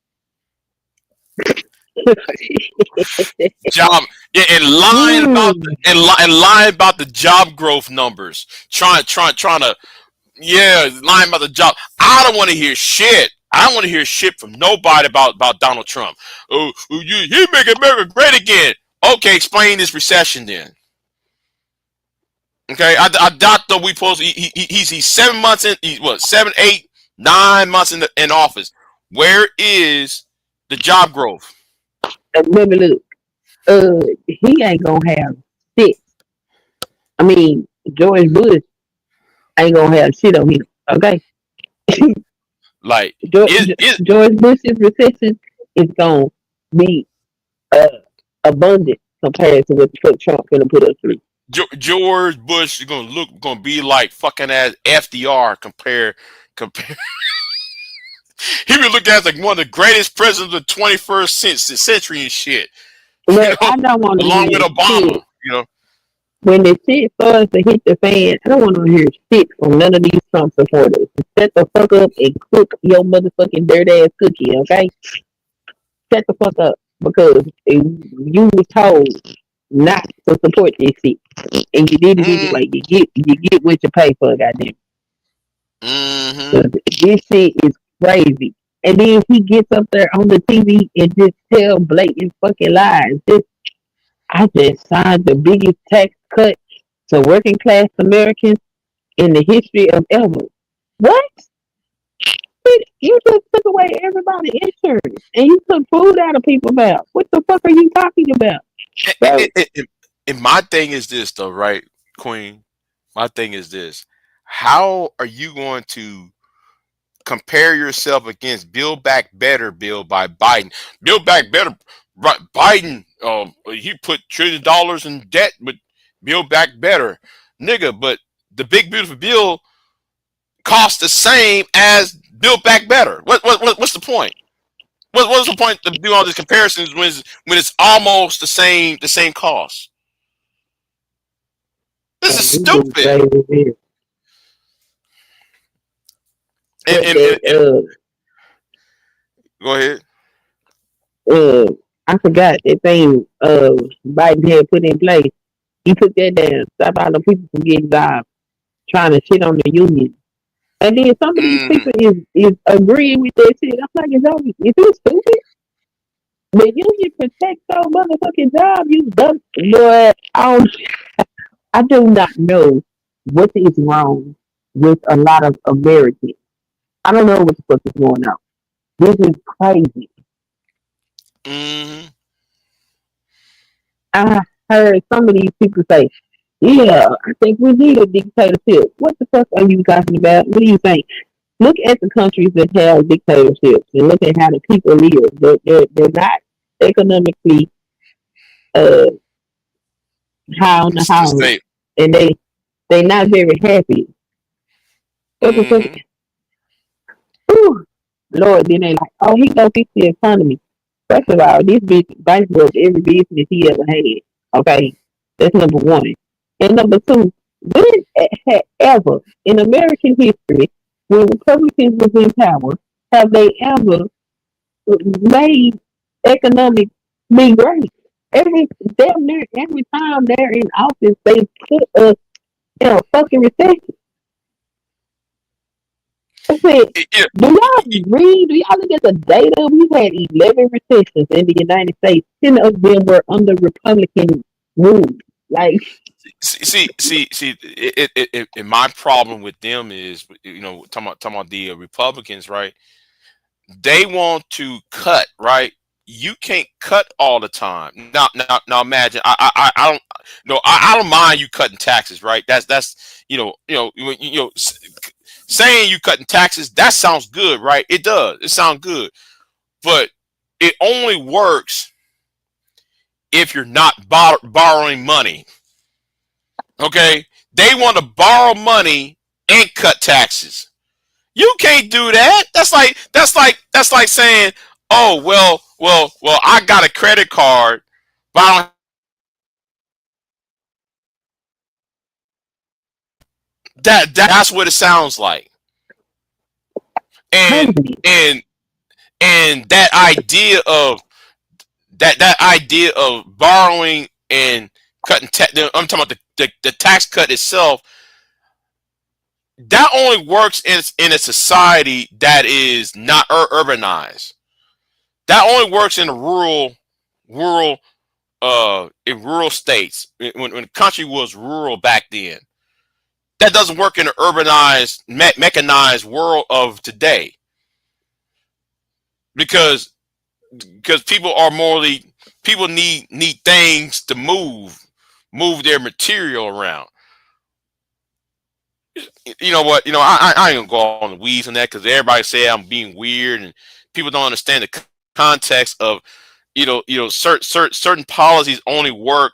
Job yeah, and lying about mm. and lying about the job growth numbers. Trying to lying about the job. I don't want to hear shit. I don't want to hear shit from nobody about Donald Trump. He make America great again. Okay, explain this recession then. Okay, I doubt that we supposed he's 7 months in. He's what 7, 8, 9 months in office. Where is the job growth? Baby, look, he ain't gonna have shit. I mean, George Bush ain't gonna have shit on him. Okay, Like George, is George Bush's recession is gonna be uh, abundant compared to what the fuck Trump gonna put us through. George Bush is gonna be like fucking as FDR compare. He would look at as like one of the greatest presidents of the 21st century and shit. You But know, I don't want to along with hear shit Obama. You know. when the shit starts to hit the fan. I don't want to hear shit from none of these Trump supporters. Shut the fuck up and cook your motherfucking dirt ass cookie, okay? Shut the fuck up because you was told not to support this shit, and you did it Mm, anyway. You get what you pay for, goddamn. mm-hmm. 'Cause this shit is crazy. And then he gets up there on the TV and just tell blatant fucking lies. I just signed the biggest tax cut to working class Americans in the history of ever. What? You just took away everybody's insurance and you took food out of people's mouth. What the fuck are you talking about? Bro, And my thing is this though, right, Queen? My thing is this: how are you going to compare yourself against Build Back Better bill by Biden? Build Back Better, right? Biden, he put $1 trillion in debt, but Build Back Better, nigga. But the big beautiful bill costs the same as Build Back Better. What's the point? What's the point of doing all these comparisons when it's almost the same cost? This is you just stupid. say this. And, What and, and, that and go ahead. I forgot that thing Biden had put in place. He took that down. Stop all the people from getting jobs, trying to shit on the union. And then some of these Mm, people is agreeing with that shit. I'm like, is you stupid? The union protects your motherfucking job, you dumb boy. I do not know what is wrong with a lot of Americans. I don't know what the fuck is going on. This is crazy. mm, I heard some of these people say, yeah, I think we need a dictatorship. What the fuck are you talking about? What do you think? Look at the countries that have dictatorships and look at how the people live. They're not economically uh, high on the it's the house, same. and they not very happy. What the fuck? Mm-hmm. Whew. Lord, then they like, oh, he gonna fix the economy. First of all, this bitch bankrupt every business he ever had. Okay, that's number one. And number two, when ever in American history, when Republicans was in power, have they ever made economic be great? Every damn near every time they're in office, they put us in a fucking recession. I said, Yeah, do y'all read? Do y'all look at the data? We've had 11 recessions in the United States. 10 of them were under Republican rule. Like, see. And my problem with them is, talking about the Republicans, right? They want to cut, right? you can't cut all the time. Now imagine I don't no I don't mind you cutting taxes, right? That's saying you cutting taxes, that sounds good, right? It does. It sounds good, but it only works if you're not borrowing money. Okay, they want to borrow money and cut taxes. You can't do that. That's like saying, oh well, I got a credit card, but I don't, that's what it sounds like. And Maybe. and and that idea of borrowing and I'm talking about the tax cut itself. That only works in a society that is not urbanized. That only works in the rural in rural states when the country was rural back then. That doesn't work in the urbanized mechanized world of today because people need things to move their material around. You know what? I ain't gonna go on the weeds on that because everybody say I'm being weird and people don't understand the context of certain policies only work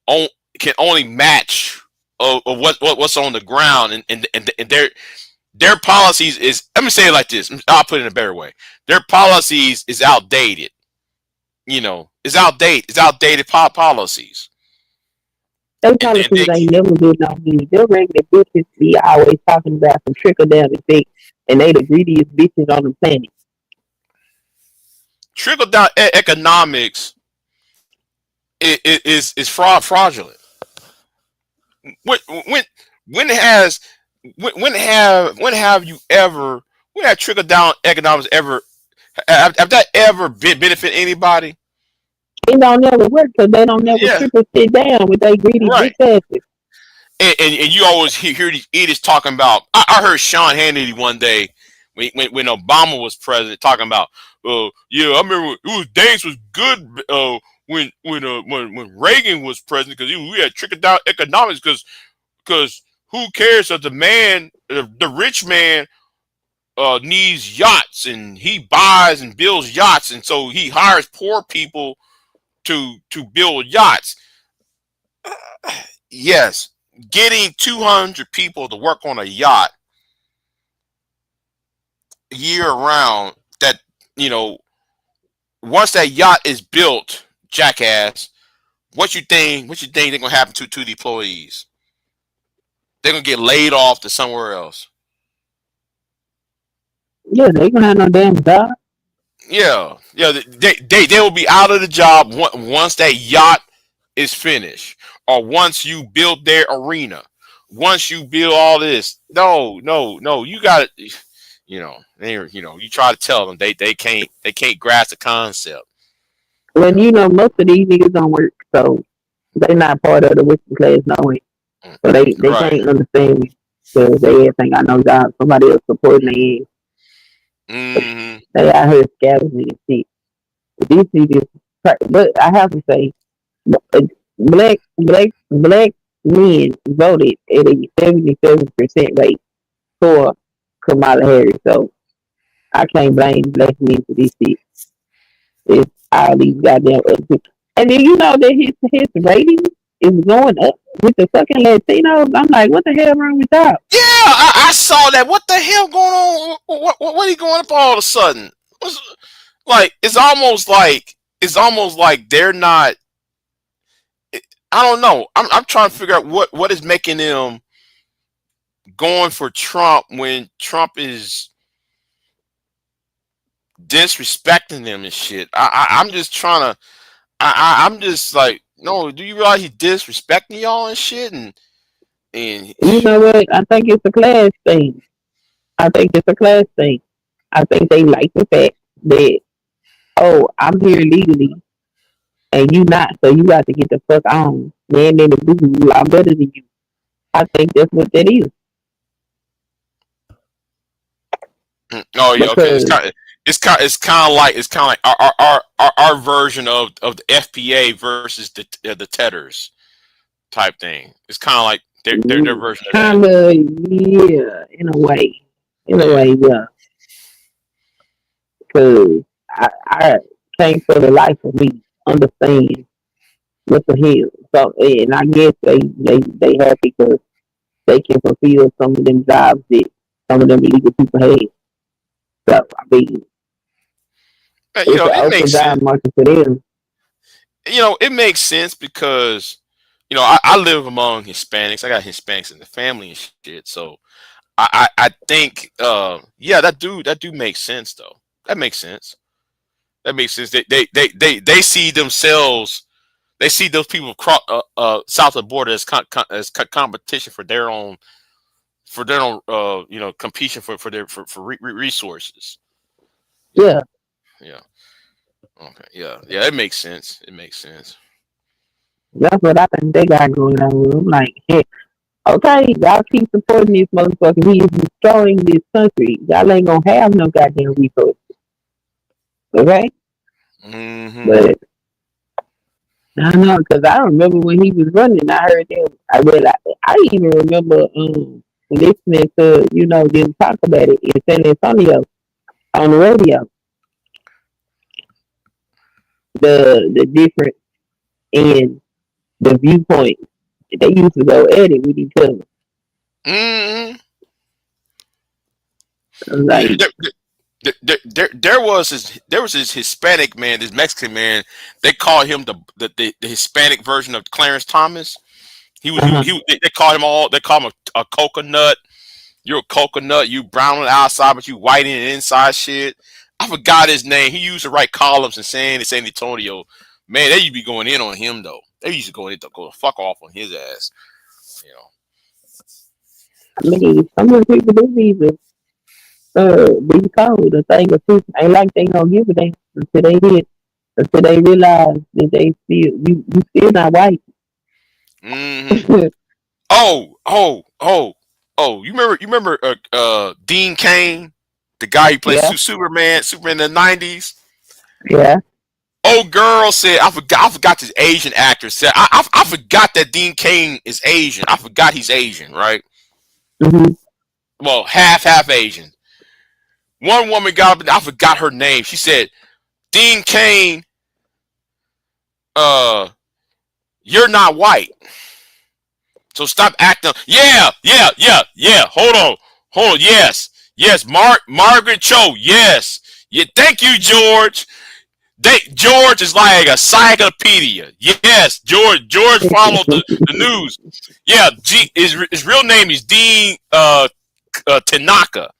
on can only match of what's on the ground and their policies is, let me say it like this. I'll put it in a better way. Their policies is outdated. It's outdated. It's outdated policies. They And politicians they ain't never been on me. They're regular bitches be always talking about some trickle down effect, and they the greediest bitches on the planet. trickle down economics is fraudulent. When when has when have you ever when have trickle down economics ever have that ever benefit anybody? It don't never work because they don't never Yeah, trickle shit down with they greedy right. bitch asses. And you always hear these idiots talking about. I heard Sean Hannity one day when Obama was president talking about. Yeah, I remember things was good when Reagan was president because we had trickle down economics because who cares if the rich man needs yachts and he buys and builds yachts and so he hires poor people to build yachts. Yes, getting 200 people to work on a yacht year round. That you know, once that yacht is built, jackass, what you think? What you think they're gonna happen to the employees? They're gonna get laid off to somewhere else. Yeah, they gonna have no damn job. Yeah, yeah. They will be out of the job once that yacht is finished, or once you build their arena, once you build all this. No, no, no. You got it. You try to tell them they can't grasp the concept. When most of these niggas don't work, so they not part of the working class no way. So they Right. can't understand me. So they think I know God, somebody else supporting their Hmm. they out here scavenging and shit. These niggas, but I have to say, uh, black men voted at a 77% rate for Kamala Harris. So I can't blame black men for this shit. It's all these goddamn other people. And then that his rating is going up with the fucking Latinos. I'm like, what the hell wrong with y'all? Yeah, I saw that. What the hell going on? What are you going up all of a sudden? Like it's almost like they're not. I don't know. I'm trying to figure out what is making them going for Trump when Trump is disrespecting them and shit. I'm just trying to. I'm just like, no. Do you realize he's disrespecting y'all and shit? And You know what? I think it's a class thing. I think it's a class thing. I think they like the fact that, oh, I'm here legally and you not, so you got to get the fuck on. Man, then the boo, I'm better than you. I think that's what that is. oh yeah, okay. Because it's kind of like our version of the FPA versus the Tedders type thing. It's kind of like their version of that. Kind of, yeah, in a way. In a Yeah. way, yeah. Because I can't for the life of me understand what the hell. So, and I guess they happy because they can fulfill some of them jobs that some of them illegal people have. So, I mean, it's an It open makes sense. job market for them. It makes sense because I live among Hispanics. I got Hispanics in the family and shit. So I think yeah, that do make sense though. That makes sense. That makes sense. They see themselves. They see those people across south of the border as competition for their own competition for resources. Yeah, Yeah, yeah, okay, yeah. It makes sense. It makes sense. that's what I think they got going on. I'm like, hey, okay, y'all keep supporting this motherfucker. He is destroying this country. Y'all ain't gonna have no goddamn resources, okay? Hmm. But I don't know, because I remember when he was running, I heard him. I even remember listening to them talk about it in San Antonio on the radio. The difference in the viewpoint. They used to go at it with each other. Hmm. I was Yeah, like, there was this Hispanic man, this Mexican man. They call him the Hispanic version of Clarence Thomas. He was uh-huh. they call him all. They call him a coconut. You're a coconut. You brown on the outside, but you white in the inside. Shit. I forgot his name. He used to write columns in San Antonio. Man, they used to be going in on him though. They used to go the fuck off on his ass. You know. I mean, some of the people do need to be told a thing or two. Ain't like they gonna give a damn until they realize that they still you still not white. Hmm. Oh, oh, oh, oh! You remember Dean Cain, the guy who played Yeah, Superman in the '90s. yeah. Old girl said, I forgot this Asian actor said, I forgot that Dean Cain is Asian. I forgot he's Asian, right? Hmm. Well, half Asian. One woman got up, I forgot her name. She said, Dean Cain, uh, you're not white, so stop acting. Yeah, yeah, yeah, yeah. Hold on. Yes, Margaret Cho. Yes, yeah. Thank you, George. George is like a encyclopedia. Yes, George followed the news. Yeah, his real name is Dean Tanaka.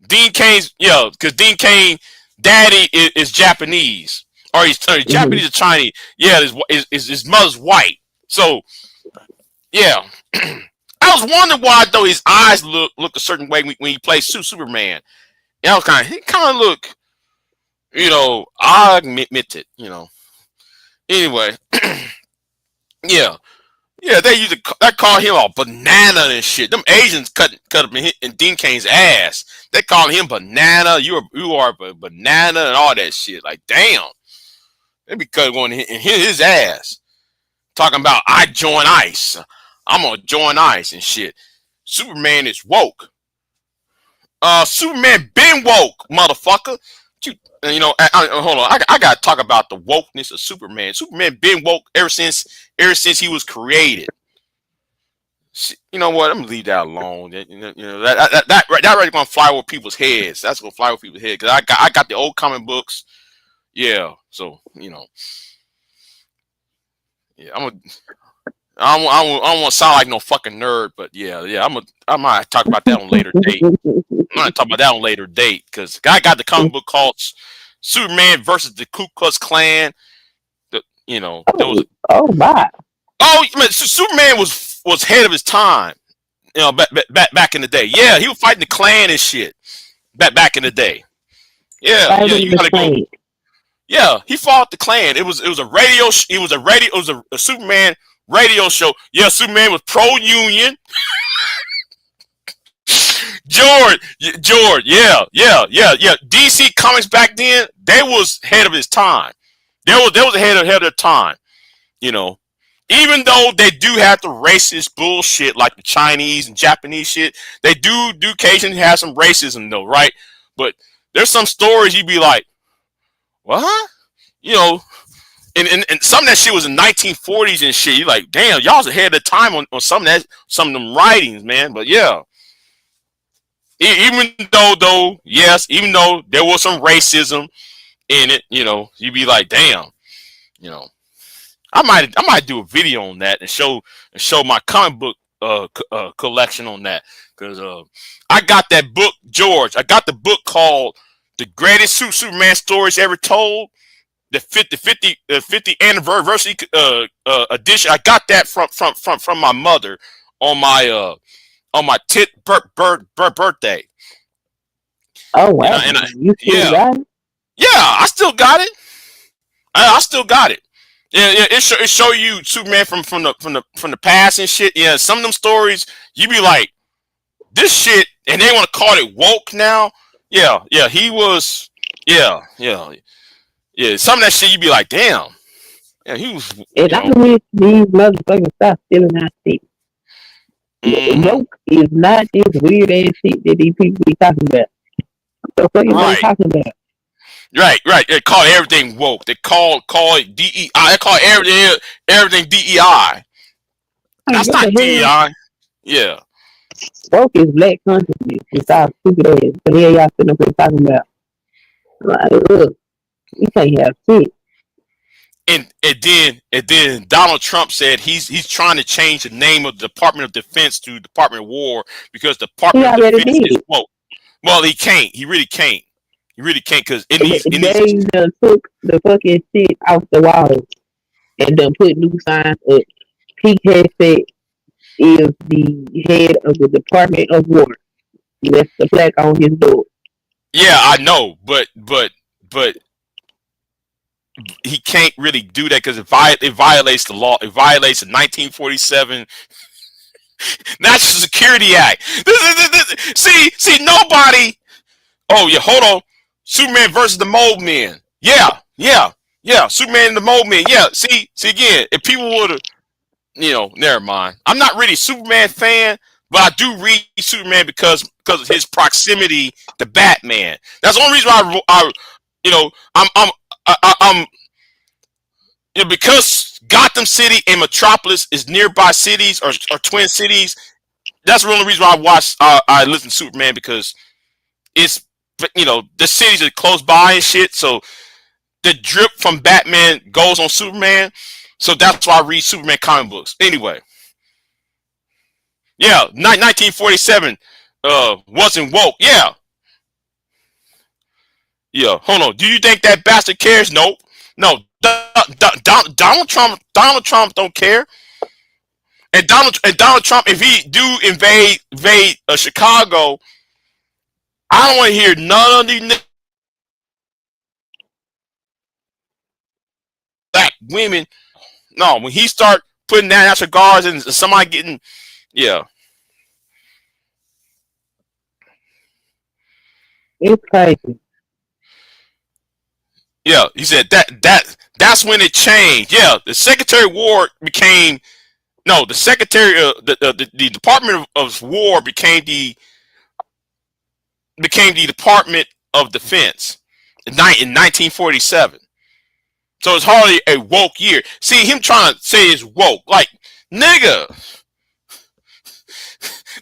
Dean Kane's because Dean Kane daddy is Japanese or he's Hmm. Japanese or Chinese. Yeah, his mother's white. So yeah, I was wondering why though his eyes look a certain way when he plays Superman. And I was he kind of look I admit it. Anyway, yeah. Yeah, they call him a banana and shit. Them Asians cut up in Dean Kane's ass. They call him banana. You are a banana and all that shit. Like damn, they be cutting going in his ass. Talking about I join ICE. I'm gonna join ICE and shit. Superman is woke. Superman been woke, motherfucker. Hold on. I gotta talk about the wokeness of Superman. Superman been woke ever since he was created. You know what? I'm gonna leave that alone. That right gonna fly over people's heads. That's gonna fly over people's heads because I got the old comic books. Yeah, so yeah. I don't want to sound like no fucking nerd, but yeah. I might talk about that on a later date. I'm gonna talk about that on a later date because I got the comic book called Superman versus the Ku Klux Klan. There was Oh, oh my. man, Superman was ahead of his time. Back in the day. Yeah, he was fighting the Klan and shit. Back in the day. Yeah, yeah. Fighting You the gotta go. plant. Yeah, he fought the Klan. It was a radio. It was a Superman radio show. Yeah, Superman was pro union. George, yeah. DC Comics back then, they was ahead of its time. They was ahead of their time. You know, even though they do have the racist bullshit like the Chinese and Japanese shit, they do occasionally have some racism though, right? But there's some stories you'd be like, what? You know, and some of that shit was in 1940s and shit. You're like, damn, y'all's ahead of time on some of them writings, man. But yeah, even even though there was some racism in it, you know, you'd be like, damn, you know, I might do a video on that and show my comic book collection on that because I got that book, George. I got the book called "The Greatest Superman Stories Ever Told." The 50th anniversary edition. I got that from my mother on my birthday. Oh wow! You still got it? Yeah, I still got it. I still got it. Yeah, it show you Superman from the past and shit. Yeah, some of them stories you be like, this shit, and they want to call it woke now. Yeah, he was. Yeah. Some of that shit you be like, damn. Yeah, he was. And I wish these motherfuckers stop stealing our shit. Woke is not this weird ass shit that these people be talking about. What the fuck is they talking about? Right. They call everything woke. They call it DEI. They call everything DEI. That's not DEI. Yeah. Woke is black consciousness. It's all stupid ass. What the hell y'all sitting up here talking about? Like, look, you can't have shit. And then Donald Trump said he's trying to change the name of the Department of Defense to Department of War because the Department of Defense is woke. Well, he can't. He really can't. Because they done took the fucking shit off the walls and done put new signs up. Pete Hegseth is the head of the Department of War. That's the plaque on his door. Yeah, I know, but he can't really do that because it violates the law. It violates the 1947 National Security Act. See, nobody. Oh yeah, hold on. Superman versus the Mole Men. Yeah. Superman and the Mole Men. Yeah. See again. If people would have, never mind. I'm not really a Superman fan, but I do read Superman because of his proximity to Batman. That's the only reason why I'm because Gotham City and Metropolis is nearby cities or twin cities. That's the only reason why I listen to Superman because it's the cities are close by and shit. So the drip from Batman goes on Superman. So that's why I read Superman comic books. Anyway, yeah, 1947 wasn't woke. Yeah. Hold on. Do you think that bastard cares? Nope. No. Donald Trump don't care. And Donald Trump, if he do invade Chicago, I don't want to hear none of these black women. No, when he start putting down cigars and somebody getting, it's crazy. Yeah, he said that's when it changed. Yeah, the Secretary of War became the Secretary of the Department of War became the Department of Defense in 1947. So it's hardly a woke year. See him trying to say it's woke, like nigga.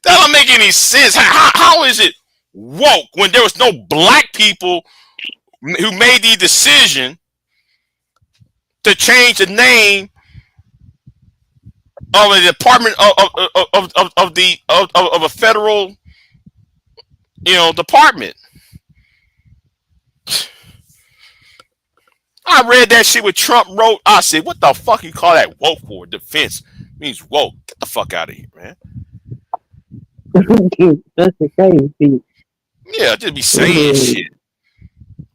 That don't make any sense. How is it woke when there was no black people who made the decision to change the name of a department of a federal department? I read that shit with Trump wrote. I said, what the fuck you call that woke for? Defense means woke. Get the fuck out of here, man. That's the crazy. Yeah, just be saying shit.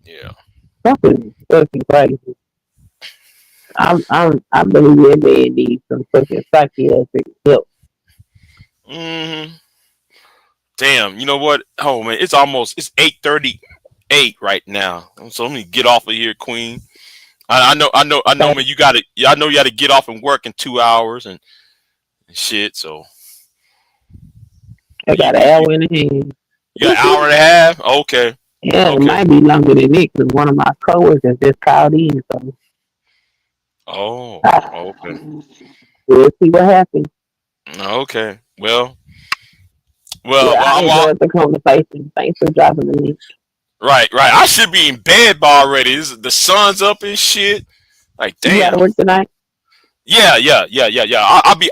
Yeah. Fucking crazy. I believe that man needs some fucking psychiatric help. Mm-hmm. Damn, you know what? Oh man, it's 8:38 right now. So let me get off of here, Queen. I know, Okay, man. I know you got to get off and work in 2 hours and shit. So I got an you hour in the hand. got an hour and a half. Okay, Yeah, it okay. might be longer than that because one of my coworkers just called in. So Oh, I, okay, we'll see what happens. okay. Well, Yeah, I well, enjoyed the conversation. Thanks for dropping the link. right. I should be in bed by already. The sun's up and shit. Like, You got to damn. work tonight? Yeah.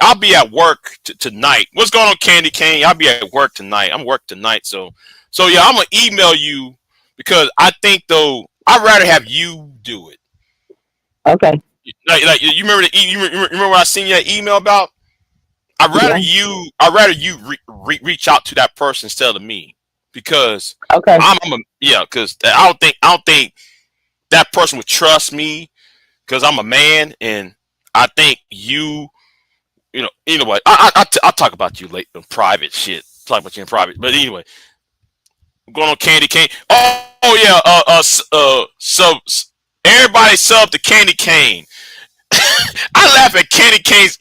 I'll be at work tonight. What's going on, Candy Cane? I'll be at work tonight. I'm work tonight, so yeah, I'm gonna email you because I think though I'd rather have you do it. Okay. Like you remember you remember what I seen that email about? Yeah. I'd rather you reach out to that person instead of me because Okay. yeah, because I don't think that person would trust me because I'm a man and I think you know what? I'll talk about you later in private shit. Talk about you in private. But anyway, going on Candy Cane. Oh yeah. Everybody sub to Candy Cane. I laugh at Candy Cane's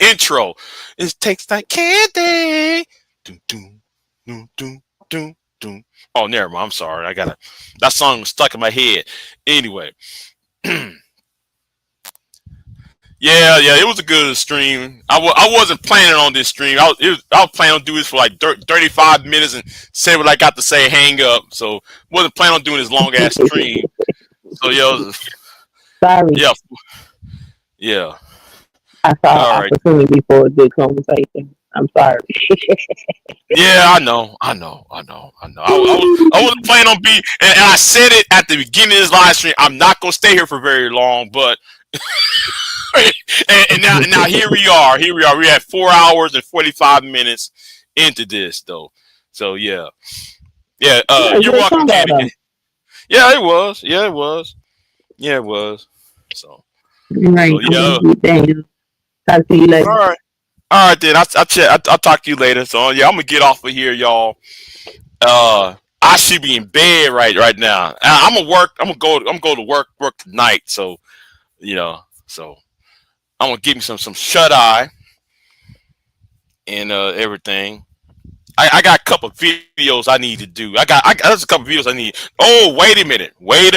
intro. It takes like candy. Doom, doom, doom, doom, doom, doom. Oh, never mind. I'm sorry. That song was stuck in my head. Anyway. Yeah, it was a good stream. I wasn't planning on this stream. I was planning on doing this for like 35 minutes and say what I got to say, hang up. So wasn't planning on doing this long ass stream. So Sorry. yeah, yeah. I saw All right. opportunity for a good conversation. I'm sorry. Yeah, I wasn't planning on being, and I said it at the beginning of this live stream. I'm not gonna stay here for very long, but and now here we are. We had 4 hours and 45 minutes into this though. So yeah. Yeah, You're good welcome, combo Candy. though. Yeah, it was. Yeah, it was. Yeah, it was. So All right, so I'm gonna yeah. get down. Talk to you All later. right. All right then. I'll talk to you later. So yeah, I'm gonna get off of here, y'all. I should be in bed right now. I'm gonna work. I'm gonna go to work tonight. So you know. So I'm gonna give me some shut eye and everything. I got a couple of videos I need to do. There's a couple of videos I need. Oh, wait a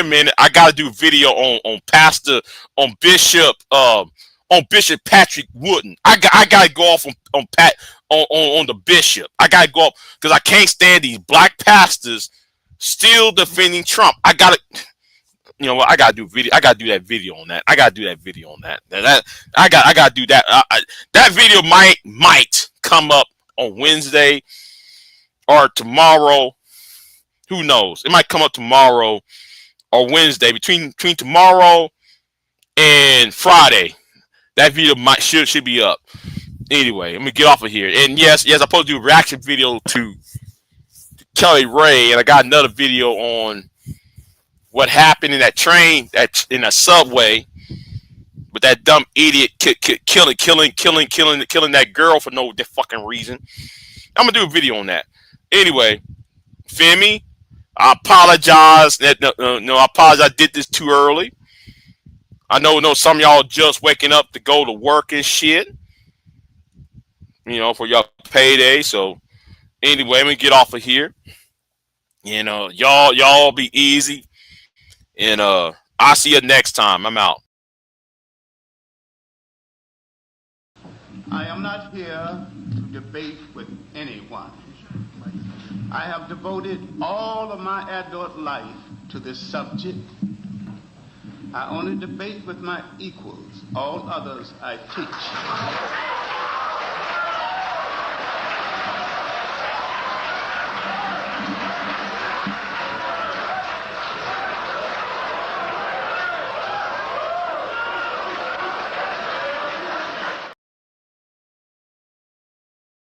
minute. I gotta do a video on Pastor on Bishop on Bishop Patrick Wooden. I gotta go off on Pat on the Bishop. I gotta go up because I can't stand these black pastors still defending Trump. I gotta you know what? I gotta do video. I gotta do that video on that. I gotta do that. That video might come up on Wednesday or tomorrow. Who knows? It might come up tomorrow or Wednesday. Between tomorrow and Friday, that video should be up. Anyway, let me get off of here. And yes, I'm supposed to do a reaction video to Kelly Ray, and I got another video on what happened in that train, in a subway, with that dumb idiot killing that girl for no fucking reason. I'm gonna do a video on that. Anyway, Femi, I apologize. No, I apologize. I did this too early. I know some of y'all just waking up to go to work and shit. You know, for y'all payday. So anyway, let me get off of here. You know, y'all be easy. And I'll see you next time. I'm out. I am not here to debate with anyone. I have devoted all of my adult life to this subject. I only debate with my equals. All others I teach.